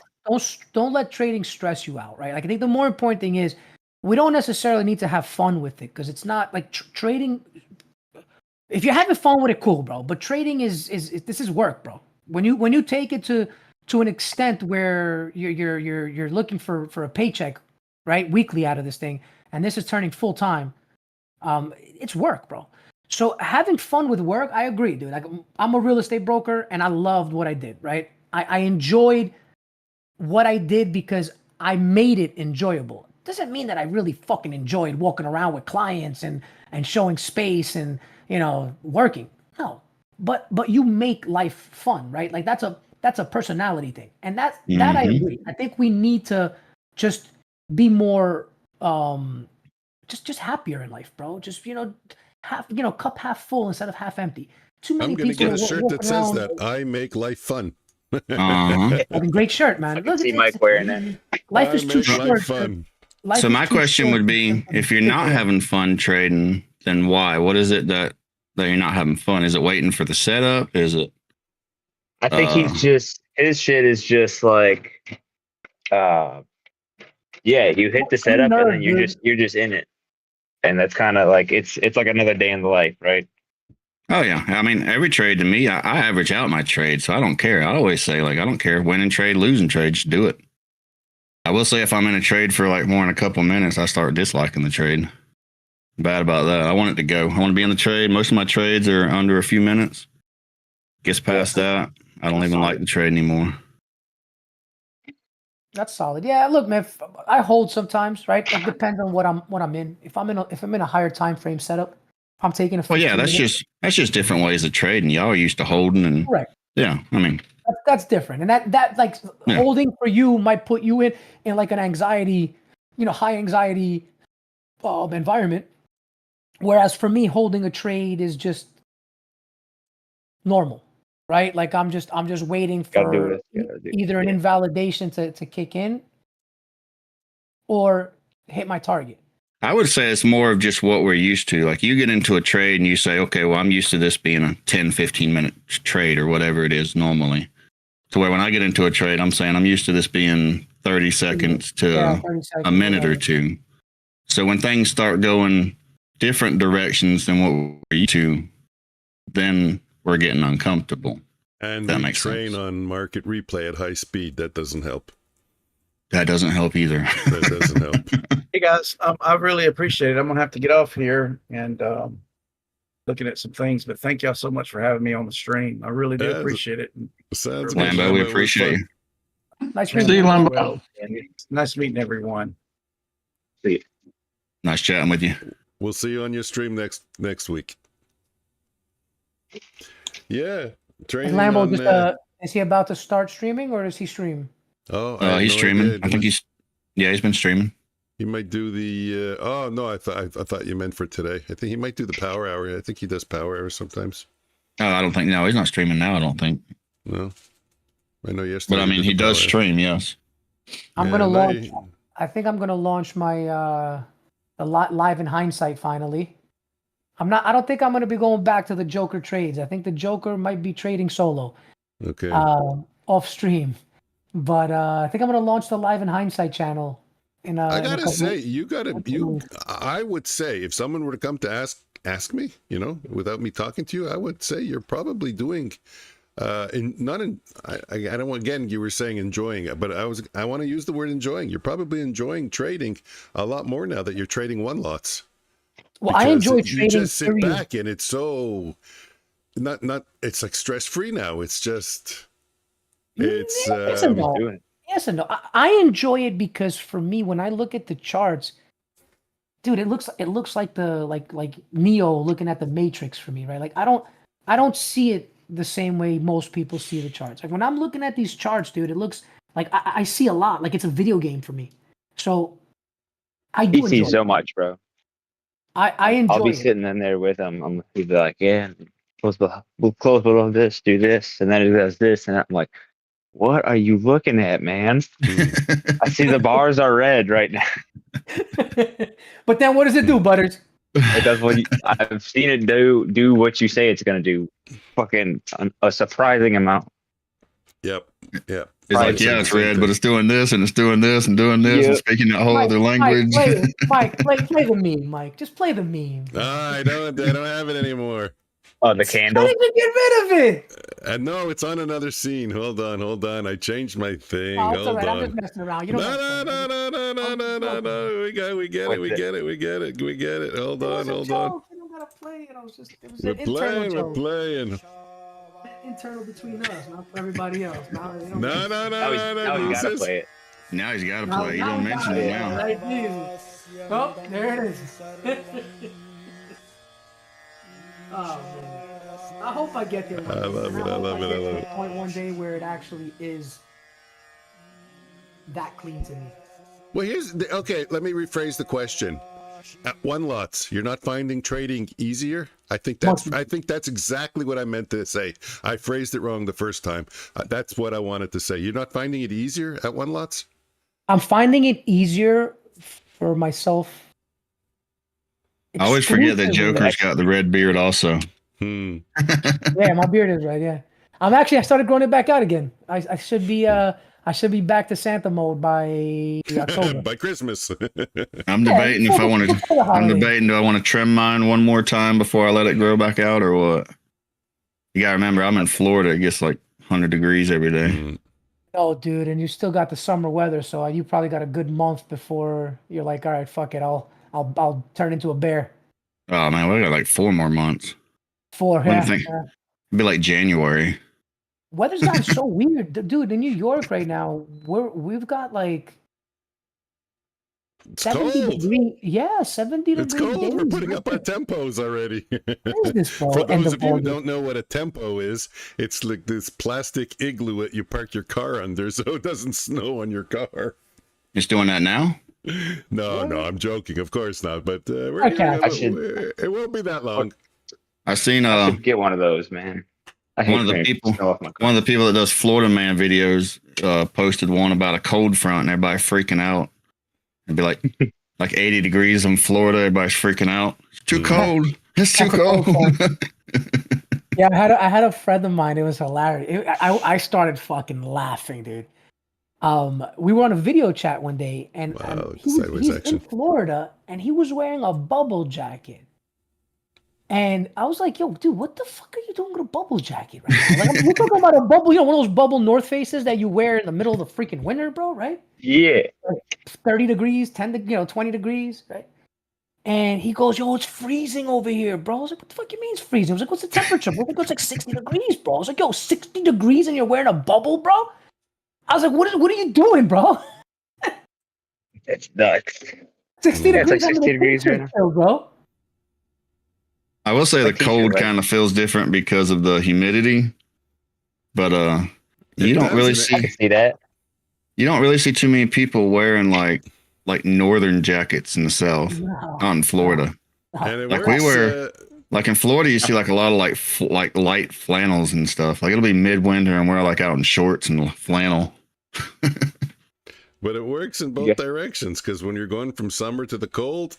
Don't let trading stress you out, right? Like I think the more important thing is we don't necessarily need to have fun with it because it's not like trading. If you're having fun with it, cool, bro. But trading is this is work, bro. When you take it to an extent where you're looking for a paycheck, right, weekly out of this thing, and this is turning full time, it's work, bro. So having fun with work, I agree, dude. Like I'm a real estate broker, and I loved what I did, right? I enjoyed what I did because I made it enjoyable. Doesn't mean that I really fucking enjoyed walking around with clients and showing space and working. No, but you make life fun, right? Like that's a personality thing, and that I agree. I think we need to just be more just happier in life, bro. Just cup half full instead of half empty. Too many people. I'm gonna get a shirt that says that I make life fun. Fucking great shirt, man. I can see Mike wearing it. Life is too short. So my question would be, if you're not having fun trading, then why? What is it that you're not having fun? Is it waiting for the setup? Is it? I think his shit is just like, you hit the setup and then you're just in it. and that's kind of like it's like another day in the life, right? Oh yeah, I mean every trade to me, I average out my trade, so I don't care. I always say like I don't care winning trade, losing trade, just do it. I will say if I'm in a trade for like more than a couple minutes, I start disliking the trade. Bad about that. I want it to go. I want to be in the trade. Most of my trades are under a few minutes. Gets past that, I don't even like the trade anymore. That's solid. Yeah, look, man, I hold sometimes, right? It depends on what I'm in. If I'm in a higher time frame setup, I'm taking a. Well, yeah, that's just different ways of trading. Y'all are used to holding, and right. Yeah, I mean that's different, and that like holding for you might put you in like an anxiety, high anxiety environment. Whereas for me, holding a trade is just normal, right? Like I'm just waiting for either an invalidation to kick in or hit my target. I would say it's more of just what we're used to. Like you get into a trade and you say, okay, well, I'm used to this being a 10, 15 minute trade or whatever it is normally. To where when I get into a trade, I'm saying I'm used to this being 30 seconds to 30 seconds, a minute or two. So when things start going different directions than what we're used to, then we're getting uncomfortable. And that makes train sense. On market replay at high speed. That doesn't help. That doesn't help either. That doesn't help. Hey guys, I really appreciate it. I'm gonna have to get off here and looking at some things, but thank y'all so much for having me on the stream. I really do appreciate it. Sounds good, Lambo. We appreciate you. Nice meeting you, Lambo. Nice meeting everyone. See you. Nice chatting with you. We'll see you on your stream next week. Yeah, training. Is Lambo just is he about to start streaming or does he stream? Oh, he's streaming. I think he's been streaming. He might do the. Oh no, I thought you meant for today. I think he might do the power hour. I think he does power hours sometimes. Oh, I don't think. No, he's not streaming now. I don't think. No, I know yesterday. But I mean, he does stream. Yes. I'm gonna launch. I think I'm gonna launch my live in hindsight finally. I don't think I'm gonna be going back to the Joker trades. I think the Joker might be trading solo. Okay. Off stream. But I think I'm going to launch the Live in Hindsight channel. I gotta say, I would say if someone were to come to ask me, without me talking to you, I would say you're probably doing, I don't want, again, you were saying enjoying it, but I want to use the word enjoying. You're probably enjoying trading a lot more now that you're trading one lots. Well, I enjoy trading. You just sit back and it's so it's like stress free now. It's just. It's yes and no. Yes and no. I enjoy it because for me, when I look at the charts, dude, it looks like the like Neo looking at the Matrix for me, right? Like I don't see it the same way most people see the charts. Like when I'm looking at these charts, dude, it looks like I see a lot. Like it's a video game for me. So I do. You see so much, bro. I enjoy. I'll be sitting in there with him. I'm be like, yeah, we'll close below this, do this, and then it does this, and I'm like. What are you looking at, man? I see the bars are red right now. But then what does it do, Butters? It does what I've seen it do what you say it's going to do. Fucking a surprising amount. Yep. It's like, yeah, it's red, but it's doing this and it's doing this and doing this and speaking a whole other language. Mike, play the meme, Mike. Just play the meme. I don't have it anymore. Oh, the candle. How did you get rid of it? No, it's on another scene. Hold on. I changed my thing. Oh, Hold on. I'm just messing around. You don't No. We get it. Hold on. You don't gotta play it. We're playing. Internal between us, not for everybody else. No. Now he's gotta play it. Now he's gotta play. You don't mention it now. Oh, there it is. Oh man! I hope I get there. I love it. Point one day where it actually is that clean to me. Well, okay. Let me rephrase the question. At one lots, you're not finding trading easier. I think that's exactly what I meant to say. I phrased it wrong the first time. That's what I wanted to say. You're not finding it easier at one lots. I'm finding it easier for myself. I always forget that Joker's got the red beard also. Yeah, my beard is red. Yeah, I started growing it back out again. I should be I should be back to Santa mode by October. By Christmas. I'm debating if I want to. before the I'm holidays. debating, do I want to trim mine one more time before I let it grow back out, or what? You gotta remember, I'm in Florida. It gets like 100 degrees every day. Mm. Oh, dude, and you still got the summer weather, so you probably got a good month before you're like, all right, fuck it, I'll turn into a bear. Oh man, we got like 4 more months. 4, What do you yeah. think? It'd be like January. Weather's gotten so weird, dude. In New York right now, we've got like It's 70 cold. degree, yeah, 70 It's degree cold. days. We're putting up our tempos already. What is this, bro? For And those the of you who volume. don't know what a tempo is, it's like this plastic igloo that you park your car under so it doesn't snow on your car. Just doing that now? No, I'm joking. Of course not. But Okay. it won't be that long. I seen I should get one of those, man. I hate one of the clearing people snow off my car. one of the people that does Florida Man videos posted one about a cold front and everybody freaking out. It'd be like 80 degrees in Florida, everybody's freaking out. It's too cold. It's too cold. Yeah, I had a friend of mine. It was hilarious. I started fucking laughing, dude. We were on a video chat one day, and, Wow, and he's sideways action. in Florida, and he was wearing a bubble jacket. And I was like, yo, dude, what the fuck are you doing with a bubble jacket right now? Like, we're talking about a bubble, one of those bubble North Faces that you wear in the middle of the freaking winter, bro, right? Yeah. Like 30 degrees, 20 degrees, right? And he goes, yo, it's freezing over here, bro. I was like, what the fuck you mean it's freezing? I was like, what's the temperature, bro? He goes, it's like 60 degrees, bro. I was like, yo, 60 degrees and you're wearing a bubble, bro? I was like, what are you doing, bro? It's nuts. 60 Yeah, it's degrees like 60 degrees right now. still, bro. I will say the Like cold t-shirt, kind of feels different because of the humidity, but you don't really I can see that. you don't really see too many people wearing like northern jackets in the south, No. not in Florida. And it Like works, we were, like in Florida, you see like a lot of like light flannels and stuff. Like it'll be midwinter and we're like out in shorts and flannel. but it works in both Yeah. directions because when you're going from summer to the cold,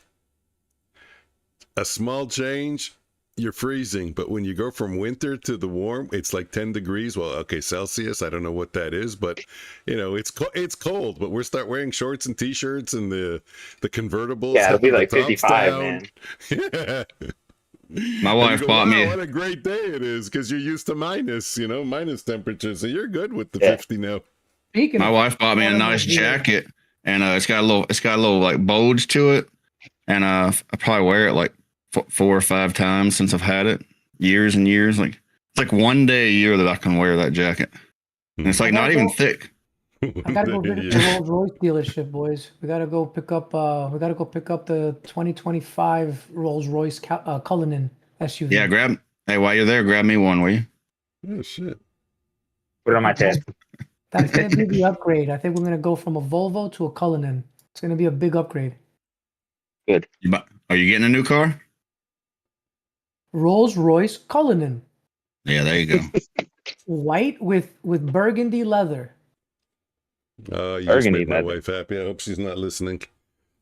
a small change, you're freezing. But when you go from winter to the warm, it's like 10 degrees. Well, okay, Celsius. I don't know what that is, but it's cold. But we'll start wearing shorts and t-shirts and the convertibles. Yeah, it'll be have like the tops 55, down. man. Yeah. My And wife you go, bought wow, me. what a great day it is because you're used to minus temperatures. So you're good with the Yeah. 50 now. Speaking My of- wife bought me a nice jacket, and it's got a little like bulge to it, and I probably wear it like 4 or 5 times since I've had it, years and years. Like it's like one day a year that I can wear that jacket, and it's like not even thick. I gotta go visit the Rolls Royce dealership, boys. We gotta go pick up. The 2025 Rolls Royce Cullinan SUV. Yeah, while you're there, grab me one, will you? Oh shit! Put it on my tab. That's gonna be the upgrade. I think we're gonna go from a Volvo to a Cullinan. It's gonna be a big upgrade. Good. Are you getting a new car? Rolls Royce Cullinan, Yeah, there you go. white with burgundy leather. Oh, you just Burgundy made my leather. wife happy. I hope she's not listening.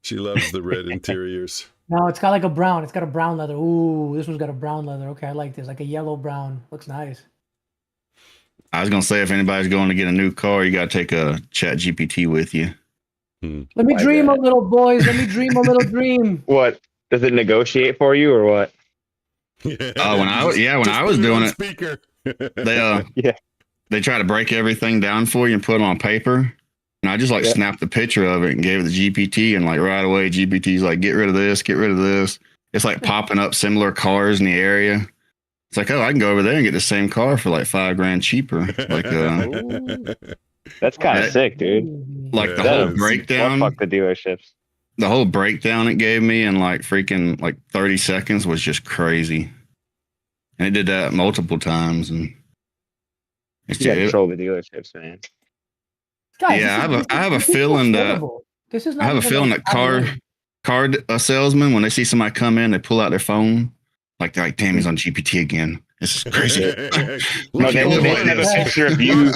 She loves the red interiors. No, it's got like a brown. It's got a brown leather. Ooh, this one's got a brown leather. Okay, I like this. Like a yellow brown. Looks nice. I was gonna say if anybody's going to get a new car, you gotta take a Chat GPT with you. Let me Like dream that. a little, boys. Let me dream a little dream. What? Does it negotiate for you or what? When I was doing it, speaker. they Yeah. they try to break everything down for you and put it on paper. And I just like Yeah. snapped a picture of it and gave it to GPT, and like right away GPT's like, get rid of this, get rid of this. It's like popping up similar cars in the area. It's like, oh, I can go over there and get the same car for like $5,000 cheaper. Like That's kind of Yeah. sick, dude. like the Yeah, whole it's- breakdown. Well, fuck the dealerships. The whole breakdown it gave me in like freaking like 30 seconds was just crazy. And it did that multiple times, and it's You gotta just, control the dealerships, man. Guys, Yeah, this I have a this is feeling that- affordable. This is I not have a even feeling like that car salesmen, when they see somebody come in, they pull out their phone, like they're like, damn, he's on GPT again. This is crazy. No, they Look will at snap a this. picture of you.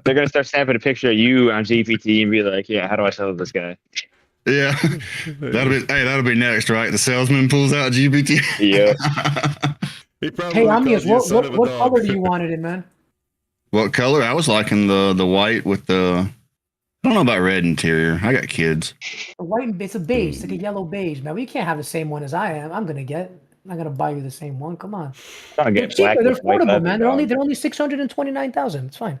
They're gonna start snapping a picture of you on GPT and be like, "Yeah, how do I sell to this guy?" Yeah, that'll be next, right? The salesman pulls out GPT. Yeah. He probably Hey, called Amias, you a son of a what dog. color do you want it in, man? What color? I was liking the white with the. I don't know about red interior. I got kids. A white and it's a beige, it's like a yellow beige, man. You can't have the same one as I am. I'm not gonna buy you the same one. Come on. Trying to They're get black cheaper. They're with white affordable, leather, man. dog. They're only 629,000. It's fine.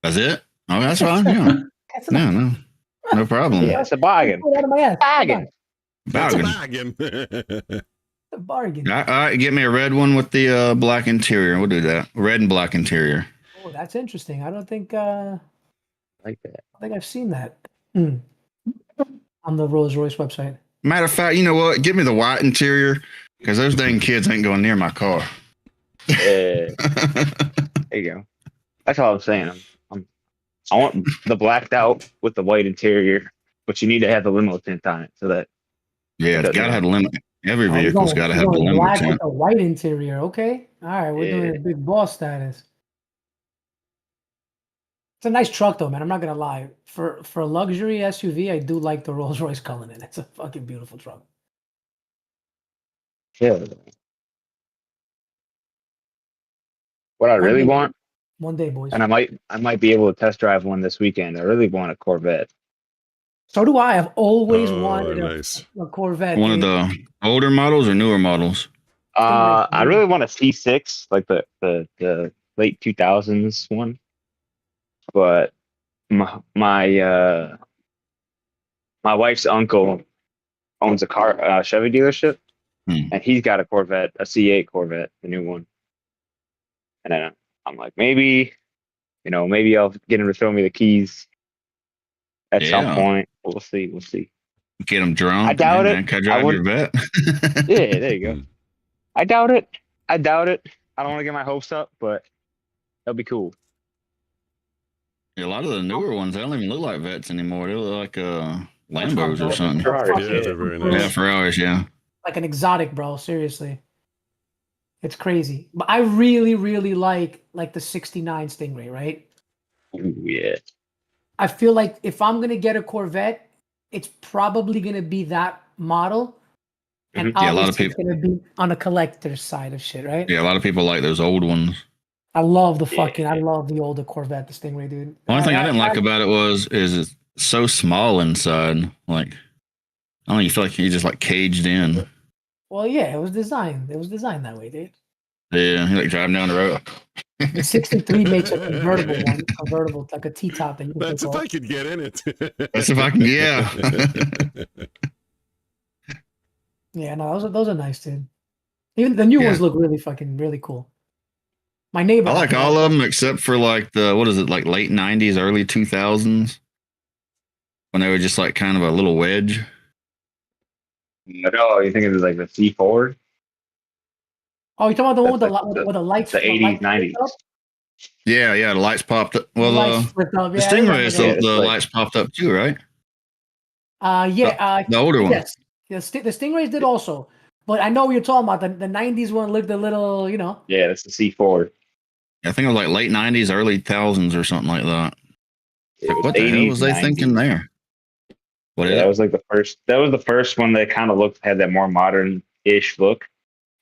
That's it. Oh, that's fine. Yeah. That's No, no problem. Yeah, it's a bargain. Out of my ass. Bargain. That's a Bargain. bargain. A bargain. All right, get me a red one with the black interior. We'll do that. Red and black interior. Oh, that's interesting. I don't think Like that. I think I've seen that on the Rolls Royce website. Matter of fact, you know what? Give me the white interior because those dang kids ain't going near my car. Yeah. There you go. That's all I'm saying. I want the blacked out with the white interior, but you need to have the limo tint on it so that. Yeah, it's got to have a limit. Every Oh, vehicle's got to have the black limo with tint. a white interior. Okay. All right. We're doing a big boss status. It's a nice truck though, man. I'm not gonna lie. For a luxury SUV, I do like the Rolls Royce Cullinan. It's a fucking beautiful truck. Yeah. What I really want, One day, boys. and I might be able to test drive one this weekend. I really want a Corvette. So do I. I've always Oh, wanted nice. a Corvette. One of dude. the older models or newer models? I really want a C6, like the late 2000s one. But my wife's uncle owns a Chevy dealership, and he's got a Corvette, a C8 Corvette, the new one. And then I'm like, maybe I'll get him to throw me the keys at some point. We'll see. Get them drunk. I doubt it. Man, can I drive your vet? Yeah, there you go. I doubt it. I don't want to get my hopes up, but that'll be cool. Yeah, a lot of the newer ones, they don't even look like vets anymore. They look like Lambos or something. Yeah, they're very nice. Yeah, Ferraris, yeah. Like an exotic, bro. Seriously. It's crazy. But I really, really like the 69 Stingray, right? Ooh, yeah. I feel like if I'm gonna get a Corvette, it's probably gonna be that model. And Yeah, a lot of obviously it's people. gonna be on a collector's side of shit, right? Yeah, a lot of people like those old ones. I love I love the older Corvette, the Stingray, dude. The only thing I didn't like about it is it's so small inside. Like, I don't know, you feel like you're just like caged in. Well, yeah, it was designed that way, dude. Yeah, you're like driving down the road. The 63 makes a convertible, like a T-top that you can That's take if off. I could get in it. That's if I can, yeah. Yeah, no, those are nice, dude. Even the new ones look really cool. My neighbor. I like all of them except for like the, what is it, like late 90s, early 2000s, when they were just like kind of a little wedge. No, you think it was like the C4? Oh, you talking about the one with the lights? The 80s, 90s. Yeah, the lights popped up. Well, the Stingrays, the lights popped up too, right? Yeah. The older one. Yes. The Stingrays did also. But I know what you're talking about. The 90s one looked a little, Yeah, that's the C4. I think it was like late 90s, early 2000s or something like that. Like, what the hell was they 90s. thinking there? That was like the first. That was the first one that kind of had that more modern-ish look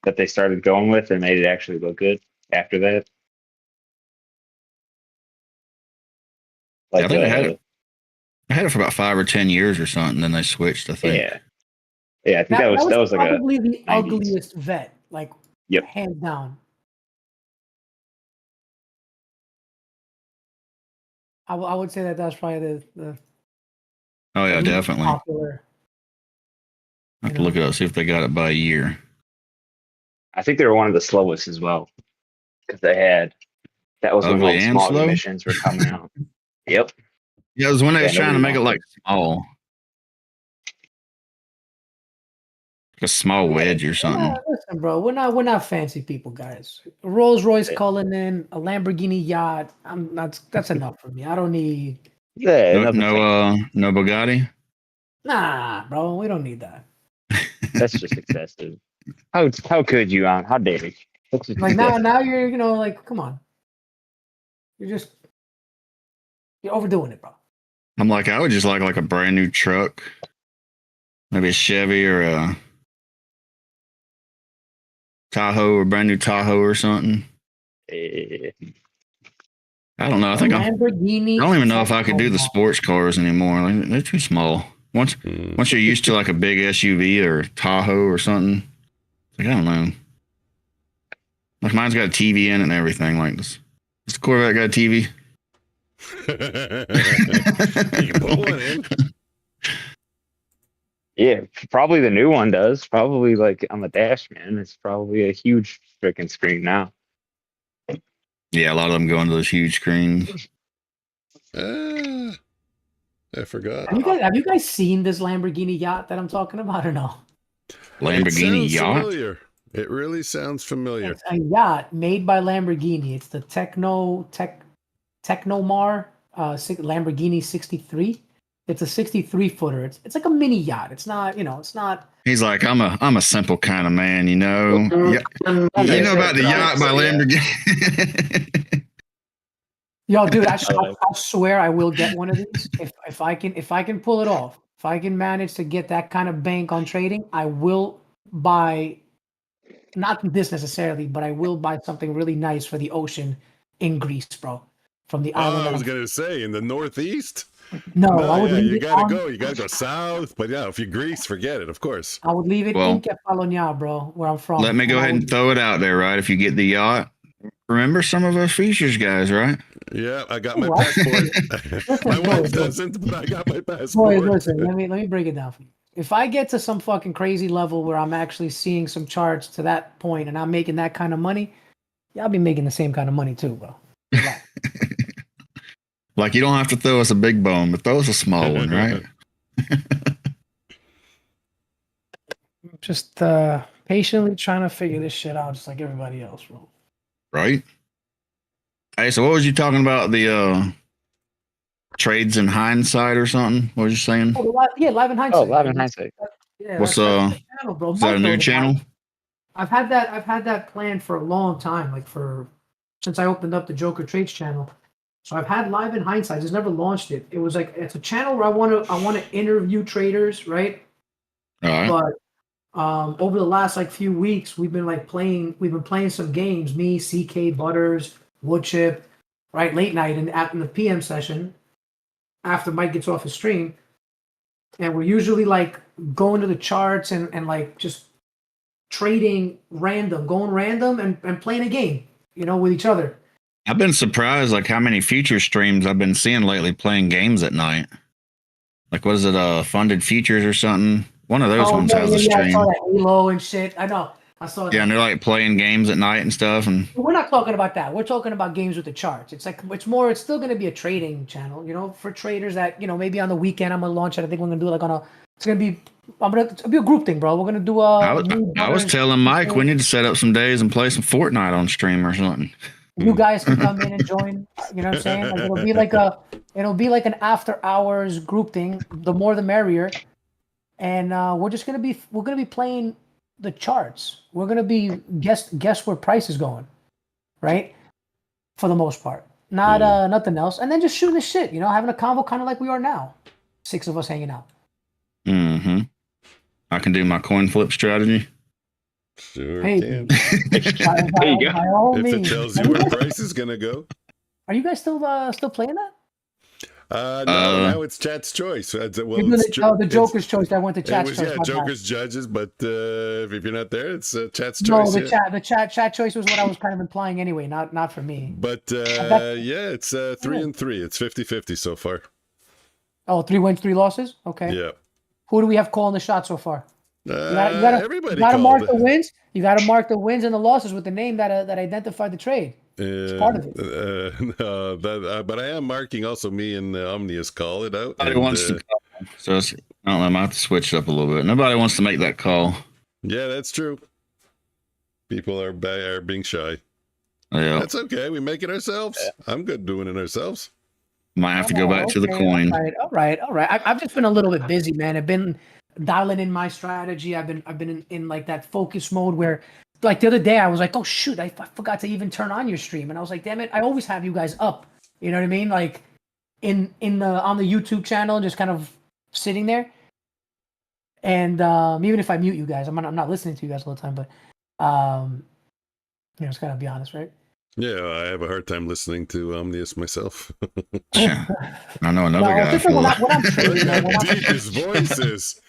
that they started going with and made it actually look good. After that, I think I had it for about 5 or 10 years or something. Then they switched. I think. Yeah. I think that was like probably the ugliest vet, like hands down. I would say that's probably the Oh yeah, definitely. popular. I have to look it up, see if they got it by a year. I think they were one of the slowest as well because that was when all the small emissions were coming out. Yep. Yeah, it was when they was trying to make it like small. Like a small wedge or something. Yeah, listen, bro, we're not fancy people, guys. A Rolls Royce Cullinan, a Lamborghini yacht. That's enough for me. I don't need. Yeah, no Bugatti. Nah, bro, we don't need that. That's just excessive. How could you? How dare you? Like now you're like, come on. You're overdoing it, bro. I'm like, I would just like a brand new truck, maybe a Chevy or a Tahoe, or brand new Tahoe or something. Yeah. I don't know. I think I Lamborghini. don't even know if I could do the Tecno. sports cars anymore. Like, they're too small. Once you're used to like a big SUV or Tahoe or something, like I don't know. Like mine's got a TV in it and everything. Like this the Corvette got a TV. You can put one in. Yeah, probably the new one does. Probably like on the dash, man. It's probably a huge freaking screen now. Yeah, a lot of them go into those huge screens. I forgot. Have you guys seen this Lamborghini yacht that I'm talking about or no? Lamborghini It sounds yacht. familiar. It really sounds familiar. It's a yacht made by Lamborghini. It's the Technomar Lamborghini 63. It's a 63 footer. It's like a mini yacht. It's not, it's not. He's like, I'm a simple kind of man, you know. Yeah. You know about the yacht by Lamborghini. Yo, dude, I swear I will get one of these if I can pull it off. If I can manage to get that kind of bank on trading, I will buy. Not this necessarily, but I will buy something really nice for the ocean in Greece, bro. From the island. I was gonna say in the Northeast. No, I would leave you it gotta on, go. You gotta go south. But yeah, if you're Greece, forget it. Of course. I would leave it in Kefalonia, bro, where I'm from. Let me go ahead and throw it out there, right? If you get the yacht, remember some of us features guys, right? Yeah, I got my passport. My wife doesn't, but I got my passport. Boy, listen, let me break it down for you. If I get to some fucking crazy level where I'm actually seeing some charts to that point and I'm making that kind of money, y'all be making the same kind of money too, bro. Like you don't have to throw us a big bone, but throw us a small one, right? Just patiently trying to figure this shit out, just like everybody else, bro. Right. Hey, so what was you talking about? The trades in hindsight or something? What was you saying? Oh, live in hindsight. Oh, live in hindsight. Yeah, what's that's channel, bro. is that a new channel? I've had that planned for a long time, like since I opened up the Joker Trades channel. So I've had live in hindsight. Just never launched it. It was like it's a channel where I want to interview traders, right? All right. But over the last few weeks, we've been playing some games. Me, CK, Butters, Woodchip, right? Late night and in the PM session after Mike gets off his stream, and we're usually going to the charts and just trading going random and playing a game, with each other. I've been surprised how many future streams I've been seeing lately playing games at night. Like what is it, funded futures or something? One of those ones has a stream. I saw that Elo and shit. I know. I saw that. Yeah, and they're playing games at night and stuff. And we're not talking about that. We're talking about games with the charts. It's still going to be a trading channel, for traders that, maybe on the weekend I'm going to launch it. I think we're going to do it'll be a group thing, bro. We're going to do I was telling Mike we need to set up some days and play some Fortnite on stream or something. You guys can come in and join. You know what I'm saying? It'll be like an after hours group thing. The more the merrier. And we're gonna be playing the charts. We're gonna be guess where price is going, right? For the most part, not nothing else. And then just shooting the shit, having a convo kind of like we are now, 6 of us hanging out. Mm-hmm. I can do my coin flip strategy. Sure hey, can. There you go. If it tells you where price is gonna go. Are you guys still playing that? No, now it's Chat's Choice. Well, the Joker's Choice. That went to Chat's Choice. Yeah, Joker's Judges, but if you're not there, it's Chat's No, Choice. the chat choice was what I was kind of implying anyway, not for me. But it's 3-3. It's 50-50 so far. Oh, 3 wins, 3 losses? Okay. Yeah. Who do we have calling the shot so far? Everybody you gotta mark called. the wins. You gotta mark the wins and the losses with the name that identified the trade. It's part of it. No, but I am marking also me and Omnius call it out. Nobody wants to call. So I don't know, I might have to switch it up a little bit. Nobody wants to make that call. Yeah, that's true. People are being shy. Yeah. That's okay. We make it ourselves. Yeah. I'm good doing it ourselves. Might have to go back to the coin. All right. I've just been a little bit busy, man. I've been dialing in my strategy. I've been in that focus mode where, the other day, I was like, oh shoot, I forgot to even turn on your stream, and I was like, damn it, I always have you guys up. You know what I mean? On the YouTube channel, just kind of sitting there. And even if I mute you guys, I'm not listening to you guys all the time, but it's gotta be honest, right? Yeah, I have a hard time listening to Omnius myself. Yeah. I know another guy. Just when I'm trading, man, when I'm, Deepest voices.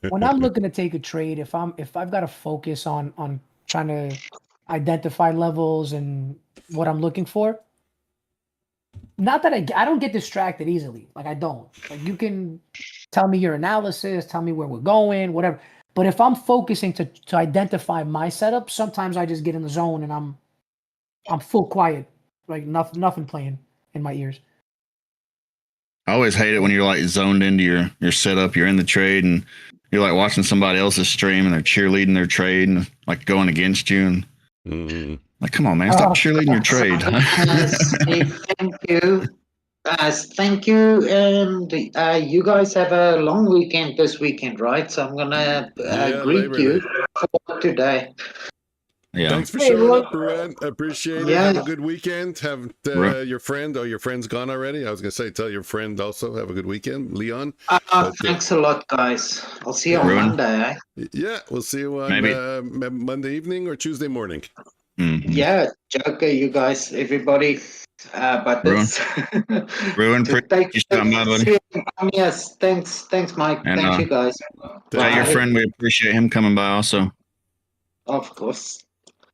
when I'm looking to take a trade, if I've got to focus on trying to identify levels and what I'm looking for. Not that I don't get distracted easily. Like I don't. Like you can tell me your analysis, tell me where we're going, whatever. But if I'm focusing to identify my setup, sometimes I just get in the zone and I'm full quiet, like nothing playing in my ears. I always hate it when you're like zoned into your setup. You're in the trade and you're like watching somebody else's stream and they're cheerleading their trade and like going against you and like, come on, man, stop cheerleading your trade. Thank you. Thank you. And you guys have a long weekend this weekend, right? So I'm gonna greet you for today. Yeah. Thanks for showing up, Ruan. Appreciate it. Yeah. Have a good weekend. Have your friend, your friend's gone already. I was going to say, tell your friend also, have a good weekend, Leon. Thanks a lot, guys. I'll see you on Monday. Yeah, we'll see you on Monday evening or Tuesday morning. Mm-hmm. Yeah, Joker, you guys, everybody. But Ruan, appreciate you stopping by, buddy. Yes, thanks, Mike. And, thank you, guys. Tell your friend we appreciate him coming by also. Of course.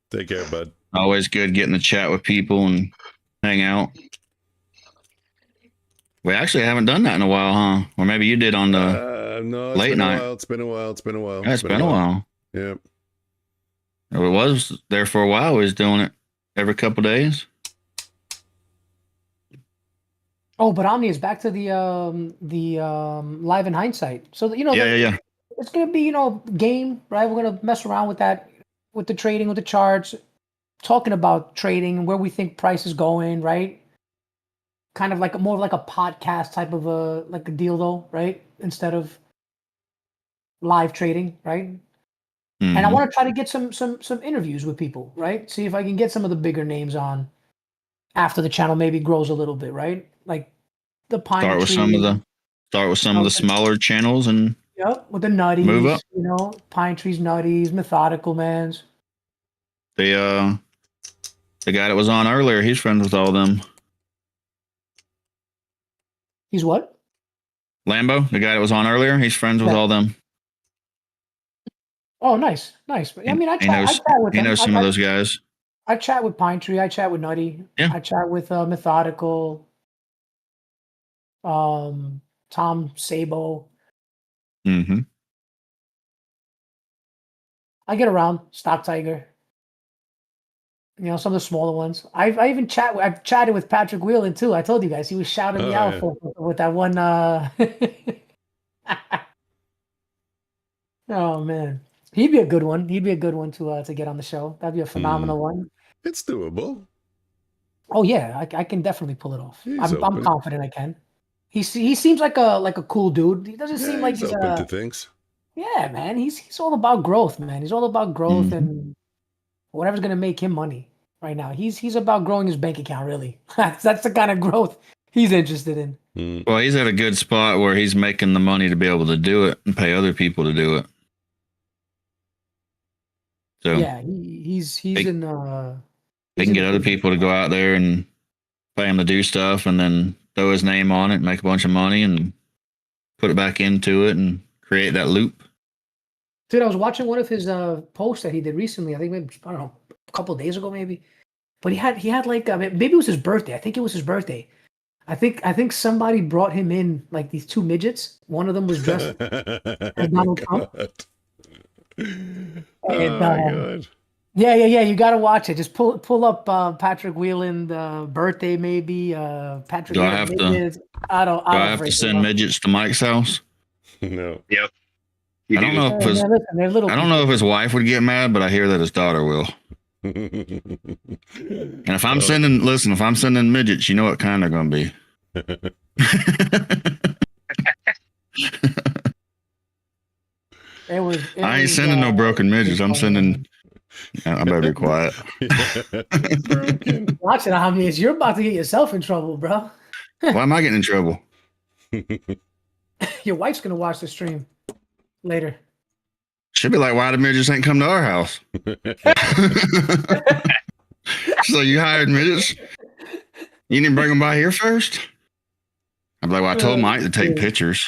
Take care, bud. Always good getting to chat with people and hang out. We actually haven't done that in a while, huh? Or maybe you did on the late night. It's been a while. Yeah, it's been a while. Yeah. It was there for a while. We was doing it every couple of days. Oh, but Omni is back to the live in hindsight. So Yeah. It's gonna be game, right? We're gonna mess around with that, with the trading, with the charts, talking about trading and where we think price is going, right? Kind of like more of like a podcast type of a deal though, right? Instead of live trading, right? Mm-hmm. And I want to try to get some interviews with people, right? See if I can get some of the bigger names on after the channel maybe grows a little bit, right? Like the Pine Start with some of the smaller channels and with the nutties, move up. Pine Trees, Nutties, Methodical Mans. The guy that was on earlier, he's friends with all them. He's what? Lambo, the guy that was on earlier, he's friends with all them. Oh, nice. I mean, I chat with them. He knows some of those guys. I chat with Pine Tree. I chat with Nutty. Yeah. I chat with Methodical. Tom Sabo. Mm-hmm. I get around Stock Tiger. Some of the smaller ones. I've chatted with Patrick Whelan too. I told you guys he was shouting me out with that one. Oh man, he'd be a good one. He'd be a good one to get on the show. That'd be a phenomenal one. It's doable. Oh yeah, I can definitely pull it off. I'm confident I can. He seems like a cool dude. He doesn't seem like he's open to things. Yeah, man. He's all about growth, man. He's all about growth and whatever's gonna make him money right now. He's about growing his bank account, really. That's the kind of growth he's interested in. Well, he's at a good spot where he's making the money to be able to do it and pay other people to do it. So yeah, he's in. They can get other people to go out there and pay him to do stuff, and then throw his name on it, make a bunch of money, and put it back into it, and create that loop. Dude, I was watching one of his posts that he did recently. I think maybe a couple of days ago, maybe. But he had like maybe it was his birthday. I think it was his birthday. I think somebody brought him in like these two midgets. One of them was dressed as Donald Trump. And, God. Yeah. You got to watch it. Just pull up Patrick Whelan birthday, maybe. Patrick. Do I have to? I have to send midgets to Mike's house? No. Yep. I don't know if his wife would get mad, but I hear that his daughter will. And if I'm sending midgets, you know what kind they're going to be. I ain't sending no broken midgets. I'm sending. I better be quiet. Watch it, Omnius. You're about to get yourself in trouble, bro. Why am I getting in trouble? Your wife's gonna watch the stream later. She'll be like, "Why the midgets ain't come to our house?" So you hired midgets? You didn't bring them by here first? I'm like, well, I told Mike to take pictures.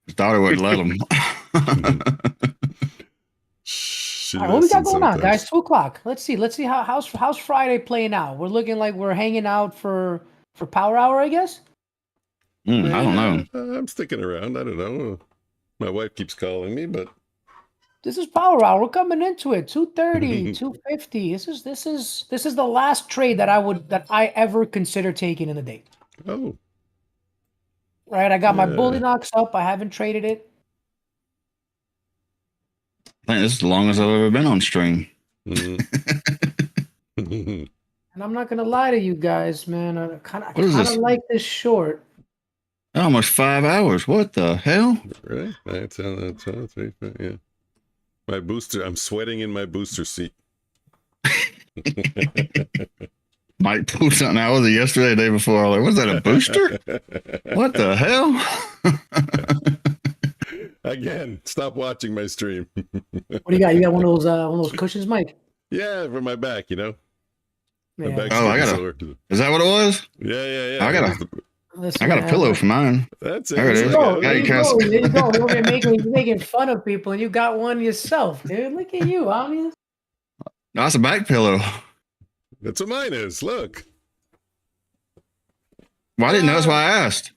His daughter wouldn't let him. All right, what we got going on, guys? 2:00. Let's see how's Friday playing out. We're looking like we're hanging out for power hour, I guess. I don't know. I'm sticking around. I don't know. My wife keeps calling me, but this is power hour. We're coming into it. 2:30, 2:50. This is the last trade that I ever consider taking in the day. Oh. Right, I got my Bulenox up. I haven't traded it. I think this is the longest I've ever been on stream. And I'm not gonna lie to you guys, man. I kind of like this short. Almost 5 hours. What the hell? Right? That's yeah. My booster. I'm sweating in my booster seat. Mike pulled something out. Was it yesterday, the day before? I was like, was that a booster? What the hell? Again, stop watching my stream. What do you got? You got one of those cushions, Mike? Yeah, for my back, My back's sore. Is that what it was? Yeah. I got a pillow for mine. That's it. There it is. There you go. You're making fun of people, and you got one yourself, dude. Look at you, obvious. No, it's a back pillow. That's what mine is. Look. Well, I didn't know. That's why I asked.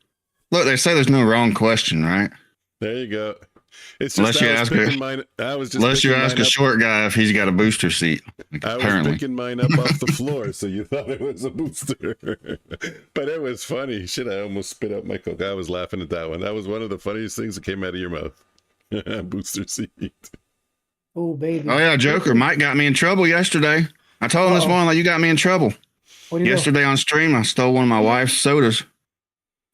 Look, they say there's no wrong question, right? There you go. It's just unless you ask a up. Short guy if he's got a booster seat. I was picking mine up off the floor, so you thought it was a booster. But it was funny. Shit, I almost spit out my Coke. I was laughing at that one. That was one of the funniest things that came out of your mouth. Booster seat. Oh, baby. Oh, yeah, Joker. Mike got me in trouble yesterday. I told him this morning, like, you got me in trouble. Yesterday on stream, I stole one of my wife's sodas.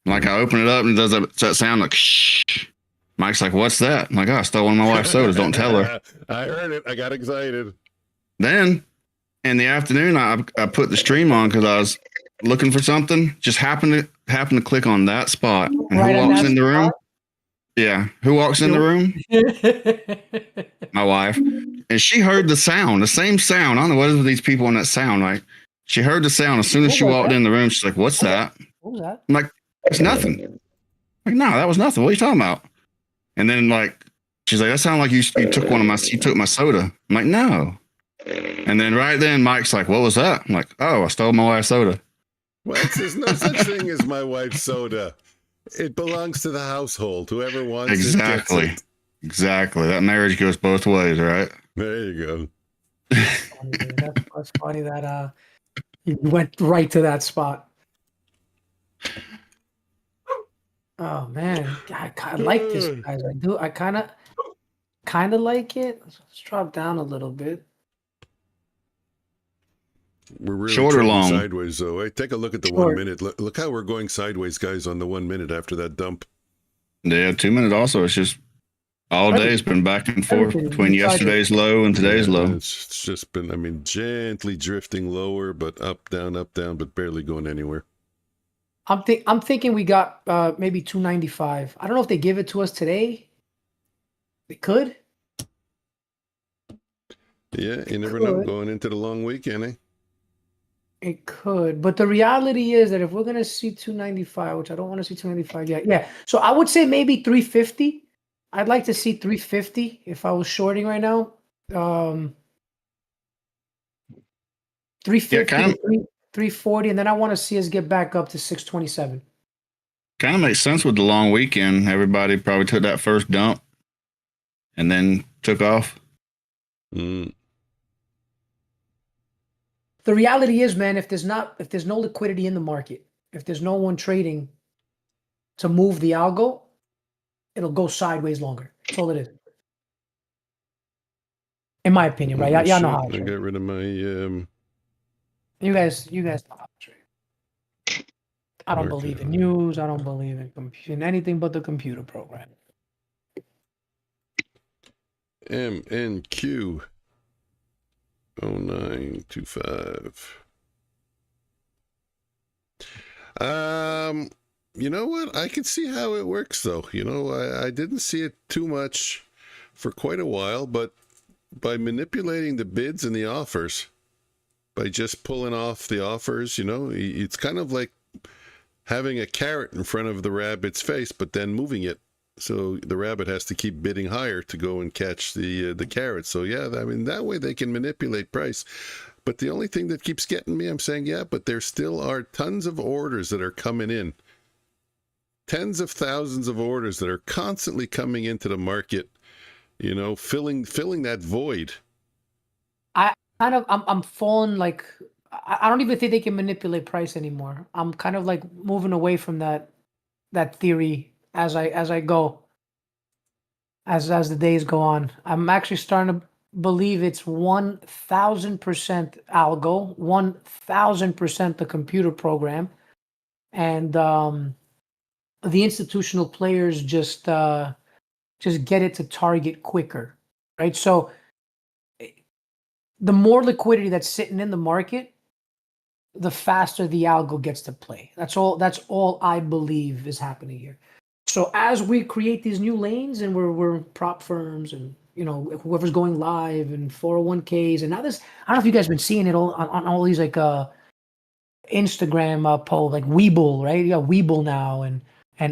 Like, I open it up and it does that sound like shh. Mike's like, what's that? I'm like, I stole one of my wife's sodas. Don't tell her. I heard it. I got excited. Then in the afternoon, I put the stream on because I was looking for something. Just happened to click on that spot. And right, who walks in the room? Yeah. Who walks in the room? My wife. And she heard the sound, the same sound. I don't know what is with these people in that sound. Like, she heard the sound as soon as she walked in the room. She's like, what's that? What was that? I'm like, it's nothing. I'm like, no, that was nothing. What are you talking about? And then, like, she's like, that sounded like you took my soda. I'm like, no. And then right then, Mike's like, what was that? I'm like, oh, I stole my wife's soda. Well, there's no such thing as my wife's soda. It belongs to the household. Whoever wants it gets it. Exactly. That marriage goes both ways, right? There you go. That's funny that you went right to that spot. Oh man, I like this, guys. I do. I kind of like it. Let's drop down a little bit. We're really short or long sideways, though. Hey, take a look at the 1 minute. Look how we're going sideways, guys, on the 1 minute after that dump. Yeah, 2 minutes. Also, it's just all day. It's been back and forth between yesterday's low and today's low. It's just been, gently drifting lower, but up, down, but barely going anywhere. I'm thinking we got maybe 295. I don't know if they give it to us today. They could. Yeah, you never know going into the long weekend, eh? It could, but the reality is that if we're gonna see 295, which I don't want to see 295 yet, yeah. So I would say maybe 350. I'd like to see 350 if I was shorting right now. 350. 340, and then I want to see us get back up to 627. Kind of makes sense with the long weekend. Everybody probably took that first dump and then took off. The reality is, man, if there's no liquidity in the market, if there's no one trading to move the algo, it'll go sideways longer. That's all it is. In my opinion, right? Y'all know how to trade. I got rid of my You guys know how to trade. I don't believe in news. I don't believe in anything but the computer program. MNQ 0925. You know what? I can see how it works, though. I didn't see it too much for quite a while, but by manipulating the bids and the offers, by just pulling off the offers. You know, it's kind of like having a carrot in front of the rabbit's face, but then moving it. So the rabbit has to keep bidding higher to go and catch the carrot. So yeah, I mean, that way they can manipulate price. But the only thing that keeps getting me, I'm saying, yeah, but there still are tons of orders that are coming in. Tens of thousands of orders that are constantly coming into the market, you know, filling that void. I'm falling like, I don't even think they can manipulate price anymore. I'm kind of like moving away from that theory as I go, as the days go on. I'm actually starting to believe it's 1,000% algo, 1,000% the computer program, and the institutional players just get it to target quicker, right? So the more liquidity that's sitting in the market, the faster the algo gets to play. That's all I believe is happening here. So as we create these new lanes, and we're prop firms, and you know, whoever's going live, and 401ks, and now this, I don't know if you guys have been seeing it all on all these like Instagram poll, like Webull, right? You got Webull now, and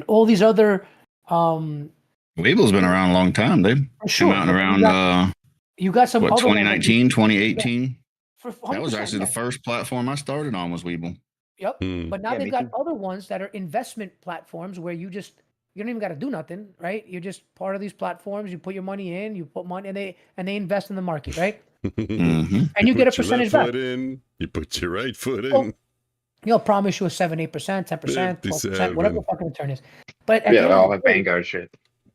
all these other Webull's been around a long time. They've sure, come out around you got some what, other 2019, 2018. That was 100%, actually yeah. the first platform I started on was Webull. Yep. But now Yeah, they've me got too. other ones that are investment platforms where you don't even got to do nothing, right? You're just part of these platforms. You put your money in, you put money, and they invest in the market, right? Mm-hmm. And you get a Put your percentage left back. foot in, you put your right foot in. Well, He'll promise you a 7%, 8%, 10%, 12%, whatever the fucking return is. But at the Yeah, end all of that the day, Vanguard shit.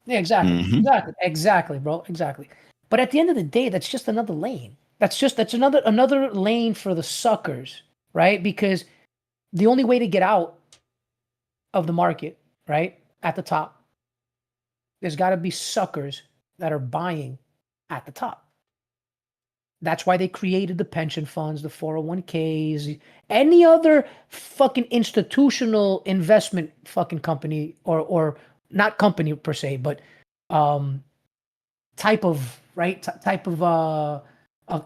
yeah, exactly, Mhm. exactly, bro, exactly. But at the end of the day, that's just another lane. That's another lane for the suckers, right? Because the only way to get out of the market, right, at the top, there's got to be suckers that are buying at the top. That's why they created the pension funds, the 401ks, any other fucking institutional investment fucking company, or not company per se, but type of, right, type of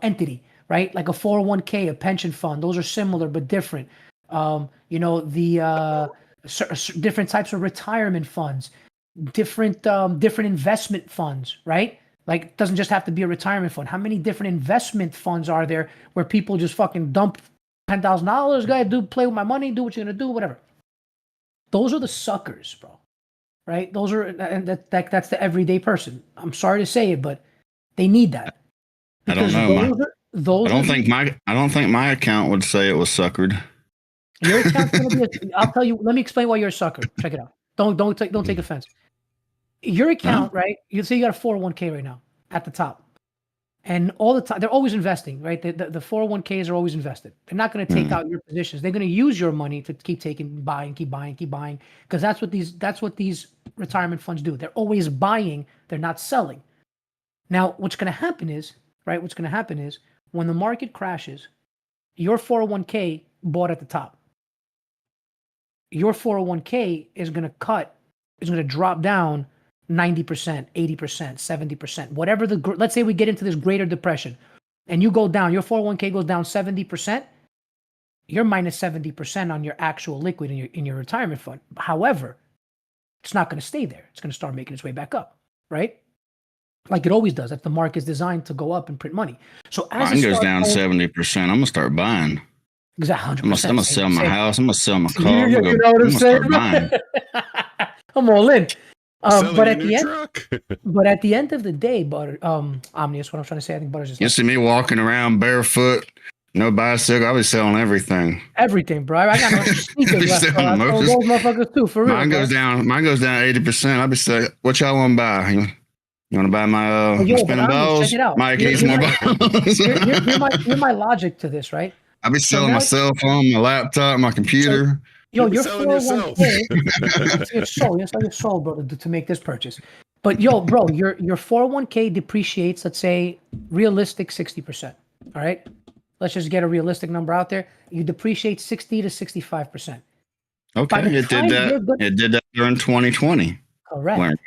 entity, right? Like a 401k, a pension fund. Those are similar but different. You know, the different types of retirement funds, different investment funds, right? Like, it doesn't just have to be a retirement fund. How many different investment funds are there where people just fucking dump $10,000? Go ahead, play with my money, do what you're gonna do, whatever. Those are the suckers, bro. Right? Those are, and that's the everyday person. I'm sorry to say it, but they need that. I don't Because know. those I don't are think my account would say it was suckered. your account's gonna be. I'll tell you. Let me explain why you're a sucker. Check it out. Don't take offense. Your account, right? You say you got a 401k right now at the top, and all the time they're always investing, right? The 401ks are always invested. They're not going to take out your positions. They're going to use your money to keep buying, because that's what these retirement funds do. They're always buying. They're not selling. Now, what's going to happen is, right? What's going to happen is when the market crashes, your 401k bought at the top. Your 401k is going to drop down 90%, 80%, 70%, whatever let's say we get into this greater depression and you go down, your 401k goes down 70%, you're minus 70% on your actual liquid in your retirement fund. However, it's not going to stay there. It's going to start making its way back up, right? Like it always does. That the market is designed to go up and print money. So as mine goes down 70%, I'm gonna start buying. Exactly, 100%. I'm gonna sell my house. I'm gonna sell my car. You know what I'm saying? I'm all in. But at the end of the day, Butter, Omnius, what I'm trying to say, I think Butter's just. You see me walking around barefoot, no bicycle. I'll be selling everything. Everything, bro. I got no sneakers left. Bro. I sold those motherfuckers too, for real. Mine goes down 80%. I'll be saying, what y'all want to buy? You want to buy my spinning balls? Check it out. Mike needs more balls. Here's my logic to this, right? I'll be selling my cell phone, my laptop, my computer. Your 401k, you're sold, bro, to make this purchase. But bro, your 401k depreciates, let's say, realistic 60%. All right, let's just get a realistic number out there. You depreciate 60 to 65%. Okay, it did that during 2020. Correct.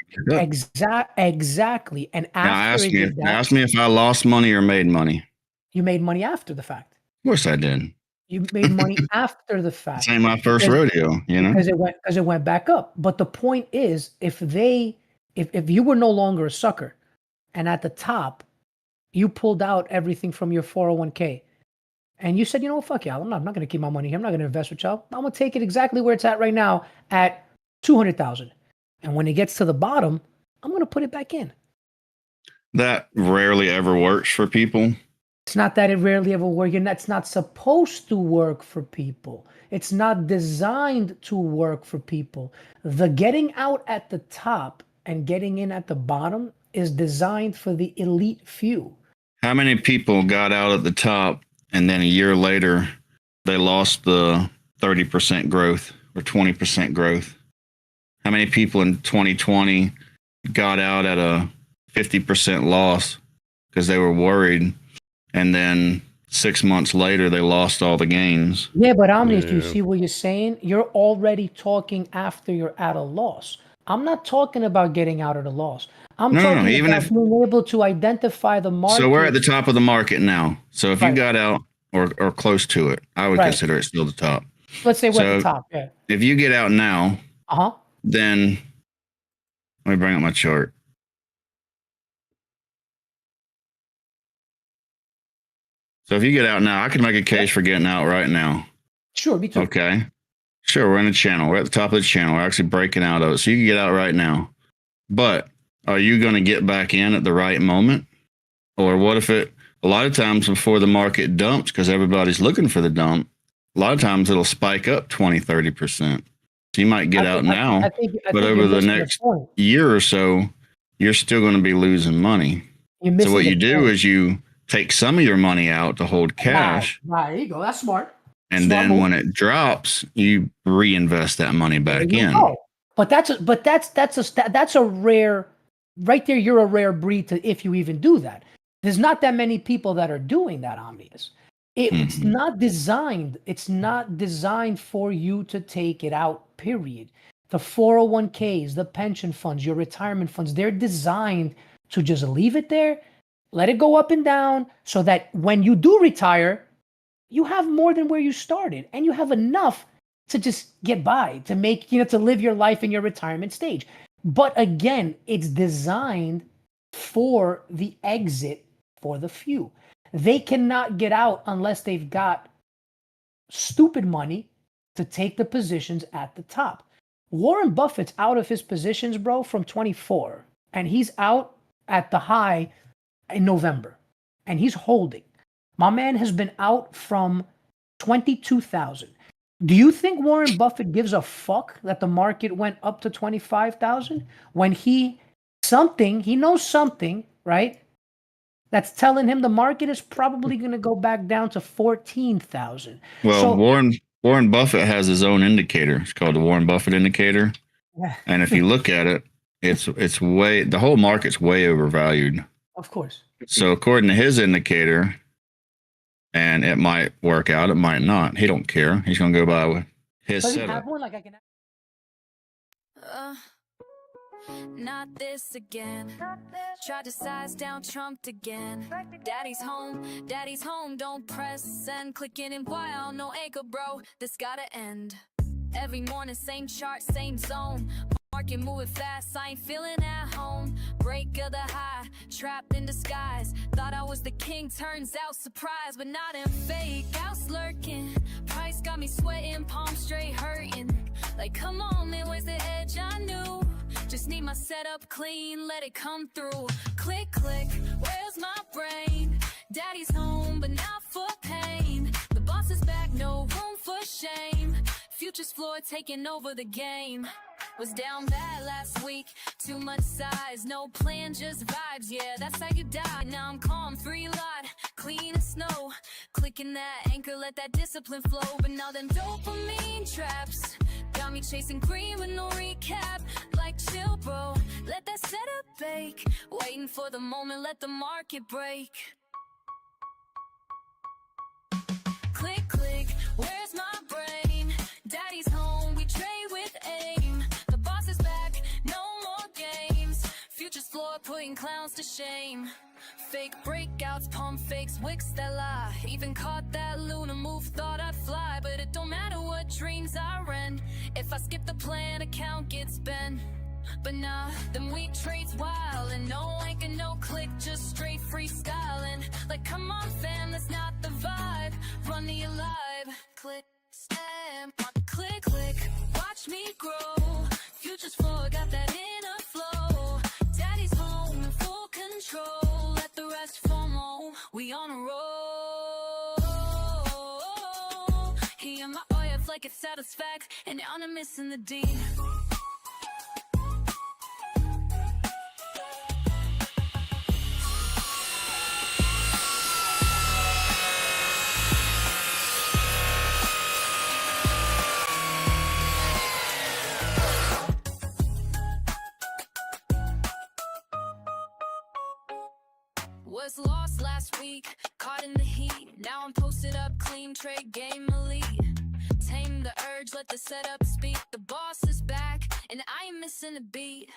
Exactly. And after ask me if I lost money or made money. You made money after the fact. course I did. You made money after the fact. This ain't my first rodeo, you know? Because it went back up. But the point is, if you were no longer a sucker, and at the top, you pulled out everything from your 401k, and you said, you know what, fuck y'all, I'm not going to keep my money here. I'm not going to invest with y'all. I'm going to take it exactly where it's at right now at 200,000. And when it gets to the bottom, I'm going to put it back in. That rarely ever works for people. It's not that it rarely ever works, and that's not supposed to work for people. It's not designed to work for people. The getting out at the top and getting in at the bottom is designed for the elite few. How many people got out at the top and then a year later they lost the 30% growth or 20% growth? How many people in 2020 got out at a 50% loss because they were worried, and then 6 months later they lost all the gains? Yeah, but Omnius, do you see what you're saying? You're already talking after you're at a loss. I'm not talking about getting out of the loss. I'm talking even about being able to identify the market. So we're at the top of the market now. So if you got out or close to it, I would consider it still the top. Let's say we're at the top, yeah. If you get out now, then let me bring up my chart. So if you get out now, I could make a case for getting out right now. Sure, me too. Okay. Sure, we're in the channel. We're at the top of the channel. We're actually breaking out of it. So you can get out right now. But are you going to get back in at the right moment? Or what if a lot of times before the market dumps, because everybody's looking for the dump, a lot of times it'll spike up 20, 30%. So you might get out now, but over the next year or so, you're still going to be losing money. So what you do is you take some of your money out to hold cash. Right, there you go. That's smart. And then when it drops, you reinvest that money back in. But that's a rare, right there. You're a rare breed if you even do that. There's not that many people that are doing that, Omnius. It's not designed. It's not designed for you to take it out, period. The 401ks, the pension funds, your retirement funds, they're designed to just leave it there, let it go up and down, so that when you do retire, you have more than where you started, and you have enough to just get by, to make, to live your life in your retirement stage. But again, it's designed for the exit for the few. They cannot get out unless they've got stupid money to take the positions at the top. Warren Buffett's out of his positions, bro, from 24, and he's out at the high in November, and he's holding. My man has been out from 22,000. Do you think Warren Buffett gives a fuck that the market went up to 25,000 when he knows something, right? That's telling him the market is probably going to go back down to 14,000. Well, so, Warren Buffett has his own indicator. It's called the Warren Buffett indicator. Yeah. And if you look at it, the whole market's way overvalued. Of course. So according to his indicator, and it might work out, it might not. He don't care. He's going to go by with his setup. Have one like I can. Not this again. Tried to size down Trump again. Daddy's home, don't press send. Clicking in while, no anchor, bro. This gotta end. Every morning, same chart, same zone. Market moving fast, I ain't feeling at home. Break of the high, trapped in disguise. Thought I was the king, turns out surprise, but not in fake. House lurking, price got me sweating, palms straight hurting. Like, come on, man, where's the edge? I knew. Just need my setup clean, let it come through. Click, click, where's my brain? Daddy's home, but not for pain. The boss is back, no room for shame. Future's floor taking over the game. Was down bad last week, too much size, no plan, just vibes, yeah, that's how you die. Now I'm calm, free lot, clean as snow. Clicking that anchor, let that discipline flow. But now them dopamine traps got me chasing green with no recap. Like chill, bro, let that setup bake. Waiting for the moment, let the market break. Click, click, where's my brain? Daddy's home, we trade with aim. The boss is back, no more games. Future's floor, putting clowns to shame. Fake breakouts, pump fakes, wicks that lie. Even caught that lunar move, thought I'd fly. But it don't matter what dreams I rent. If I skip the plan, account gets bent. But nah, them weak traits wild. And no anchor, no click, just straight freestyling. Like, come on fam, that's not the vibe. Run to your live. Click, stamp, click, click. Watch me grow. Future's floor, got that inner flow. Daddy's home in full control. Let the rest FOMO. We on a roll. He and my OF like it's satisfact. And now I'm missing the D. Was lost last week, caught in the heat. Now I'm posted up, clean trade game elite. Tame the urge, let the setup speak. The boss is back, and I ain't missing a beat.